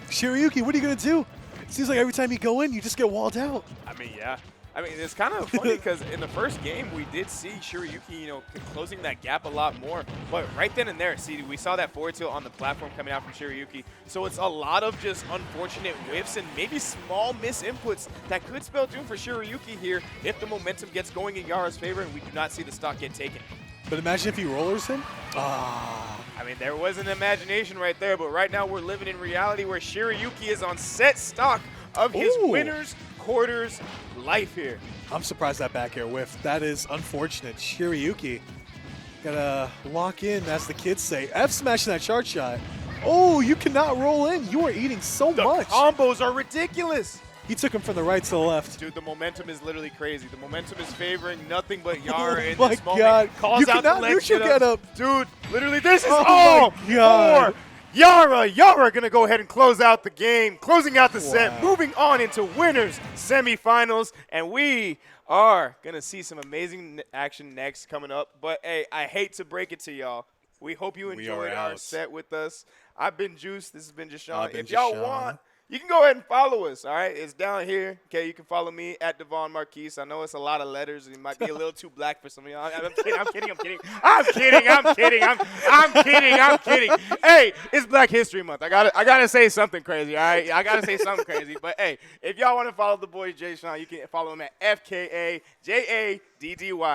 Shiryuki, what are you gonna do? Seems like every time you go in, you just get walled out. I mean, yeah. I mean, it's kind of funny because in the first game, we did see Shiryuki, you know, closing that gap a lot more. But right then and there, see, we saw that forward tilt on the platform coming out from Shiryuki. So it's a lot of just unfortunate whiffs and maybe small misinputs that could spell doom for Shiryuki here if the momentum gets going in Yaura's favor and we do not see the stock get taken. But imagine if he rollers him. Ah. I mean, there was an imagination right there, but right now we're living in reality where Shiryuki is on set stock of his Ooh. winners, quarters, life here. I'm surprised that back air whiff. That is unfortunate. Shiryuki gotta lock in, as the kids say. F smashing that charge shot. Oh, you cannot roll in. You are eating so The much. combos are ridiculous. He took him from the right to the left. Dude, the momentum is literally crazy. The momentum is favoring nothing but Yaura in Oh my this moment. God. Calls You out the cannot leg neutral shit get up. Dude, literally, this is Oh all my God. for Yaura. Yaura gonna go ahead and close out the game, closing out the set, Wow. moving on into winners semifinals, and we are gonna see some amazing action next coming up. But hey, I hate to break it to y'all. We hope you We enjoyed are our out. set with us. I've been Juice. This has been Jashawn. I've been If y'all Jashawn. want, you can go ahead and follow us, all right? It's down here. Okay, you can follow me at Devon Marquise. I know it's a lot of letters, and it might be a little too black for some of y'all. I'm kidding. Hey, it's Black History Month. I gotta say something crazy, all right? I gotta say something crazy. But hey, if y'all want to follow the boy Jay Sean, you can follow him at FKAJADDY.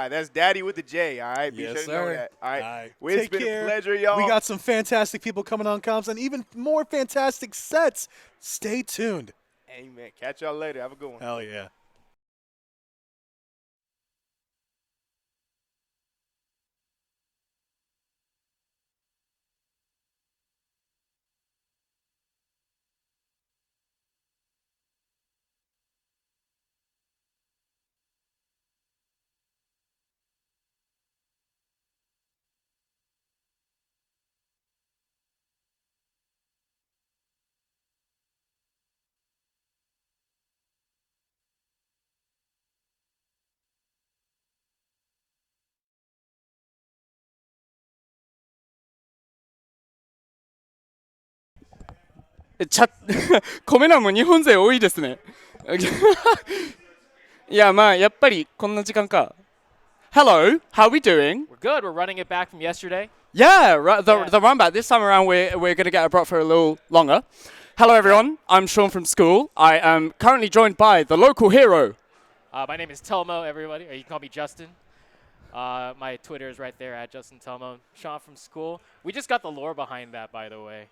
That's Daddy with the J, all right? Be Yes, sure to know sir. that. All right. All right. Well, it's Take been care. a pleasure, y'all. We got some fantastic people coming on comms and even more fantastic sets. Stay tuned. Amen. Catch y'all later. Have a good one. Hell yeah. 米欄も日本勢多いですね。いや、まあ、やっぱりこんな時間か。Hello, how are we doing? We're good. We're running it back from yesterday. Yeah, Yeah. the run back. This time around, we're going to get abrupt for a little longer. Hello, everyone. I'm Sean from school. I am currently joined by the local hero. My name is Telmo, everybody. Or you can call me Justin. My Twitter is right there at Justin Telmo. Sean from school. We just got the lore behind that, by the way.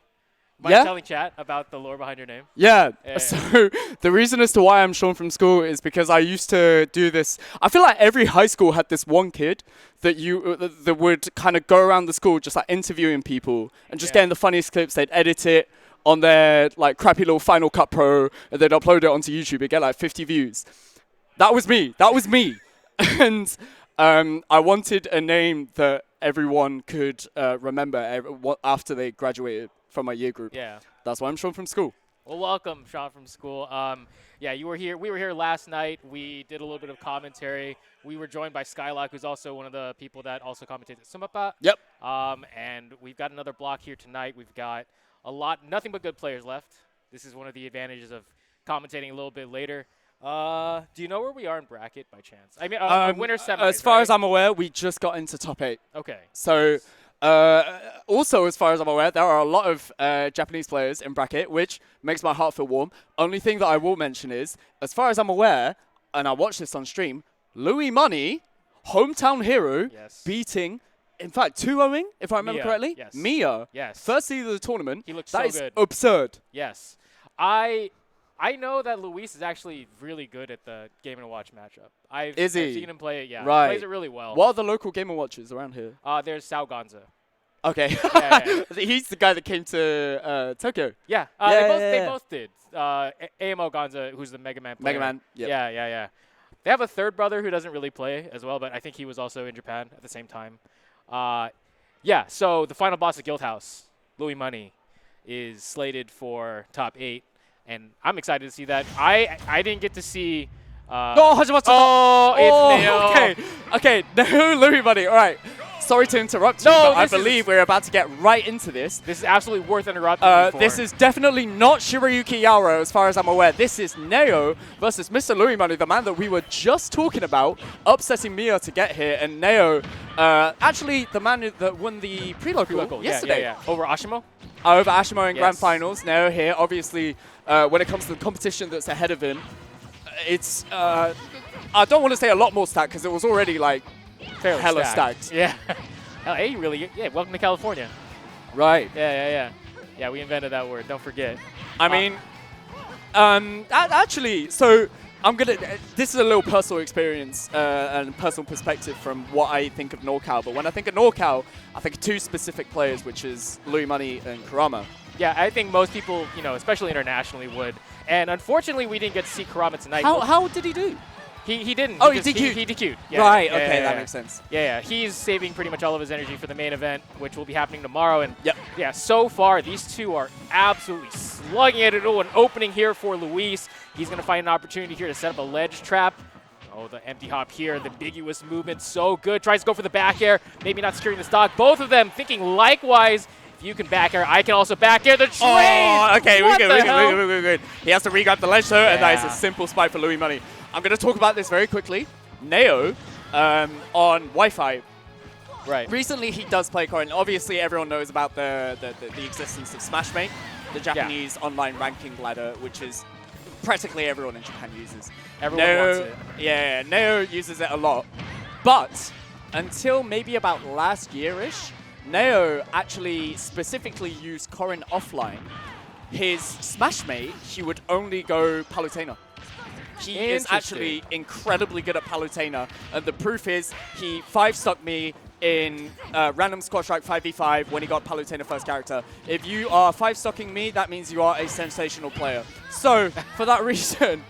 Mind Yeah? telling chat about the lore behind your name? Yeah. Yeah. So the reason as to why I'm Sean from school is because I used to do this. I feel like every high school had this one kid that that would kind of go around the school just like interviewing people and just getting the funniest clips. They'd edit it on their like crappy little Final Cut Pro and they'd upload it onto YouTube. It'd get like 50 views. That was me. And I wanted a name that everyone could remember after they graduated from my year group. Yeah. That's why I'm Sean from school. Well, welcome, Sean from school. Yeah, you were here. We were here last night. We did a little bit of commentary. We were joined by Skylock, who's also one of the people that also commentated at Sumapa. Yep. And we've got another block here tonight. We've got nothing but good players left. This is one of the advantages of commentating a little bit later. Do you know where we are in bracket by chance? I mean, winner semis. As far right? as I'm aware, we just got into top 8. Okay. So, also, as far as I'm aware, there are a lot of Japanese players in bracket, which makes my heart feel warm. Only thing that I will mention is, as far as I'm aware, and I watched this on stream, Louis Money, hometown hero, Yes. beating, in fact, 2-0ing, if I remember Miya, correctly. yes. Miya. Yes. First seed of the tournament. He looks That so is good. absurd. Yes. I know that Luis is actually really good at the Game & Watch matchup. I've seen him play it, yeah. Right. He plays it really well. What are the local Game & Watchers around here? There's Sao Gonza. Okay. Yeah. He's the guy that came to Tokyo. Yeah, Yeah, they both did. AMO Gonza, who's the Mega Man player. Mega Man, yep. Yeah. They have a third brother who doesn't really play as well, but I think he was also in Japan at the same time. Yeah, so the final boss of Guildhouse, Louis Money, is slated for top 8, and I'm excited to see that. I didn't get to see... it's Neo. Okay. No, Louis Money. All right. Sorry to interrupt you, No, but I this is- believe we're about to get right into this. This is absolutely worth interrupting you for. This is definitely not Shirayuki Yaura, as far as I'm aware. This is Neo versus Mr. Louis Money, the man that we were just talking about, upsetting Miya to get here. And Neo, actually the man that won the pre-local yesterday. Yeah. Over Ashimo? Over Ashimo in Grand Yes. Finals. Neo here, obviously, when it comes to the competition that's ahead of him, it's, I don't want to say a lot more stacked, because it was already, like, Fairly hella stacked. Yeah. LA, really? Yeah, welcome to California. Right. Yeah. Yeah, we invented that word. Don't forget. I mean, actually, so I'm gonna. This is a little personal experience and personal perspective from what I think of NorCal. But when I think of NorCal, I think of 2 specific players, which is Louis Money and Kurama. Yeah, I think most people, especially internationally, would. And unfortunately, we didn't get to see Kurama tonight. How did he do? He didn't. Oh, he just- DQ'd. He DQ'd. Yeah, Right. yeah, Okay, yeah, that yeah. makes sense. Yeah. He's saving pretty much all of his energy for the main event, which will be happening tomorrow. And Yep. yeah, so far, these two are absolutely slugging at it. Oh, an opening here for Luis. He's going to find an opportunity here to set up a ledge trap. Oh, the empty hop here, the ambiguous movement, so good. Tries to go for the back air, maybe not securing the stock. Both of them thinking likewise. If you can back air, I can also back air the trade. Oh, okay, What we're the hell? good. He has to re-grab the ledge though, and that is a Yeah. simple spike for Louis Money. I'm going to talk about this very quickly. Neo on Wi-Fi. Right. Recently, he does play Korean. Obviously, everyone knows about the existence of Smashmate, the Japanese online ranking ladder, which is practically everyone in Japan uses. Everyone wants it. Yeah, Neo uses it a lot. But until maybe about last year-ish, Neo actually specifically used Korin offline. His Smashmate, he would only go Palutena. He is actually incredibly good at Palutena, and the proof is he 5-stuck me in random squad strike 5v5 when he got Palutena first character. If you are 5-stucking me, that means you are a sensational player. So, for that reason,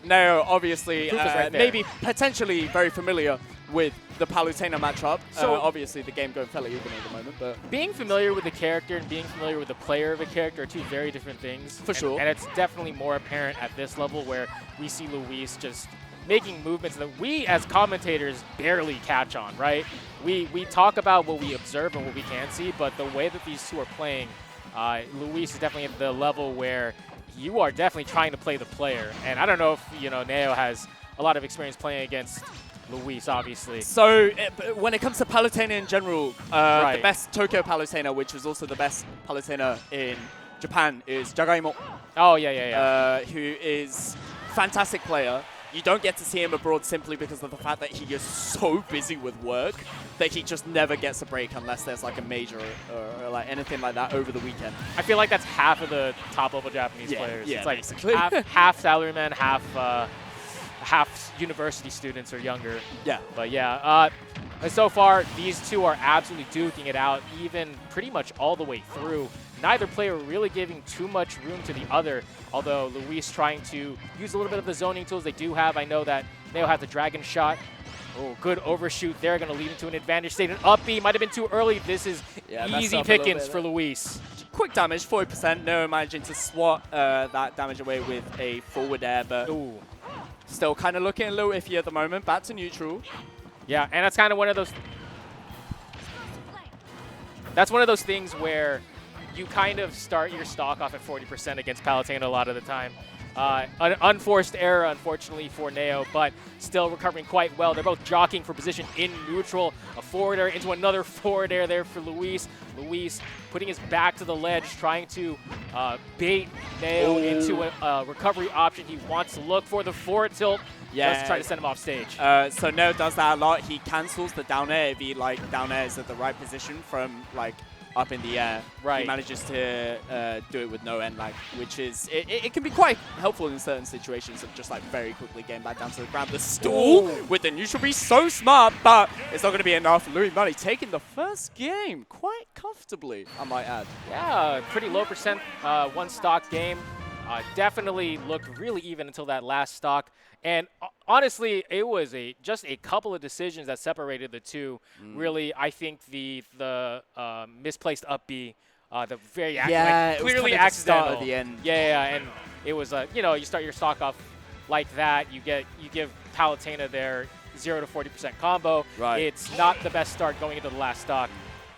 Neo obviously Proof is right there. maybe potentially very familiar with the Palutena matchup. So- Obviously, the game going fairly even at the moment, but Being familiar with the character and being familiar with the player of a character are 2 very different things. For sure. And it's definitely more apparent at this level where we see Luis just making movements that we as commentators barely catch on, right? We talk about what we observe and what we can see, but the way that these two are playing Luis is definitely at the level where you are definitely trying to play the player. And I don't know if, Neo has a lot of experience playing against Luis, obviously. So when it comes to Palutena in general, Right. the best Tokyo Palutena, which was also the best Palutena in Japan, is Jagaimo, Oh, yeah. who is a fantastic player. You don't get to see him abroad simply because of the fact that he is so busy with work that he just never gets a break unless there's like a major or like anything like that over the weekend. I feel like that's half of the top-level Japanese players. Yeah, it's like basically. half salarymen, half university students or younger. Yeah. But yeah, so far, these two are absolutely duking it out, even pretty much all the way through. Neither player really giving too much room to the other, although Luis trying to use a little bit of the zoning tools they do have. I know that Neo has the Dragon Shot. Oh, good overshoot there, going to lead into an advantage state. An up B might have been too early. This is easy pickings for Luis. Quick damage, 40%. Neo managing to swat that damage away with a forward air, but still kind of looking a little iffy at the moment. Back to neutral. Yeah, and that's kind of one of those... That's one of those things where you kind of start your stock off at 40% against Palutena a lot of the time. An unforced error, unfortunately, for Neo, but still recovering quite well. They're both jockeying for position in neutral. A forward air into another forward air there for Luis. Luis putting his back to the ledge, trying to bait Neo into a recovery option. He wants to look for the forward tilt. Yeah. Just to try to send him off stage. So Neo does that a lot. He cancels the down air if he down air is at the right position from up in the air. Right. He manages to do it with no end lag, which is it can be quite helpful in certain situations of just very quickly getting back down to the ground. The stall with the neutral be so smart, but it's not going to be enough. Louis Money taking the first game quite comfortably, I might add. Yeah, pretty low percent one stock game. Definitely looked really even until that last stock. And honestly, it was just a couple of decisions that separated the two. Really, I think the misplaced up B, the very clearly accidental at the end. Yeah, and it was you start your stock off like that, you give Palutena their 0 to 40% combo. Right. It's not the best start going into the last stock,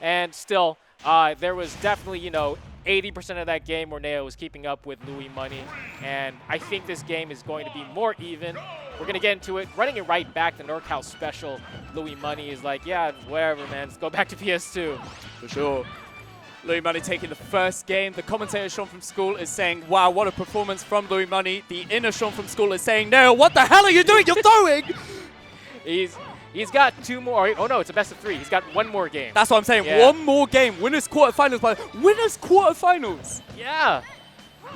and still there was definitely 80% of that game where Neo was keeping up with Louis Money, and I think this game is going to be more even. We're going to get into it. Running it right back to NorCal Special, Louis Money is like, yeah, whatever, man. Let's go back to PS2. For sure. Louis Money taking the first game. The commentator, Sean from school, is saying, wow, what a performance from Louis Money. The inner Sean from school is saying, Neo, what the hell are you doing? You're throwing! He's got two more. Oh, no, it's a best of 3. He's got one more game. That's what I'm saying. Yeah. One more game. Winners quarterfinals. Winners quarterfinals. Yeah.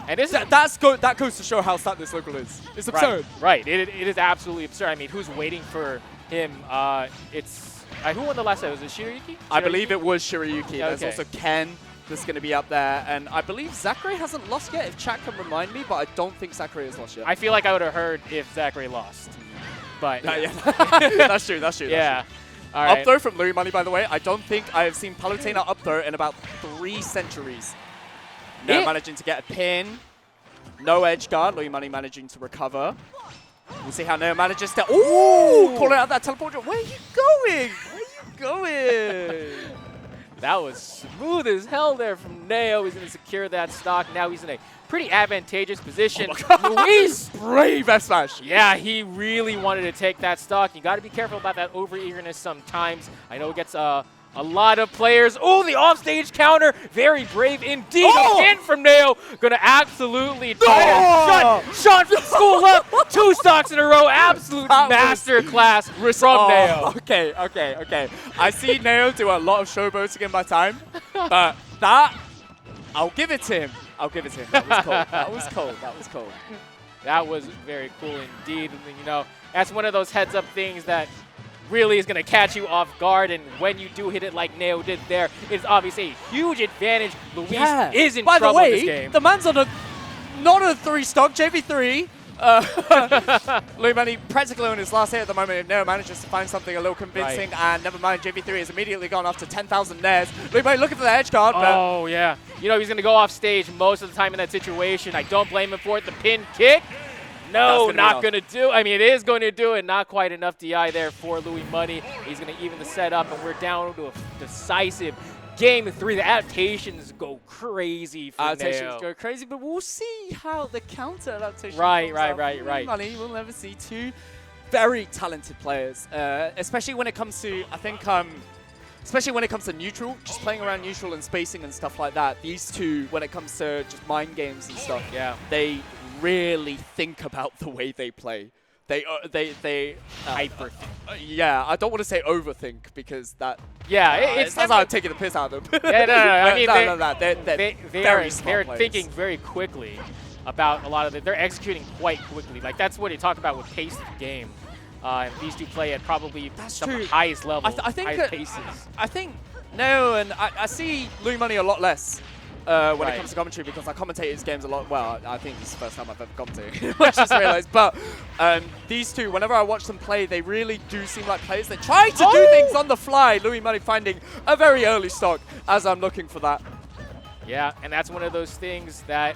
And this that goes to show how stat this local is. It's absurd. Right. It is absolutely absurd. I mean, who's waiting for him? Who won the last set? Was it Shirayuki? I believe it was Shirayuki. Okay. There's also Ken that's going to be up there. And I believe Zachary hasn't lost yet, if chat can remind me, but I don't think Zachary has lost yet. I feel like I would have heard if Zachary lost. But That's true. Yeah. All right. Up throw from Louis Money, by the way. I don't think I have seen Palutena up throw in about 3 centuries. Now managing to get a pin. No edge guard. Louis Money managing to recover. We'll see how Neo manages to... Ooh! Calling out that teleport drop. Where are you going? That was smooth as hell there from Neo. He's going to secure that stock. Now he's in a pretty advantageous position. Luis! Brave S-Smash. Yeah, he really wanted to take that stock. You got to be careful about that over-eagerness sometimes. I know it gets a lot of players. Oh, the offstage counter. Very brave indeed. Again from Neo. Going to absolutely try to shut from school up. 2 stocks in a row. Absolute masterclass from Neo. Okay. I see Neo do a lot of showboating in my time, but I'll give it to him. That was cold. That was very cool indeed. And, that's one of those heads-up things that really is going to catch you off guard, and when you do hit it like Neo did there, it's obviously a huge advantage. Luis is in trouble in this game. The man's on not a 3 stock, JV3. Louis Money practically on his last hit at the moment. If Neo manages to find something a little convincing, and never mind, JV3 has immediately gone off to 10,000 nairs. Louis Money looking for the edge guard. Oh, yeah. He's going to go off stage most of the time in that situation. I don't blame him for it. The pin kick. No, not going to do. I mean, it is going to do it. Not quite enough DI there for Louis Money. He's going to even the setup, and we're down to a decisive Game 3, the adaptations go crazy for Adaptations Neo. go crazy, but we'll see how the counter adaptation Right, comes right, out. right, right. Money, we'll never see two very talented players, especially when it comes to, I think, especially when it comes to neutral, just playing around neutral and spacing and stuff like that. These two, when it comes to just mind games and stuff, Yeah. they really think about the way they play. They Hyper. yeah, I don't want to say overthink because that Yeah, it it's sounds like I'm taking the piss out of them. Yeah, no. I mean, they're they very are smart they're players. thinking very quickly about a lot of it. They're executing quite quickly. Like that's what you talk about with pace of the game. And these two play at probably some true. highest level, I think highest paces. I think Neo and I see Louis Money a lot less when Right. it comes to commentary because I commentate his games a lot. Well, I think it's the first time I've ever commentated. I just realized. But these two, whenever I watch them play, they really do seem like players that try to do things on the fly. Louis Money finding a very early stock as I'm looking for that. Yeah, and that's one of those things that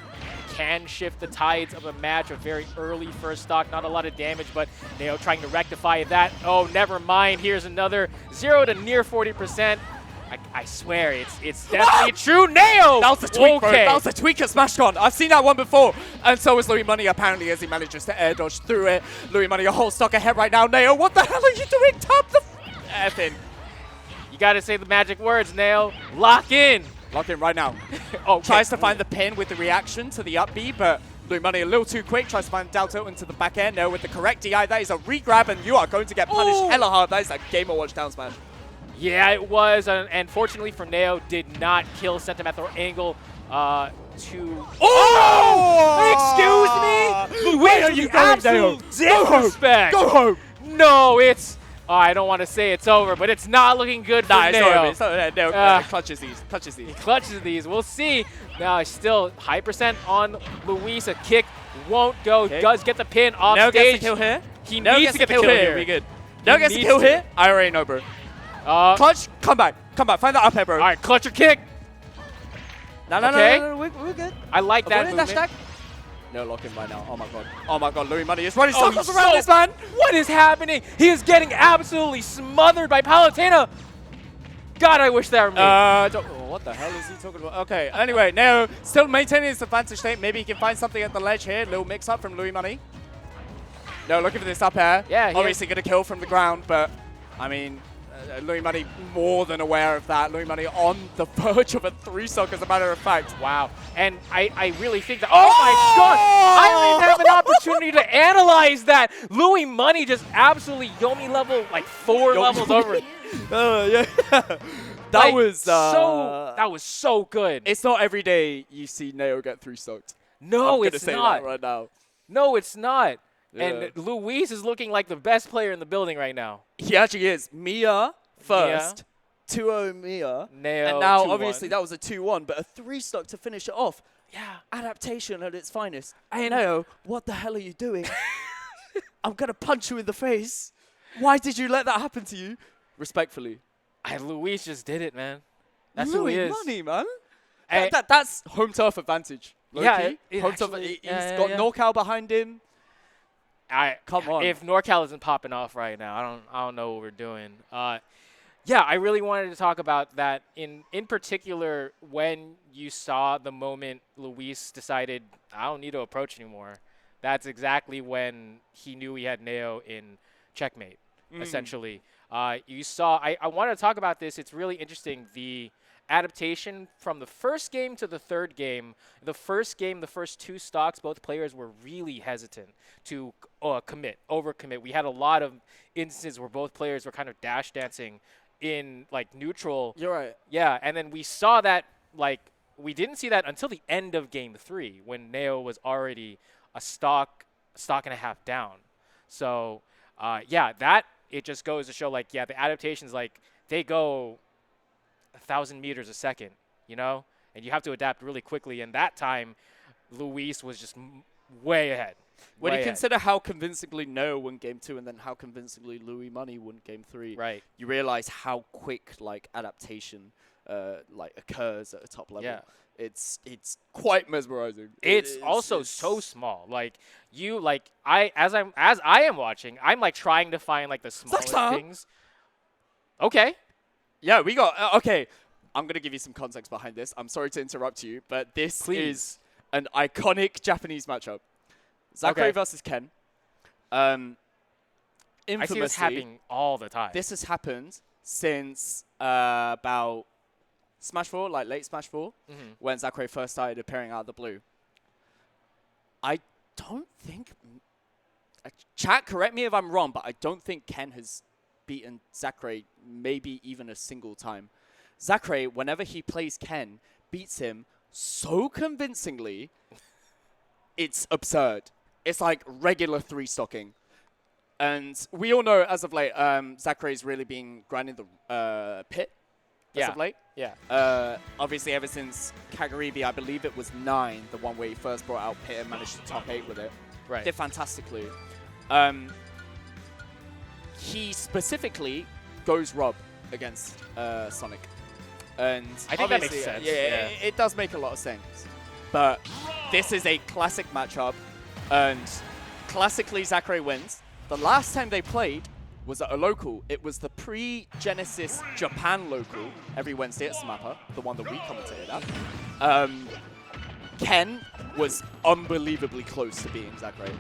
can shift the tides of a match. A very early first stock, not a lot of damage, but Neo trying to rectify that. Oh, never mind. Here's another 0 to near 40%. I swear, it's definitely true. Neo! That was a tweak, bro. Okay. That was a tweak at SmashCon. I've seen that one before. And so is Louis Money, apparently, as he manages to air dodge through it. Louis Money, a whole stock ahead right now. Neo, what the hell are you doing? Tap the F in. You got to say the magic words, Neo. Lock in. Lock in right now. Okay. Tries to find the pin with the reaction to the up B, but Louis Money a little too quick. Tries to find down tilt into the back end. Neo with the correct DI. That is a re-grab, and you are going to get punished hella hard. That is a Game & Watch down smash. Yeah, it was, and fortunately for Neo, did not kill Centimeter Angle to... Oh! Excuse me? Where are you going, Neo? Disrespect. Go home! No, it's... Oh, I don't want to say it's over, but it's not looking good for Nah, it's Neo. not over. It's not over. Neo clutches these. Clutches these. He clutches these. We'll see. Now, still high percent on Luis. A kick won't go. Okay. Does get the pin off Neo stage. gets the kill here. He Neo needs gets to get the kill kill here. here. We good. Neo gets the needs kill to. here. I already know, bro. Clutch, come back. Come back. Find that up here, bro. All right, clutch or kick. No, Okay. we're good. I like that Avoiding dash movement. tag. No, lock in right now. Oh my god. Oh my god, Louis Money is running Oh, circles he's around so- this man. What is happening? He is getting absolutely smothered by Palutena. God, I wish that were me. What the hell is he talking about? Okay, anyway, Neo still maintaining his advantage state. Maybe he can find something at the ledge here. Little mix-up from Louis Money. No, looking for this up air. Yeah, obviously going to kill from the ground, but, I mean, Louis Money more than aware of that. Louis Money on the verge of a 3-stock, as a matter of fact. Wow. And I really think that... Oh, my God! I don't even have an opportunity to analyze that. Louis Money just absolutely Yomi level, like 4 levels over. Yeah. Like, that was so good. It's not every day you see Neo get 3-stocked. No, I'm it's gonna say not. that right now. No, it's not. Yeah. And Luis is looking like the best player in the building right now. He actually is. Miya first. 2-0 Miya. Neo, And now, 2-1. obviously, that was a 2-1, but a 3-stock to finish it off. Yeah. Adaptation at its finest. Neo, what the hell are you doing? I'm going to punch you in the face. Why did you let that happen to you? Respectfully. Luis just did it, man. That's Louis who he is. Money, man. And- That's home turf advantage. Yeah, it home turf. actually- He's yeah, got yeah. NorCal behind him. Come on. If NorCal isn't popping off right now, I don't know what we're doing. Yeah, I really wanted to talk about that in particular when you saw the moment Luis decided I don't need to approach anymore. That's exactly when he knew he had Neo in checkmate. Essentially, you saw. I want to talk about this. It's really interesting. The adaptation from the first game to the third game. The first game, the first 2 stocks, both players were really hesitant to overcommit. We had a lot of instances where both players were kind of dash dancing in like neutral. You're right. Yeah, and then we saw that we didn't see that until the end of game 3 when Neo was already a stock and a half down. So yeah, that it just goes to show the adaptations they go 1,000 meters a second, and you have to adapt really quickly. And that time, Luis was just way ahead. When way you ahead. consider how convincingly Neo won game 2 and then how convincingly Louis Money won game 3, Right. you realize how quick adaptation occurs at a top level. Yeah. It's quite mesmerizing. It's also so small. As I am watching, I'm trying to find the smallest Sucks, huh? things. Okay. Yeah, we got okay. I'm going to give you some context behind this. I'm sorry to interrupt you, but this is an iconic Japanese matchup. Zachary versus Ken. Infamously, I see this happening all the time. this has happened since about Smash 4, like late Smash 4, when Zachary first started appearing out of the blue. I don't think... chat, correct me if I'm wrong, but I don't think Ken has beaten Zachary maybe even a single time. Zachary, whenever he plays Ken, beats him so convincingly, it's absurd. It's like regular 3-stocking. And we all know, as of late, Zachary's really been grinding the pit as of late. Yeah. Obviously, ever since Kagaribi, I believe it was 9, the one where he first brought out pit and managed to top 8 with it. Right. Did fantastically. He specifically goes Rob against Sonic. And I think that makes sense. Yeah, it does make a lot of sense. But this is a classic matchup, and classically Zachary wins. The last time they played was at a local. It was the pre-Genesis Japan local every Wednesday at Smapper, the one that we commentated at. Ken was unbelievably close to beating Zachary.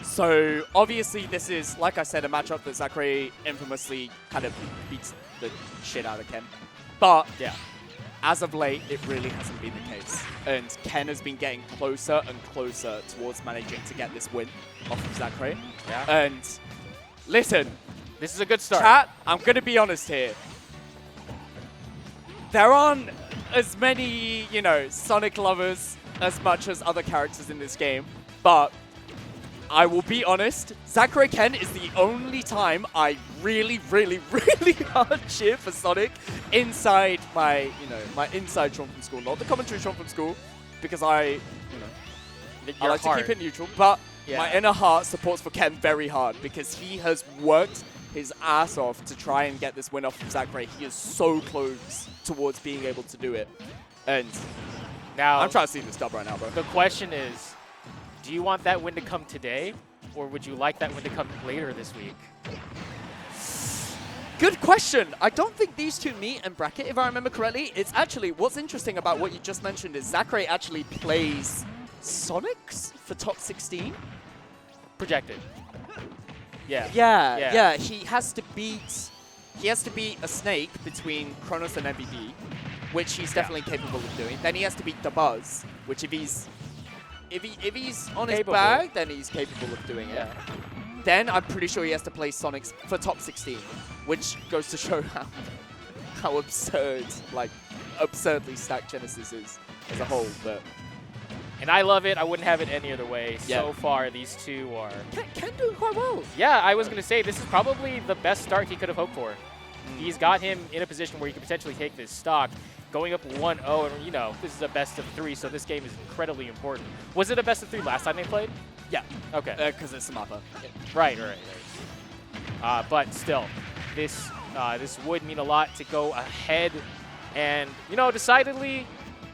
So obviously this is, like I said, a matchup that Zachary infamously kind of beats the shit out of Ken. But Yeah. as of late, it really hasn't been the case. And Ken has been getting closer and closer towards managing to get this win off of Zachary. Yeah. And listen, This is a good start. chat, I'm going to be honest here. There aren't as many, you know, Sonic lovers as much as other characters in this game. But I will be honest, Zachary Ken is the only time I really, really, really hard cheer for Sonic inside my, you know, my inside Sean from school, not the commentary Sean from school, because I like to keep it neutral, but my inner heart supports for Ken very hard because he has worked his ass off to try and get this win off from Zachary. He is so close towards being able to do it. And Now, I'm trying to see this dub right now, bro. the question is, do you want that win to come today, or would you like that win to come later this week? Good question. I don't think these two meet in bracket, if I remember correctly. It's actually, what's interesting about what you just mentioned is Zachary actually plays Sonics for top 16. Projected. Yeah. Yeah. He has to beat a Snake between Kronos and MVP, which he's definitely capable of doing. Then he has to beat the Buzz, which if he's on his Capable. bag, then he's capable of doing it. Then I'm pretty sure he has to play Sonics for top 16, which goes to show how absurd, like absurdly stacked Genesis is as a whole. But And I love it. I wouldn't have it any other way. Yeah. So far, these two are... Ken doing quite well. Yeah, I was going to say, this is probably the best start he could have hoped for. He's got him in a position where he could potentially take this stock. Going up 1-0, and, you know, this is a best of 3, so this game is incredibly important. Was it a best of 3 last time they played? Yeah. Okay. Because it's Samapa. Right. But still, this would mean a lot to go ahead. And, you know, decidedly,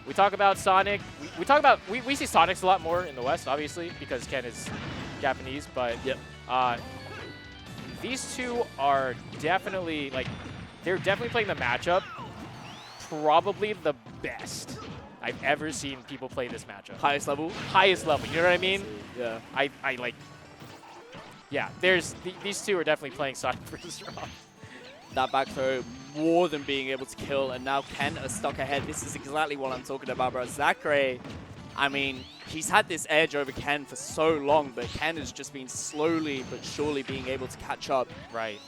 we talk about Sonic. We see Sonics a lot more in the West, obviously, because Ken is Japanese. But these two are definitely, like, they're definitely playing the matchup probably the best I've ever seen people play this matchup. Highest level? Highest level, you know what I mean? Yeah. I like, yeah, these two are definitely playing Sonic versus Rob. That back throw more than being able to kill, and now Ken a stock ahead. This is exactly what I'm talking about, bro. Zachary, I mean, he's had this edge over Ken for so long, but Ken has just been slowly but surely being able to catch up. Right.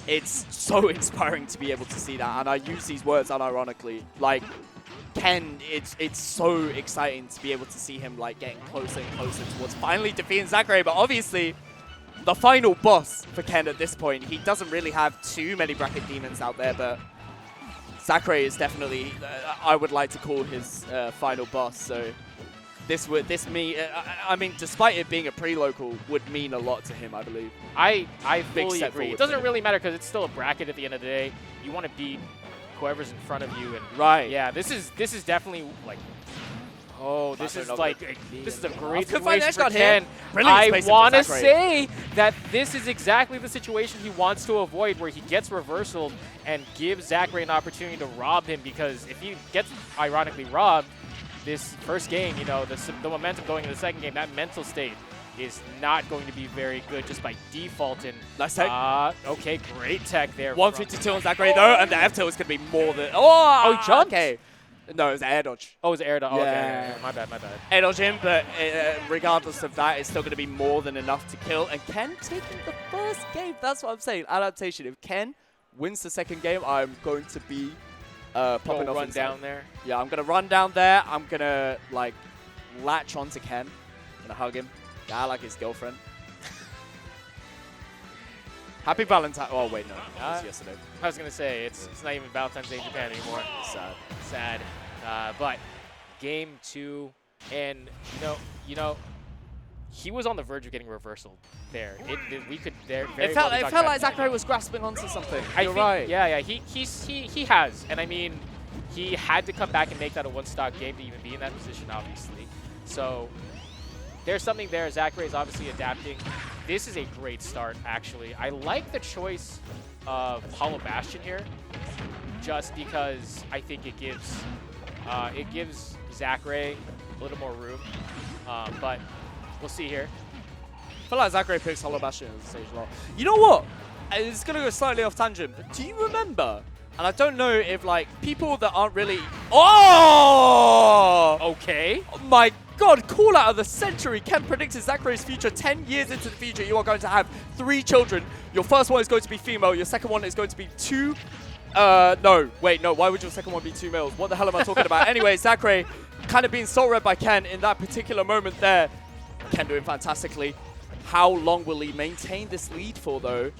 It's so inspiring to be able to see that, and I use these words unironically. Like, Ken, it's so exciting to be able to see him like getting closer and closer towards finally defeating Zachary, but obviously the final boss for Ken at this point, he doesn't really have too many bracket demons out there, but Zachary is definitely, I would like to call his final boss, so I mean, despite it being a pre-local, would mean a lot to him, I believe. I Big fully step agree. forward It doesn't for him. really matter because it's still a bracket at the end of the day. You want to beat whoever's in front of you, and Right. yeah, this is definitely like, Oh, this is like this is a great Could find situation edge for guard here. Ken. Brilliant I spacing for want to Zachary. say that this is exactly the situation he wants to avoid, where he gets reversaled and gives Zachary an opportunity to rob him, because if he gets ironically robbed this first game, you know, the momentum going into the second game, that mental state is not going to be very good just by default. And Nice tech. okay, great tech there. 152 on Zachary though, and the F tilt is going to be more than. Oh, he jumped? Okay. No, it was air dodge. Oh, it was air dodge. Oh, Yeah. okay. My bad. Air dodge in, but regardless of that, it's still going to be more than enough to kill. And Ken taking the first game. That's what I'm saying. Adaptation. If Ken wins the second game, I'm going to be popping off Run inside. down there. Yeah, I'm going to run down there. I'm going to, like, latch onto Ken. I'm going to hug him. Yeah, I like his girlfriend. Happy Valentine. Oh, wait, no. That was yesterday. I was gonna say it's not even Valentine's Day in Japan anymore. Sad. But game 2, and you know, he was on the verge of getting reversal there. We could there. It felt like Zachary was grasping onto something. You're right. Yeah. He has, and I mean, he had to come back and make that a one-stock game to even be in that position, obviously. So there's something there. Zachary is obviously adapting. This is a great start, actually. I like the choice of Hollow Bastion here, just because I think it gives Zachary a little more room. But we'll see here. I feel like Zachary picks Hollow Bastion as a stage a lot. You know what? It's going to go slightly off tangent, but do you remember? And I don't know if, like, people that aren't really... Oh! Okay. Oh my God, call out of the century. Ken predicted Zachary's future 10 years into the future. You are going to have 3 children. Your first one is going to be female. Your second one is going to be 2... no. Wait, no. Why would your second one be 2 males? What the hell am I talking about? Anyway, Zachary kind of being soul-read by Ken in that particular moment there. Ken doing fantastically. How long will he maintain this lead for, though?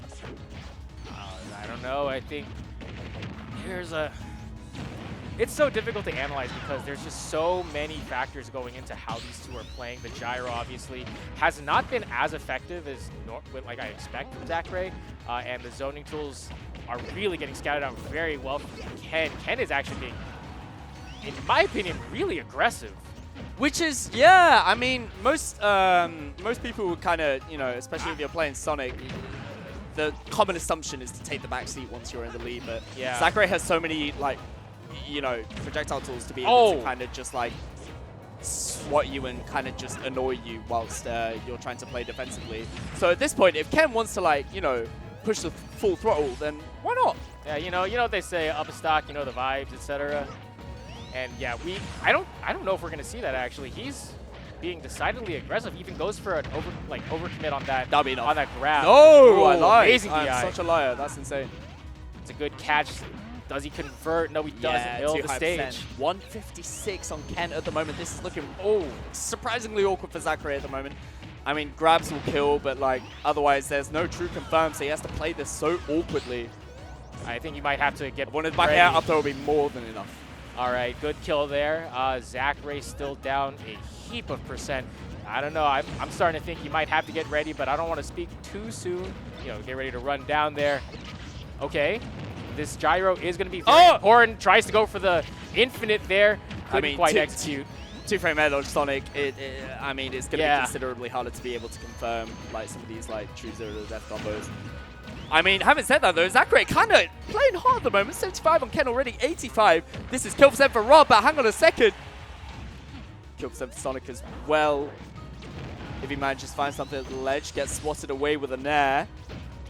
I don't know. I think it's so difficult to analyze because there's just so many factors going into how these two are playing. The gyro obviously has not been as effective as like I expect from Zachary, and the zoning tools are really getting scouted out very well from Ken. Ken is actually being, in my opinion, really aggressive. Which is, yeah, I mean, most people would kind of, you know, especially if you're playing Sonic, the common assumption is to take the back seat once you're in the lead, but yeah. Zachary has so many, like, you know, projectile tools to be able to kind of just, like, swat you and kind of just annoy you whilst you're trying to play defensively. So at this point, if Ken wants to, like, you know, push the full throttle, then why not? Yeah, you know what they say, up a stock, you know the vibes, etc. And yeah, I don't know if we're gonna see that actually. He's being decidedly aggressive. He even goes for an overcommit on that grab. No, Ooh, I lied. amazing I'm DI. such a liar. That's insane. It's a good catch. Does he convert? No, he doesn't. Yeah, Middle of too the high stage. percent. 156 on Ken at the moment. This is looking surprisingly awkward for Zachary at the moment. I mean, grabs will kill, but like otherwise, there's no true confirm, so he has to play this so awkwardly. I think you might have to get When his back air up, there will be more than enough. All right, good kill there. Zachary still down a heap of percent. I don't know. I'm starting to think you might have to get ready, but I don't want to speak too soon. You know, get ready to run down there. Okay. This gyro is going to be very important. Tries to go for the infinite there. Couldn't quite execute. 2-frame air dodge Sonic. I mean, it's going to be considerably harder to be able to confirm like some of these like true zero to death combos. I mean, having said that though, Zachary kind of playing hard at the moment. 75 on Ken already, 85. This is kill percent for Rob, but hang on a second. Kill percent for Sonic as well. If he manages to find something at the ledge, gets swatted away with a nair.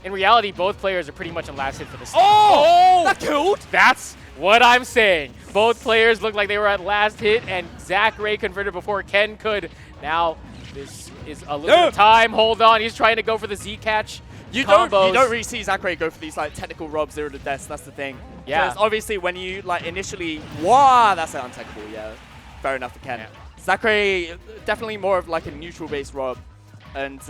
In reality, both players are pretty much a last hit for the stage. Oh! That killed! That's what I'm saying. Both players look like they were at last hit, and Zachary converted before Ken could. Now, this is a little bit of time. Hold on. He's trying to go for the Z-catch. You don't really see Zachary go for these like technical robs, zero to deaths. That's the thing. Yeah. Because obviously when you like initially, wow, that's untechable. Yeah, fair enough for Ken. Yeah. Zachary definitely more of like a neutral based rob, and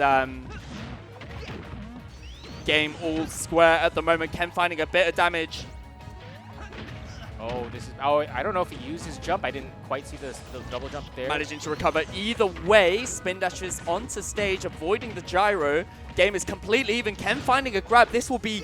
game all square at the moment. Ken finding a bit of damage. Oh, this is. Oh, I don't know if he used his jump. I didn't quite see the double jump there. Managing to recover either way. Spin dashes onto stage, avoiding the gyro. Game is completely even. Ken finding a grab. This will be,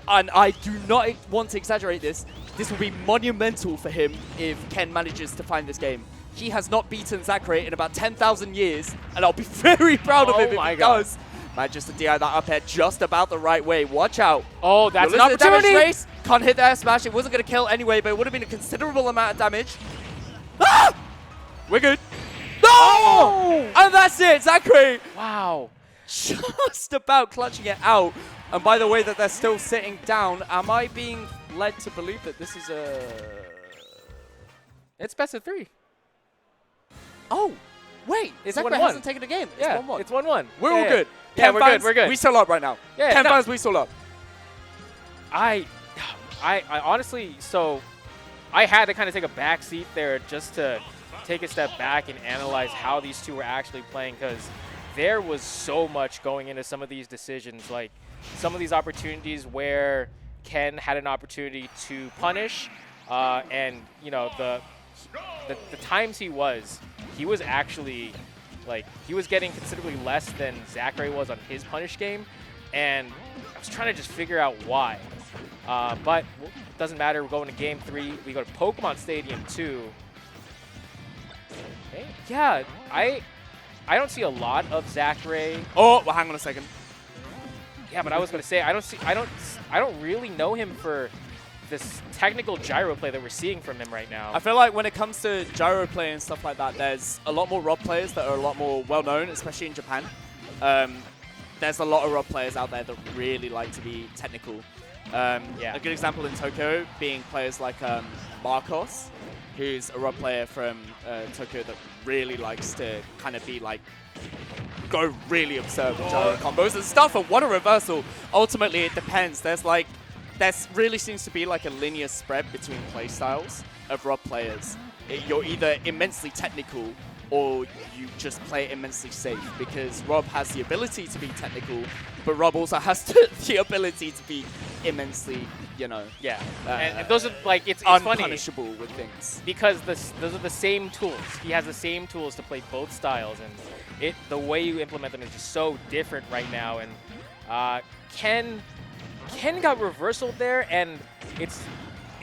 and I do not want to exaggerate this, this will be monumental for him if Ken manages to find this game. he has not beaten Zachary in about 10,000 years, and I'll be very proud of him if he does. Managed to DI that up air just about the right way. Watch out. Oh, that's an You'll listen to damage opportunity. trace. Can't hit the air smash. It wasn't going to kill anyway, but it would have been a considerable amount of damage. Ah! We're good. No! Oh! And that's it. Zachary Wow. just about clutching it out. And by the way that they're still sitting down, am I being led to believe that this is a... It's best of 3. Oh, wait. It's Zachary 1-1. hasn't taken a game. It's Yeah, 1-1. it's 1-1. We're all good. Yeah, Ken we're fans, good. We're good. We still up right now. Yeah, Ken no. fans, we still up. I honestly, so I had to kind of take a back seat there just to take a step back and analyze how these two were actually playing, because there was so much going into some of these decisions, like some of these opportunities where Ken had an opportunity to punish, and you know the times he was actually like he was getting considerably less than Zachary was on his punish game, and I was trying to just figure out why. But it doesn't matter. We're going to Game 3. We go to Pokemon Stadium 2. Okay. Yeah, I don't see a lot of Zachary. Oh, well, hang on a second. Yeah, but I was gonna say I don't really know him for this technical gyro play that we're seeing from him right now. I feel like when it comes to gyro play and stuff like that, there's a lot more Rob players that are a lot more well-known, especially in Japan. There's a lot of Rob players out there that really like to be technical. Yeah. A good example in Tokyo being players like Marcos, who's a Rob player from Tokyo that really likes to kind of be like, go really absurd with gyro combos and stuff, and what a reversal. Ultimately, it depends. There really seems to be like a linear spread between play styles of Rob players. You're either immensely technical or you just play immensely safe, because Rob has the ability to be technical, but Rob also has the ability to be immensely, you know, Yeah, and those are like it's funny unpunishable with things. because those are the same tools. He has the same tools to play both styles, and the way you implement them is just so different right now. And Ken got reversaled there, and it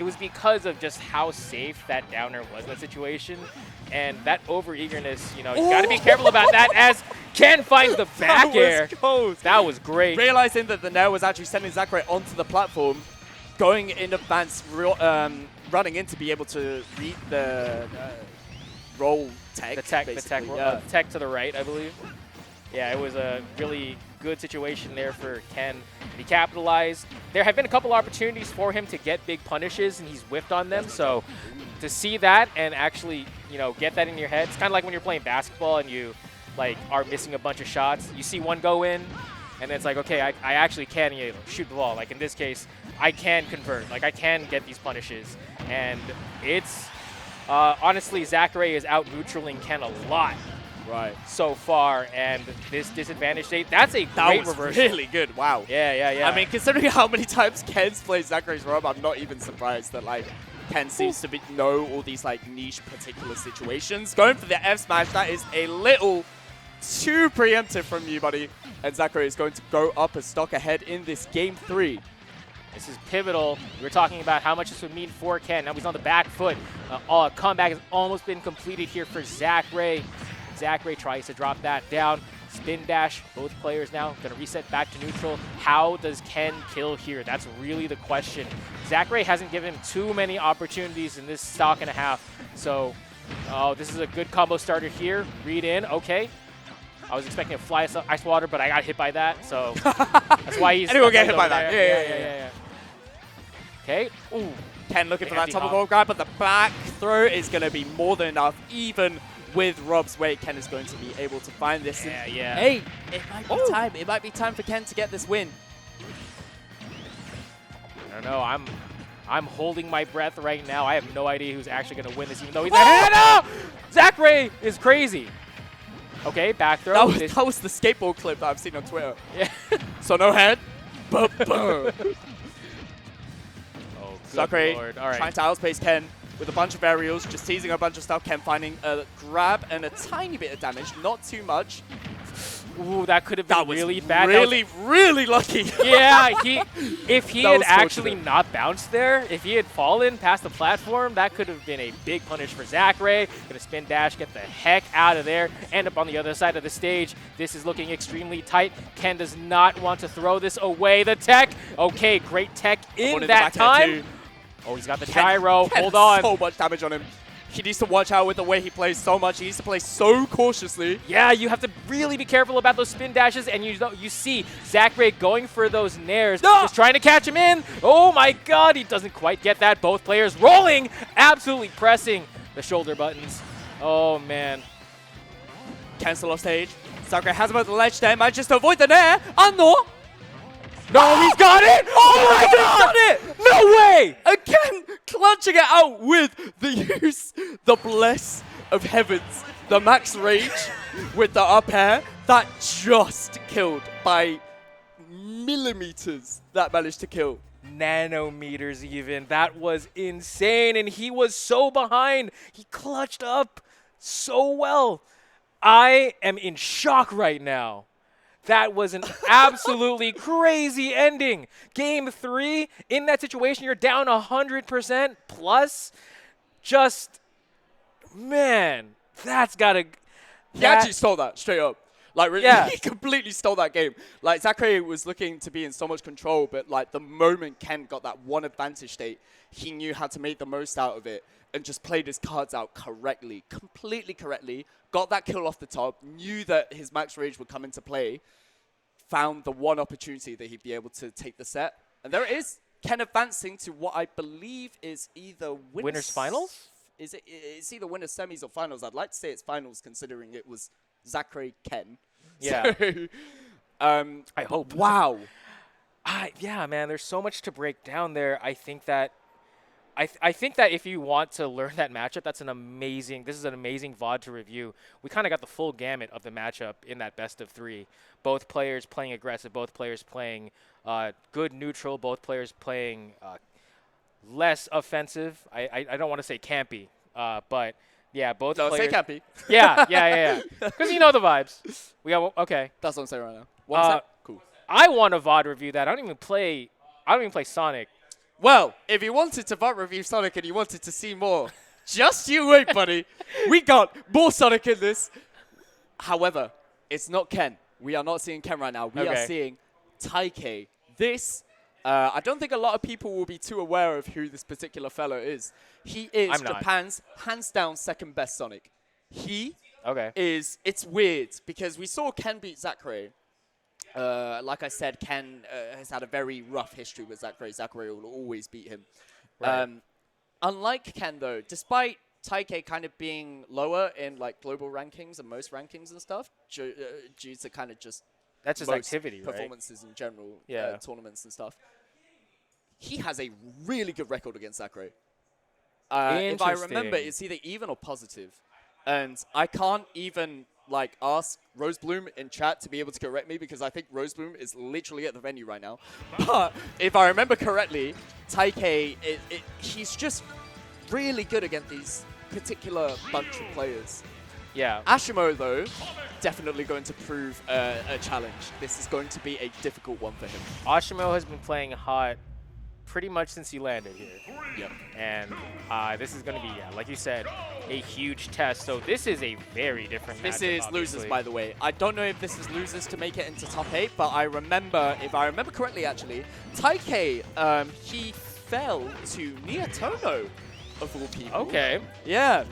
was because of just how safe that downer was in that situation. And that over-eagerness, you know, you got to be careful about that as Ken finds the back air. That was great. Realizing that the Nair was actually sending Zachary onto the platform, going in advance, running in to be able to read the roll tech. The tech basically, yeah. tech to the right, I believe. Yeah, it was a really good situation there for Ken. He capitalized. There have been a couple opportunities for him to get big punishes, and he's whiffed on them. So to see that and actually, you know, get that in your head, it's kind of like when you're playing basketball and you like are missing a bunch of shots. You see one go in, and it's like, okay, I actually can, you know, shoot the ball. Like in this case, I can convert. Like I can get these punishes, and it's honestly, Zachary is out neutraling Ken a lot. Right. So far, and this disadvantage state, that's a great reversal. Really good. Wow. Yeah. I mean, considering how many times Ken's played Zachary's Rob, I'm not even surprised that like Ken seems to know all these like niche particular situations. Going for the F smash, that is a little too preemptive from you, buddy. And Zachary is going to go up a stock ahead in this Game 3. This is pivotal. We were talking about how much this would mean for Ken. Now he's on the back foot. Comeback has almost been completed here for Zachary. Zachary tries to drop that down. Spin dash. Both players now going to reset back to neutral. How does Ken kill here? That's really the question. Zachary hasn't given him too many opportunities in this stock and a half. So, this is a good combo starter here. Read in. Okay. I was expecting to fly ice water, but I got hit by that. So that's why he's. Anyone get hit by there. that? Yeah. Okay. Ooh. Ken looking for that Empty top of hop. goal grab, but the back throw is going to be more than enough. Even with Rob's weight, Ken is going to be able to find this. Yeah. Hey, it might be time. It might be time for Ken to get this win. I don't know. I'm holding my breath right now. I have no idea who's actually going to win this, even though he's ahead. No! Zachary is crazy. Okay, back throw. That was the skateboard clip that I've seen on Twitter. Yeah. So no head. Oh, Zachary Lord. All right. trying to outspace Ken with a bunch of aerials, just teasing a bunch of stuff. Ken finding a grab and a tiny bit of damage, not too much. Ooh, that could have been That was really bad. really lucky. Yeah, if he That had was actually fortunate. not bounced there, if he had fallen past the platform, that could have been a big punish for Zachary. Gonna spin dash, get the heck out of there, end up on the other side of the stage. This is looking extremely tight. Ken does not want to throw this away. The tech. Okay, great tech in One in the that back there time. too. Oh, he's got the Ken- gyro. Ken Hold has on. So much damage on him. He needs to watch out with the way he plays so much. He needs to play so cautiously. Yeah, you have to really be careful about those spin dashes, and you see Zachary going for those nairs, just trying to catch him in. Oh my god, he doesn't quite get that. Both players rolling, absolutely pressing the shoulder buttons. Oh man. Cancel off stage. Zachary has him at the ledge there. Manages to avoid the nair. And no. No, he's got it! Oh my god! It! No way! Again, clutching it out with the use, the bless of heavens, the max rage with the up air. That just killed by millimeters. That managed to kill. Nanometers even. That was insane, and he was so behind. He clutched up so well. I am in shock right now. That was an absolutely crazy ending. Game 3, in that situation, you're down 100% plus. Just, man, that's got to... He actually stole that straight up. Like, really, Yeah. he completely stole that game. Like, Zachary was looking to be in so much control, but like the moment Ken got that one advantage state, he knew how to make the most out of it and just played his cards out correctly, completely correctly. Got that kill off the top, knew that his max rage would come into play, found the one opportunity that he'd be able to take the set. And there it is. Ken advancing to what I believe is either Winners finals? It's either winners semis or finals. I'd like to say it's finals considering it was Zachary Ken. Yeah. So, I hope. Wow. Yeah, man, there's so much to break down there. I think that if you want to learn that matchup, this is an amazing VOD to review. We kind of got the full gamut of the matchup in that best of 3. Both players playing aggressive, both players playing good neutral, both players playing less offensive. I don't want to say campy, but yeah, both No, players. say campy. Yeah. Because you know the vibes. Okay. That's what I'm saying right now. One sec. Cool. I want a VOD review that. I don't even play Sonic. Well, if you wanted to VOD review Sonic and you wanted to see more, just you wait, buddy. We got more Sonic in this. However, it's not Ken. We are not seeing Ken right now. We are seeing Taike. This, I don't think a lot of people will be too aware of who this particular fellow is. He is Japan's hands-down second best Sonic. He is, it's weird because we saw Ken beat Zachary. Like I said, Ken has had a very rough history with Zachary. Zachary will always beat him. Right. Unlike Ken, though, despite Taike kind of being lower in like global rankings and most rankings and stuff, due to kind of just that's just activity, performances in general, yeah, tournaments and stuff. He has a really good record against Zachary. If I remember, it's either even or positive. And I can't even like ask Rosebloom in chat to be able to correct me because I think Rosebloom is literally at the venue right now. But if I remember correctly, Taike, he's just really good against these particular bunch of players. Yeah. Ashimo, though, definitely going to prove a challenge. This is going to be a difficult one for him. Ashimo has been playing hot pretty much since he landed here. Yep. And this is going to be, like you said, a huge test. So this is a very different This matchup, is obviously. losers, by the way. I don't know if this is losers to make it into top 8, but I remember, if I remember correctly, actually, Taike, he fell to Niatono, of all people. Okay. Yeah.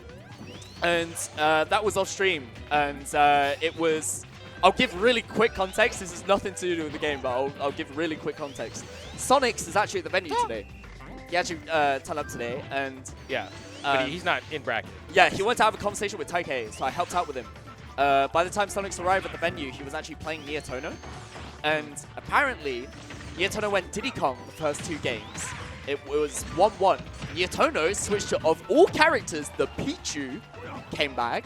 And that was off stream. And it was... I'll give really quick context. This has nothing to do with the game, but I'll give really quick context. Sonics is actually at the venue today. He actually turned up today, and... Yeah, but he's not in bracket. Yeah, he went to have a conversation with Taike, so I helped out with him. By the time Sonics arrived at the venue, he was actually playing Niatono. And apparently, Niatono went Diddy Kong the first 2 games. It was 1-1. Niatono switched to, of all characters, the Pichu came back.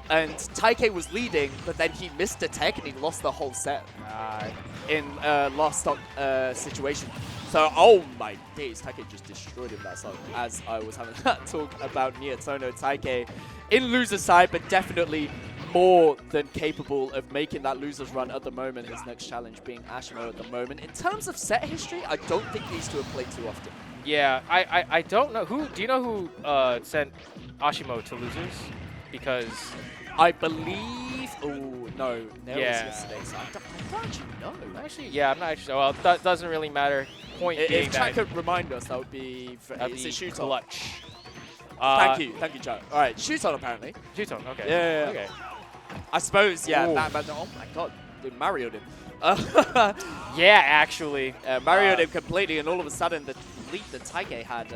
And Taike was leading, but then he missed a tech and he lost the whole set in last stock situation. So, oh my days, Taike just destroyed him that song as I was having that talk about Niatono. Taike in loser side, but definitely more than capable of making that loser's run at the moment. His next challenge being Ashimo at the moment. In terms of set history, I don't think these two have played too often. Yeah, I don't know who. Do you know who sent Ashimo to losers? Because I believe. Oh no, Nail was Yeah. yesterday. So I don't actually know. actually, yeah, I'm not actually. Well, that doesn't really matter. Point being If chat that could remind us, that would be. that'd Is be it Shuton? clutch. Thank you, chat. All right, Shuton apparently. Shuton, okay. Yeah. Okay. I suppose, yeah. Ooh. Oh my god, they Mario'd him. Yeah, actually. Mario'd him completely, and all of a sudden the lead that Taike had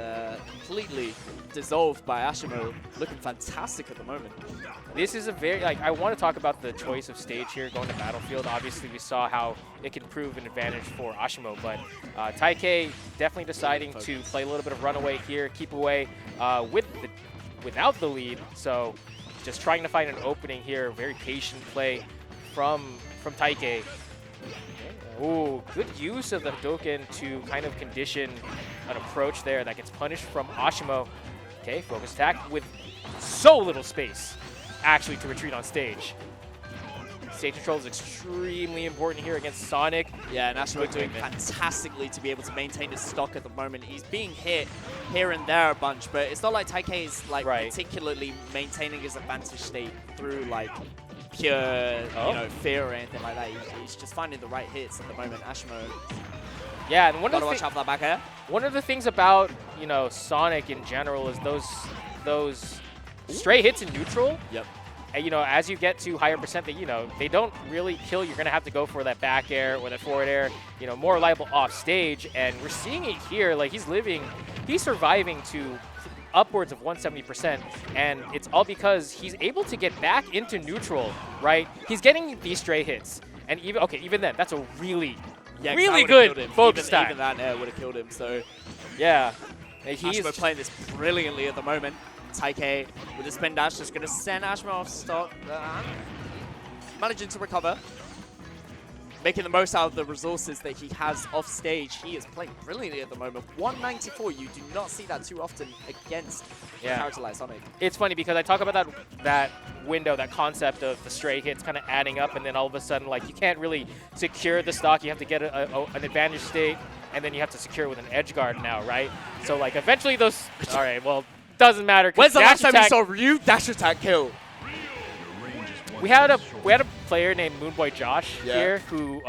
completely dissolved by Ashimo, looking fantastic at the moment. This is a very, I want to talk about the choice of stage here going to Battlefield. Obviously, we saw how it can prove an advantage for Ashimo, but Taike definitely deciding to play a little bit of runaway here, keep away without the lead. So just trying to find an opening here. Very patient play from Taike. Ooh, good use of the Hadoken to kind of condition an approach there that gets punished from Ashimo. Okay, focus attack with so little space actually to retreat on stage. Stage control is extremely important here against Sonic. Yeah, and Ashimo doing movement. fantastically to be able to maintain his stock at the moment. He's being hit here and there a bunch, but it's not like Taike is like particularly maintaining his advantage state through like pure fear or anything like that. He's just finding the right hits at the moment. Ashimo. Yeah, and Gotta watch out for that back air. one of the things about Sonic in general is those stray hits in neutral. Yep. And, as you get to higher percent, they don't really kill. You're going to have to go for that back air or that forward air, more reliable off stage. And we're seeing it here. Like, he's surviving to upwards of 170%. And it's all because he's able to get back into neutral, right? He's getting these stray hits. And even then, that's a really good focus attack. Even that air would have killed him. So, yeah. Ashimo playing this brilliantly at the moment. Taike with the spin dash just going to send Ashimo off stock. Managing to recover. Making the most out of the resources that he has off stage. He is playing brilliantly at the moment. 194, you do not see that too often against a character like Sonic. It's funny because I talk about that window, that concept of the stray hits kind of adding up, and then all of a sudden, like, you can't really secure the stock. You have to get an advantage state, and then you have to secure with an edge guard now, right? So, like, eventually those... All right, well... Doesn't matter. When's the last time you saw Ryu dash attack kill? We had a player named Moonboy Josh here who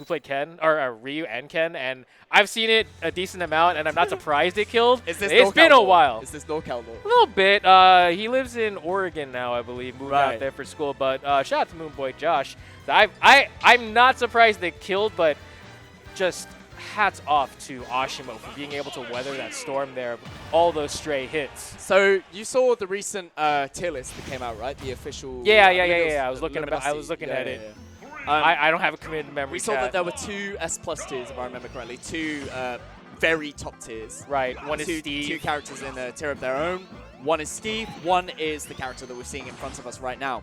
played Ken or Ryu and Ken, and I've seen it a decent amount, and I'm not surprised it killed. Is this it's been a while. Is this NorCal though? A little bit. He lives in Oregon now, I believe. Moved out there for school, but shout out to Moonboy Josh. I'm not surprised it killed, but just hats off to Ashimo for being able to weather that storm there, all those stray hits. So you saw the recent tier list that came out, right? The official. Yeah. I was looking at it. I don't have a committed memory. We saw that there were 2 S+ tiers, if I remember correctly. 2 very top tiers. Right. One is Steve. 2 characters in a tier of their own. One is Steve. One is the character that we're seeing in front of us right now.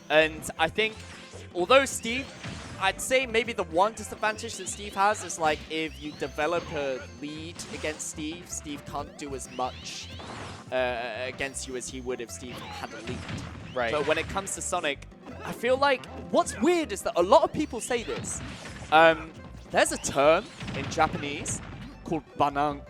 And I think, although Steve, I'd say maybe the one disadvantage that Steve has is like if you develop a lead against Steve, Steve can't do as much against you as he would if Steve had a lead. Right. But when it comes to Sonic, I feel like what's weird is that a lot of people say this. There's a term in Japanese called banang,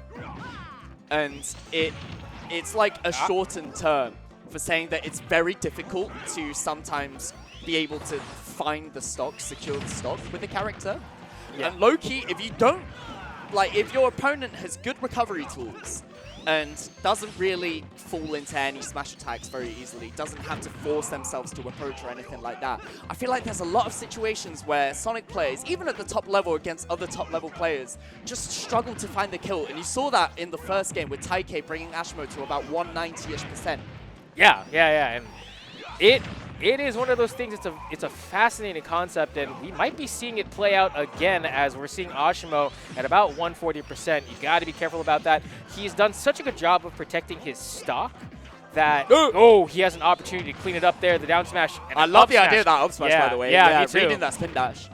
and it's like a shortened term for saying that it's very difficult to sometimes be able to find the stock, secure the stock with a character. Yeah. And low-key, if you don't, like, if your opponent has good recovery tools and doesn't really fall into any smash attacks very easily, doesn't have to force themselves to approach or anything like that, I feel like there's a lot of situations where Sonic players, even at the top level against other top level players, just struggle to find the kill. And you saw that in the first game with Taike bringing Ashimo to about 190-ish%. Yeah, and it is one of those things. It's a fascinating concept, and we might be seeing it play out again as we're seeing Ashimo at about 140%. You got to be careful about that. He's done such a good job of protecting his stock that he has an opportunity to clean it up there. The down smash. And I love the idea of that up smash, by the way. Yeah, me too. Reading that spin dash.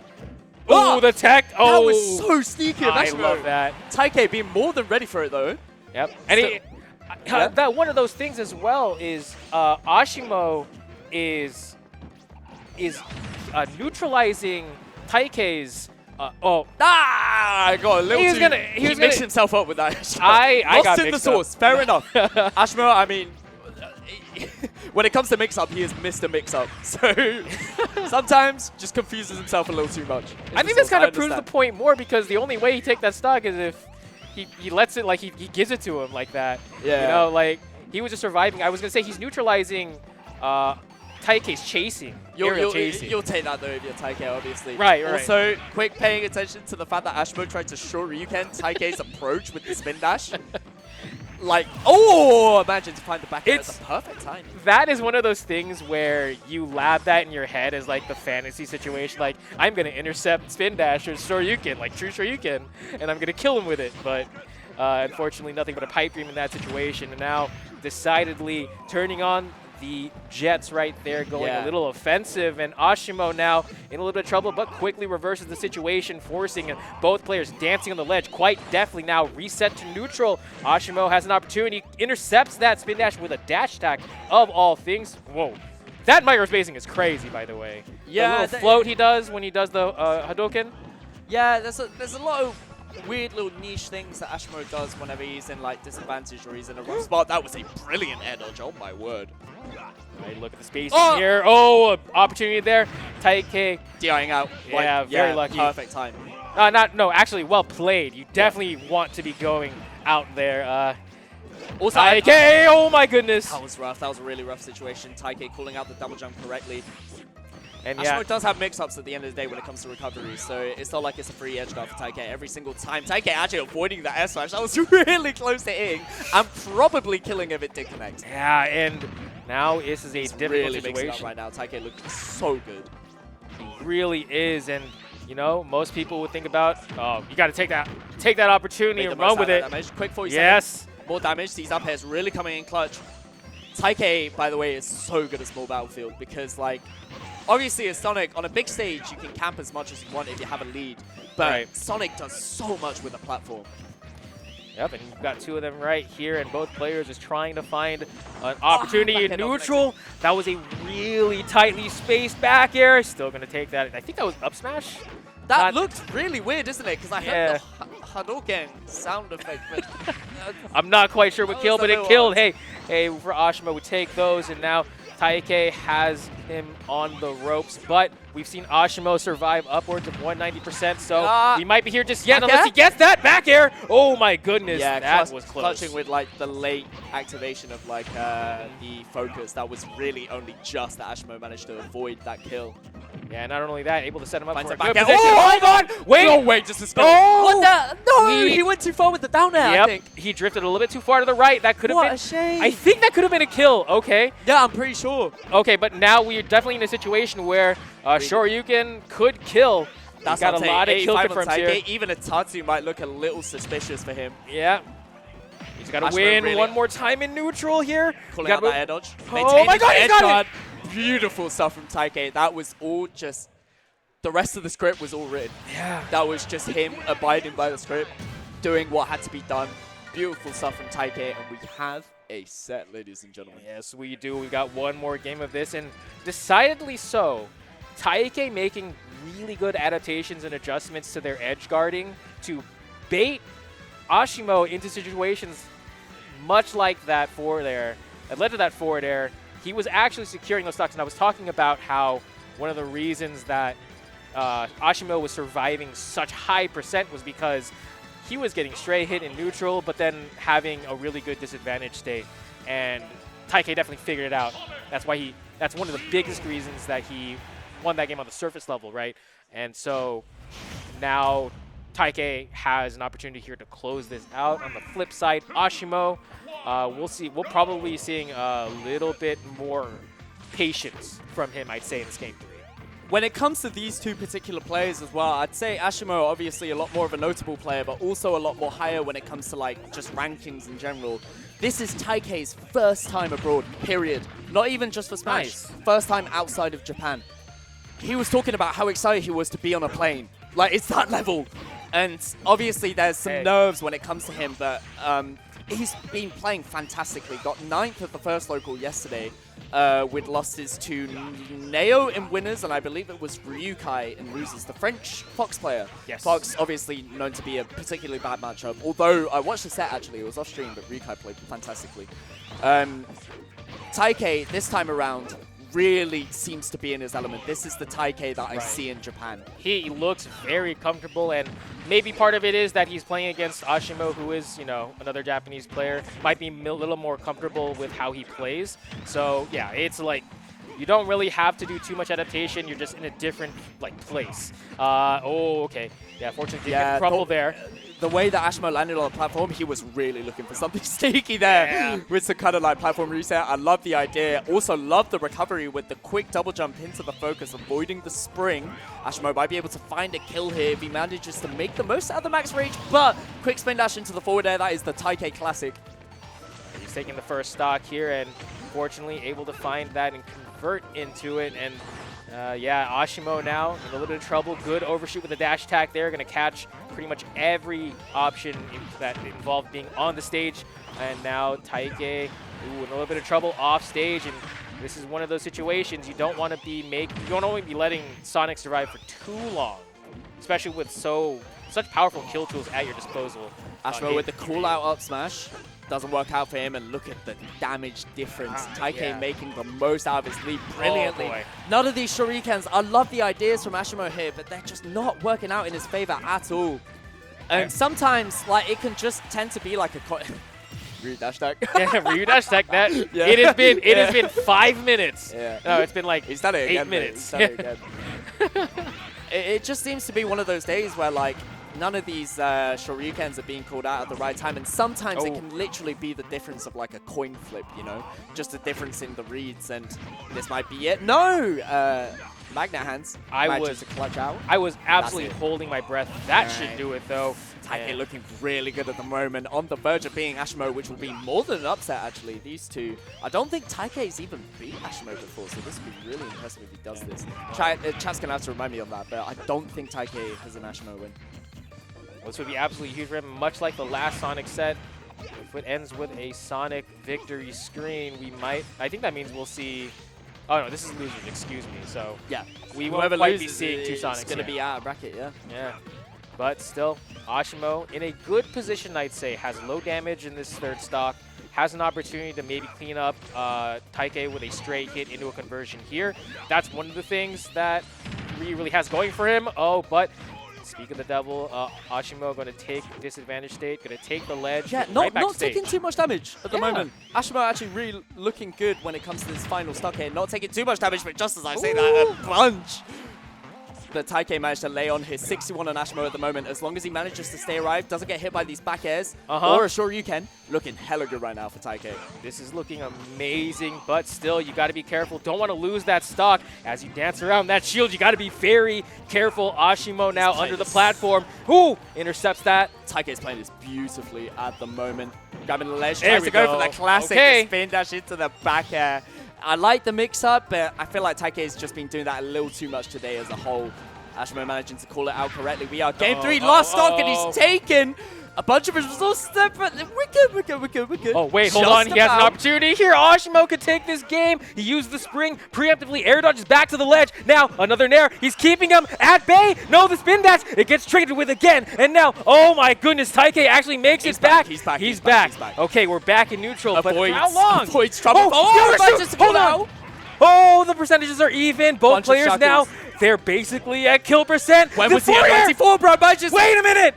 Oh, the tech. Oh, that was so sneaky. I love that. Taike being more than ready for it though. Yep. And that one of those things as well is Ashimo is is neutralizing Taike's. I got a little He was too. gonna- He mixed himself up with that. I Lost got in the mixed up. sauce. Fair enough. Ashmo, I mean, when it comes to mix-up, he is Mr. Mix-up. So sometimes just confuses himself a little too much. I think this kind of proves the point more because the only way he take that stock is if he lets it, like he gives it to him like that. Yeah. You know, like he was just surviving. I was gonna say he's neutralizing Taike's chasing. Aerial chasing. You'll take that though if you're Taike, obviously. Right. Also, quick paying attention to the fact that Ashmo tried to Shoryuken Taike's approach with the spin dash. Like, imagine to find the back end at the perfect time. That is one of those things where you lab that in your head as like the fantasy situation. Like, I'm going to intercept spin dash or Shoryuken, like true Shoryuken, and I'm going to kill him with it. But unfortunately, nothing but a pipe dream in that situation. And now decidedly turning on the Jets right there, going a little offensive, and Ashimo now in a little bit of trouble, but quickly reverses the situation, forcing both players dancing on the ledge. Quite definitely now reset to neutral. Ashimo has an opportunity, intercepts that spin dash with a dash attack of all things. Whoa. That micro spacing is crazy, by the way. Yeah, the little float he does when he does the Hadouken. Yeah, there's a lot of weird little niche things that Ashmo does whenever he's in like disadvantage or he's in a rough spot. That was a brilliant air dodge, oh my word. Right, look at the spacing here. Opportunity there. Taike DIing out. Yeah, very lucky. Perfect time. Actually, well played. You definitely want to be going out there. Also, Taike, oh my goodness. That was rough. That was a really rough situation. Taike calling out the double jump correctly. And Ashmo does have mix-ups at the end of the day when it comes to recovery, so it's not like it's a free edge guard for Taike every single time. Taike actually avoiding the air smash. That was really close to hitting and probably killing if it did connect. Yeah, and now this is a difficult really mixing situation. up right now. Taike looking so good. He really is, and you know, most people would think about, you got to take that opportunity and run with it. Damage. Quick 40 yes. seconds. More damage. These up airs really coming in clutch. Taike, by the way, is so good at small battlefield because, like, obviously as Sonic, on a big stage, you can camp as much as you want if you have a lead. But Sonic does so much with the platform. Yep, and you've got two of them right here, and both players is trying to find an opportunity in neutral. That was a really tightly spaced back air. Still going to take that. I think that was up smash. That looked really weird, isn't it? Because I heard the Hadouken sound effect. But I'm not quite sure what killed, but it killed. Hey, for Ashimo, we take those, and now Taike has him on the ropes, but we've seen Ashimo survive upwards of 190%, so we might be here just yet unless he gets that back air. Oh my goodness, that was close. Clutching with like the late activation of like the focus. That was really only just that Ashimo managed to avoid that kill. Yeah, not only that, able to set him up for a back good position. Hold on! Wait! No, wait, just a spin. Oh! What the? No, he went too far with the down air, I think. He drifted a little bit too far to the right. That could have been... What a shame. I think that could have been a kill. Okay. Yeah, I'm pretty sure. Okay, but now we're definitely in a situation where Shoryuken could kill. That's got a lot of kill confirms here. Even a Tatsu might look a little suspicious for him. Yeah. He's got to win one more time in neutral here. Calling out that air dodge. Oh my god, he's got it! Beautiful stuff from Taike. That was all just... The rest of the script was all written. Yeah. That was just him abiding by the script, doing what had to be done. Beautiful stuff from Taike, and we have a set, ladies and gentlemen. Yes, we do. We've got one more game of this, and decidedly so. Taike making really good adaptations and adjustments to their edge guarding to bait Ashimo into situations much like that forward air. That led to that forward air. He was actually securing those stocks, and I was talking about how one of the reasons that Ashimo was surviving such high percent was because he was getting straight hit in neutral, but then having a really good disadvantage state. And Taike definitely figured it out. That's why that's one of the biggest reasons that he won that game on the surface level, right? And so now Taike has an opportunity here to close this out. On the flip side, Ashimo, we'll probably be seeing a little bit more patience from him, I'd say, in this game 3. When it comes to these two particular players as well, I'd say Ashimo obviously a lot more of a notable player, but also a lot more higher when it comes to like just rankings in general. This is Taike's first time abroad, period. Not even just for Smash. Nice. First time outside of Japan. He was talking about how excited he was to be on a plane. Like, it's that level. And obviously there's some nerves when it comes to him, but he's been playing fantastically. Got 9th at the first local yesterday. with losses to Neo in winners, and I believe it was Ryukai in losers, the French Fox player. Yes. Fox, obviously known to be a particularly bad matchup, although I watched the set actually, it was off stream, but Ryukai played fantastically. Taike, this time around, really seems to be in his element. This is the Taike that I see in Japan. He looks very comfortable, and maybe part of it is that he's playing against Ashimo, who is, you know, another Japanese player. Might be a little more comfortable with how he plays. So, yeah, it's like you don't really have to do too much adaptation. You're just in a different, like, place. Oh, okay. Yeah, fortunately, didn't get crumble there. The way that Ashimo landed on the platform, he was really looking for something sneaky there with some kind of like platform reset. I love the idea. Also love the recovery with the quick double jump into the focus, avoiding the spring. Ashimo might be able to find a kill here if he manages to make the most out of the max rage, but quick spin dash into the forward air. That is the Taike classic. He's taking the first stock here, and fortunately able to find that and convert into it. And yeah, Ashimo now in a little bit of trouble. Good overshoot with the dash attack there. Going to catch pretty much every option that involved being on the stage. And now Taike, in a little bit of trouble off stage. And this is one of those situations you don't want to be you don't want to be letting Sonic survive for too long, especially with such powerful kill tools at your disposal. Ashimo with the cool out up smash. Doesn't work out for him, and look at the damage difference. Taike making the most out of his lead brilliantly. None of these shurikens, I love the ideas from Ashimo here, but they're just not working out in his favor at all. And sometimes, like, it can just tend to be like a Ryu dash tag. Yeah, Ryu dash tag. That it has been 5 minutes. Yeah. No, it's been like He's done it 8 again, minutes. He's done it again. It just seems to be one of those days where, like, none of these shurikens are being called out at the right time, and sometimes it can literally be the difference of like a coin flip, you know? Just a difference in the reads, and this might be it. No! Magnet hands. I manages to clutch out. I was absolutely holding my breath. That should do it, though. Taike looking really good at the moment, on the verge of being Ashimo, which will be more than an upset, actually. These two. I don't think Taike's even beat Ashimo before, so this would be really impressive if he does this. Chat's going to have to remind me of that, but I don't think Taike has an Ashimo win. This would be absolutely huge for him, much like the last Sonic set. If it ends with a Sonic victory screen, we might... I think that means we'll see... Oh, no, this is losers, excuse me. So, yeah, we won't quite be seeing two Sonics. It's going to be out of bracket, yeah. Yeah. But still, Ashimo in a good position, I'd say. Has low damage in this third stock. Has an opportunity to maybe clean up Taike with a straight hit into a conversion here. That's one of the things that Ryu really has going for him. Oh, but... Speak of the devil, Ashimo going to take disadvantage state, going to take the ledge. Yeah, not taking too much damage at the moment. Ashimo actually really looking good when it comes to this final stock here. Not taking too much damage, but just as I say that, a bunch. But Taike managed to lay on his 61 on Ashimo at the moment. As long as he manages to stay alive, doesn't get hit by these back airs, or a Shoryuken, looking hella good right now for Taike. This is looking amazing, but still, you got to be careful. Don't want to lose that stock as you dance around that shield. You got to be very careful. Ashimo now under the platform. Ooh, intercepts that. Taike is playing this beautifully at the moment. Grabbing the ledge, tries to go for the classic spin dash into the back air. I like the mix-up, but I feel like Taike has just been doing that a little too much today as a whole. Ashimo managing to call it out correctly. We are game 3, last stock, and he's taken a bunch of his resources there, but we're good. Oh, wait, hold on. He has an opportunity here. Ashimo could take this game. He used the spring, preemptively air dodges back to the ledge. Now, another nair. He's keeping him at bay. No, the spin dash. It gets triggered with again. And now, oh my goodness, Taike actually makes it back. He's back. Okay, we're back in neutral, but for how long? Avoids trouble. Hold on. Oh, the percentages are even. Both players now, they're basically at kill percent. When was he at 94, bro? Wait a minute.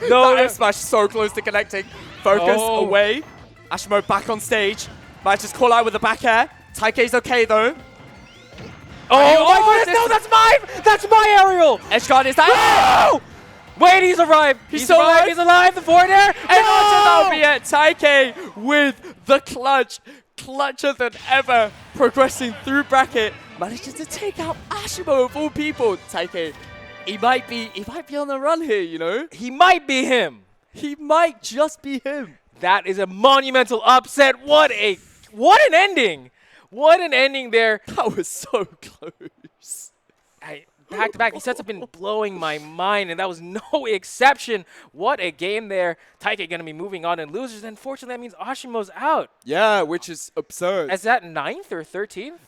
No, that smash so close to connecting. Focus away. Ashimo back on stage. Might just call out with the back air. Taike's okay though. Oh my goodness, no, that's mine! That's my aerial! Edge guard is that. No! Wait, he's arrived. He's alive. He's alive. The forward air. And that'll be it. Taike with the clutch. Clutcher than ever, progressing through bracket, manages to take out Ashimo of all people. Taike, he might be on the run here, you know? He might be him. He might just be him. That is a monumental upset. What an ending. What an ending there. That was so close. back-to-back. These sets have been blowing my mind, and that was no exception. What a game there. Tekken going to be moving on in losers. Unfortunately, that means Ashimo's out. Yeah, which is absurd. Is that 9th or 13th?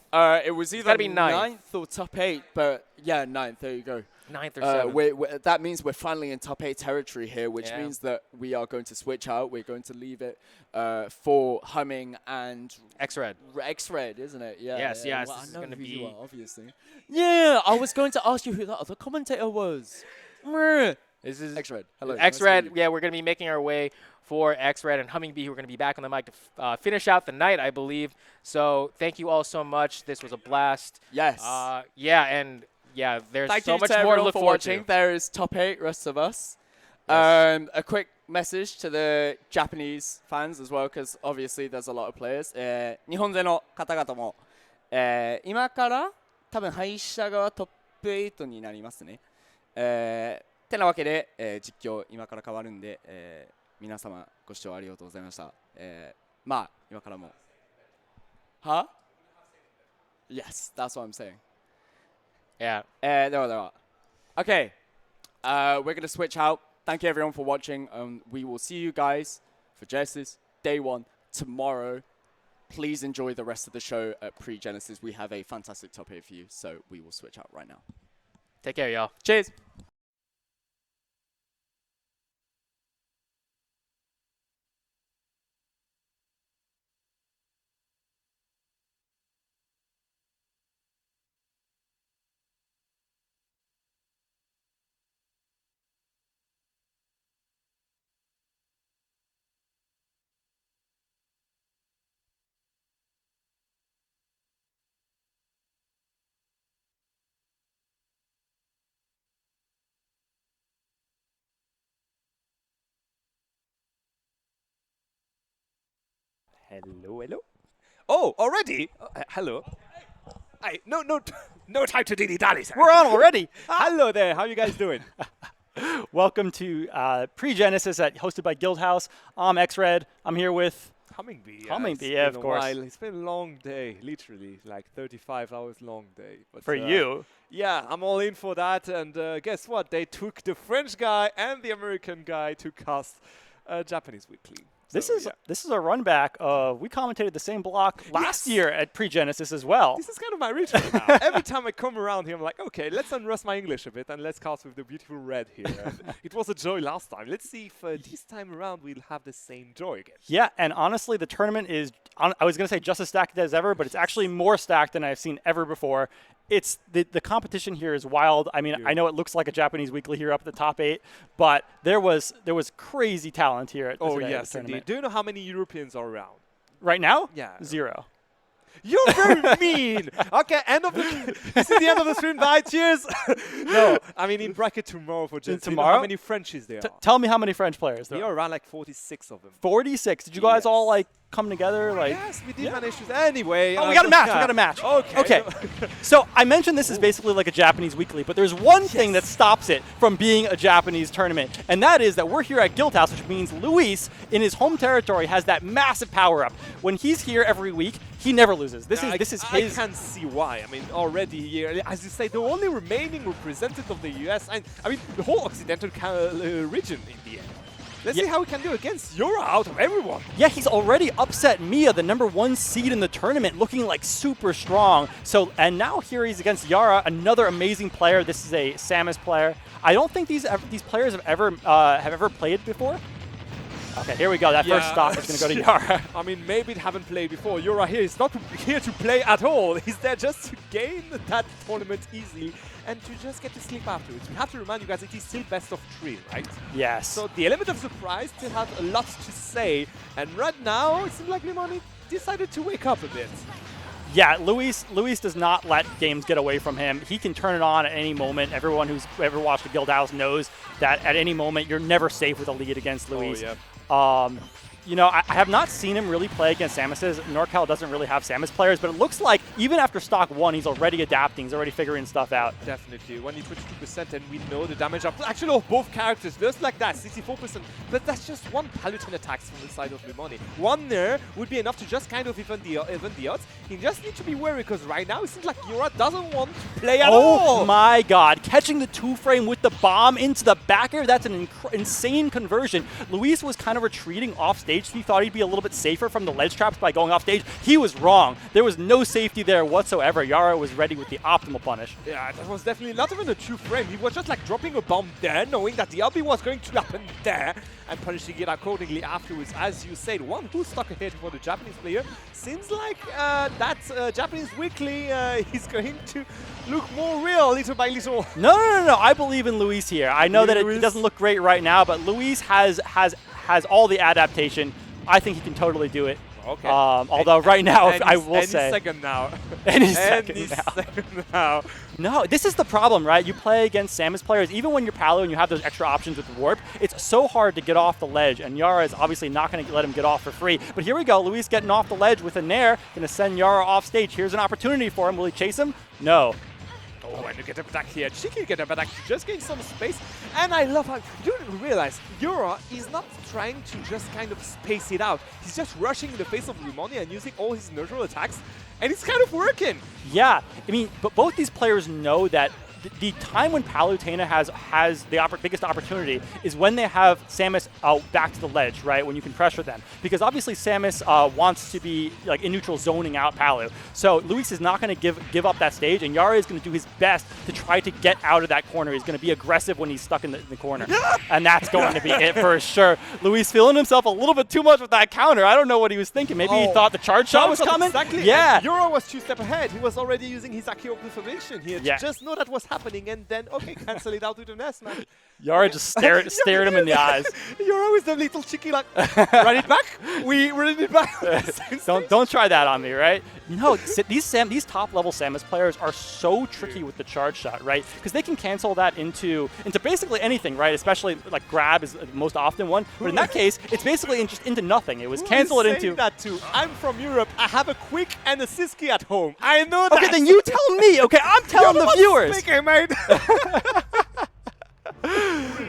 It was either gotta be ninth. 9th or top 8, but yeah, 9th. There you go. 9th or 7th. That means we're finally in top 8 territory here, which Yeah. means that we are going to switch out. We're going to leave it for Humming and X-Red. X-Red, isn't it? Yeah. Yes, yeah. yes, Well, this is I know gonna who you be- are, obviously. Yeah, I was going to ask you who that other commentator was. This is X-Red. Hello. X-Red. Nice to meet Yeah, we're going to be making our way for X-Red and Humming Bee, who are going to be back on the mic to finish out the night, I believe. So thank you all so much. This was a blast. you. Yes. There's Thank so you much to more to everyone look for forward watching. to. There is top 8, rest of us. Yes. A quick message to the Japanese fans as well, because obviously there's a lot of players. 日本勢の方々も、今から多分敗者がトップ8になりますね。てなわけで、実況今から変わるんで、皆様ご視聴ありがとうございました。まあ今からも。は Yes, that's what I'm saying. Yeah. ではでは。Okay. We're going to switch out. Thank you everyone for watching. We will see you guys for Genesis Day 1 tomorrow. Please enjoy the rest of the show at Pre-Genesis. We have a fantastic top 8 for you, so we will switch out right now. Take care, y'all. Cheers. Hello, hello. Oh, already? Hello. No time to dilly-dally, sir. We're on already. Hello there. How you guys doing? Welcome to Pre-Genesis hosted by Guildhouse. I'm X-Red. I'm here with Humming Bee. Humming It's Bee, yeah, been of a course. while. It's been a long day, literally, like 35 hours long day. But, for you. Yeah, I'm all in for that. And guess what? They took the French guy and the American guy to cast Japanese Weekly. This So, is yeah. this is a run back. We commentated the same block last year at Pre-Genesis as well. This is kind of my ritual now. Every time I come around here, I'm like, okay, let's unrust my English a bit and let's cast with the beautiful red here. And it was a joy last time. Let's see if this time around we'll have the same joy again. Yeah, and honestly, the tournament is, I was going to say just as stacked as ever, but it's actually more stacked than I've seen ever before. It's the competition here is wild. I mean, I know it looks like a Japanese weekly here up at the top 8, but there was crazy talent here at Oh, today at yes, the tournament. indeed. Do you know how many Europeans are around? Right now? Yeah. 0. You're very mean. Okay, end of the. This is the end of the stream. Bye. Cheers. No, I mean in bracket tomorrow for Jens. Do you know Tomorrow? how many Frenchies there are? Tell me how many French players there We are. are around like 46 of them. 46. Did you guys all Yes. like come together? Like, Yes, we did manage to. Anyway. oh, we got a match. We got a match. Okay. So I mentioned this is basically like a Japanese weekly, but there's one thing that stops it from being a Japanese tournament, and that is that we're here at Guildhouse, which means Luis in his home territory has that massive power up. When he's here every week, he never loses. This is his. I can see why. I mean, already here, as you say, the only remaining representative of the US, and I mean, the whole Occidental region in the end. Let's see how we can do against Yaura out of everyone. Yeah, he's already upset Miya, the #1 seed in the tournament, looking like super strong. So, and now here he's against Yaura, another amazing player. This is a Samus player. I don't think these players have ever played before. Okay, here we go. That first stock is going to go to Yaura. I mean, maybe they haven't played before. Yaura here is not here to play at all. He's there just to gain that tournament easily and to just get to sleep afterwards. We have to remind you guys, it is still best of 3, right? Yes. So the element of surprise still has a lot to say. And right now, it seems like Limoni decided to wake up a bit. Yeah, Luis does not let games get away from him. He can turn it on at any moment. Everyone who's ever watched the Guildhouse knows that at any moment you're never safe with a lead against Luis. Oh, yeah. you know, I have not seen him really play against Samus's. NorCal doesn't really have Samus players, but it looks like even after stock 1, he's already adapting. He's already figuring stuff out. Definitely. When you 22% and we know the damage up actually of both characters, just like that, 64%. But that's just one Palutin attacks from the side of Lumoni. One there would be enough to just kind of even the odds. You just need to be wary because right now it seems like Yaura doesn't want to play at all. Oh my god. Catching the 2-frame with the bomb into the back air, that's an insane conversion. Luis was kind of retreating off stage. He thought he'd be a little bit safer from the ledge traps by going off stage. He was wrong. There was no safety there whatsoever. Yaura was ready with the optimal punish. Yeah, that was definitely not even a true frame. He was just like dropping a bomb there, knowing that the LB was going to happen there, and punishing it accordingly afterwards. As you said, one who stuck ahead for the Japanese player. Seems like that Japanese weekly is going to look more real little by little. No. I believe in Luis here. I know that it doesn't look great right now, but Luis has all the adaptation. I think he can totally do it. Okay. Although right now, I will say. Any second now. Any second now. No, this is the problem, right? You play against Samus players, even when you're Palu and you have those extra options with the warp, it's so hard to get off the ledge, and Yaura is obviously not going to let him get off for free. But here we go, Luis getting off the ledge with a Nair, going to send Yaura off stage. Here's an opportunity for him. Will he chase him? No. Oh, and you get a attack here. Cheeky get a attack to just gain some space. And I love how you realize Yaura is not trying to just kind of space it out. He's just rushing in the face of Lumoni and using all his neutral attacks. And it's kind of working. Yeah, I mean, but both these players know that the time when Palutena has the biggest opportunity is when they have Samus back to the ledge, right? When you can pressure them, because obviously Samus wants to be like in neutral zoning out Palu. So Luis is not going to give up that stage, and Yaura is going to do his best to try to get out of that corner. He's going to be aggressive when he's stuck in the corner, and that's going to be it for sure. Luis feeling himself a little bit too much with that counter. I don't know what he was thinking. Maybe he thought the charge shot was coming. Exactly. Yeah. Yaura was 2 steps ahead. He was already using his Akio preservation here. Yeah. Just know that was happening, and then okay, cancel it out with an S, man. Yaura just stared him in the eyes. Yaura with the little cheeky like, run it back. We run it back. Don't try that on me, right? No, these top level Samus players are so tricky with the charge shot, right? Because they can cancel that into basically anything, right? Especially like grab is the most often one. But in that case, it's basically just into nothing. It was cancel it into. That too. I'm from Europe. I have a quick and a Siski at home. I know that. Okay, then you tell me. Okay, I'm telling the viewers. Speaking, mate.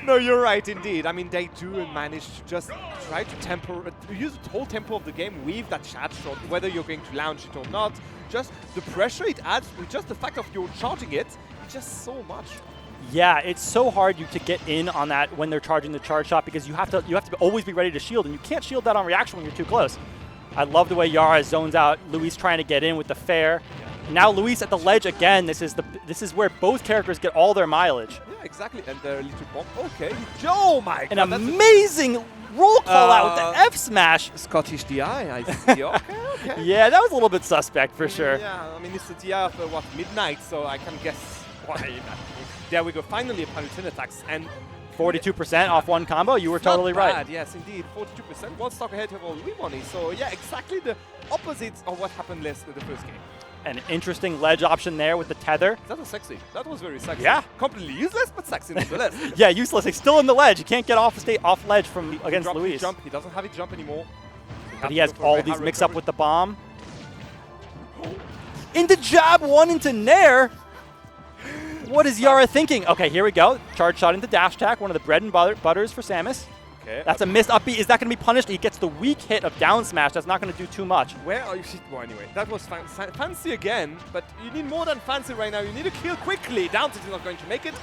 No, you're right, indeed. I mean, they do manage to just try to use the whole tempo of the game with that chat shot, whether you're going to launch it or not. Just the pressure it adds with just the fact of you're charging it, just so much. Yeah, it's so hard to get in on that when they're charging the charge shot, because you have to always be ready to shield, and you can't shield that on reaction when you're too close. I love the way Yaura zones out. Luis trying to get in with the fair. Now Luis at the ledge again. This is where both characters get all their mileage. Yeah, exactly. And their little bomb. Okay. Oh my god. An amazing roll call out with the F smash. Scottish DI, I see. Okay. Yeah, that was a little bit suspect for sure. Yeah, I mean, it's the DI of midnight, so I can guess why. There we go. Finally, a Palutin attacks. And 42% off one combo. You were totally right. Yes, indeed. 42%. One stock ahead of all money. So, yeah, exactly the opposite of what happened last in the first game. An interesting ledge option there with the tether. That was sexy. That was very sexy. Yeah. Completely useless, but sexy nonetheless. Yeah, useless. He's still in the ledge. He can't get off ledge from against Luis. He doesn't have it jump anymore. But he has all these mix up with the bomb. Into jab, one into Nair. What is Yaura thinking? Okay, here we go. Charge shot into dash attack, one of the bread and butters for Samus. Okay. That's a missed up B. Is that going to be punished? He gets the weak hit of down smash. That's not going to do too much. Where are you? Well, anyway, that was fancy again, but you need more than fancy right now. You need to kill quickly. Down is not going to make it.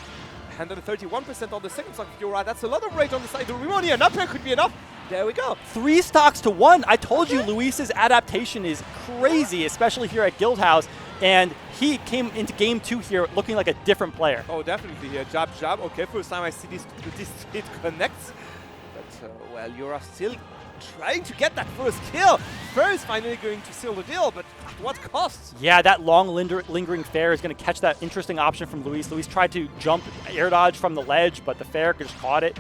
131% on the second stock of Yaura. That's a lot of rage on the side of Rimoni. An up here could be enough. There we go. 3 stocks to 1. I told you Luis's adaptation is crazy, especially here at Guildhouse. And he came into game 2 here looking like a different player. Oh, definitely. Yeah, jab, jab. Okay, first time I see this hit connects. But, well, Yaura still trying to get that first kill. First, finally going to seal the deal, but at what cost? Yeah, that long lingering fair is going to catch that interesting option from Luis. Luis tried to jump air dodge from the ledge, but the fair just caught it.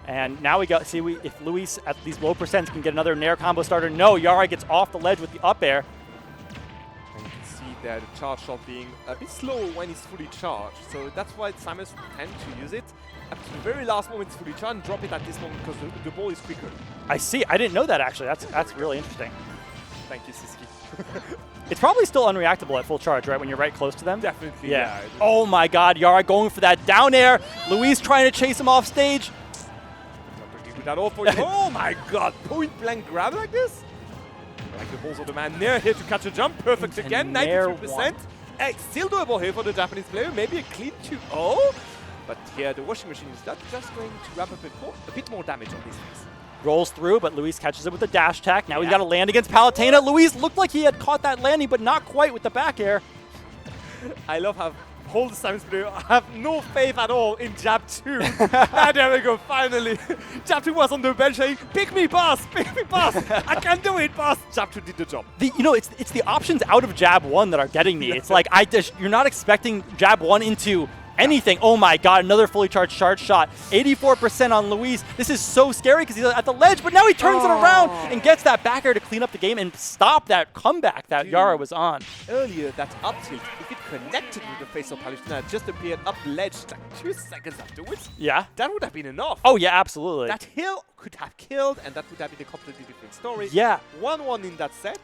And now we got if Luis at these low percents can get another Nair combo starter. No, Yaura gets off the ledge with the up air. And you can see that the charge shot being a bit slow when it's fully charged. So that's why Samus tend to use it. up to the very last moment to fully charge and drop it at this moment because the ball is quicker. I see. I didn't know that, actually. That's really interesting. Thank you, Siski. It's probably still unreactable at full charge, right, when you're right close to them? Definitely, Yeah. yeah. Oh, my God. Yaura going for that down air. Luis trying to chase him off stage. Not looking good at all for you. Oh, my God. Point blank grab like this? Like the balls of the man Nair here to catch a jump. Perfect And again. Nair 93%. Still doable here for the Japanese player. Maybe a clean 2-0. But here, the washing machine is just going to wrap up a bit more damage on these things. Rolls through, but Luis catches it with a dash attack. Now he's got to land against Palutena. Luis looked like he had caught that landing, but not quite with the back air. I love how whole Simon's player have no faith at all in Jab 2. And there we go, finally. Jab 2 was on the bench saying, pick me, boss, I can do it, boss. Jab 2 did the job. It's the options out of Jab 1 that are getting me. It's like, you're not expecting Jab 1 into anything. Oh my God, another fully charged charge shot. 84% on Luis. This is so scary because he's at the ledge, but now he turns it around and gets that back air to clean up the game and stop that comeback that Yaura was on. Earlier, that up tilt, if it connected with the face of Palutena, just appeared up ledge like 2 seconds afterwards, Yeah. that would have been enough. Oh yeah, absolutely. That hill could have killed, and that would have been a completely different story. Yeah. 1-1 in that set.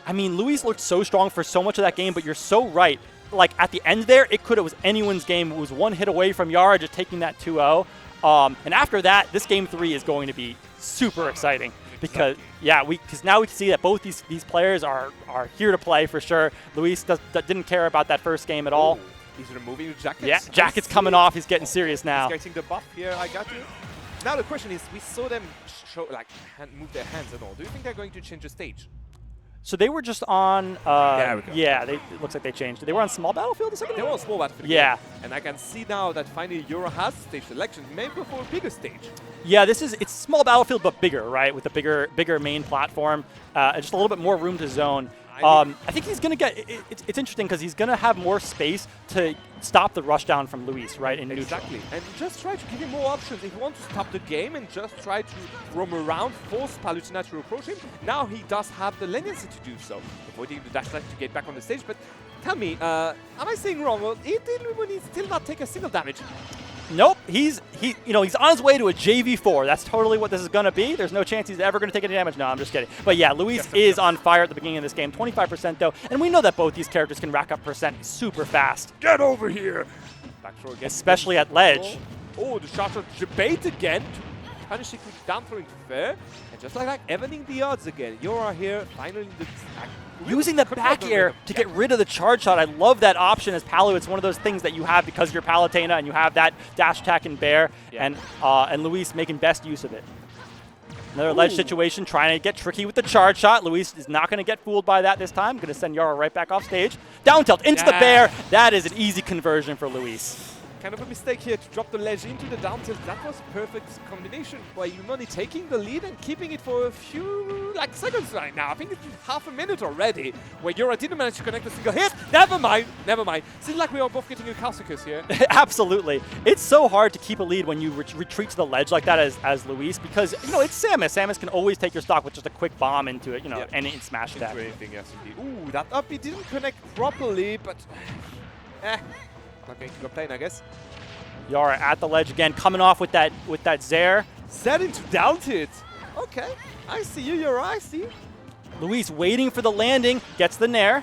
I mean, Luis looked so strong for so much of that game, but you're so right. Like, at the end there, it was anyone's game. It was one hit away from Yaura just taking that 2-0. And after that, this game 3 is going to be super exciting because, because now we can see that both these players are here to play for sure. Luis didn't care about that first game at all. He's removing the jackets. Yeah, jacket's coming off. He's getting serious now. He's getting the buff here, I got you. Now the question is, we saw them move their hands and all. Do you think they're going to change the stage? So they were just on, There we go. it looks like they changed it. They were on small battlefield a second They ago? were on small battlefield. Yeah. And I can see now that finally Yaura has stage selection. Maybe go for a bigger stage. Yeah, it's small battlefield but bigger, right? With a bigger main platform, just a little bit more room to zone. I think he's gonna get. It's interesting because he's gonna have more space to stop the rush down from Luis, right? In Exactly. And just try to give him more options. If you want to stop the game and just try to roam around, force Palutena to approach him, now he does have the leniency to do so, avoiding the dash attack to get back on the stage. But tell me, am I saying wrong? Well, he still not take a single damage. Nope, he's on his way to a JV4. That's totally what this is going to be. There's no chance he's ever going to take any damage. No, I'm just kidding. But yeah, Luis is on fire at the beginning of this game. 25% though, and we know that both these characters can rack up percent super fast. Get over here! Back throw again. Especially at ledge. Oh, the shot shot debate again to punish it with down throwing fair. And just like that, evening the odds again. Yaura here, finally the Using the back air to get rid of the charge shot. I love that option as Palu. It's one of those things that you have because you're Palutena and you have that dash attack and bear, and Luis making best use of it. Another ledge situation, trying to get tricky with the charge shot. Luis is not going to get fooled by that this time. Going to send Yaura right back off stage. Down tilt into the bear. That is an easy conversion for Luis. Kind of a mistake here to drop the ledge into the down tilt. That was a perfect combination by Umoni taking the lead and keeping it for a few seconds right now. I think it's half a minute already where Yaura didn't manage to connect a single hit. Never mind. Seems like we are both getting a Kausicus here. Absolutely. It's so hard to keep a lead when you retreat to the ledge like that as Luis because, it's Samus. Samus can always take your stock with just a quick bomb into it, and in smash attack. Anything, yes, indeed. Ooh, that up, it didn't connect properly, but not going to complain, I guess. Yaura at the ledge again, coming off with that Zair. Set into down tilt. Okay, I see you, Yaura, I see. Luis waiting for the landing, gets the nair.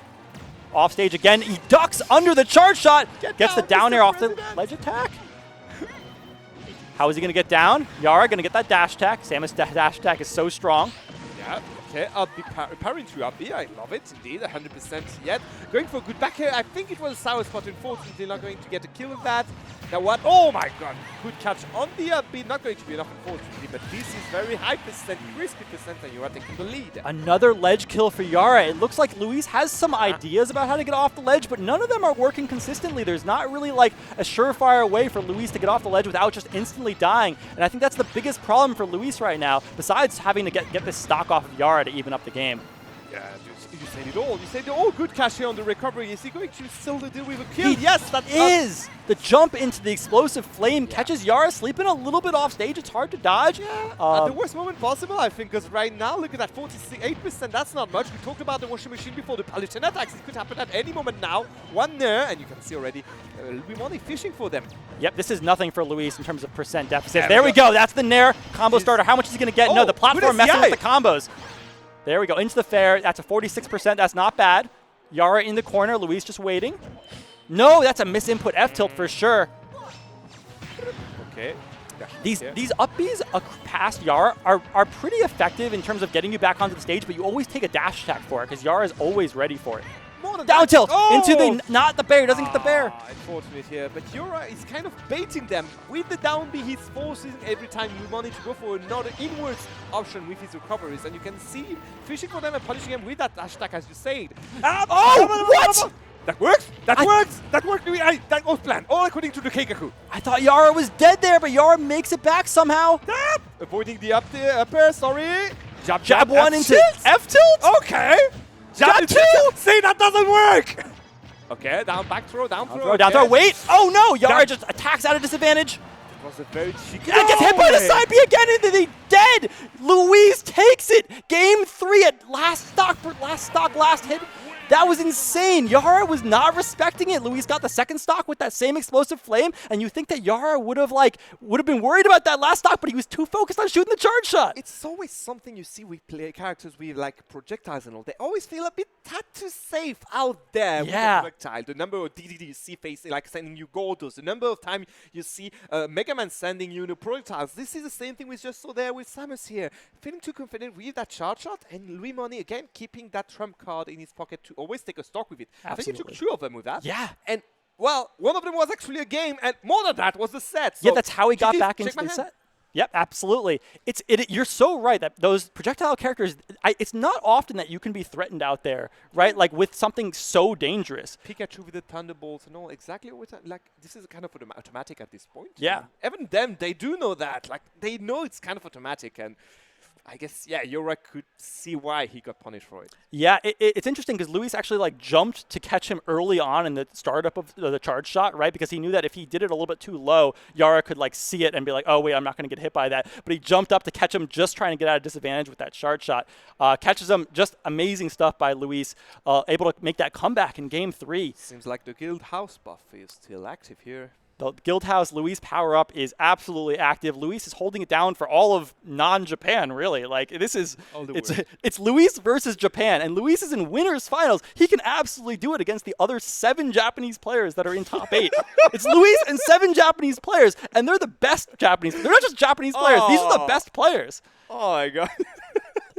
Off stage again, he ducks under the charge shot, gets the down air off the ledge attack. How is he going to get down? Yaura going to get that dash attack. Samus' dash attack is so strong. Yeah, okay, up B parrying through up B. I love it, indeed, 100% yet. Going for a good back here. I think it was a sour spot, unfortunately, not going to get a kill with that. Now what? Oh my god, good catch on the up B. Not going to be enough, unfortunately, but this is very high percent, crispy percent, and you are taking the lead. Another ledge kill for Yaura. It looks like Luis has some ideas about how to get off the ledge, but none of them are working consistently. There's not really like a surefire way for Luis to get off the ledge without just instantly dying, and I think that's the biggest problem for Luis right now, besides having to get this stock off of Yaura to even up the game. Yeah, you said it all. You said, oh, good cash here on the recovery. Is he going to still deal with a kill? He Yes, that is. The jump into the explosive flame catches Yaura sleeping a little bit off stage. It's hard to dodge. At the worst moment possible, I think, because right now, look at that, 48%, that's not much. We talked about the washing machine before, the Paladin attacks. It could happen at any moment now. One there, and you can see already, Luimani fishing for them. Yep, this is nothing for Luis in terms of percent deficit. There we go. That's the Nair combo starter. How much is he going to get? No, the platform messing with the combos. There we go. Into the fair. That's a 46%. That's not bad. Yaura in the corner. Luis just waiting. No, that's a misinput F tilt for sure. Okay. These up Bs past Yaura are pretty effective in terms of getting you back onto the stage, but you always take a dash attack for it because Yaura is always ready for it. Down tilt into the not the bear. Doesn't get the bear. Unfortunate here, but Yaura is kind of baiting them with the down B. He's forcing every time Luimani to go for another inwards option with his recoveries, and you can see him fishing for them and punishing them with that dash attack, as you said. What? That works! That works! That worked! That was planned, all according to the Keikaku. I thought Yaura was dead there, but Yaura makes it back somehow. Avoiding the up air, sorry. Jab one into F tilt? Okay. Jab two! See, that doesn't work! Okay, down, back throw, down throw. Down throw, wait! Oh no! Yaura just attacks out of disadvantage. It was a very cheeky. And gets hit by the side B again, and then he dead! Luis takes it! Game 3 at last hit. That was insane. Yaura was not respecting it. Luis got the second stock with that same explosive flame, and you think that Yaura would have been worried about that last stock, but he was too focused on shooting the charge shot. It's always something you see with characters with like projectiles and all. They always feel a bit too safe out there with the projectile. The number of DDD you see facing, like sending you Gordos, the number of time you see Mega Man sending you the projectiles. This is the same thing we just saw there with Samus here. Feeling too confident with that charge shot, and Luimani again keeping that trump card in his pocket to always take a stock with it. Absolutely. I think he took 2 of them with that. Yeah. And, well, one of them was actually a game, and more than that was the set. So Yeah, that's how he got back into the set. Yep, absolutely. You're so right that those projectile characters, it's not often that you can be threatened out there, right? Like with something so dangerous. Pikachu with the Thunderbolts and all, exactly what like this is kind of automatic at this point. Yeah. Even them, they do know that. Like they know it's kind of automatic, and I guess, yeah, Yaura could see why he got punished for it. Yeah, it's interesting because Luis actually like jumped to catch him early on in the startup of the charge shot, right? Because he knew that if he did it a little bit too low, Yaura could like see it and be like, oh wait, I'm not going to get hit by that. But he jumped up to catch him, just trying to get out of disadvantage with that charge shot. Catches him, just amazing stuff by Luis, able to make that comeback in game 3. Seems like the Guildhouse buff is still active here. The Guildhouse Luis power-up is absolutely active. Luis is holding it down for all of non-Japan, really. Like, this is, it's Luis versus Japan, and Luis is in winners finals. He can absolutely do it against the other 7 Japanese players that are in top 8. It's Luis and 7 Japanese players, and they're the best Japanese. They're not just Japanese players. These are the best players. Oh, my God.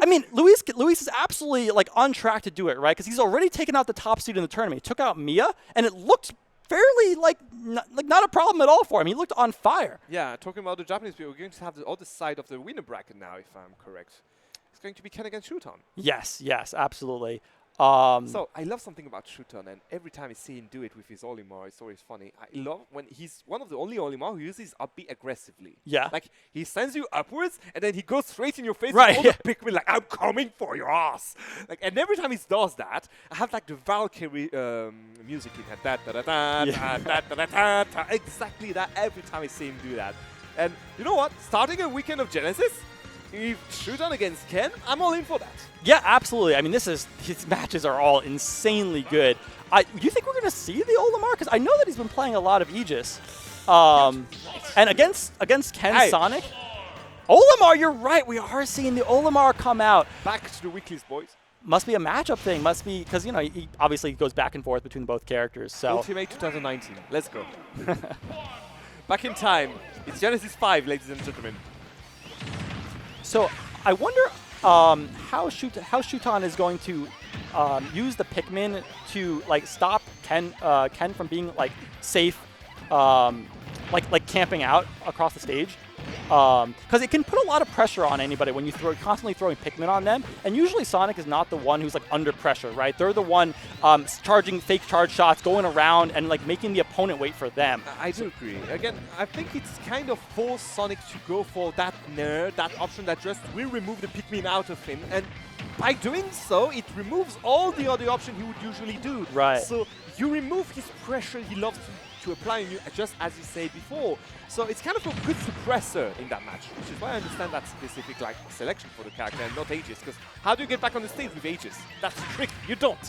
I mean, Luis is absolutely, like, on track to do it, right? Because he's already taken out the top seed in the tournament. He took out Miya, and it looked fairly not a problem at all for him. He looked on fire. Yeah, talking about the Japanese people, we're going to have the other side of the winner bracket now, if I'm correct. It's going to be Ken against Shuton. Yes, absolutely. So I love something about Shuton, and every time I see him do it with his Olimar, it's always funny. I love when he's one of the only Olimar who uses up B aggressively. Yeah. Like, he sends you upwards, and then he goes straight in your face right, with all the Pikmin, like, I'm coming for your ass. Like, and every time he does that, I have, like, the Valkyrie music in head. Exactly that every time I see him do that. And you know what? Starting a weekend of Genesis, if Shuton against Ken, I'm all in for that. Yeah, absolutely. I mean, his matches are all insanely good. You think we're going to see the Olimar? Because I know that he's been playing a lot of Aegis. And against Ken Sonic, Olimar, you're right. We are seeing the Olimar come out. Back to the weeklies, boys. Must be a matchup thing. Must be, because, you know, he obviously goes back and forth between both characters. So Ultimate 2019. Let's go. Back in time. It's Genesis 5, ladies and gentlemen. So I wonder how Shuton is going to use the Pikmin to like stop Ken from being like safe, like camping out across the stage, because it can put a lot of pressure on anybody when you constantly throwing Pikmin on them. And usually Sonic is not the one who's like under pressure, right? They're the one charging fake charge shots, going around and like making the opponent wait for them. I do agree. Again, I think it's kind of forced Sonic to go for that Nair, that option that just will remove the Pikmin out of him. And by doing so, it removes all the other options he would usually do. Right. So you remove his pressure he loves to apply on you, just as you said before. So it's kind of a good suppressor in that match, which is why I understand that specific like selection for the character and not Aegis. Because how do you get back on the stage with Aegis? That's the trick. You don't.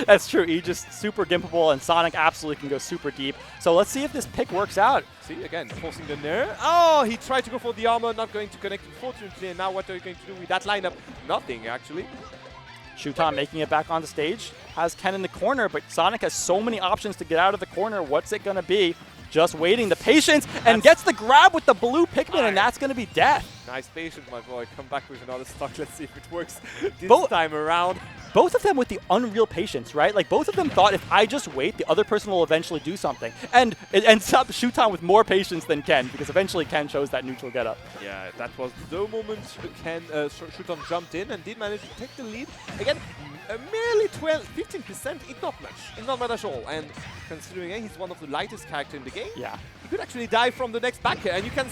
That's true. Aegis super gimpable, and Sonic absolutely can go super deep. So let's see if this pick works out. See, again, forcing the nair. Oh, he tried to go for the armor, not going to connect, unfortunately. And now what are you going to do with that lineup? Nothing, actually. Shuton making it back on the stage. Has Ken in the corner, but Sonic has so many options to get out of the corner. What's it going to be? Just waiting. The patience, and gets the grab with the blue Pikmin, and that's going to be death. Nice patience, my boy. Come back with another stock. Let's see if it works this Both- time around. Both of them with the unreal patience, right? Like, both of them thought if I just wait, the other person will eventually do something. And it ends up Shuton with more patience than Ken, because eventually Ken chose that neutral getup. Yeah, that was the moment Shuton jumped in and did manage to take the lead. Again, merely 15%, it's not much. It's not much at all. And considering he's one of the lightest characters in the game, Yeah. he could actually die from the next back air. And you can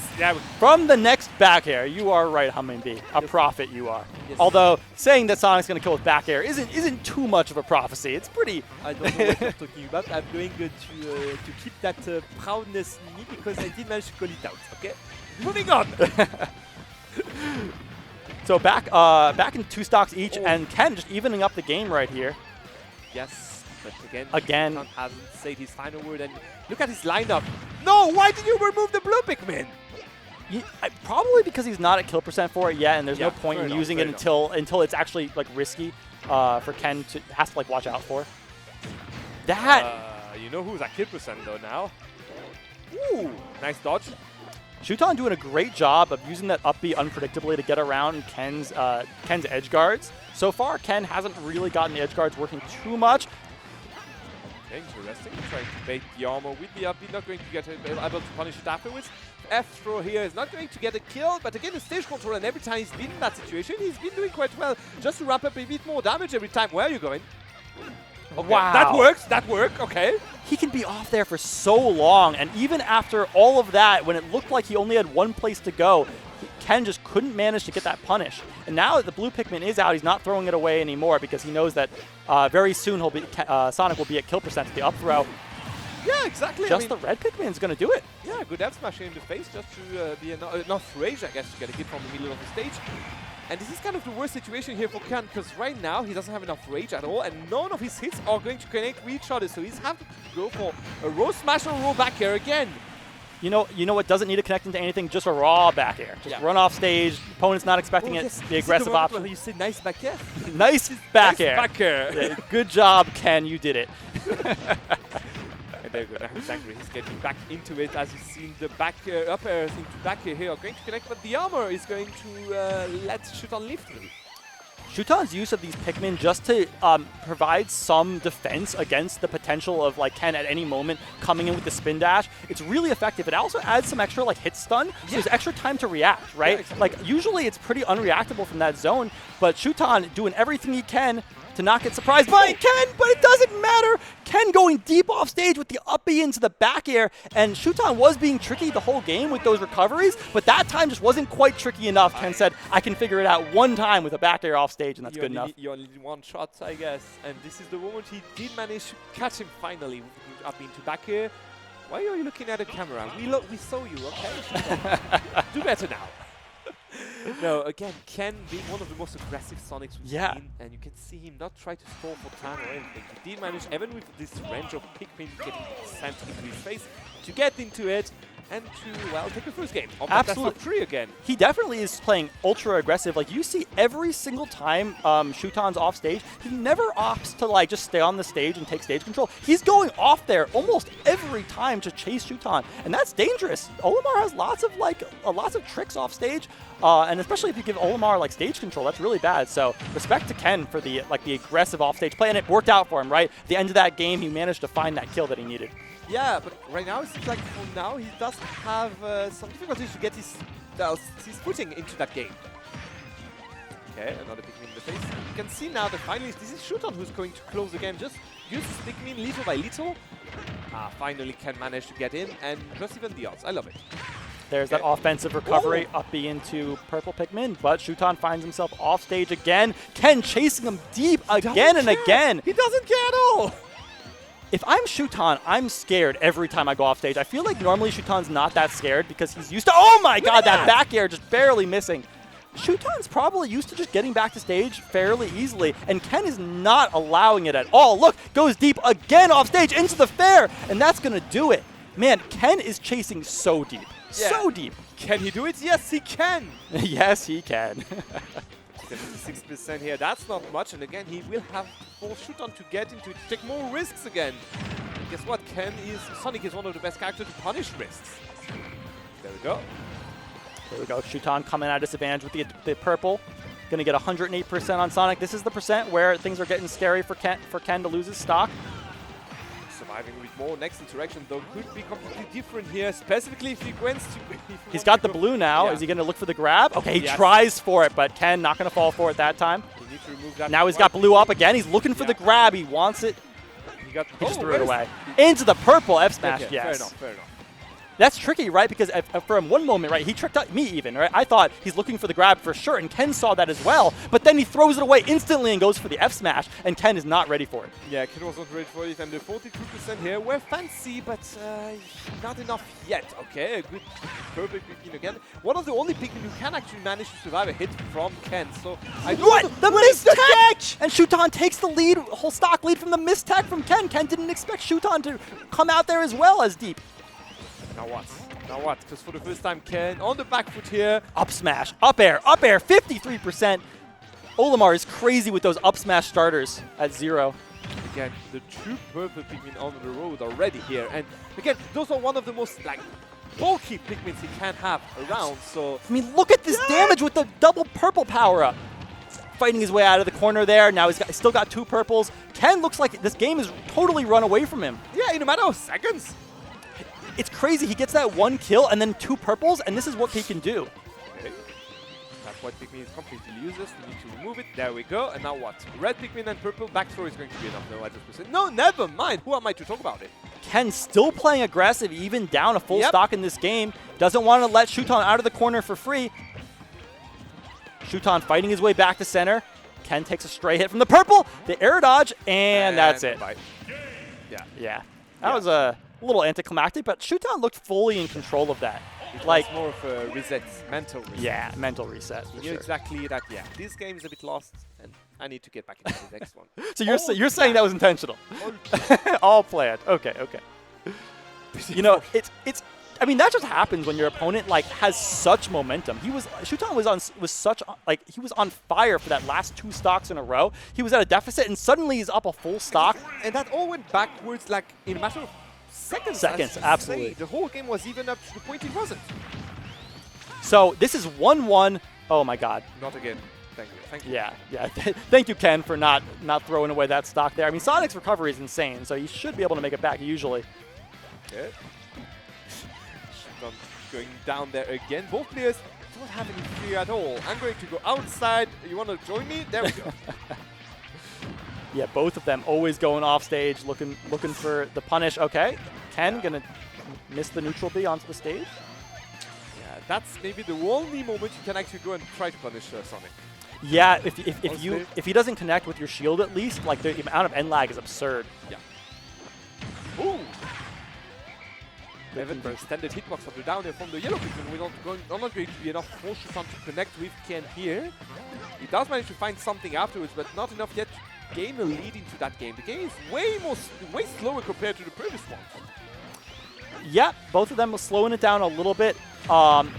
From the next back air, you are right, Hummingbee. A prophet you are. Yes. Although, saying that Sonic's going to kill with back air isn't too much of a prophecy. It's pretty... I don't know what you're talking about. I'm going to keep that proudness in me because I did manage to call it out. Okay, moving on. So back in 2 stocks each, and Ken just evening up the game right here. Yes, but Again. Shuton hasn't said his final word. And look at his lineup. No, why did you remove the blue Pikmin? Probably because he's not at kill percent for it yet, and there's no point fair in enough, using fair it until it's actually like risky for Ken to has to like watch out for. That You know who's at kill percent though now? Ooh, nice dodge. Shuton doing a great job of using that up B unpredictably to get around Ken's edge guards. So far, Ken hasn't really gotten the edge guards working too much. Interesting. Trying to bait the armor with the up B, not going to get able to punish it afterwards. F throw here is not going to get a kill, but again the stage control, and every time he's been in that situation, he's been doing quite well. Just to ramp up a bit more damage every time. Where are you going? Okay. Wow. That works. That worked. Okay. He can be off there for so long, and even after all of that, when it looked like he only had one place to go, Ken just couldn't manage to get that punish. And now that the blue Pikmin is out, he's not throwing it away anymore because he knows that very soon Sonic will be at kill percent at the up throw. Yeah, exactly. Just the red Pikmin is going to do it. Yeah, good F smash in the face just to be enough rage, I guess, to get a hit from the middle of the stage. And this is kind of the worst situation here for Ken, because right now he doesn't have enough rage at all, and none of his hits are going to connect with each other, so he's having to go for a roll smash or roll back air again. You know what doesn't need to connect into anything? Just a raw back air. Just run off stage. Opponent's not expecting it. The aggressive option. You said nice back air. Nice back air. Back air. Yeah, good job, Ken. You did it. There you go. Exactly. He's getting back into it as you've seen the back up airs into back air here are going to connect, but the armor is going to let Shuton lift them. Shuton's use of these Pikmin just to provide some defense against the potential of like Ken at any moment coming in with the spin dash. It's really effective. It also adds some extra like hit stun, so there's extra time to react, right? Yeah, exactly. Like usually it's pretty unreactable from that zone, but Shuton doing everything he can to not get surprised by Ken, but it doesn't matter. Ken going deep off stage with the up B into the back air, and Shuton was being tricky the whole game with those recoveries, but that time just wasn't quite tricky enough. Ken said, I can figure it out one time with a back air off stage, and that's good enough. You only need one shot, I guess. And this is the moment he did manage to catch him finally up into back air. Why are you looking at the camera? We saw you, okay? Do better now. No, again, Ken being one of the most aggressive Sonics we've seen, and you can see him not try to stall for time or anything. He did manage, even with this range of Pikmin getting sent into his face, to get into it and to, well, take the first game. Absolutely. That's 3 again. He definitely is playing ultra aggressive. Like you see every single time Shuton's off stage, he never opts to like just stay on the stage and take stage control. He's going off there almost every time to chase Shuton, and that's dangerous. Olimar has lots of tricks off stage, and especially if you give Olimar like stage control, that's really bad. So respect to Ken for the aggressive off stage play, and it worked out for him. Right, at the end of that game, he managed to find that kill that he needed. Yeah, but right now it seems like for now he does have some difficulties to get his footing into that game. Okay, another Pikmin in the face. You can see now that finally this is Shuton who's going to close the game. Just use his Pikmin little by little. Finally can manage to get in and just even the odds. I love it. There's that offensive recovery up B into purple Pikmin, but Shuton finds himself off stage again. Ken chasing him deep again and again. He doesn't care at all. If I'm Shuton, I'm scared every time I go off stage. I feel like normally Shuton's not that scared because he's used to, oh my god, that back air just barely missing. Shuton's probably used to just getting back to stage fairly easily, and Ken is not allowing it at all. Look, goes deep again off stage into the fair, and that's going to do it. Man, Ken is chasing so deep. Yeah. So deep. Can he do it? Yes, he can. Yes, he can. 76% here, that's not much, and again, he will have full Shuton to get into it, to take more risks again. And guess what? Sonic is one of the best characters to punish risks. There we go. There we go. Shuton coming at a disadvantage with the purple. Going to get 108% on Sonic. This is the percent where things are getting scary for Ken to lose his stock. Surviving with more. Next interaction, though, could be completely different here, specifically if he wants to. He's got the blue now. Yeah. Is he going to look for the grab? Okay, he Yes. tries for it, but Ken not going to fall for it that time. You need to remove that. Now he's got blue up again. He's looking for the grab. He wants it. He Just threw it away. Into the purple F smash, Okay, yes. fair enough, fair enough. That's tricky, right? Because for one moment, right, he tricked me even, right? I thought he's looking for the grab for sure, and Ken saw that as well. But then he throws it away instantly and goes for the F smash, and Ken is not ready for it. Yeah, Ken was not ready for it, and the 42% here were fancy, but not enough yet. Okay, a good perfect Pikmin again. One of the only Pikmin who can actually manage to survive a hit from Ken. So I don't What? know The mistech! And Shuton takes the lead, whole stock lead from the mistech from Ken. Ken didn't expect Shuton to come out there as well as deep. Now what? Now what? Because for the first time, Ken on the back foot here. Up smash, up air, 53%. Olimar is crazy with those up smash starters at 0. Again, the two purple Pikmin on the road already here. And again, those are one of the most bulky Pikmins he can have around. So I mean, look at this damage with the double purple power-up. Fighting his way out of the corner there. Now he's still got 2 purples. Ken looks like this game has totally run away from him. yeah, in a matter of seconds. It's crazy. He gets that 1 kill and then 2 purples, and this is what he can do. Okay. That white Pikmin is completely useless. We need to remove it. There we go. And now what? Red Pikmin and purple back throw is going to be enough. No, I just no, never mind. Who am I to talk about it? Ken still playing aggressive, even down a full stock in this game. Doesn't want to let Shuton out of the corner for free. Shuton fighting his way back to center. Ken takes a stray hit from the purple, the air dodge, and that's it. Bye. Yeah. That was a little anticlimactic, but Shuton looked fully in control of that. It Like, was more of a reset, mental reset. yeah, mental reset. He For knew sure. exactly that, this game is a bit lost, and I need to get back into the next one. So you're saying that was intentional? All planned. Okay. You know, it's. I mean, that just happens when your opponent has such momentum. Shuton was on fire for that last 2 stocks in a row. He was at a deficit, and suddenly he's up a full stock. And that all went backwards in a matter of seconds. Seconds, as you absolutely. say. The whole game was even up to the point it wasn't. So this is 1-1. Oh my God. Not again. Thank you. Thank you. Yeah. Thank you, Ken, for not throwing away that stock there. I mean, Sonic's recovery is insane, so he should be able to make it back usually. Okay. Going down there again. Both players don't have any fear at all. I'm going to go outside. You want to join me? There we go. Yeah, both of them always going off stage, looking for the punish. Okay, Ken gonna miss the neutral B onto the stage. Yeah, that's maybe the only moment you can actually go and try to punish Sonic. Yeah, if he doesn't connect with your shield at least, the amount of end lag is absurd. Yeah. Ooh. Even the extended hitbox of the down there from the yellow Pikmin will not going to be enough for Shuton to connect with Ken here. He does manage to find something afterwards, but not enough yet to gain a lead into that game. The game is way slower compared to the previous one. Yeah, both of them were slowing it down a little bit.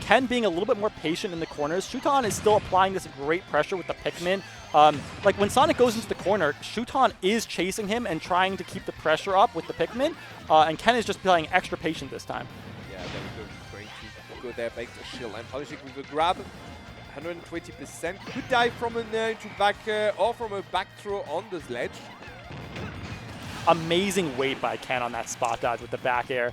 Ken being a little bit more patient in the corners. Shuton is still applying this great pressure with the Pikmin. When Sonic goes into the corner, Shuton is chasing him and trying to keep the pressure up with the Pikmin, and Ken is just playing extra patient this time. Yeah, there we go. Going to go there, make the shield and punishing with a grab. 120%. Could die from an into back or from a back throw on the sledge. Amazing weight by Ken on that spot dodge with the back air.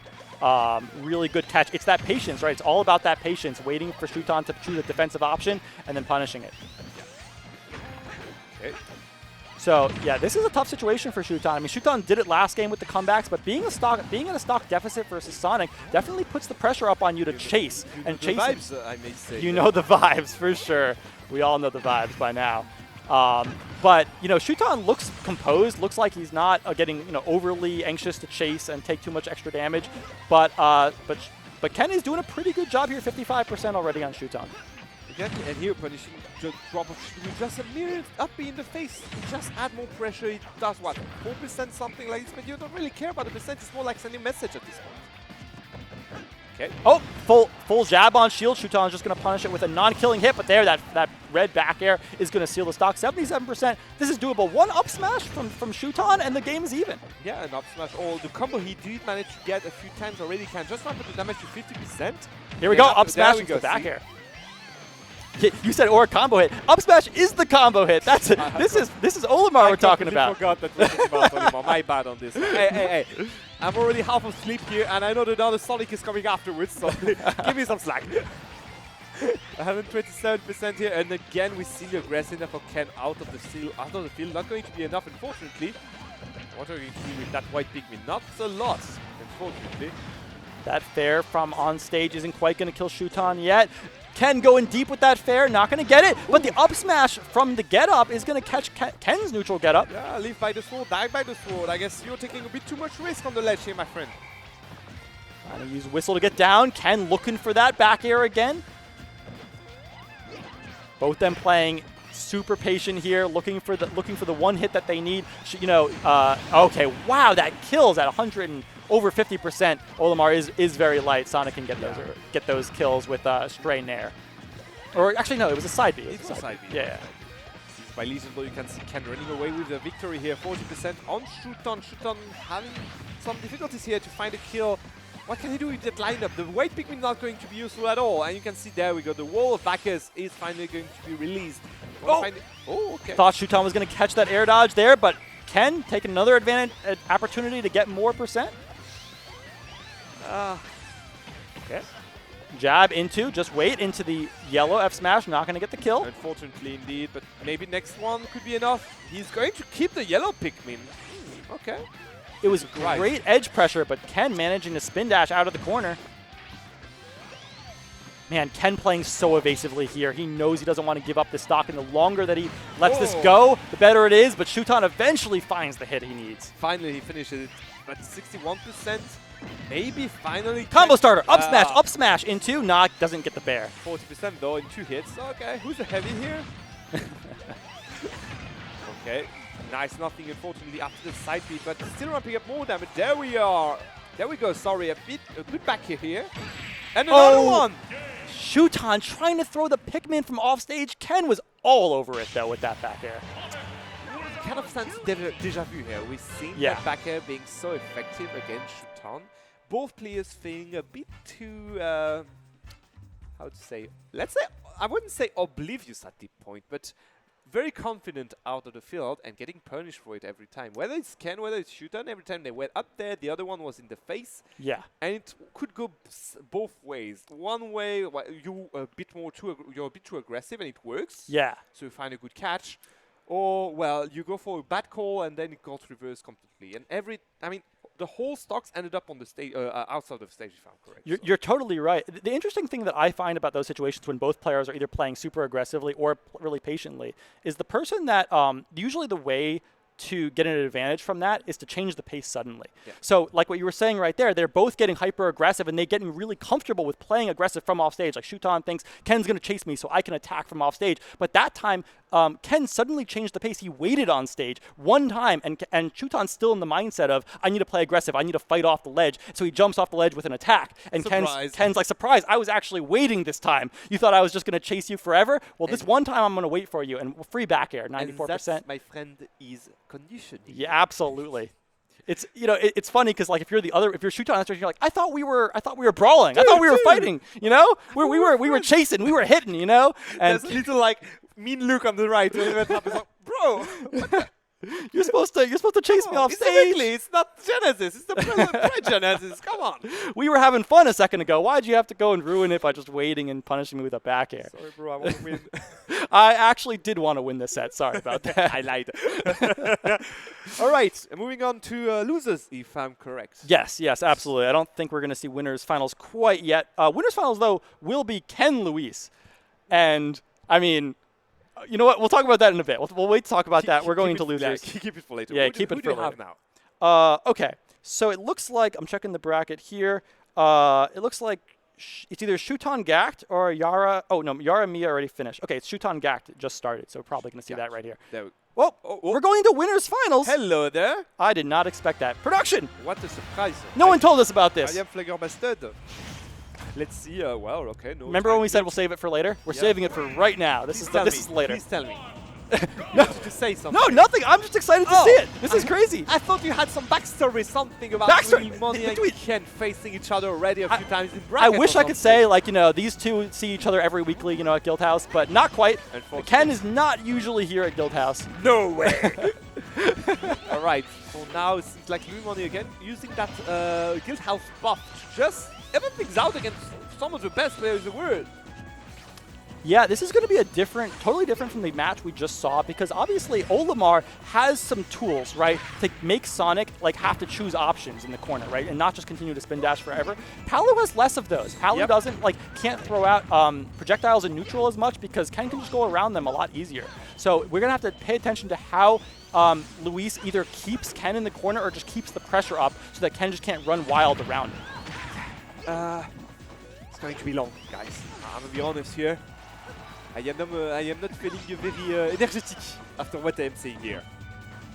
Really good catch. It's that patience, right? It's all about that patience, waiting for Shuton to choose a defensive option and then punishing it. Okay. So yeah, this is a tough situation for Shuton. I mean, Shuton did it last game with the comebacks, but being in a stock deficit versus Sonic definitely puts the pressure up on you to chase and chase. The vibes, I may say. You know the vibes for sure. We all know the vibes by now. But you know, Shuton looks composed. Looks like he's not getting overly anxious to chase and take too much extra damage. But Ken is doing a pretty good job here. 55% already on Shuton. Exactly, and here punishing the drop of Shuton, just a mere up in the face. Just add more pressure. It does what, 4% something like this, but you don't really care about the percent. It's more like sending a message at this point. Okay. Oh, full jab on shield. Shuton is just going to punish it with a non-killing hit, but there, that red back air is going to seal the stock. 77%. This is doable. One up smash from Shuton, and the game is even. Yeah, an up smash. Oh, the combo he did manage to get a few times already can just ramp up the damage to 50%. Here we go. Up smash with the back air. You said or combo hit. Up smash is the combo hit. That's it. This is Olimar we're talking about. I forgot that we're talking about Olimar. My bad on this. Hey. I'm already half asleep here, and I know that another Sonic is coming afterwards, so give me some slack. 127% here, and again we see the aggressiveness for Ken out of the field. Not going to be enough, unfortunately. What are we going to do with that white pigment? Not a lot, unfortunately. That fair from on stage isn't quite going to kill Shuton yet. Ken going deep with that fair, not going to get it, but the up smash from the get up is going to catch Ken's neutral get up. Yeah, live by the sword, die by the sword. I guess you're taking a bit too much risk on the ledge here, my friend. Trying to use whistle to get down. Ken looking for that back air again. Both them playing super patient here, looking for the one hit that they need. Okay, wow, that kills at 100 and over 50%. Olimar is very light. Sonic can get those kills with Stray Nair. Or actually, no, it was a side B. It was a side B. Yeah. By Legion, you can see Ken running away with the victory here. 40% on Shuton. Shuton having some difficulties here to find a kill. What can he do with that lineup? The white Pikmin not going to be useful at all. And you can see there we go. The wall of backers is finally going to be released. Okay. Thought Shuton was going to catch that air dodge there, but Ken taking another opportunity to get more percent. Okay. Jab into, just wait, into the yellow F smash, not going to get the kill. Unfortunately indeed, but maybe next one could be enough. He's going to keep the yellow Pikmin. Okay. It was great edge pressure, but Ken managing to spin dash out of the corner. Man, Ken playing so evasively here. He knows he doesn't want to give up the stock, and the longer that he lets this go, the better it is, but Shuton eventually finds the hit he needs. Finally, he finishes it, but 61%. Maybe finally. Combo starter, up smash into, doesn't get the bear. 40% though in 2 hits. Okay, who's the heavy here? Okay, nice nothing unfortunately after the side beat, but still ramping up more damage. There we are. There we go, sorry, a good back here. And another one! Shuton trying to throw the Pikmin from off stage. Ken was all over it though with that back air. Kind of sense deja vu here. We've seen that back air being so effective against Shuton. Both players feeling a bit too, how to say, let's say, I wouldn't say oblivious at the point, but very confident out of the field and getting punished for it every time. Whether it's Ken, whether it's Shuton, every time they went up there, the other one was in the face. Yeah. And it could go both ways. One way, you're a bit too aggressive and it works. Yeah. So you find a good catch. Or, well, you go for a bad call and then it got reversed completely. And the whole stocks ended up on the stage, outside of the stage, if I'm correct. You're totally right. The interesting thing that I find about those situations when both players are either playing super aggressively or really patiently is the person that usually the way to get an advantage from that is to change the pace suddenly. Yeah. So like what you were saying right there, they're both getting hyper aggressive and they're getting really comfortable with playing aggressive from off stage. Like Shuton thinks Ken's going to chase me so I can attack from off stage. But that time, Ken suddenly changed the pace. He waited on stage one time and Shuton's still in the mindset of, I need to play aggressive. I need to fight off the ledge. So he jumps off the ledge with an attack. And Ken's like, surprise, I was actually waiting this time. You thought I was just going to chase you forever? Well, this one time I'm going to wait for you. And free back air, 94%. And that, my friend, is conditioning. Yeah, absolutely. It's it's funny because like if you're Shuton on stage, you're like, I thought we were brawling. I thought we were fighting. We were chasing. We were hitting. And there's a little like mean look on the right. When it happens, like, bro. You're supposed to chase me off It's stage. Italy. It's not Genesis. It's the pre-Genesis. Come on. We were having fun a second ago. Why'd you have to go and ruin it by just waiting and punishing me with a back air? Sorry, bro. I want to win. I actually did want to win this set. Sorry about that. I lied. All right. Moving on to losers, if I'm correct. Yes, absolutely. I don't think we're going to see winners finals quite yet. Winners finals, though, will be Ken Luis. And, I mean, you know what? We'll talk about that in a bit. We'll wait to talk about that. We're going into losers. Keep it for later. Yeah, Who keep do it for you have later. now? Okay, so it looks like, I'm checking the bracket here. It looks like it's either Shuton Gackt or Yaura. Oh, no, Yaura Miya already finished. Okay, it's Shuton Gackt. It just started, so we're probably going to see that right here. There we Well, we're going to winners finals. Hello there. I did not expect that. Production. What a surprise. No one told us about this. I am Flaggerbasted. Let's see. Well, okay. No. Remember when we said we'll save it for later? We're saving it for right now. This is later. Please tell me. No, to say something. No, nothing. I'm just excited to see it. This is crazy. I thought you had some backstory, something about Backstory? Money and Ken facing each other already a few times in I bracket. wish I could say, like, you know, these two see each other every weekly, you know, at Guildhouse, but not quite. Ken is not usually here at Guildhouse. No way. All right. So now it seems like Louis Money again using that Guildhouse buff to just even things out against some of the best players in the world. Yeah, this is going to be totally different from the match we just saw, because obviously Olimar has some tools, right, to make Sonic like have to choose options in the corner, right, and not just continue to spin dash forever. Palu has less of those. Palu can't throw out projectiles in neutral as much because Ken can just go around them a lot easier. So we're going to have to pay attention to how Luis either keeps Ken in the corner or just keeps the pressure up so that Ken just can't run wild around him. It's going to be long, guys. I'm going to be honest here. I am not feeling very energetic after what I'm saying here.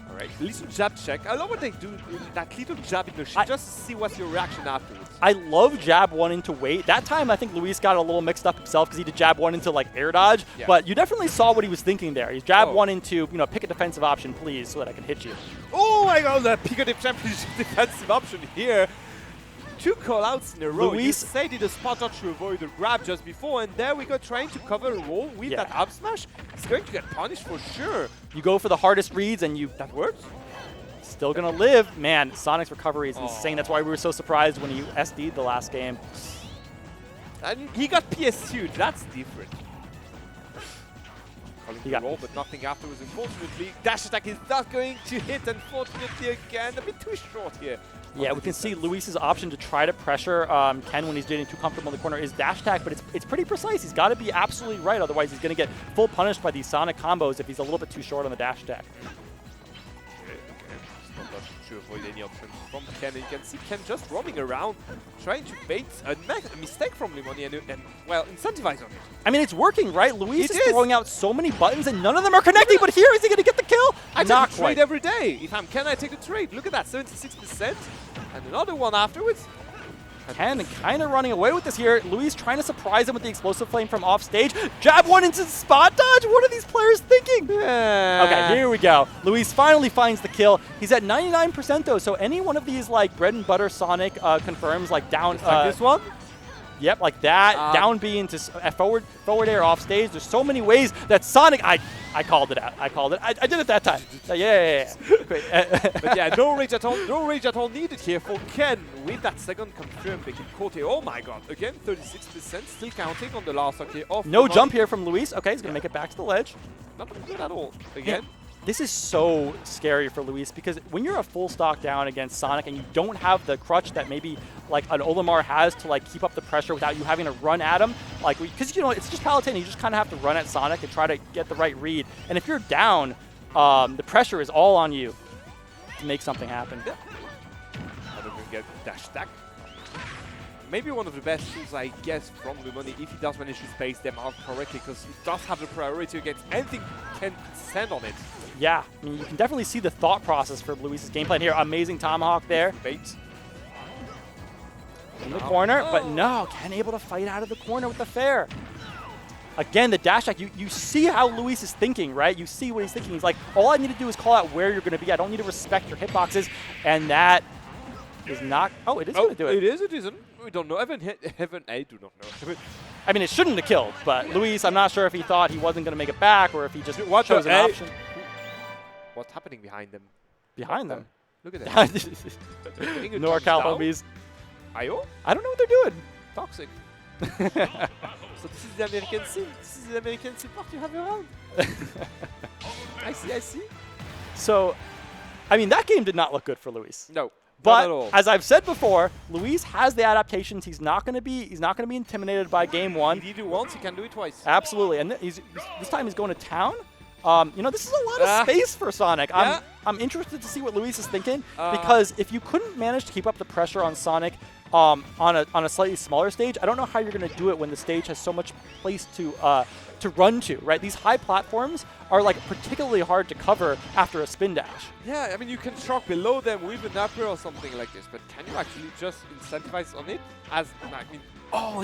All right, little jab check. I love what they do, that little jab in the shit, just to see what's your reaction afterwards. I love jab one into wait. That time I think Luis got a little mixed up himself because he did jab one into like air dodge, but you definitely saw what he was thinking there. He's jab one into, you know, pick a defensive option, please, so that I can hit you. Oh my god, the pick a defensive option here. 2 call-outs in a row. Luis You say did a spot dodge to avoid the grab just before, and there we go trying to cover a roll with that up smash. He's going to get punished for sure. You go for the hardest reads and that works. Still gonna live. Man, Sonic's recovery is insane. That's why we were so surprised when he SD'd the last game. And he got PS2'd. That's different. He got roll, but nothing afterwards, unfortunately. Dash attack is not going to hit, unfortunately, again. A bit too short here. Yeah, we can see Luis's option to try to pressure Ken when he's getting too comfortable in the corner is dash attack, but it's pretty precise. He's got to be absolutely right, otherwise he's going to get full punished by these Sonic combos if he's a little bit too short on the dash attack. Okay. Not much to avoid any options from Ken. And you can see Ken just roaming around, trying to bait a mistake from Limoni and well, incentivize on it. I mean, it's working, right? Luis is throwing out so many buttons and none of them are connecting, but here, is he going to get the kill? I Not take the trade every day. If I'm Ken, I take the trade. Look at that, 76%. And another one afterwards. Ken kind of running away with this here. Luis trying to surprise him with the explosive flame from off stage. Jab one into spot dodge. What are these players thinking? Okay, here we go. Luis finally finds the kill. He's at 99% though, so any one of these like bread and butter Sonic confirms like down. Like this one? Yep, like that. Down B into forward air off stage. There's so many ways that Sonic. I called it out. I called it. I did it that time. Yeah. But yeah, no rage at all. No rage at all needed here for Ken with that second confirmed big Kote. Oh my god. Again, 36%. Still counting on the last off. No jump here from Luis. Okay, he's going to make it back to the ledge. Not good at all. Again. Yeah. This is so scary for Luis because when you're a full stock down against Sonic and you don't have the crutch that maybe like an Olimar has to like keep up the pressure without you having to run at him, like because you know it's just Palutena, you just kind of have to run at Sonic and try to get the right read. And if you're down, the pressure is all on you to make something happen. Yeah. Other than get dash stack. Maybe one of the best tools, I guess, from Lumoni if he does manage to space them out correctly, because he does have the priority against anything can send on it. Yeah, I mean, you can definitely see the thought process for Luis's game plan here. Amazing tomahawk there. Bait. In the corner, but no, Ken able to fight out of the corner with the fair. Again, the dash attack, you see how Luis is thinking, right? You see what he's thinking. He's like, all I need to do is call out where you're going to be. I don't need to respect your hitboxes. And that is not... Oh, it is going to do it. It is, it isn't. We don't know. I do not know. I mean, it shouldn't have killed, but Luis, I'm not sure if he thought he wasn't going to make it back or if he just chose an option. What's happening behind them? Behind them. Look at that. Ingo NorCal comes down. homies. Io? I don't know what they're doing. Toxic. So this is the American scene. This is the American support you have around. I see. So, I mean, that game did not look good for Luis. No. But not at all. as I've said before, Luis has the adaptations. He's not going to be intimidated by game one. If he do once, he can do it twice. Absolutely, and this time he's going to town. This is a lot of space for Sonic. Yeah. I'm interested to see what Luis is thinking because if you couldn't manage to keep up the pressure on Sonic on a slightly smaller stage, I don't know how you're going to do it when the stage has so much place to run to. Right, these high platforms are like particularly hard to cover after a spin dash. Yeah, I mean, you can shock below them with an upper or something like this, but can you actually just incentivize on it?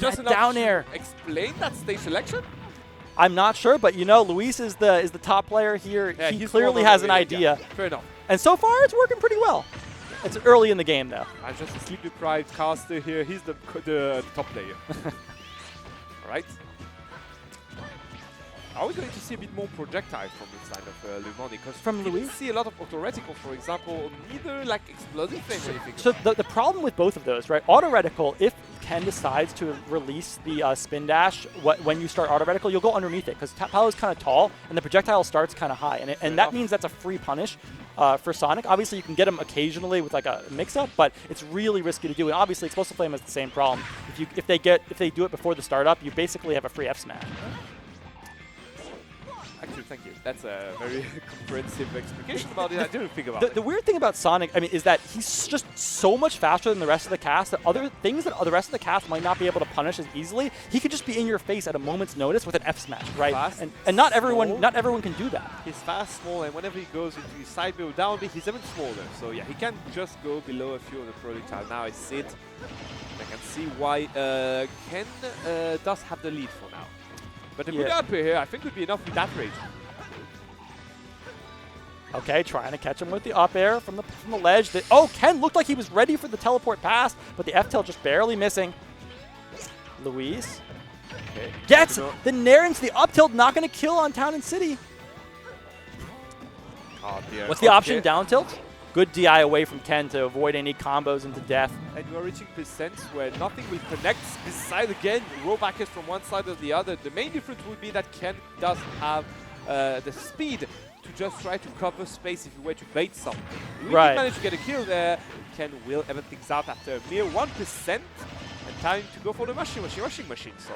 Just that enough down to air. Explain that stage selection? I'm not sure, but Luis is the top player here. Yeah, he he's clearly the one has on an the idea. yeah, fair enough. And so far, it's working pretty well. It's early in the game, though. I'm just a sleep-deprived caster here. He's the top player. All right. Are we going to see a bit more projectile from this side of Lumoni? Because From we Luis? didn't see a lot of auto-reticle, for example, neither like explosive thing or anything. So the problem with both of those, right? Auto reticle, if Ken decides to release the spin dash when you start auto reticle, you'll go underneath it because Paolo is kind of tall and the projectile starts kind of high, and that means that's a free punish for Sonic. Obviously, you can get him occasionally with like a mix-up, but it's really risky to do. And obviously, Explosive Flame has the same problem. If they do it before the startup, you basically have a free F smash. Actually, thank you. That's a very comprehensive explication about it. I didn't think about it. The weird thing about Sonic, is that he's just so much faster than the rest of the cast that other things that the rest of the cast might not be able to punish as easily, he could just be in your face at a moment's notice with an F smash, right? Fast, and not everyone small. can do that. He's fast, small, and whenever he goes into his side B or down B, he's even smaller. So yeah, he can just go below a few of the projectile. Now I see it. I can see why Ken does have the lead for now. But a good up here, I think, would be enough with that rage. Okay, trying to catch him with the up air from the ledge. Ken looked like he was ready for the teleport pass, but the F-tail just barely missing. Luis gets the nair into the up tilt, not going to kill on Town and City. What's the option? Down tilt? Good DI away from Ken to avoid any combos into death. And you are reaching percents where nothing will connect. Beside again, rollbackers from one side or the other. The main difference would be that Ken does have the speed to just try to cover space if you were to bait something. If you manage to get a kill there, Ken will even things out after a mere 1%. And time to go for the rushing machine. So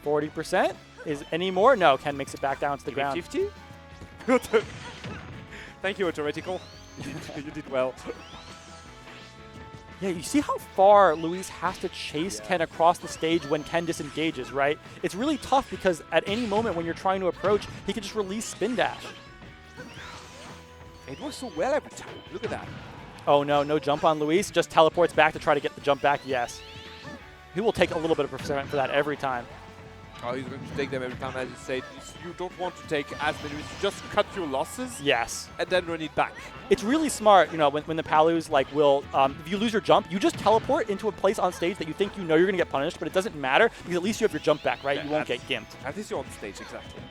40%? Is any more? No, Ken makes it back down to the ground. 50? Thank you, Autoretical. You did well. Yeah, you see how far Luis has to chase Ken across the stage when Ken disengages, right? It's really tough because at any moment when you're trying to approach, he can just release spin dash. It works so well every time. Look at that. Oh no, no jump on Luis. Just teleports back to try to get the jump back. Yes. He will take a little bit of percent for that every time. Oh, he's going to take them every time, as you say. You don't want to take as many risks. Just cut your losses. Yes. And then run it back. It's really smart, when the Palus will, if you lose your jump, you just teleport into a place on stage that you think you're going to get punished, but it doesn't matter because at least you have your jump back, right? Yeah, you won't get gimped. At least you're on stage, exactly.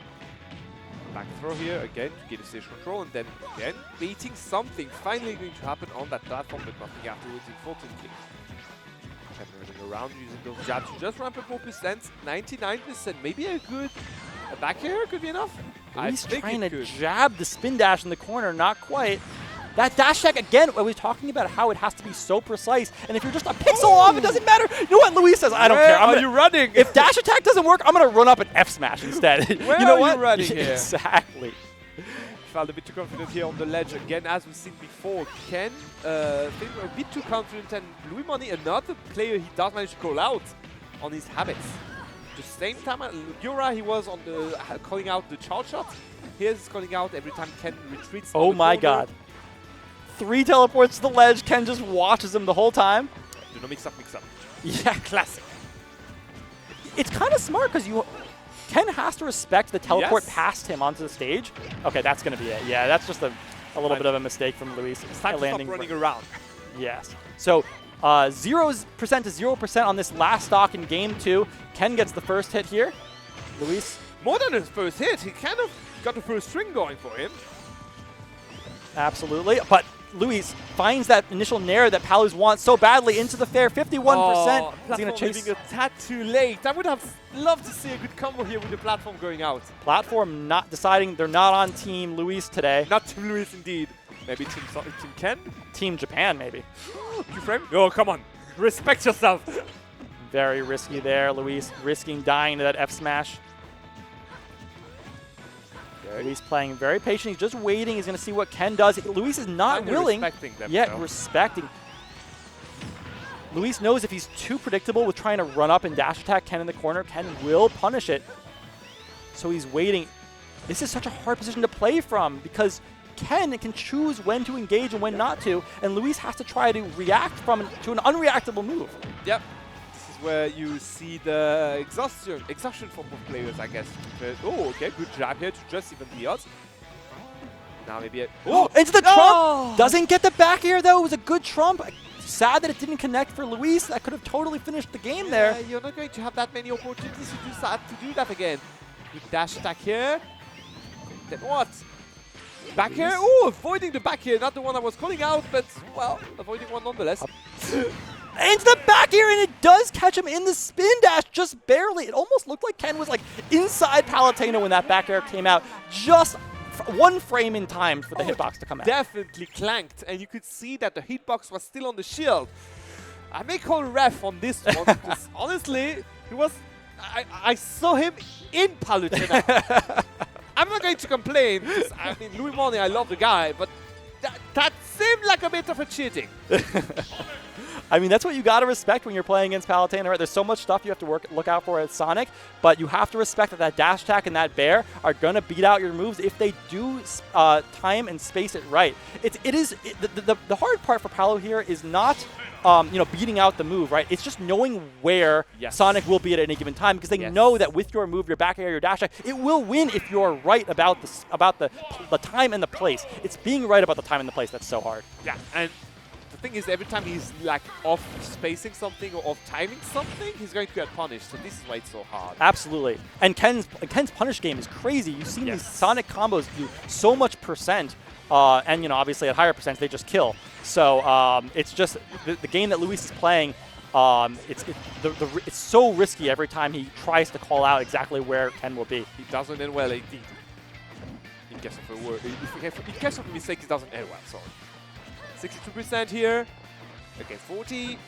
Back throw here again to get a stage control, and then again beating something finally going to happen on that platform, but nothing afterwards, unfortunately. Running around using those jabs to just ramp up more percent, 99%. Maybe a back air could be enough. He's trying to jab the spin dash in the corner, not quite. That dash check again, I was talking about how it has to be so precise, and if you're just a pixel off, it doesn't matter. You know what Luis says? I don't care. Are you running? If dash attack doesn't work, I'm going to run up an F smash instead. Where you know are what? you running here? Exactly. Felt a bit too confident here on the ledge again, as we've seen before. Ken a bit too confident, and Louis Money, another player he does manage to call out on his habits. At the same time, Yaura, he was on the calling out the charge shot. Here's calling out every time Ken retreats. Oh my god. 3 teleports to the ledge. Ken just watches him the whole time. Do not mix up. Yeah, classic. It's kind of smart because Ken has to respect the teleport past him onto the stage. Okay, that's going to be it. Yeah, that's just a little bit of a mistake from Luis. It's time to stop running around. Yes. So 0% to 0% on this last stock in game 2. Ken gets the first hit here. Luis. More than his first hit. He kind of got the first string going for him. Absolutely. But Luis finds that initial nair that Palus wants so badly into the fair. 51%. Oh, He's going to chase. leaving a tad too late. I would have loved to see a good combo here with the platform going out. Platform not deciding they're not on Team Luis today. Not Team Luis indeed. Maybe Team Ken? Team Japan, maybe. Q-frame? Oh, come on. Respect yourself. Very risky there, Luis. Risking dying to that F smash. Luis playing very patient. He's just waiting. He's going to see what Ken does. Luis is not willing. Respecting them, yet so. respecting. Luis knows if he's too predictable with trying to run up and dash attack Ken in the corner, Ken will punish it. So he's waiting. This is such a hard position to play from because Ken can choose when to engage and when not to, and Luis has to try to react to an unreactable move. Yep. This is where you see the exhaustion from both players, I guess. Oh, okay, good jab here to just even the odds. Now maybe Into the trump! Doesn't get the back air though. It was a good trump. Sad that it didn't connect for Luis. That could have totally finished the game there. You're not going to have that many opportunities to do that again. Good dash attack here. Then what? Back air? Oh, avoiding the back air. Not the one I was calling out, but, well, avoiding one nonetheless. Into the back air, and it does catch him in the spin dash, just barely. It almost looked like Ken was like inside Palutena when that back air came out. Just one frame in time for the hitbox to come out. Definitely clanked, and you could see that the hitbox was still on the shield. I may call ref on this one because honestly, he was. I saw him in Palutena. I'm not going to complain. I mean, Louis Money, I love the guy, but that seemed like a bit of a cheating. I mean, that's what you got to respect when you're playing against Palutena, right? There's so much stuff you have to look out for as Sonic, but you have to respect that dash attack and that bear are going to beat out your moves if they do time and space it right. The hard part for Palu here is not beating out the move, right? It's just knowing where Sonic will be at any given time because they know that with your move, your back air, your dash attack, it will win if you're right about the time and the place. It's being right about the time and the place that's so hard. Yeah, and the thing is, every time he's like off spacing something or off timing something, he's going to get punished. So this is why it's so hard. Absolutely. And Ken's punish game is crazy. You've seen these Sonic combos do so much percent, and obviously at higher percent they just kill. So it's just the game that Luis is playing. It's so risky every time he tries to call out exactly where Ken will be. He doesn't end well, 18. In case of a word, in case of a mistake, he doesn't end well. Sorry. 62% here against 40.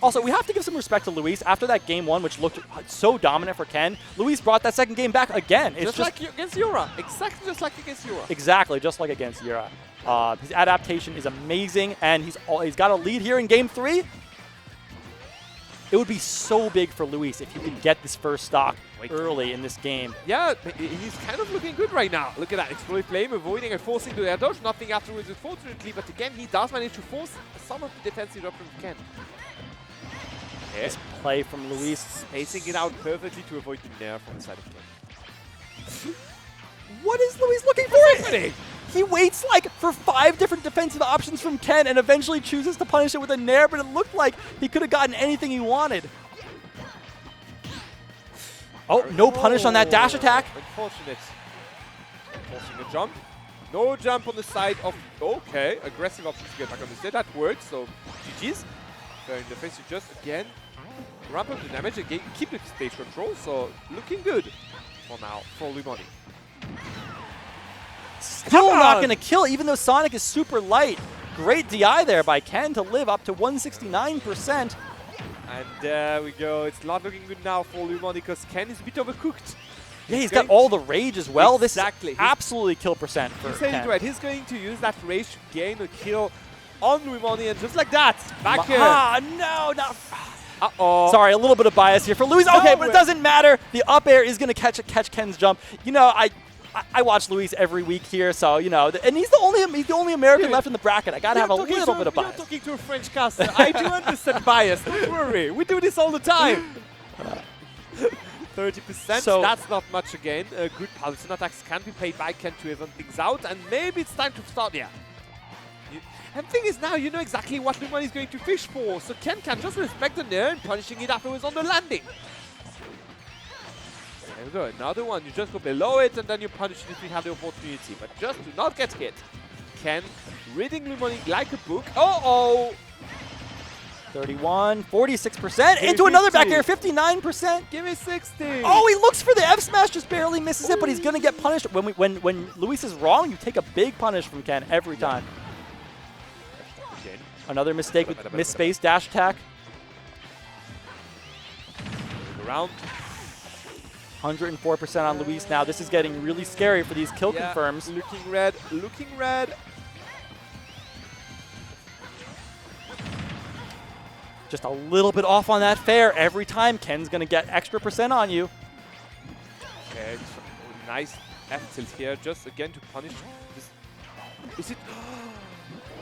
Also, we have to give some respect to Luis. After that game one, which looked so dominant for Ken, Luis brought that second game back again. It's just like against Yaura. Exactly just like against Yaura. Exactly, just like against Yaura. His adaptation is amazing, and he's got a lead here in game 3. It would be so big for Luis if he could get this first stock early in this game. Yeah, he's kind of looking good right now. Look at that. Exploit flame, avoiding and forcing the air dodge. Nothing afterwards, unfortunately. But again, he does manage to force some of the defensive drop from Ken. This play from Luis. Spacing it out perfectly to avoid the nair from the side of Ken. What is Luis looking for? He waits for 5 different defensive options from Ken and eventually chooses to punish it with a nair, but it looked like he could have gotten anything he wanted. Oh, no punish on that dash attack. Unfortunate. Forcing a jump. No jump on the side of... Okay, aggressive option to get back on the stage. That worked, so GG's. Fair in the face, you just, again, ramp up the damage and keep the stage control, so looking good for now for Lumoni. Still not going to kill, even though Sonic is super light. Great DI there by Ken to live up to 169%. And there we go. It's not looking good now for Lumoni because Ken is a bit overcooked. Yeah, he's got all the rage as well. Exactly. This is absolutely kill percent for Ken. It right. He's going to use that rage to gain a kill on Lumoni, and just like that, back here. No, not... Uh-oh. Sorry, a little bit of bias here for Luis. Okay, but it doesn't matter. The up air is going to catch Ken's jump. I watch Luis every week here, so and he's the only American left in the bracket. I gotta have a little bit of bias. You're talking to a French caster. I do understand bias. Don't worry, we do this all the time. 30%. So that's not much again. Good Palutena attacks can be played by Ken to even things out, and maybe it's time to start. Yeah. And the thing is now you know exactly what Lumoni is going to fish for, so Ken can just respect the nair and punishing it afterwards on the landing. There we go, another one. You just go below it and then you punish it if you have the opportunity. But just do not get hit. Ken reading Lumoni like a book. Uh-oh! 31, 46%, into another back air, 59%. Give me 60. Oh, he looks for the F smash, just barely misses it, but he's gonna get punished. When Luis is wrong, you take a big punish from Ken every time. Another mistake with misspaced dash attack. Around. 104% on Luis now. This is getting really scary for these kill confirms. Looking red, looking red. Just a little bit off on that fair every time. Ken's gonna get extra percent on you. Okay, nice F tilt here, just again to punish this. Is it?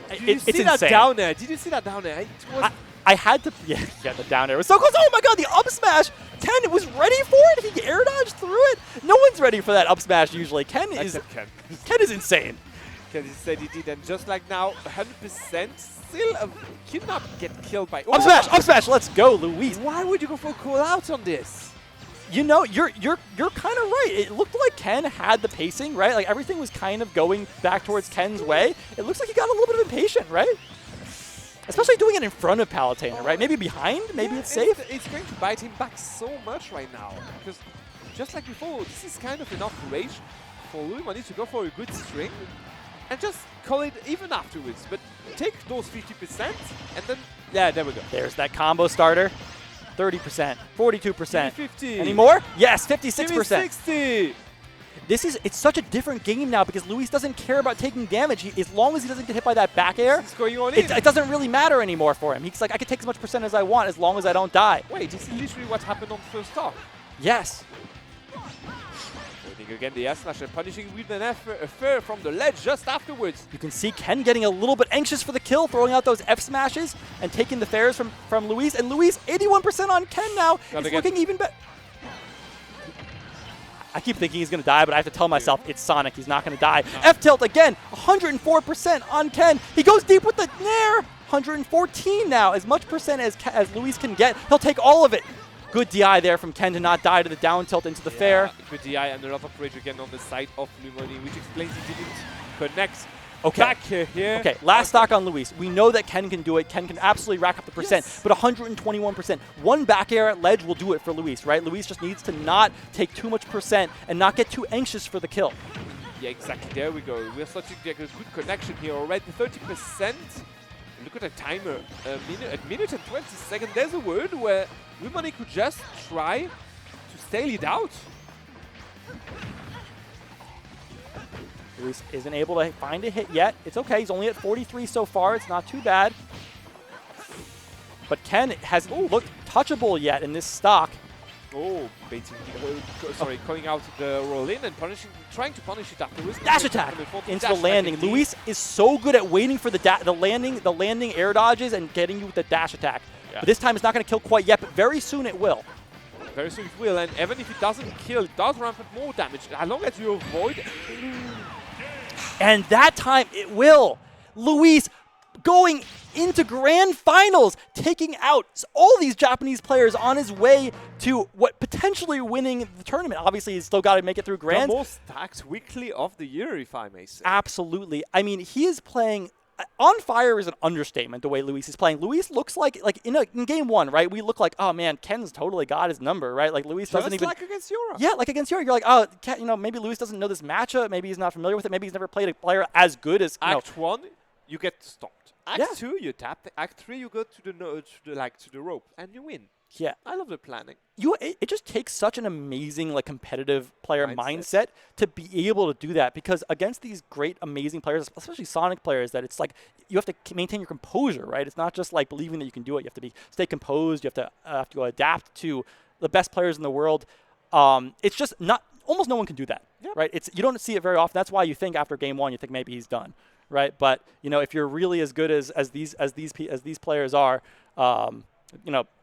Did you see that down air? Did you see that down air? It was I had to, yeah, the down air was so close. Oh my god, the up smash! Ken was ready for it. He air dodged through it. No one's ready for that up smash usually. Ken is insane. Ken is said he did, and just like now, 100% still cannot get killed by. Up smash, let's go, Luis. Why would you go for a call out on this? You know, you're kind of right. It looked like Ken had the pacing, right? Like everything was kind of going back towards Ken's way. It looks like he got a little bit of impatient, right? Especially doing it in front of Palutena, right? Maybe behind, maybe it's safe. It's going to bite him back so much right now. Because just like before, this is kind of enough rage for Lumoni to go for a good string and just call it even afterwards. But take those 50% and then, yeah, there we go. There's that combo starter. 30%, 42%. 50. Any more? Yes, 56%. Give me 60. It's such a different game now because Luis doesn't care about taking damage. As long as he doesn't get hit by that back air, it doesn't really matter anymore for him. He's like, I can take as much percent as I want as long as I don't die. Wait, this is literally what happened on first stock. Yes. Holding again the S-Smash and punishing with an F from the ledge just afterwards. You can see Ken getting a little bit anxious for the kill, throwing out those F smashes and taking the fairs from Luis. And Luis, 81% on Ken now. It's looking even better. I keep thinking he's going to die, but I have to tell myself it's Sonic. He's not going to die. F-tilt again, 104% on Ken. He goes deep with the Nair. 114 now, as much percent as Luis can get. He'll take all of it. Good DI there from Ken to not die to the down tilt into the fair. Good DI and a lot of rage again on the side of Lumoni, which explains he didn't connect. Okay. Back here. Okay, last stock on Luis. We know that Ken can do it. Ken can absolutely rack up the percent, but 121%. One back air at ledge will do it for Luis, right? Luis just needs to not take too much percent and not get too anxious for the kill. Yeah, exactly. There we go. We're starting to get a good connection here already. 30%. Look at the timer. A minute and 20 seconds. There's a word where Lumoni could just try to stale it out. Luis isn't able to find a hit yet. It's okay. He's only at 43 so far. It's not too bad. But Ken hasn't looked touchable yet in this stock. Oh, baiting. Sorry, calling out the roll in and trying to punish it afterwards. Dash attack into the landing. Luis is so good at waiting for the landing air dodges and getting you with the dash attack. Yeah. But this time it's not going to kill quite yet, but very soon it will. Very soon it will, and even if it doesn't kill, it does ramp up more damage. As long as you avoid. And that time it will. Luis going into grand finals, taking out all these Japanese players on his way to what potentially winning the tournament. Obviously, he's still got to make it through grands. The most stacked weekly of the year, if I may say. Absolutely. I mean, he is playing. On fire is an understatement, the way Luis is playing. Luis looks like in game one, right? We look like, oh man, Ken's totally got his number, right? Like Luis doesn't even. Just like against Yaura. Yeah, like against Yaura. You're like, oh, maybe Luis doesn't know this matchup. Maybe he's not familiar with it. Maybe he's never played a player as good as. Act 1, you get stopped. Act 2, you tap. Act 3, you go to the rope and you win. Yeah, I love the planning. It just takes such an amazing competitive player mindset to be able to do that, because against these great amazing players, especially Sonic players, that it's like you have to maintain your composure, right? It's not just like believing that you can do it. You have to stay composed. You have to adapt to the best players in the world. It's just almost no one can do that, right? You don't see it very often. That's why you think after game one you think maybe he's done, right? But if you're really as good as these players are.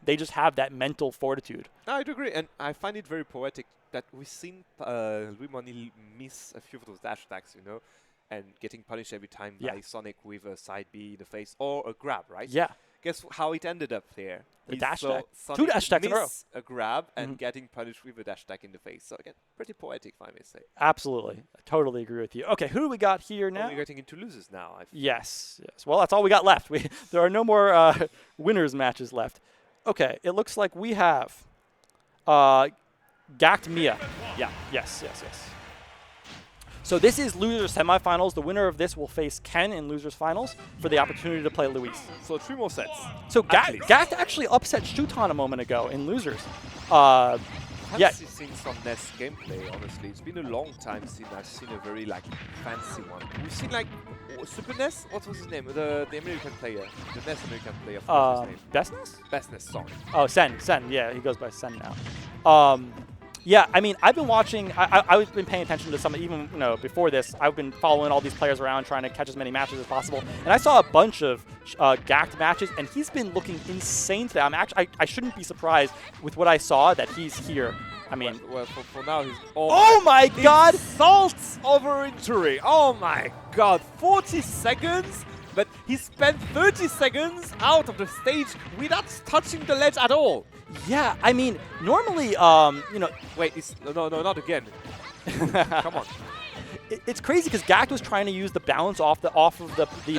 They just have that mental fortitude. I do agree, and I find it very poetic that we've seen Lumoni miss a few of those dash attacks, and getting punished every time by Sonic with a side B in the face or a grab, right? Yeah. guess how it ended up there? The He dash saw attack. Sonic 2 dash attacks in a row. miss a grab and Mhm. getting punished with a dash attack in the face. So again, pretty poetic, if I may say. Absolutely. I totally agree with you. Okay, who do we got here Oh, now? we're getting into losers now. I feel. Yes, yes. Well, that's all we got left. There are no more winners matches left. Okay, it looks like we have Gackt Miya. Yeah. Yes. So this is losers semifinals. The winner of this will face Ken in losers finals for the opportunity to play Luis. So 3 more sets. So At least. Gackt actually upset Shuton a moment ago in losers. I Yeah. haven't seen some NES gameplay, honestly. It's been a long time since I've seen a very like fancy one. We've seen like Super NES. What was his name? The American player, the NES American player. What's his name? Bestness? Bestness. Sorry. Oh, Sen. Yeah, he goes by Sen now. Yeah, I mean, I've been watching. I've been paying attention to some, even before this. I've been following all these players around, trying to catch as many matches as possible. And I saw a bunch of Gackt matches, and he's been looking insane today. I shouldn't be surprised with what I saw that he's here. I mean, Well, for now he's. oh my God! Insults over injury. Oh my God! 40 seconds, but he spent 30 seconds out of the stage without touching the ledge at all. Yeah, I mean, normally, Wait, no, not again. Come on. it's crazy because Gackt was trying to use the bounce off the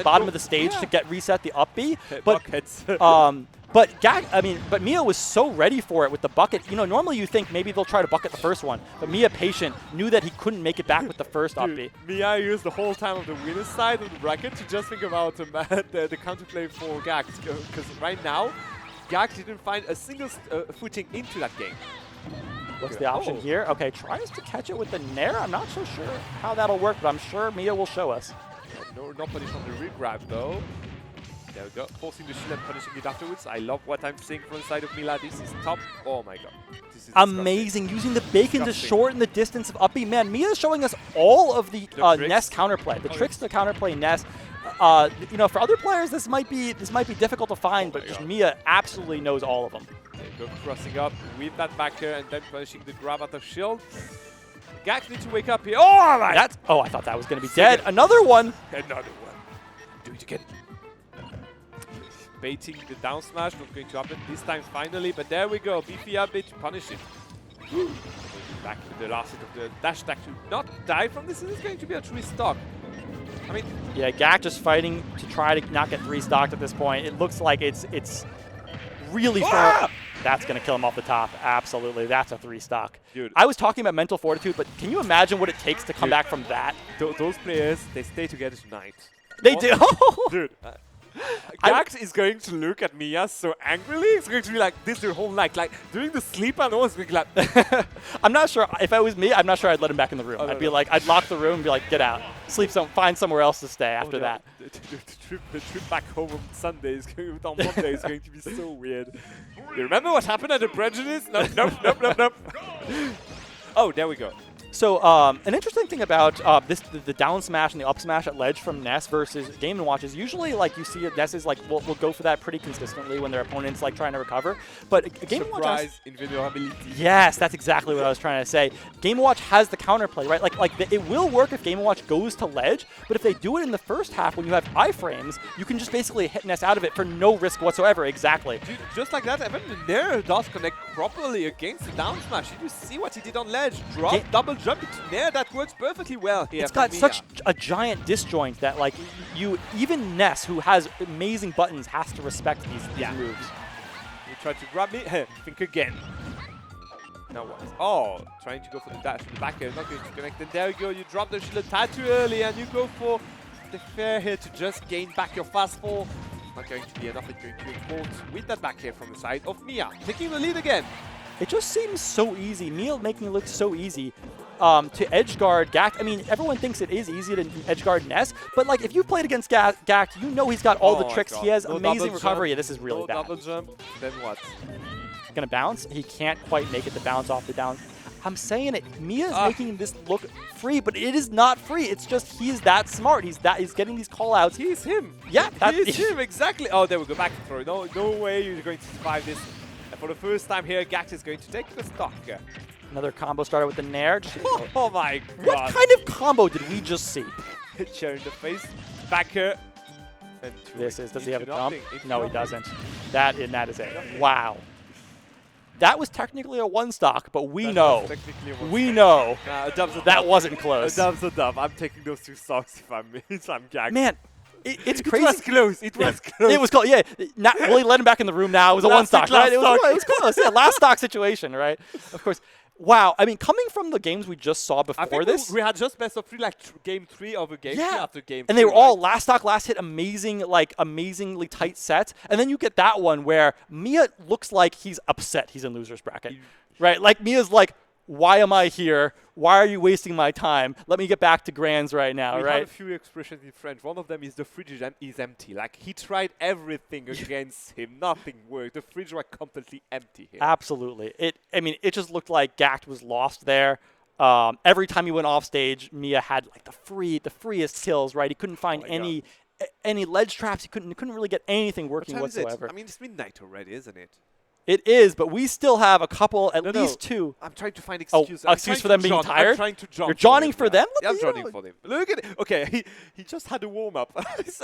bottom of the stage to get reset the up B, but Buckets. but Miya was so ready for it with the bucket. Normally you think maybe they'll try to bucket the first one, but Miya, patient, knew that he couldn't make it back with the first up B. Miya used the whole time of the winner's side of the bracket to just think about the counterplay for Gackt, because right now, Gackt didn't find a single footing into that game. What's the option here? Okay, tries to catch it with the Nair. I'm not so sure how that'll work, but I'm sure Miya will show us. No punish on the re-grab though. There we go. Forcing the shield and punishing it afterwards. I love what I'm seeing from the side of Mila. This is top. Oh my God. This is Amazing. Using the bacon to Disgusting. shorten the distance of up B. Man, Miya is showing us all of the tricks. Ness counterplay. The tricks to counterplay Ness. For other players, this might be difficult to find, but just Miya absolutely knows all of them. There you go, crossing up with that backer and then punishing the grab at the shield. Gackt needs to wake up here. Oh my! I thought that was going to be dead. Another one. Another one. Do it again. Baiting the down smash, not going to happen this time finally, but there we go. Beefy up it to punish it. Back with the last hit of the dash attack to not die from this. This is going to be a true stock. I mean, Yeah, Gackt just fighting to try to not get 3 stocked at this point. It looks like it's really far. That's going to kill him off the top. Absolutely. That's a 3 stock. Dude. I was talking about mental fortitude, but can you imagine what it takes to come back from that? those players, they stay together tonight. They do. Dude. Gackt is going to look at Miya so angrily. It's going to be like this their whole night. Like during the sleep, I know it's going to be like. I'm not sure. If I was me, I'm not sure I'd let him back in the room. Oh, no, I'd be no. like, I'd lock the room and be like, get out. Find somewhere else to stay after that. The trip back home on Sunday is going on Monday is going to be so weird. You remember what happened at the Prejudice? Nope. Oh, there we go. So an interesting thing about the down smash and the up smash at ledge from Ness versus Game & Watch is usually like you see Ness is like will go for that pretty consistently when their opponent's like trying to recover. But Game & Watch has, Surprise invulnerability. yes, that's exactly what I was trying to say. Game & Watch has the counterplay, right? It will work if Game & Watch goes to ledge, but if they do it in the first half when you have iframes, you can just basically hit Ness out of it for no risk whatsoever. Exactly. Dude, just like that, even the Nair does connect properly against the down smash. Did you see what he did on ledge? Drop, double jump into Nair. That works perfectly well here. It's for got Miya. such a giant disjoint that like even Ness, who has amazing buttons, has to respect these moves. You try to grab me. Think again. Now what? Oh, trying to go for the dash from the back here. Not going to connect. And there you go. You drop the shield a tad too early, and you go for the fair here to just gain back your fastball. Not going to be enough. It's going to be caught with that back here from the side of Miya. Taking the lead again. It just seems so easy. Miya making it look so easy to edge guard Gackt. I mean, everyone thinks it is easy to edge guard Ness, but like if you played against Gackt, you know he's got all the tricks. He has amazing recovery. Jump, This is really no bad. double jump. Then what? Gonna bounce. He can't quite make it to bounce off the down. I'm saying it. Mia's making this look free, but it is not free. It's just he's that smart. He's getting these call outs. He's him. Yeah, he's him exactly. Oh, there we go. Back throw. No way you're going to survive this. And for the first time here, Gackt is going to take the stock. Another combo starter with the Nair. Oh my God. What kind of combo did we just see? Hit chair in the face. Backer. And This is, does he have a into dump? nothing, into No, he nothing. doesn't. That is it. Wow. That was technically a one stock, but we That know, was technically a one we stock. know Nah, a dub's a that dub. wasn't A close. dub's a dub. I'm taking those 2 stocks if I'm Gacked. Man, it's It crazy. was close. It was close. It was close. Yeah, not really let him back in the room now. It was a one Last stock, stock, right? It was, last it was close. Yeah, last stock situation, right? Of course. Wow. I mean, coming from the games we just saw I before think this, we had just best of 3, like game 3 over game 3 after game and they 2, were all right? last stock, last hit, amazingly tight sets. And then you get that one where Miya looks like he's upset he's in loser's bracket, right? Like Mia's like, why am I here? Why are you wasting my time? Let me get back to Grands right now, We right? have a few expressions in French. One of them is the fridge is empty. Like he tried everything against him, nothing worked. The fridge was completely empty here. Absolutely. It just looked like Gackt was lost there. Every time he went off stage, Miya had like the freest kills, right? He couldn't find any ledge traps. He couldn't really get anything working What time is it? whatsoever. I mean, it's midnight already, isn't it? It is, but we still have a couple, at least 2. I'm trying to find Oh, excuses. excuse for them being tired? I'm trying to jump. You're joining for them? Yeah, I'm You joining know- for them. Look at it. Okay, he just had a warm up.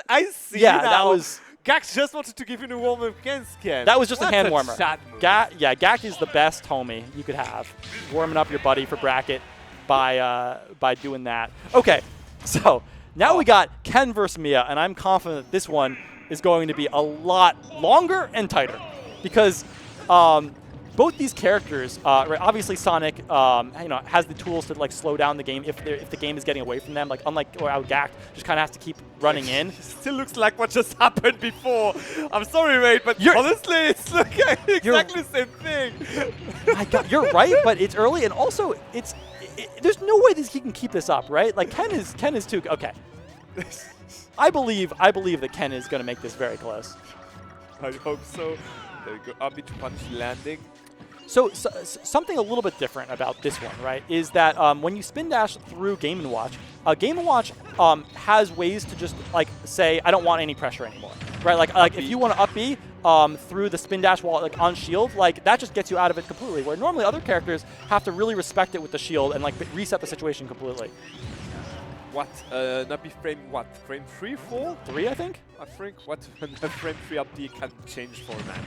I see. Yeah, now. that was Gackt just wanted to give him a warm up against Ken. that was just What a hand warmer. chat move. Gackt is the best homie you could have, warming up your buddy for bracket by doing that. Okay, so now we got Ken versus Miya, and I'm confident that this one is going to be a lot longer and tighter because both these characters, right, obviously Sonic, has the tools to like slow down the game if the game is getting away from them. Like unlike how Gackt just kind of has to keep running in. Still looks like what just happened before. I'm sorry, mate, but honestly, it's looking exactly the same thing. My God, you're right, but it's early, and also there's no way he can keep this up, right? Like Ken is too okay. I believe that Ken is going to make this very close. I hope so. There we go. Up into punch landing. So something a little bit different about this one, right, is that when you spin dash through Game & Watch, Game & Watch has ways to just like say, I don't want any pressure anymore, right? Like if you want to up B through the spin dash wall like on shield, like that just gets you out of it completely. Where normally other characters have to really respect it with the shield and like reset the situation completely. What? Nabi frame what? Frame 3, 4? 3, I think. I think what? Frame 3 up D can change for man.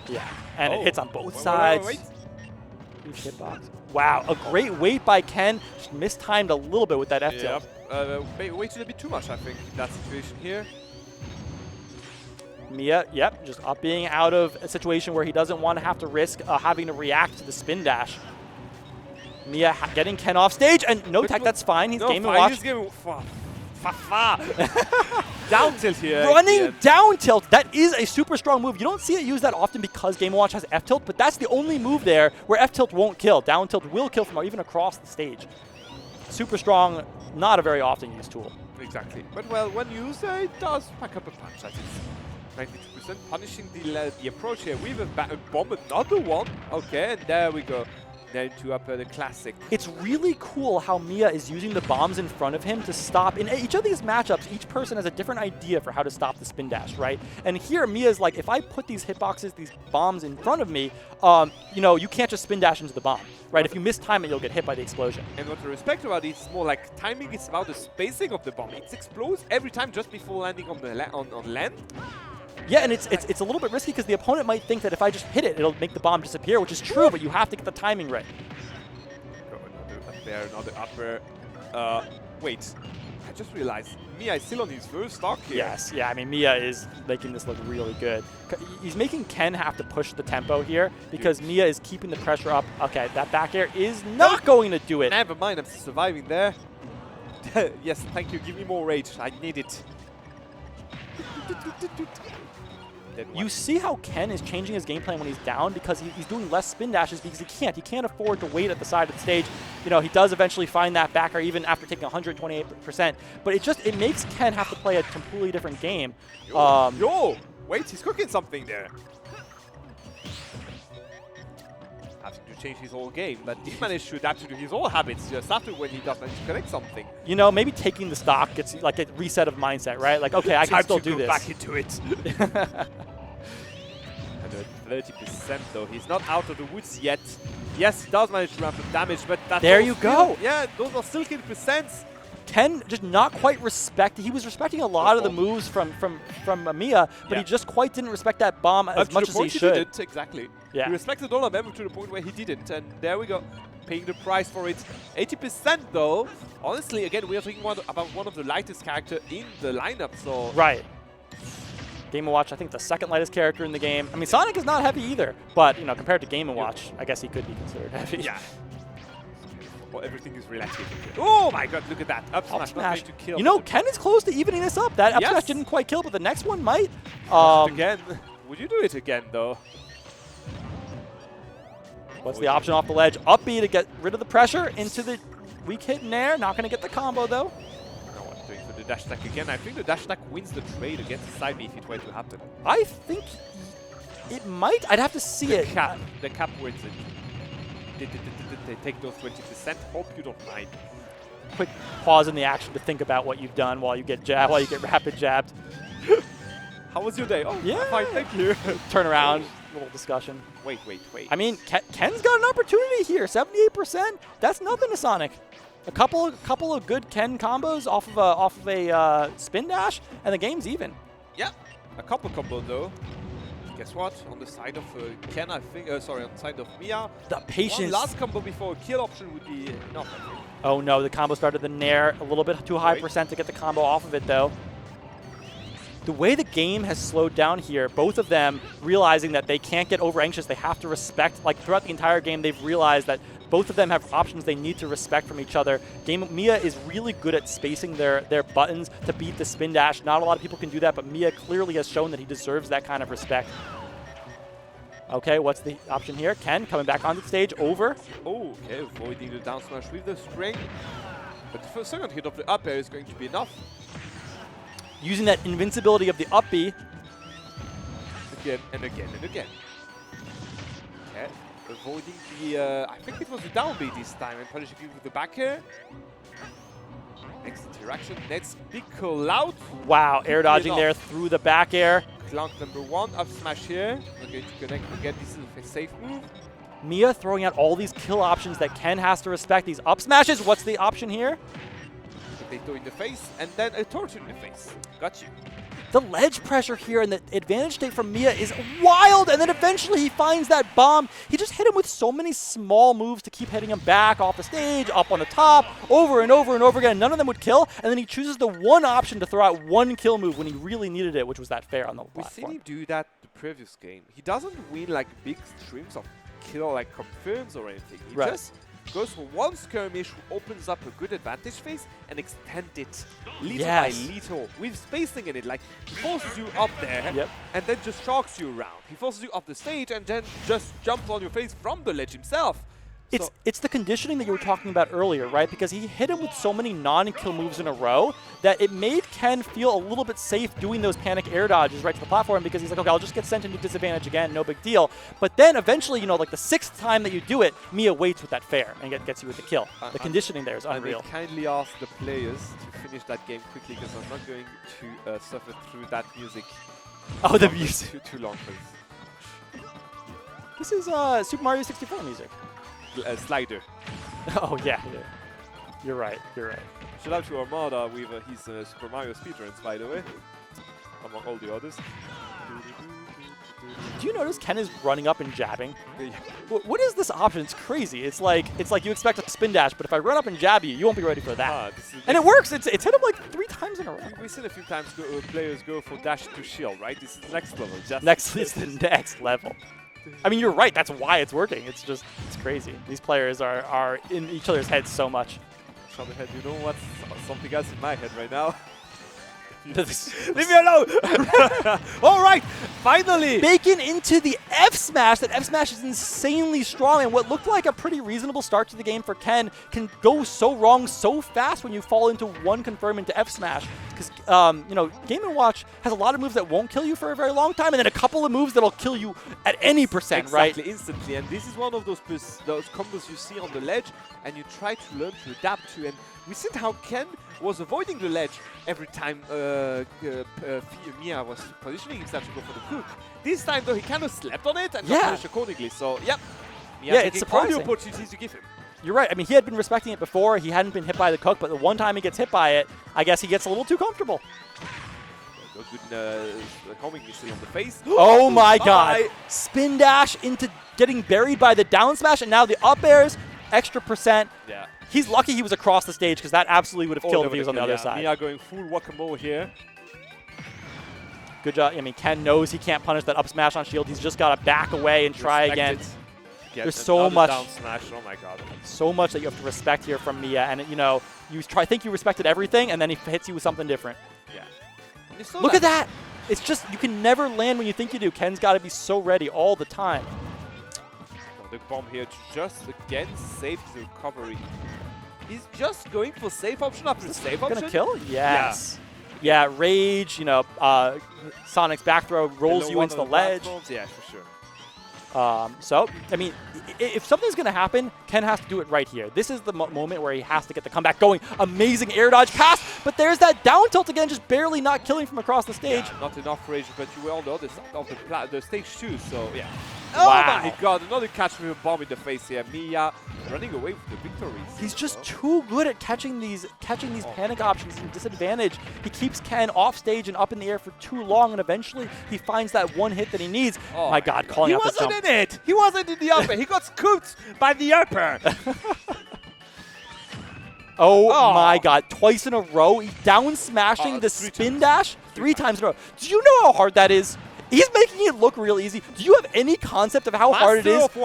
Yeah, and it hits on both Wait. sides. Huge hitbox. Wow, a great wait by Ken. Just mistimed a little bit with that F tilt. Yep. Waited a bit too much, I think, in that situation here. Miya, yep, just up being out of a situation where he doesn't want to have to risk having to react to the spin dash. Miya getting Ken off stage, and no tech, that's fine. He's Game & Watch. He's game down tilt here. Running down tilt, that is a super strong move. You don't see it used that often because Game & Watch has F tilt, but that's the only move there where F tilt won't kill. Down tilt will kill from even across the stage. Super strong, not a very often used tool. Exactly. But well, when used, it does pack up a punch. That is 92% punishing the approach here. We've a bomb, another one. Okay, and there we go. Then to up the classic. It's really cool how Miya is using the bombs in front of him to stop. In each of these matchups, each person has a different idea for how to stop the spin dash, right? And here, Miya's like, if I put these hitboxes, these bombs in front of me, you can't just spin dash into the bomb, right? If you mistime it, you'll get hit by the explosion. And what I respect about it is more like timing. It's about the spacing of the bomb. It explodes every time just before landing on the on land. Yeah, and it's a little bit risky because the opponent might think that if I just hit it, it'll make the bomb disappear, which is true, but you have to get the timing right. Go another up there, another upper. Wait, I just realized Miya is still on his first stock here. Yes, yeah, I mean, Miya is making this look really good. He's making Ken have to push the tempo here because Miya is keeping the pressure up. Okay, that back air is not going to do it. Never mind, I'm surviving there. Yes, thank you. Give me more rage. I need it. You see how Ken is changing his game plan when he's down because he's doing less spin dashes because he can't afford to wait at the side of the stage. He does eventually find that back air even after taking 128%, but it makes Ken have to play a completely different game. Wait, he's cooking something there. Having to change his whole game, but he managed to adapt to his old habits just after when he does manage to connect something. Maybe taking the stock gets like a reset of mindset, right? Like, okay, I can still do this. Back into it. And 30% though. He's not out of the woods yet. Yes, he does manage to ramp up damage, but that's there you go. Yeah, those are still killing percents. Ken just not quite he was respecting a lot of the moves from Miya, but he just quite didn't respect that bomb as much as he should. Didn't, exactly. Yeah. He respected all of them to the point where he didn't, and there we go, paying the price for it. 80% though. Honestly, again, we are talking about one of the lightest character in the lineup, so... Right. Game & Watch, I think the second lightest character in the game. I mean, Sonic is not heavy either, but, you know, compared to Game & Watch, I guess he could be considered heavy. Yeah. Well, everything is relative. Oh my god, look at that. Up smash, not going to kill. You know, Ken is close to evening this up. That up smash didn't quite kill, but the next one might. Again. Would you do it again, though? What's the option off the ledge? Up B to get rid of the pressure into the weak hit in air. Not going to get the combo, though. No one's going for the dash attack again. I think the dash attack wins the trade against the side B if it were to happen. I think it might. I'd have to see it. The cap wins it. They take those 20%. Hope you don't mind. Quick pause in the action to think about what you've done while you get rapid jabbed. How was your day? Oh, yeah, fine, thank you. Turn around, little discussion. Wait. I mean, Ken's got an opportunity here. 78%. That's nothing to Sonic. A couple of good Ken combos off of a spin dash, and the game's even. Yeah, a couple combos though. Guess what? On the side of Ken, I think. Sorry, on the side of Miya. The patience. One last combo before a kill option would be enough. Oh no, the combo started the nair a little bit too high percent to get the combo off of it though. The way the game has slowed down here, both of them realizing that they can't get over anxious, they have to respect, like throughout the entire game, they've realized that both of them have options they need to respect from each other. Miya is really good at spacing their buttons to beat the spin dash. Not a lot of people can do that, but Miya clearly has shown that he deserves that kind of respect. Okay, what's the option here? Ken coming back onto the stage, over. Oh, okay, avoiding the down smash with the string. But the first second hit of the up air is going to be enough. Using that invincibility of the up B. Again and again and again. Okay, avoiding the, I think it was the down B this time, and punishing you with the back air. Next interaction, let's big call out. Wow, air dodging there through the back air. Clank number 1, up smash here. We're going to connect again, this is a safe move. Miya throwing out all these kill options that Ken has to respect. These up smashes, what's the option here? Potato in the face, and then a torture in the face. Got you. The ledge pressure here and the advantage state from Miya is wild, and then eventually he finds that bomb. He just hit him with so many small moves to keep hitting him back off the stage, up on the top, over and over and over again. None of them would kill, and then he chooses the one option to throw out one kill move when he really needed it, which was that fair on the platform. We've seen him do that the previous game. He doesn't win like big streams of kill like confirms or anything. He just goes for one skirmish, opens up a good advantage phase, and extend it little by little with spacing in it. Like, he forces you up there, and then just shocks you around. He forces you up the stage, and then just jumps on your face from the ledge himself. It's the conditioning that you were talking about earlier, right? Because he hit him with so many non-kill moves in a row that it made Ken feel a little bit safe doing those panic air dodges right to the platform, because he's like, okay, I'll just get sent into disadvantage again, no big deal. But then eventually, you know, like the 6th time that you do it, Miya waits with that fair and gets you with the kill. The conditioning there is unreal. I kindly ask the players to finish that game quickly, because I'm not going to suffer through that music. Oh, the music. Too long, please. This is Super Mario 64 music. Slider. Oh, yeah. You're right. Shout out to Armada with his Super Mario speedruns, by the way, among all the others. Do you notice Ken is running up and jabbing? What is this option? It's crazy. It's like you expect a spin dash, but if I run up and jab you, you won't be ready for that. And it works. It's hit him like 3 times in a row. We've seen a few times players go for dash to shield, right? This is next level. It's the next level. I mean, you're right. That's why it's working. It's crazy. These players are in each other's heads so much. Shoulderhead, you know what's something else in my head right now? Leave me alone! All right, finally! Bacon into the F smash. That F smash is insanely strong, and what looked like a pretty reasonable start to the game for Ken can go so wrong so fast when you fall into one confirm into F smash. Because you know, Game & Watch has a lot of moves that won't kill you for a very long time, and then a couple of moves that'll kill you at any percent, right? Instantly. And this is one of those combos you see on the ledge, and you try to learn to adapt to. And we seen how Ken was avoiding the ledge every time Miya was positioning himself to go for the hook. This time, though, he kind of slept on it and got punished accordingly. So, Miya it's surprising. all the opportunities you give him. you're right. I mean, he had been respecting it before. He hadn't been hit by the cook, but the one time he gets hit by it, I guess he gets a little too comfortable. Good homing missile on the face. Oh my god. Spin dash into getting buried by the down smash, and now the up airs, extra percent. Yeah. He's lucky he was across the stage because that absolutely would have killed if he was on the other side. Miya going full whack-a-mole here. Good job. I mean, Ken knows he can't punish that up smash on shield. He's just got to back away and try again. There's so much. Down smash. Oh my god. So much that you have to respect here from Miya, and you know, you think you respected everything, and then he hits you with something different. Yeah. Look at that! It's just you can never land when you think you do. Ken's got to be so ready all the time. Oh, the bomb here just again saves the recovery. He's just going for safe option after safe option. Gonna kill? Yes. Yeah, rage. You know, Sonic's back throw rolls you into the ledge. Yeah, for sure. So, I mean, if something's going to happen, Ken has to do it right here. This is the moment where he has to get the comeback going. Amazing air dodge pass, but there's that down tilt again, just barely not killing from across the stage. Yeah, not enough rage, but you were on the other side of the stage too, so yeah. Wow. Oh my god, another catch with a bomb in the face here. Miya running away with the victories. He's just too good at catching these panic options and disadvantage. He keeps Ken off stage and up in the air for too long, and eventually he finds that one hit that he needs. Oh my god, calling out the jump. He wasn't in it! He wasn't in the upper! He got scooped by the upper! Oh my god, twice in a row, down smashing the spin dash 3 times in a row. Do you know how hard that is? He's making it look real easy. Do you have any concept of how hard it is to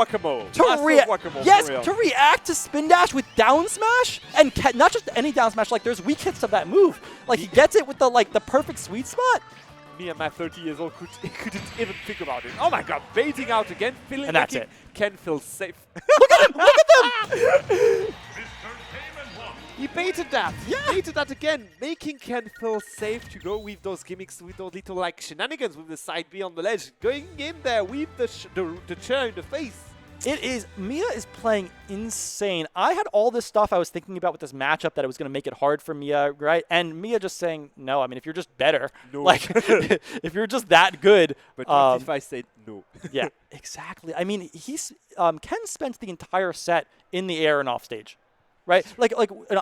react to spin dash with down smash? And not just any down smash, like there's weak hits of that move. Like he gets it with the perfect sweet spot. Me and my 30 years old couldn't even think about it. Oh my god, baiting out again, and that's it. Ken feels safe. Look at him! Look at them! He baited that. Yeah. He baited that again, making Ken feel safe to go with those gimmicks, with those little shenanigans with the side B on the ledge, going in there with the chair in the face. Miya is playing insane. I had all this stuff I was thinking about with this matchup that it was going to make it hard for Miya, right? And Miya just saying, no, I mean, if you're just better, if you're just that good. But what if I said no? Yeah, exactly. I mean, Ken spent the entire set in the air and off stage. Right?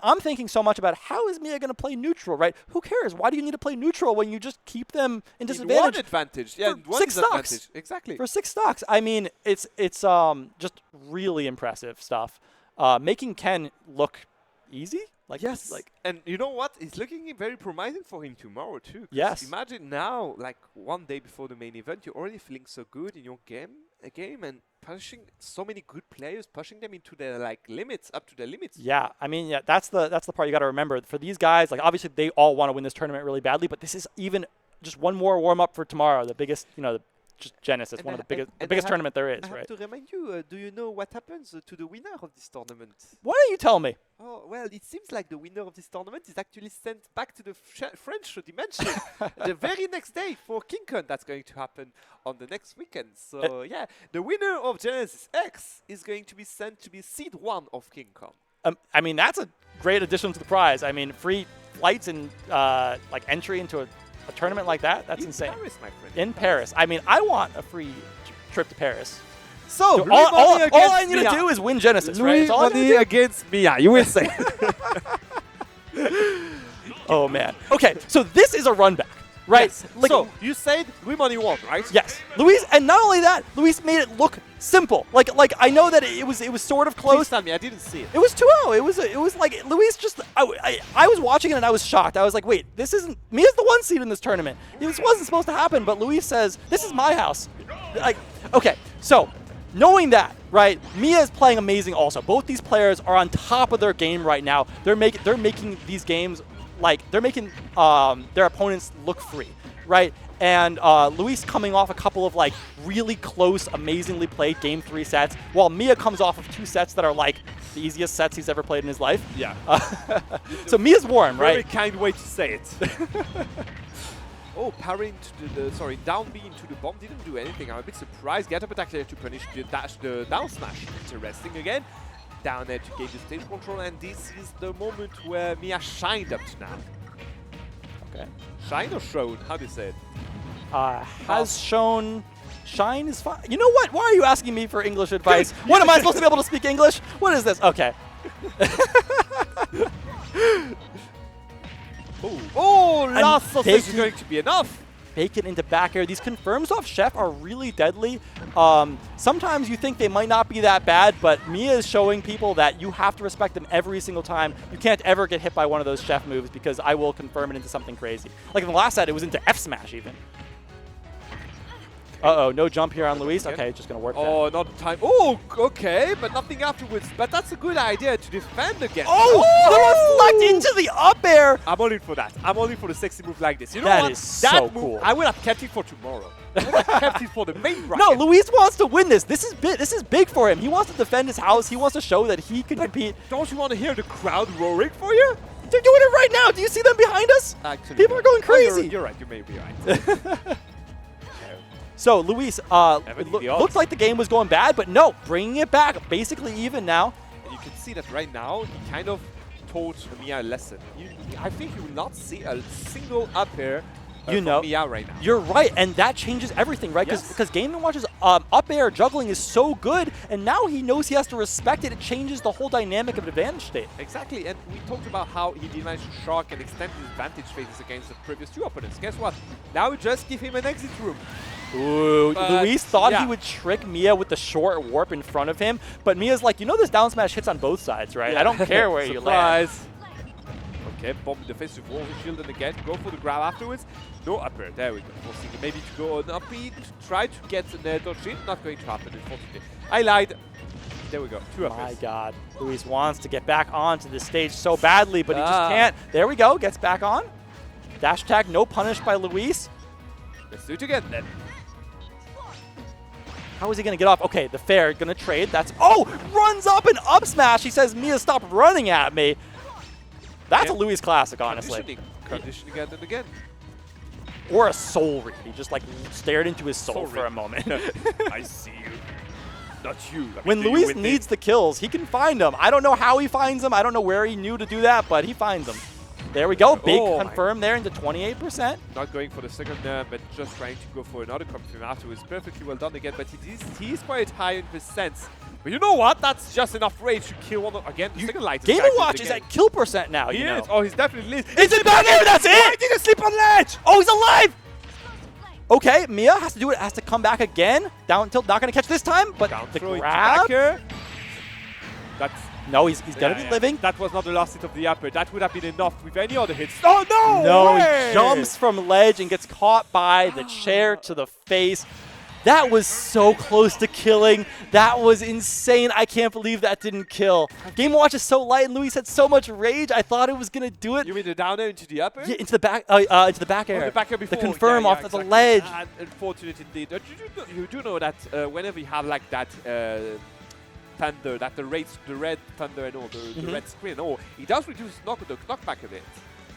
I'm thinking so much about how is Miya going to play neutral, right? Who cares? Why do you need to play neutral when you just keep them in disadvantage? One advantage. Yeah, for 6 stocks. Exactly. For 6 stocks. I mean, it's just really impressive stuff. Making Ken look easy. And you know what? It's looking very promising for him tomorrow too. Yes. Imagine now, one day before the main event, you're already feeling so good in your game, and pushing so many good players, pushing them into their limits, up to their limits. Yeah, I mean, that's the part you got to remember. For these guys, obviously they all want to win this tournament really badly, but this is even just one more warm up for tomorrow. The biggest, just Genesis, one of the biggest tournament there is, I have to remind you, do you know what happens to the winner of this tournament? Why don't you tell me? Oh, well, it seems like the winner of this tournament is actually sent back to the French dimension the very next day for KingCon. That's going to happen on the next weekend. So, yeah, the winner of Genesis X is going to be sent to be Seed 1 of KingCon. I mean, that's a great addition to the prize. I mean, free flights and entry into a tournament like that's insane. In Paris, my friend. In Paris. I mean, I want a free trip to Paris. So, all I need to do is win Genesis, right? Louis Money against Miya. You will say. Oh, man. Okay, so this is a run back, right? Yes. So, you said Louis Money won, right? Yes. Luis, and not only that, Luis made it look simple. Like I know that it was sort of close. Please tell me, I didn't see it. It was 2-0. It was like Luis just I was watching it and I was shocked. I was like, wait, this isn't Mia's the 1 seed in this tournament. This wasn't supposed to happen, but Luis says, this is my house. Okay, so knowing that, right, Miya is playing amazing also. Both these players are on top of their game right now. They're making these games they're making their opponents look free, right? And Luis coming off a couple of really close, amazingly played Game 3 sets, while Miya comes off of 2 sets that are the easiest sets he's ever played in his life. Yeah. So Mia's warm, right? Very kind way to say it. Oh, parrying to down B into the bomb didn't do anything. I'm a bit surprised. Get up attack there to punish the down smash. Interesting again. Down there to gain the stage control, and this is the moment where Miya shined up to now. Okay. Shine or shown? How do you say it? Has shown. Shine is fine. You know what? Why are you asking me for English advice? What am I supposed to be able to speak English? What is this? Okay. Oh, last sausage is taking- going to be enough. Bacon into back air. These confirms off Chef are really deadly. Sometimes you think they might not be that bad, but Miya is showing people that you have to respect them every single time. You can't ever get hit by one of those Chef moves because I will confirm it into something crazy. Like in the last set, it was into F smash even. Uh-oh, no jump here on Luis. Okay, just going to work that. Oh, not time. Oh, okay, but nothing afterwards. But that's a good idea to defend against. Oh! The reflect into the up air! I'm all in for that. I'm all in for a sexy move like this. You know That what? is that so move, cool. I would have kept it for tomorrow. I would have kept it for the main bracket. No, Luis wants to win this. This is big for him. He wants to defend his house. He wants to show that he can compete. Don't you want to hear the crowd roaring for you? They're doing it right now. Do you see them behind us? Actually, People are going oh, you're- crazy. you're right. You may be right. So, Luis, Everything the odds. looks like the game was going bad, but no, bringing it back. Basically even now. And you can see that right now, he kind of taught Miya a lesson. I think you will not see a single up air You from know, Miya right now. You're right, and that changes everything, right? Yes. Because Game & Watch's up air juggling is so good, and now he knows he has to respect it. It changes the whole dynamic of advantage state. Exactly, and we talked about how he did manage to shock and extend his advantage phases against the previous two opponents. Guess what? Now we just give him an exit room. Ooh, But, Luis thought yeah. he would trick Miya with the short warp in front of him, but Mia's like, you know this down smash hits on both sides, right? I don't care where you land. Surprise. Okay, bomb the face with wall shield and again, go for the grab afterwards. No up air, there we go. Forcing maybe to go on up beat, try to get the dodge in, not going to happen unfortunately. I lied. There we go, two up My airs. God, Luis wants to get back onto the stage so badly, but he just Ah. can't. There we go, gets back on. Dash attack, no punish by Luis. Let's do it again then. How is he going to get off? Okay, the fair going to trade. That's, oh, runs up and up smash. He says, Miya, stop running at me. That's Yeah. a Luis classic, honestly. Conditioning again and again. Or a soul read. He just like stared into his soul, Soul for a read. moment. I see you. Not you. I mean, When do you Luis win needs the kills, he can find them. I don't know how he finds them. I don't know where he knew to do that, but he finds them. There we go. Big Oh my- confirm there into 28%. Not going for the second but just trying to go for another confirm afterwards. Perfectly well done again, but he is quite high in percents. But you know what? That's just enough rage to kill one of, again, the second lightest Game character & in Watch the is game. at kill percent now, He you know. is. Oh, he's definitely. Is it back in? That's it? I didn't sleep on ledge! Oh, he's alive! Okay, Miya has to do it. Has to come back again. Down tilt, not going to catch this time, but Down the throw into grab. backer. That's No, he's going to be living. That was not the last hit of the upper. That would have been enough with any other hits. Oh no! No, way! he jumps from ledge and gets caught by the chair to the face. That was so close to killing. That was insane. I can't believe that didn't kill. Game & Watch is so light, and Luis had so much rage. I thought it was going to do it. You mean the down air into the upper? Yeah, into the back air. Oh, the back air before. The confirm yeah, off exactly. the ledge. And unfortunate indeed. You do know that whenever you have like that thunder, that the red thunder and all, the red screen and all, it does reduce the knockback a bit.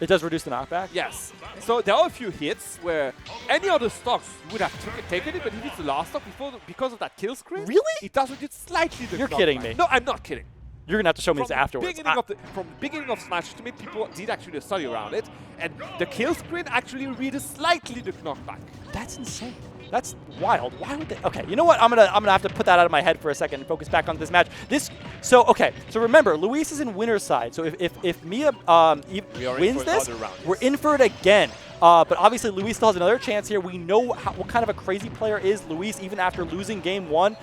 It does reduce the knockback? Yes. So there are a few hits where any other stocks would have taken it, but if it's the last stock because of that kill screen, Really? it does reduce slightly the You're knockback. kidding me. No, I'm not kidding. You're going to have to show me From this the afterwards. from the beginning of Smash Ultimate, people did actually a study around it, and the kill screen actually reduces slightly the knockback. That's insane. That's wild. Why would they? Okay, you know what? I'm gonna have to put that out of my head for a second and focus back on this match. So remember, Luis is in winner's side. So if Miya wins this, we're in for it again. But obviously, Luis still has another chance here. We know what kind of a crazy player is Luis, even after losing game one.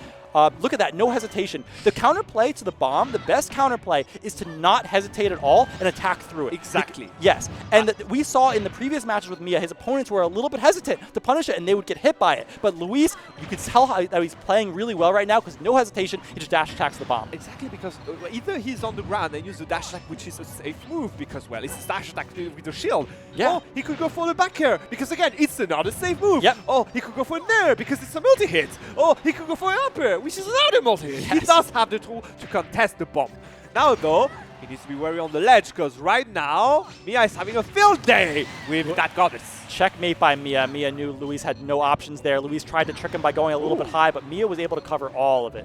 Look at that, no hesitation. The counterplay to the bomb, the best counterplay is to not hesitate at all and attack through it. Exactly. Yes, and we saw in the previous matches with Miya, his opponents were a little bit hesitant to punish it and they would get hit by it. But Luis, you could tell that he's playing really well right now because no hesitation, he just dash attacks the bomb. Exactly, because either he's on the ground and use the dash attack, which is a safe move, because, well, it's a dash attack with the shield. Yeah. Or he could go for the back air, because, again, it's another safe move. Yep. Or he could go for an air, because it's a multi-hit. Or he could go for an up air, which is another multi-hit. He Yes. does have the tool to contest the bomb. Now, though, he needs to be wary on the ledge, because right now, Miya is having a field day with that goddess. Checkmate by Miya. Miya knew Luis had no options there. Luis tried to trick him by going a little bit high, but Miya was able to cover all of it.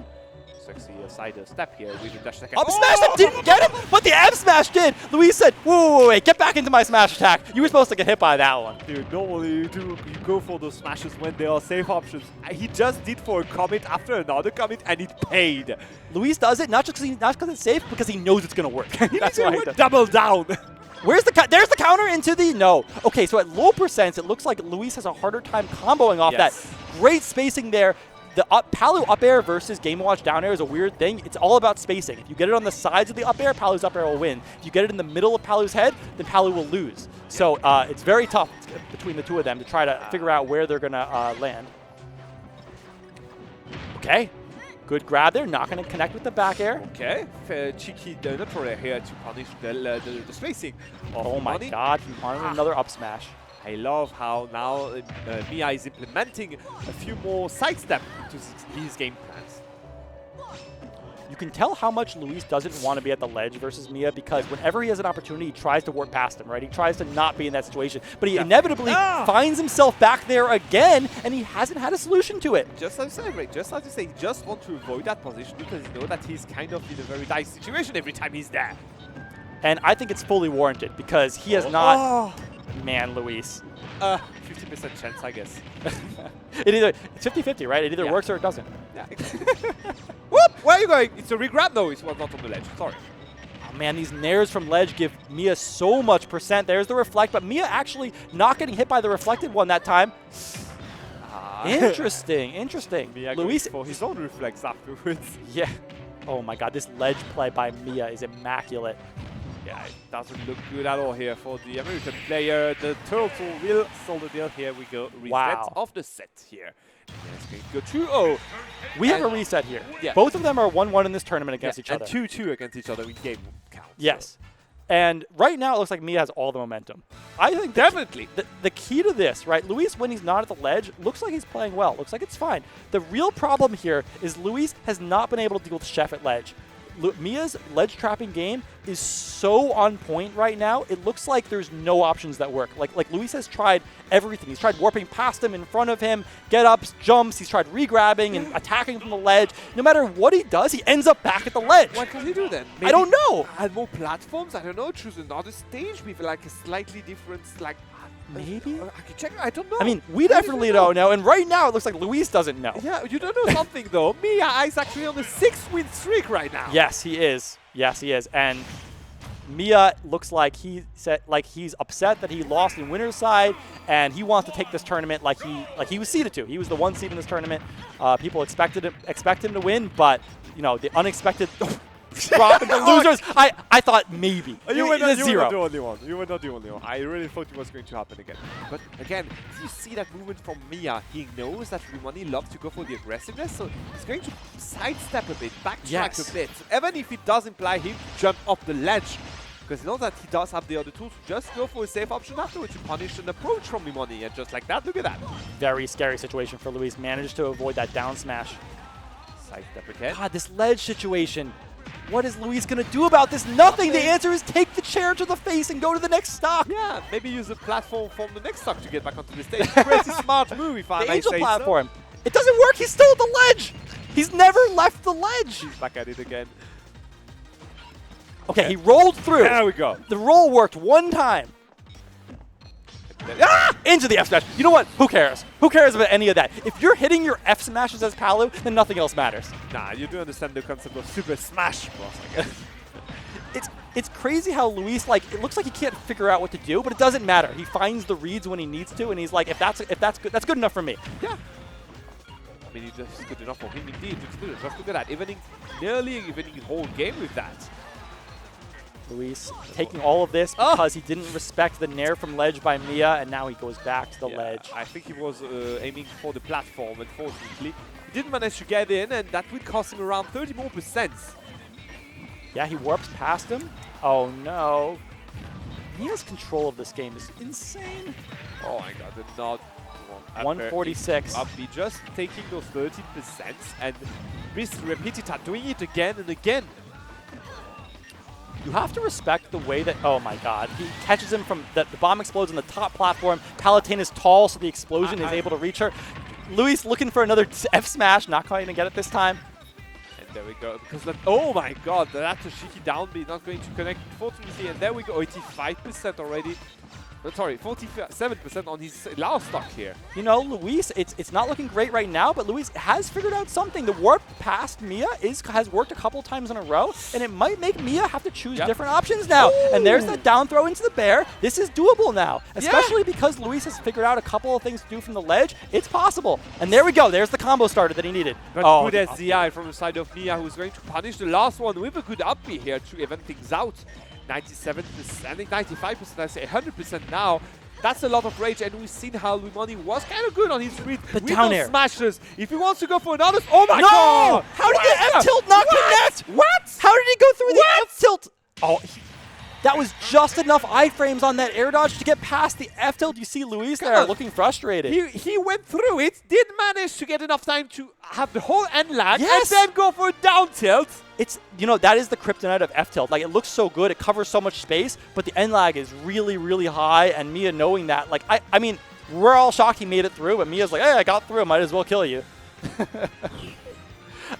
sexy side step here with the dash attack. Up smash that didn't get him, but the F smash did. Luis said, whoa, wait, get back into my smash attack. You were supposed to get hit by that one. Dude, normally you go for those smashes when there are safe options. He just did for a commit after another commit, and it paid. Luis does it not because it's safe, because he knows it's gonna work. That's why he does. Double down. Where's there's the counter into the no. Okay, so at low percents, it looks like Luis has a harder time comboing off that. Great spacing there. The Palu up air versus Game & Watch down air is a weird thing. It's all about spacing. If you get it on the sides of the up air, Palu's up air will win. If you get it in the middle of Palu's head, then Palu will lose. So it's very tough between the two of them to try to figure out where they're going to land. Okay. Good grab there. Not going to connect with the back air. Okay. Cheeky donut roller here to punish the spacing. Oh my god. He wanted another up smash. I love how now Miya is implementing a few more sidestep to his game plans. You can tell how much Luis doesn't want to be at the ledge versus Miya, because whenever he has an opportunity, he tries to work past him, right? He tries to not be in that situation. But he inevitably finds himself back there again, and he hasn't had a solution to it. Just as you say, Ray, just as you say, he just wants to avoid that position because you know that he's kind of in a very nice situation every time he's there. And I think it's fully warranted, because he has not... Man, Luis. 50% chance, I guess. It's 50-50, right? It either works or it doesn't. Yeah. Whoop! Where are you going? It's a regrab? No, it was not on the ledge. Sorry. Oh, man, these nairs from ledge give Miya so much percent. There's the reflect, but Miya actually not getting hit by the reflected one that time. Interesting. Miya Luis for his own reflex afterwards. Yeah. Oh my god, this ledge play by Miya is immaculate. Yeah, it doesn't look good at all here for the American player. The turtle will seal the deal. Here we go. Reset of the set here. Yes, go 2-0. We have a reset here. Yeah. Both of them are 1-1 in this tournament against each other. And 2-2 against each other in game count. Yes. And right now, it looks like Miya has all the momentum. I think definitely the key to this, right? Luis, when he's not at the ledge, looks like he's playing well. Looks like it's fine. The real problem here is Luis has not been able to deal with Chef at ledge. Miya's ledge trapping game is so on point right now. It looks like there's no options that work. Like Luis has tried everything. He's tried warping past him, in front of him, get-ups, jumps. He's tried re-grabbing and attacking from the ledge. No matter what he does, he ends up back at the ledge. What can he do then? Maybe I don't know. Add more platforms? I don't know. Choose another stage with like a slightly different, like... Maybe? I can check. I don't know. I mean, we definitely don't know. And right now, it looks like Luis doesn't know. Yeah, you don't know something, though. Miya is actually on a 6-win streak right now. Yes, he is. Yes, he is. And Miya looks like he's upset that he lost in winner's side, and he wants to take this tournament like he was seeded to. He was the 1 seed in this tournament. People expect him to win, but you know, the unexpected drop into losers. I thought maybe. You were not the zero. only one. You were not the only one. I really thought it was going to happen again. But again, if you see that movement from Miya, he knows that Rimani loves to go for the aggressiveness, so he's going to sidestep a bit, backtrack a bit. Even if it does imply him jump up the ledge, because he knows that he does have the other tools to just go for a safe option afterwards to punish an approach from Rimani. And just like that, look at that. Very scary situation for Luis. Managed to avoid that down smash. Sidestep again. God, this ledge situation. What is Luis going to do about this? Nothing. The answer is take the chair to the face and go to the next stock. Yeah, maybe use a platform from the next stock to get back onto the stage. Pretty smart move, if I may say so. The angel platform. It doesn't work. He's still at the ledge. He's never left the ledge. He's back at it again. Okay, he rolled through. There we go. The roll worked one time. Into the F smash. You know what? Who cares? Who cares about any of that? If you're hitting your F smashes as Palu, then nothing else matters. Nah, you do understand the concept of Super Smash Bros, I guess. It's crazy how Luis, like, it looks like he can't figure out what to do, but it doesn't matter. He finds the reads when he needs to, and he's like, if that's good, that's good enough for me. Yeah. I mean, it's just good enough for him indeed. Just look at that. Nearly evening the whole game with that. Luis taking all of this because he didn't respect the nair from ledge by Miya, and now he goes back to the ledge. I think he was aiming for the platform, unfortunately. He didn't manage to get in, and that would cost him around 30 more %. Yeah, he warps past him. Oh, no. Miya's control of this game is insane. Oh, my God. They're not... 146. Up, be just taking those 13% and repeat it, doing it again and again. You have to respect the way that, oh my god, he catches him from, the bomb explodes on the top platform. Palutena is tall, so the explosion is able to reach her. Luis looking for another F smash, not quite going to get it this time. And There we go. Because that, oh my god, that's a cheeky down B, not going to connect, unfortunately. And there we go, 85% already. Sorry, 47% on his last stock here. You know, Luis, it's not looking great right now, but Luis has figured out something. The warp past Miya has worked a couple times in a row, and it might make Miya have to choose different options now. Ooh. And there's that down throw into the bear. This is doable now, especially because Luis has figured out a couple of things to do from the ledge. It's possible. And there we go. There's the combo starter that he needed. But good SDI from the side of Miya, who's going to punish the last one with a good up B here to even things out. 97%, I think 95%, I say 100% now. That's a lot of rage, and we've seen how Lumoni was kind of good on his read with down those air smashes. If he wants to go for another, oh my god! god! How did the F-tilt not connect? What? How did he go through the F-tilt? Oh, that was just enough iframes on that air dodge to get past the F-tilt. You see Luis there looking frustrated. He went through it, did manage to get enough time to have the whole end lag, and Yes! then go for a down tilt. It's, you know, that is the kryptonite of F-tilt. Like, it looks so good, it covers so much space, but the end lag is really, really high, and Miya knowing that, like, I mean, we're all shocked he made it through, but Miya's like, hey, I got through, might as well kill you.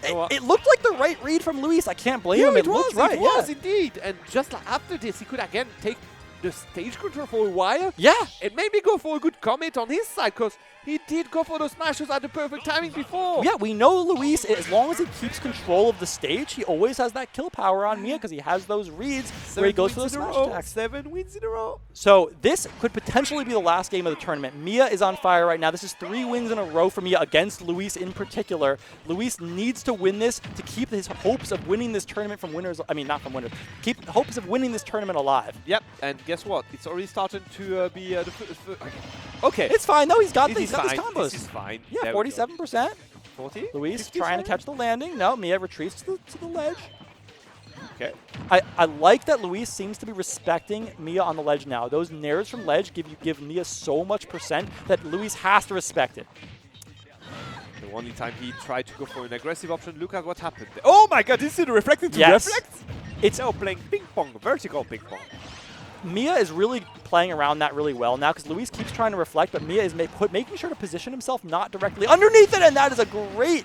It looked like the right read from Luis. I can't blame him. It looked right. It was indeed. And just like after this, he could again take the stage control for a while. Yeah. And maybe go for a good commit on his side, because he did go for those smashes at the perfect timing before. Yeah, we know Luis, as long as he keeps control of the stage, he always has that kill power on Miya because he has those reads where he goes for the smash attacks. 7 wins in a row. So this could potentially be the last game of the tournament. Miya is on fire right now. This is 3 wins in a row for Miya against Luis in particular. Luis needs to win this to keep his hopes of winning this tournament from winners. I mean, not from winners. Keep hopes of winning this tournament alive. Yep, and guess what? It's already starting to be okay. It's fine though. He's got This these is fine. combos. This is fine. Yeah, 47%. 40. Luis trying to catch the landing. No, Miya retreats to the ledge. Okay. I like that Luis seems to be respecting Miya on the ledge now. Those nairs from ledge give Miya so much percent that Luis has to respect it. The only time he tried to go for an aggressive option, look at what happened. Oh my god, this is the reflecting to reflect? It's now playing ping pong, vertical ping pong. Miya is really playing around that really well now because Luis keeps trying to reflect, but Miya is making sure to position himself not directly underneath it, and that is a great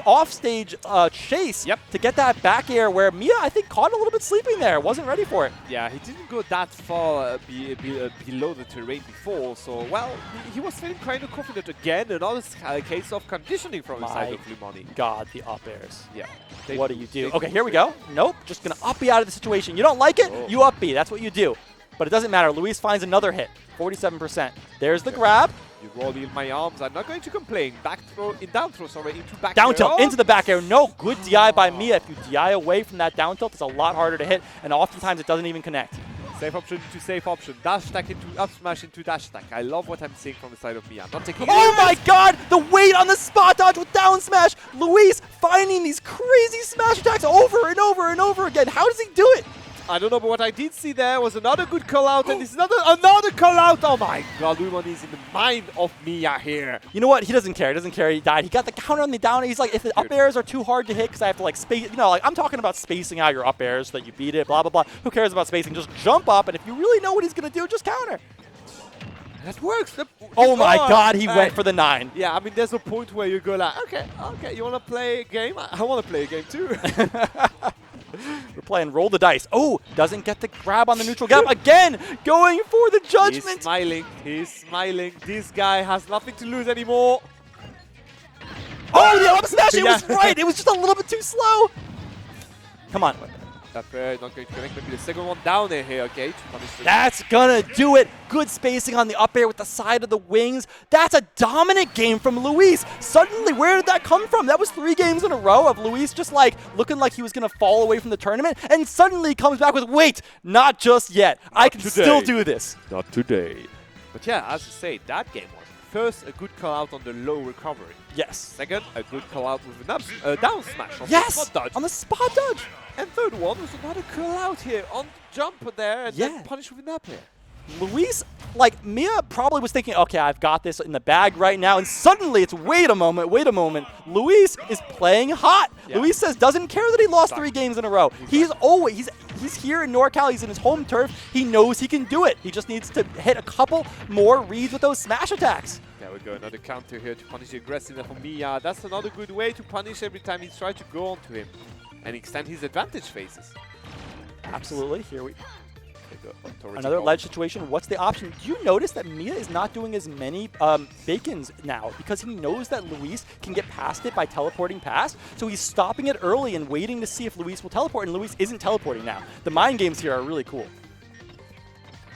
offstage chase to get that back air where Miya, I think, caught a little bit sleeping there. Wasn't ready for it. Yeah, he didn't go that far below the terrain before, so, well, he was feeling kind of confident again. Another case of conditioning from the side of Lumoni. God, the up airs. Yeah. What do you do? Okay, here we go. Nope, just going to up B out of the situation. You don't like it? You up B. That's what you do. But it doesn't matter. Luis finds another hit. 47%. There's the grab. You roll in my arms. I'm not going to complain. Back throw, down throw, sorry, into back down tilt, oh. into the back air. No, good DI by Miya. If you DI away from that down tilt, it's a lot harder to hit, and oftentimes it doesn't even connect. Safe option to safe option. Dash stack into up smash into dash stack. I love what I'm seeing from the side of Miya. I'm not taking Oh my god! The weight on the spot dodge with down smash! Luis finding these crazy smash attacks over and over and over again. How does he do it? I don't know, but what I did see there was another good call out, and this is another call out. Oh my god, Lumoni is in the mind of Miya here. You know what? He doesn't care. He doesn't care. He died. He got the counter on the down. He's like, if the up airs are too hard to hit because I have to like space, you know, like I'm talking about spacing out your up airs so that you beat it, blah, blah, blah. Who cares about spacing? Just jump up, and if you really know what he's going to do, just counter. That works. Oh my god, he went for the 9. Yeah, I mean, there's a point where you go like, okay, you want to play a game? I want to play a game too. We're playing roll the dice. Oh, doesn't get the grab on the neutral gap. Again, going for the judgment. He's smiling. He's smiling. This guy has nothing to lose anymore. Oh, the up smash. It was right. It was just a little bit too slow. Come on. That fair, not going to connect. Maybe the second one down there here, okay? That's gonna do it. Good spacing on the up air with the side of the wings. That's a dominant game from Luis. Suddenly, where did that come from? That was 3 games in a row of Luis just like looking like he was gonna fall away from the tournament, and suddenly he comes back with, wait, not just yet. I can still do this. Not today. But yeah, as you say, that game was first a good call out on the low recovery. Yes. Second, a good call out with an down smash on yes! the spot dodge. On the spot dodge. And third one was another call out here on the jump there and then punish with an up air. Luis, like, Miya probably was thinking, okay, I've got this in the bag right now, and suddenly it's, wait a moment. Luis is playing hot. Yeah. Luis says doesn't care that he lost 3 games in a row. He's here in NorCal. He's in his home turf. He knows he can do it. He just needs to hit a couple more reads with those smash attacks. There we go, another counter here to punish the aggressiveness from Miya. That's another good way to punish every time he tries to go onto him and extend his advantage phases. Absolutely. Here we There we go. Another ledge situation. What's the option? Do you notice that Miya is not doing as many bacons now because he knows that Luis can get past it by teleporting past? So he's stopping it early and waiting to see if Luis will teleport, and Luis isn't teleporting now. The mind games here are really cool.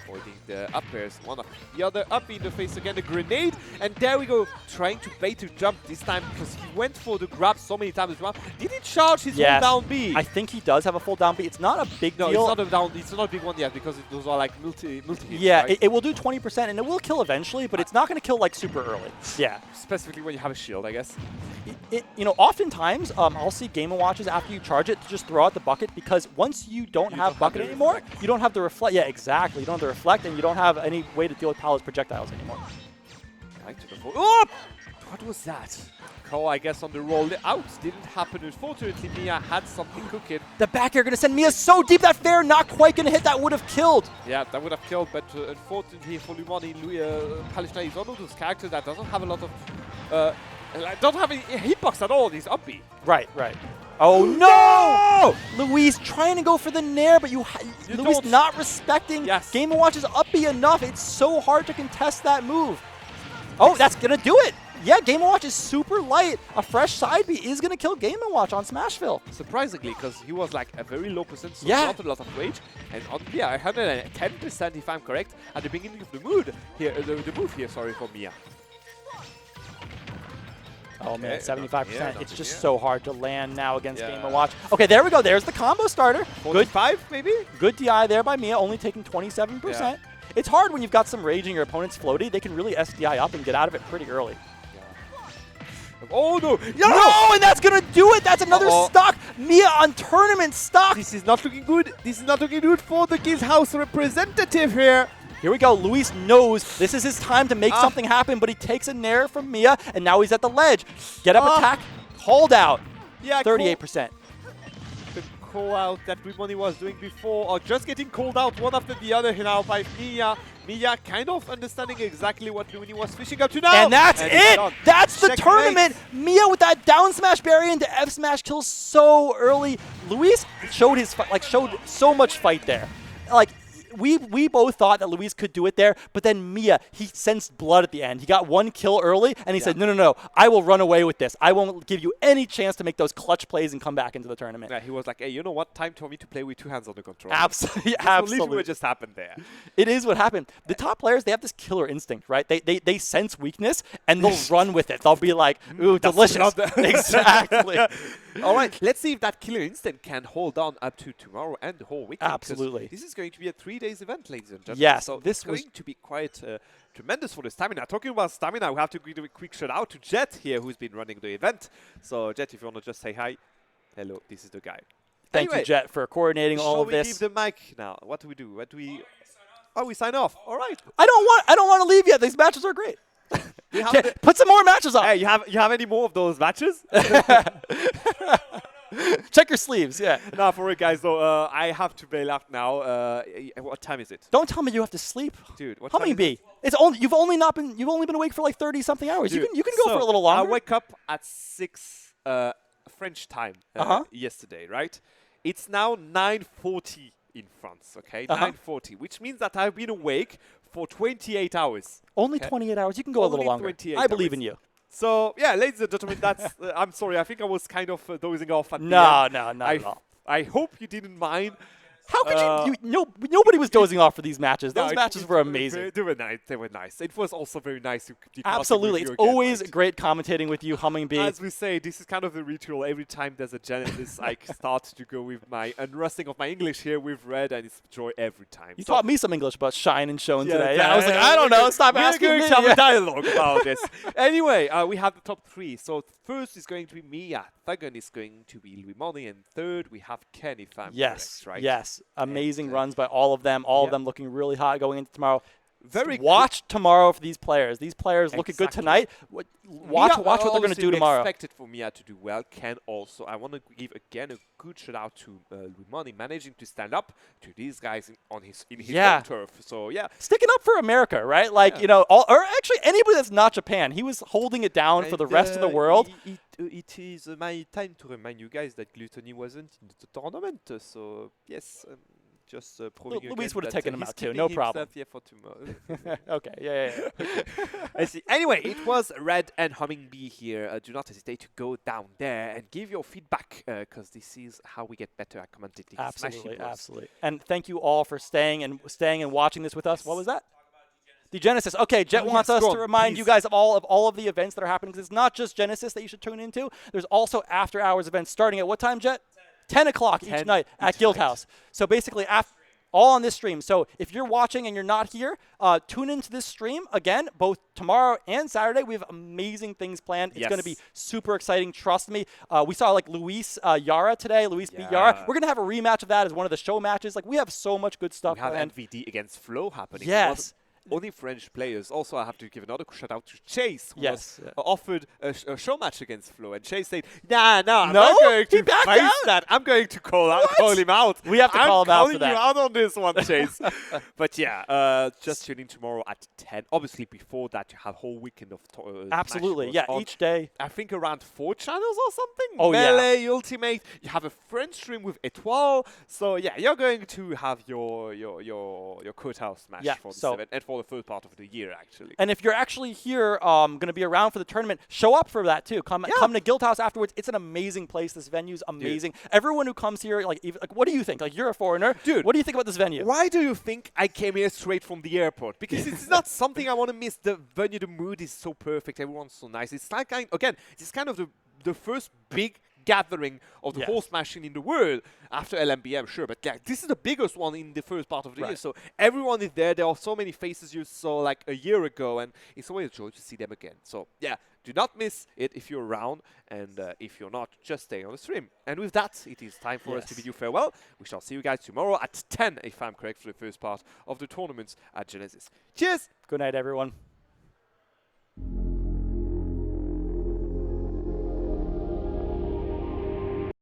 Avoiding the up airs, one of the other up in the face again, the grenade, and there we go, trying to bait to jump this time because he went for the grab so many times as well. Did he charge his full down B? I think he does have a full down B. It's not a big No, deal. it's not a down. It's not a big one yet because those are like multi hits. Yeah, right? it will do 20% and it will kill eventually, but it's not going to kill like super early. Yeah. Specifically when you have a shield, I guess. You know, oftentimes I'll see Game & Watches after you charge it to just throw out the bucket because once you don't have bucket anymore, you don't have the reflect. Yeah, exactly. You don't have the reflect and you don't have any way to deal with Palad's projectiles anymore. Right to the oh! What was that? Call, I guess, on the roll out. Didn't happen. Unfortunately, Miya had something cooking. The back air going to send Miya so deep that fair not quite going to hit. That would have killed. Yeah, that would have killed, but unfortunately for Lumani, Palestine is one of those characters that doesn't have a lot of don't have any hitbox at all. He's up B. Right. Oh no! Luis trying to go for the nair, but Luis not respecting Game & Watch's up B enough. It's so hard to contest that move. Oh, that's going to do it. Yeah, Game & Watch is super light. A fresh side B is going to kill Game & Watch on Smashville. Surprisingly, because he was like a very low percent, so Yeah. not a lot of rage. And on Miya, 110% if I'm correct, at the beginning of the move here, sorry, for Miya. Oh man, Okay, 75%. yeah, It's just yeah. so hard to land now against Yeah. Game & Watch. Okay, there we go. There's the combo starter. Good 45 maybe? Good DI there by Miya, only taking 27%. Yeah. It's hard when you've got some rage and your opponent's floaty. They can really SDI up and get out of it pretty early. Oh no! No, and that's going to do it. That's another stock. Miya on tournament stock. This is not looking good. This is not looking good for the Guildhouse representative here. Here we go. Luis knows this is his time to make something happen, but he takes a nair from Miya, and now he's at the ledge. Get up attack, hold out. Yeah, 38%. The call out that Lumani was doing before, or just getting called out one after the other here now by Miya. Miya kind of understanding exactly what Lumani was fishing up to now. And that's it. Done. That's the Checkmate. tournament. Miya with that down smash barrier into F smash kills so early. Luis showed showed so much fight there. Like we both thought that Luis could do it there, but then Miya, he sensed blood at the end. He got one kill early, and he said, no, I will run away with this. I won't give you any chance to make those clutch plays and come back into the tournament. Yeah, he was like, hey, you know what? Time for me to play with 2 hands on the controller. Absolutely. Absolutely. What just happened there. It is what happened. The top players, they have this killer instinct, right? They sense weakness, and they'll run with it. They'll be like, ooh, delicious. Exactly. All right, let's see if that killer instinct can hold on up to tomorrow and the whole weekend. Absolutely. This is going to be a 3 days event, ladies and gentlemen. Yes, so this it's going to be quite tremendous for the stamina. Talking about stamina, we have to give a quick shout out to Jet here, who's been running the event. So, Jet, if you want to just say hi. Hello, this is the guy. Thank you, Jet, for coordinating all of this. Shall we give the mic now? What do we do? Oh, we sign off. All right. I don't want to leave yet. These matches are great. Put some more matches on. Hey, you have any more of those matches? Check your sleeves, yeah. Nah, for it, guys, though, I have to bail out now. What time is it? Don't tell me you have to sleep. Dude, what How time many is be? it? It's only you've only been awake for like 30-something hours. Dude, You can go for a little longer. I wake up at 6 French time yesterday, right? It's now 9:40 in France, okay? 9:40, which means that I've been awake for 28 hours. Only 28 hours. You can go a little Only longer. 28 I believe hours. in you. So, yeah, ladies and gentlemen, that's... I'm sorry, I think I was kind of dozing off at the No, end. not at all. I hope you didn't mind. How could nobody was dozing off for these matches. Those matches were amazing. They were nice. They were nice. It was also very nice to be Absolutely. It's always great commentating with you, Humming Bee. As we say, this is kind of the ritual. Every time there's a Genesis, I start to go with my unrusting of my English here with Red, and it's joy every time. You taught me some English about Shine and Shone Yeah, today. yeah, I was like, I don't know. Stop asking me. We're going to have a dialogue about this. Anyway, we have the top 3. So first is going to be Miya. Second is going to be Lumani, and third we have Ken, if I'm correct, right? Yes. amazing runs by all of them. All of them looking really hot going into tomorrow. Very watch tomorrow for these players. These players looking good tonight. Watch what they're going to do tomorrow. Expected for Miya to do well. Can also. I want to give again a good shout out to Lumani managing to stand up to these guys in his home turf. So yeah, sticking up for America, right? Like you know, or actually anybody that's not Japan. He was holding it down for the rest of the world. It is my time to remind you guys that Gluttony wasn't in the tournament. So yes. Just proving Luis would have taken him out too, keeping no problem. Here for tomorrow. Okay, yeah. I see. Anyway, it was Red and Humming Bee here. Do not hesitate to go down there and give your feedback, because this is how we get better at commentating. Absolutely. And thank you all for staying and watching this with us. What was that? The Genesis. Okay, Jet wants us to remind you guys of all of the events that are happening, because it's not just Genesis that you should tune into. There's also after-hours events starting at what time, Jet? 10 o'clock each night at Guildhouse. So basically, all on this stream. So if you're watching and you're not here, tune into this stream. Again, both tomorrow and Saturday, we have amazing things planned. It's going to be super exciting. Trust me. We saw like Luis Yaura today. Luis beat Yaura. We're going to have a rematch of that as one of the show matches. Like, we have so much good stuff planned. We have MVD against Flo happening. Yes. Only French players. Also, I have to give another shout out to Chase, who was offered a show match against Flo, and Chase said, I'm not going to face that. I'm going to call him out. We have to call him out for that. I'm calling you out on this one, Chase. But yeah, just tune in tomorrow at 10. Obviously, before that, you have a whole weekend of absolutely, yeah, each day. I think around 4 channels or something. Oh, Melee, Ultimate. You have a French stream with Etoile. So yeah, you're going to have your Courthouse match for this event and for the first part of the year, actually. And if you're actually here, going to be around for the tournament, show up for that too. Come to Guildhouse afterwards. It's an amazing place. This venue's amazing. Dude. Everyone who comes here, like what do you think? Like, you're a foreigner, dude. What do you think about this venue? Why do you think I came here straight from the airport? Because it's not something I want to miss. The venue, the mood is so perfect. Everyone's so nice. It's like it's kind of the first big gathering of the horse machine in the world after LMBM, sure, but yeah, this is the biggest one in the first part of the year, so everyone is there. There are so many faces you saw like a year ago, and it's always a joy to see them again. So yeah, do not miss it if you're around, and if you're not, just stay on the stream. And with that, it is time for us to bid you farewell. We shall see you guys tomorrow at 10, if I'm correct, for the first part of the tournaments at Genesis. Cheers! Good night, everyone.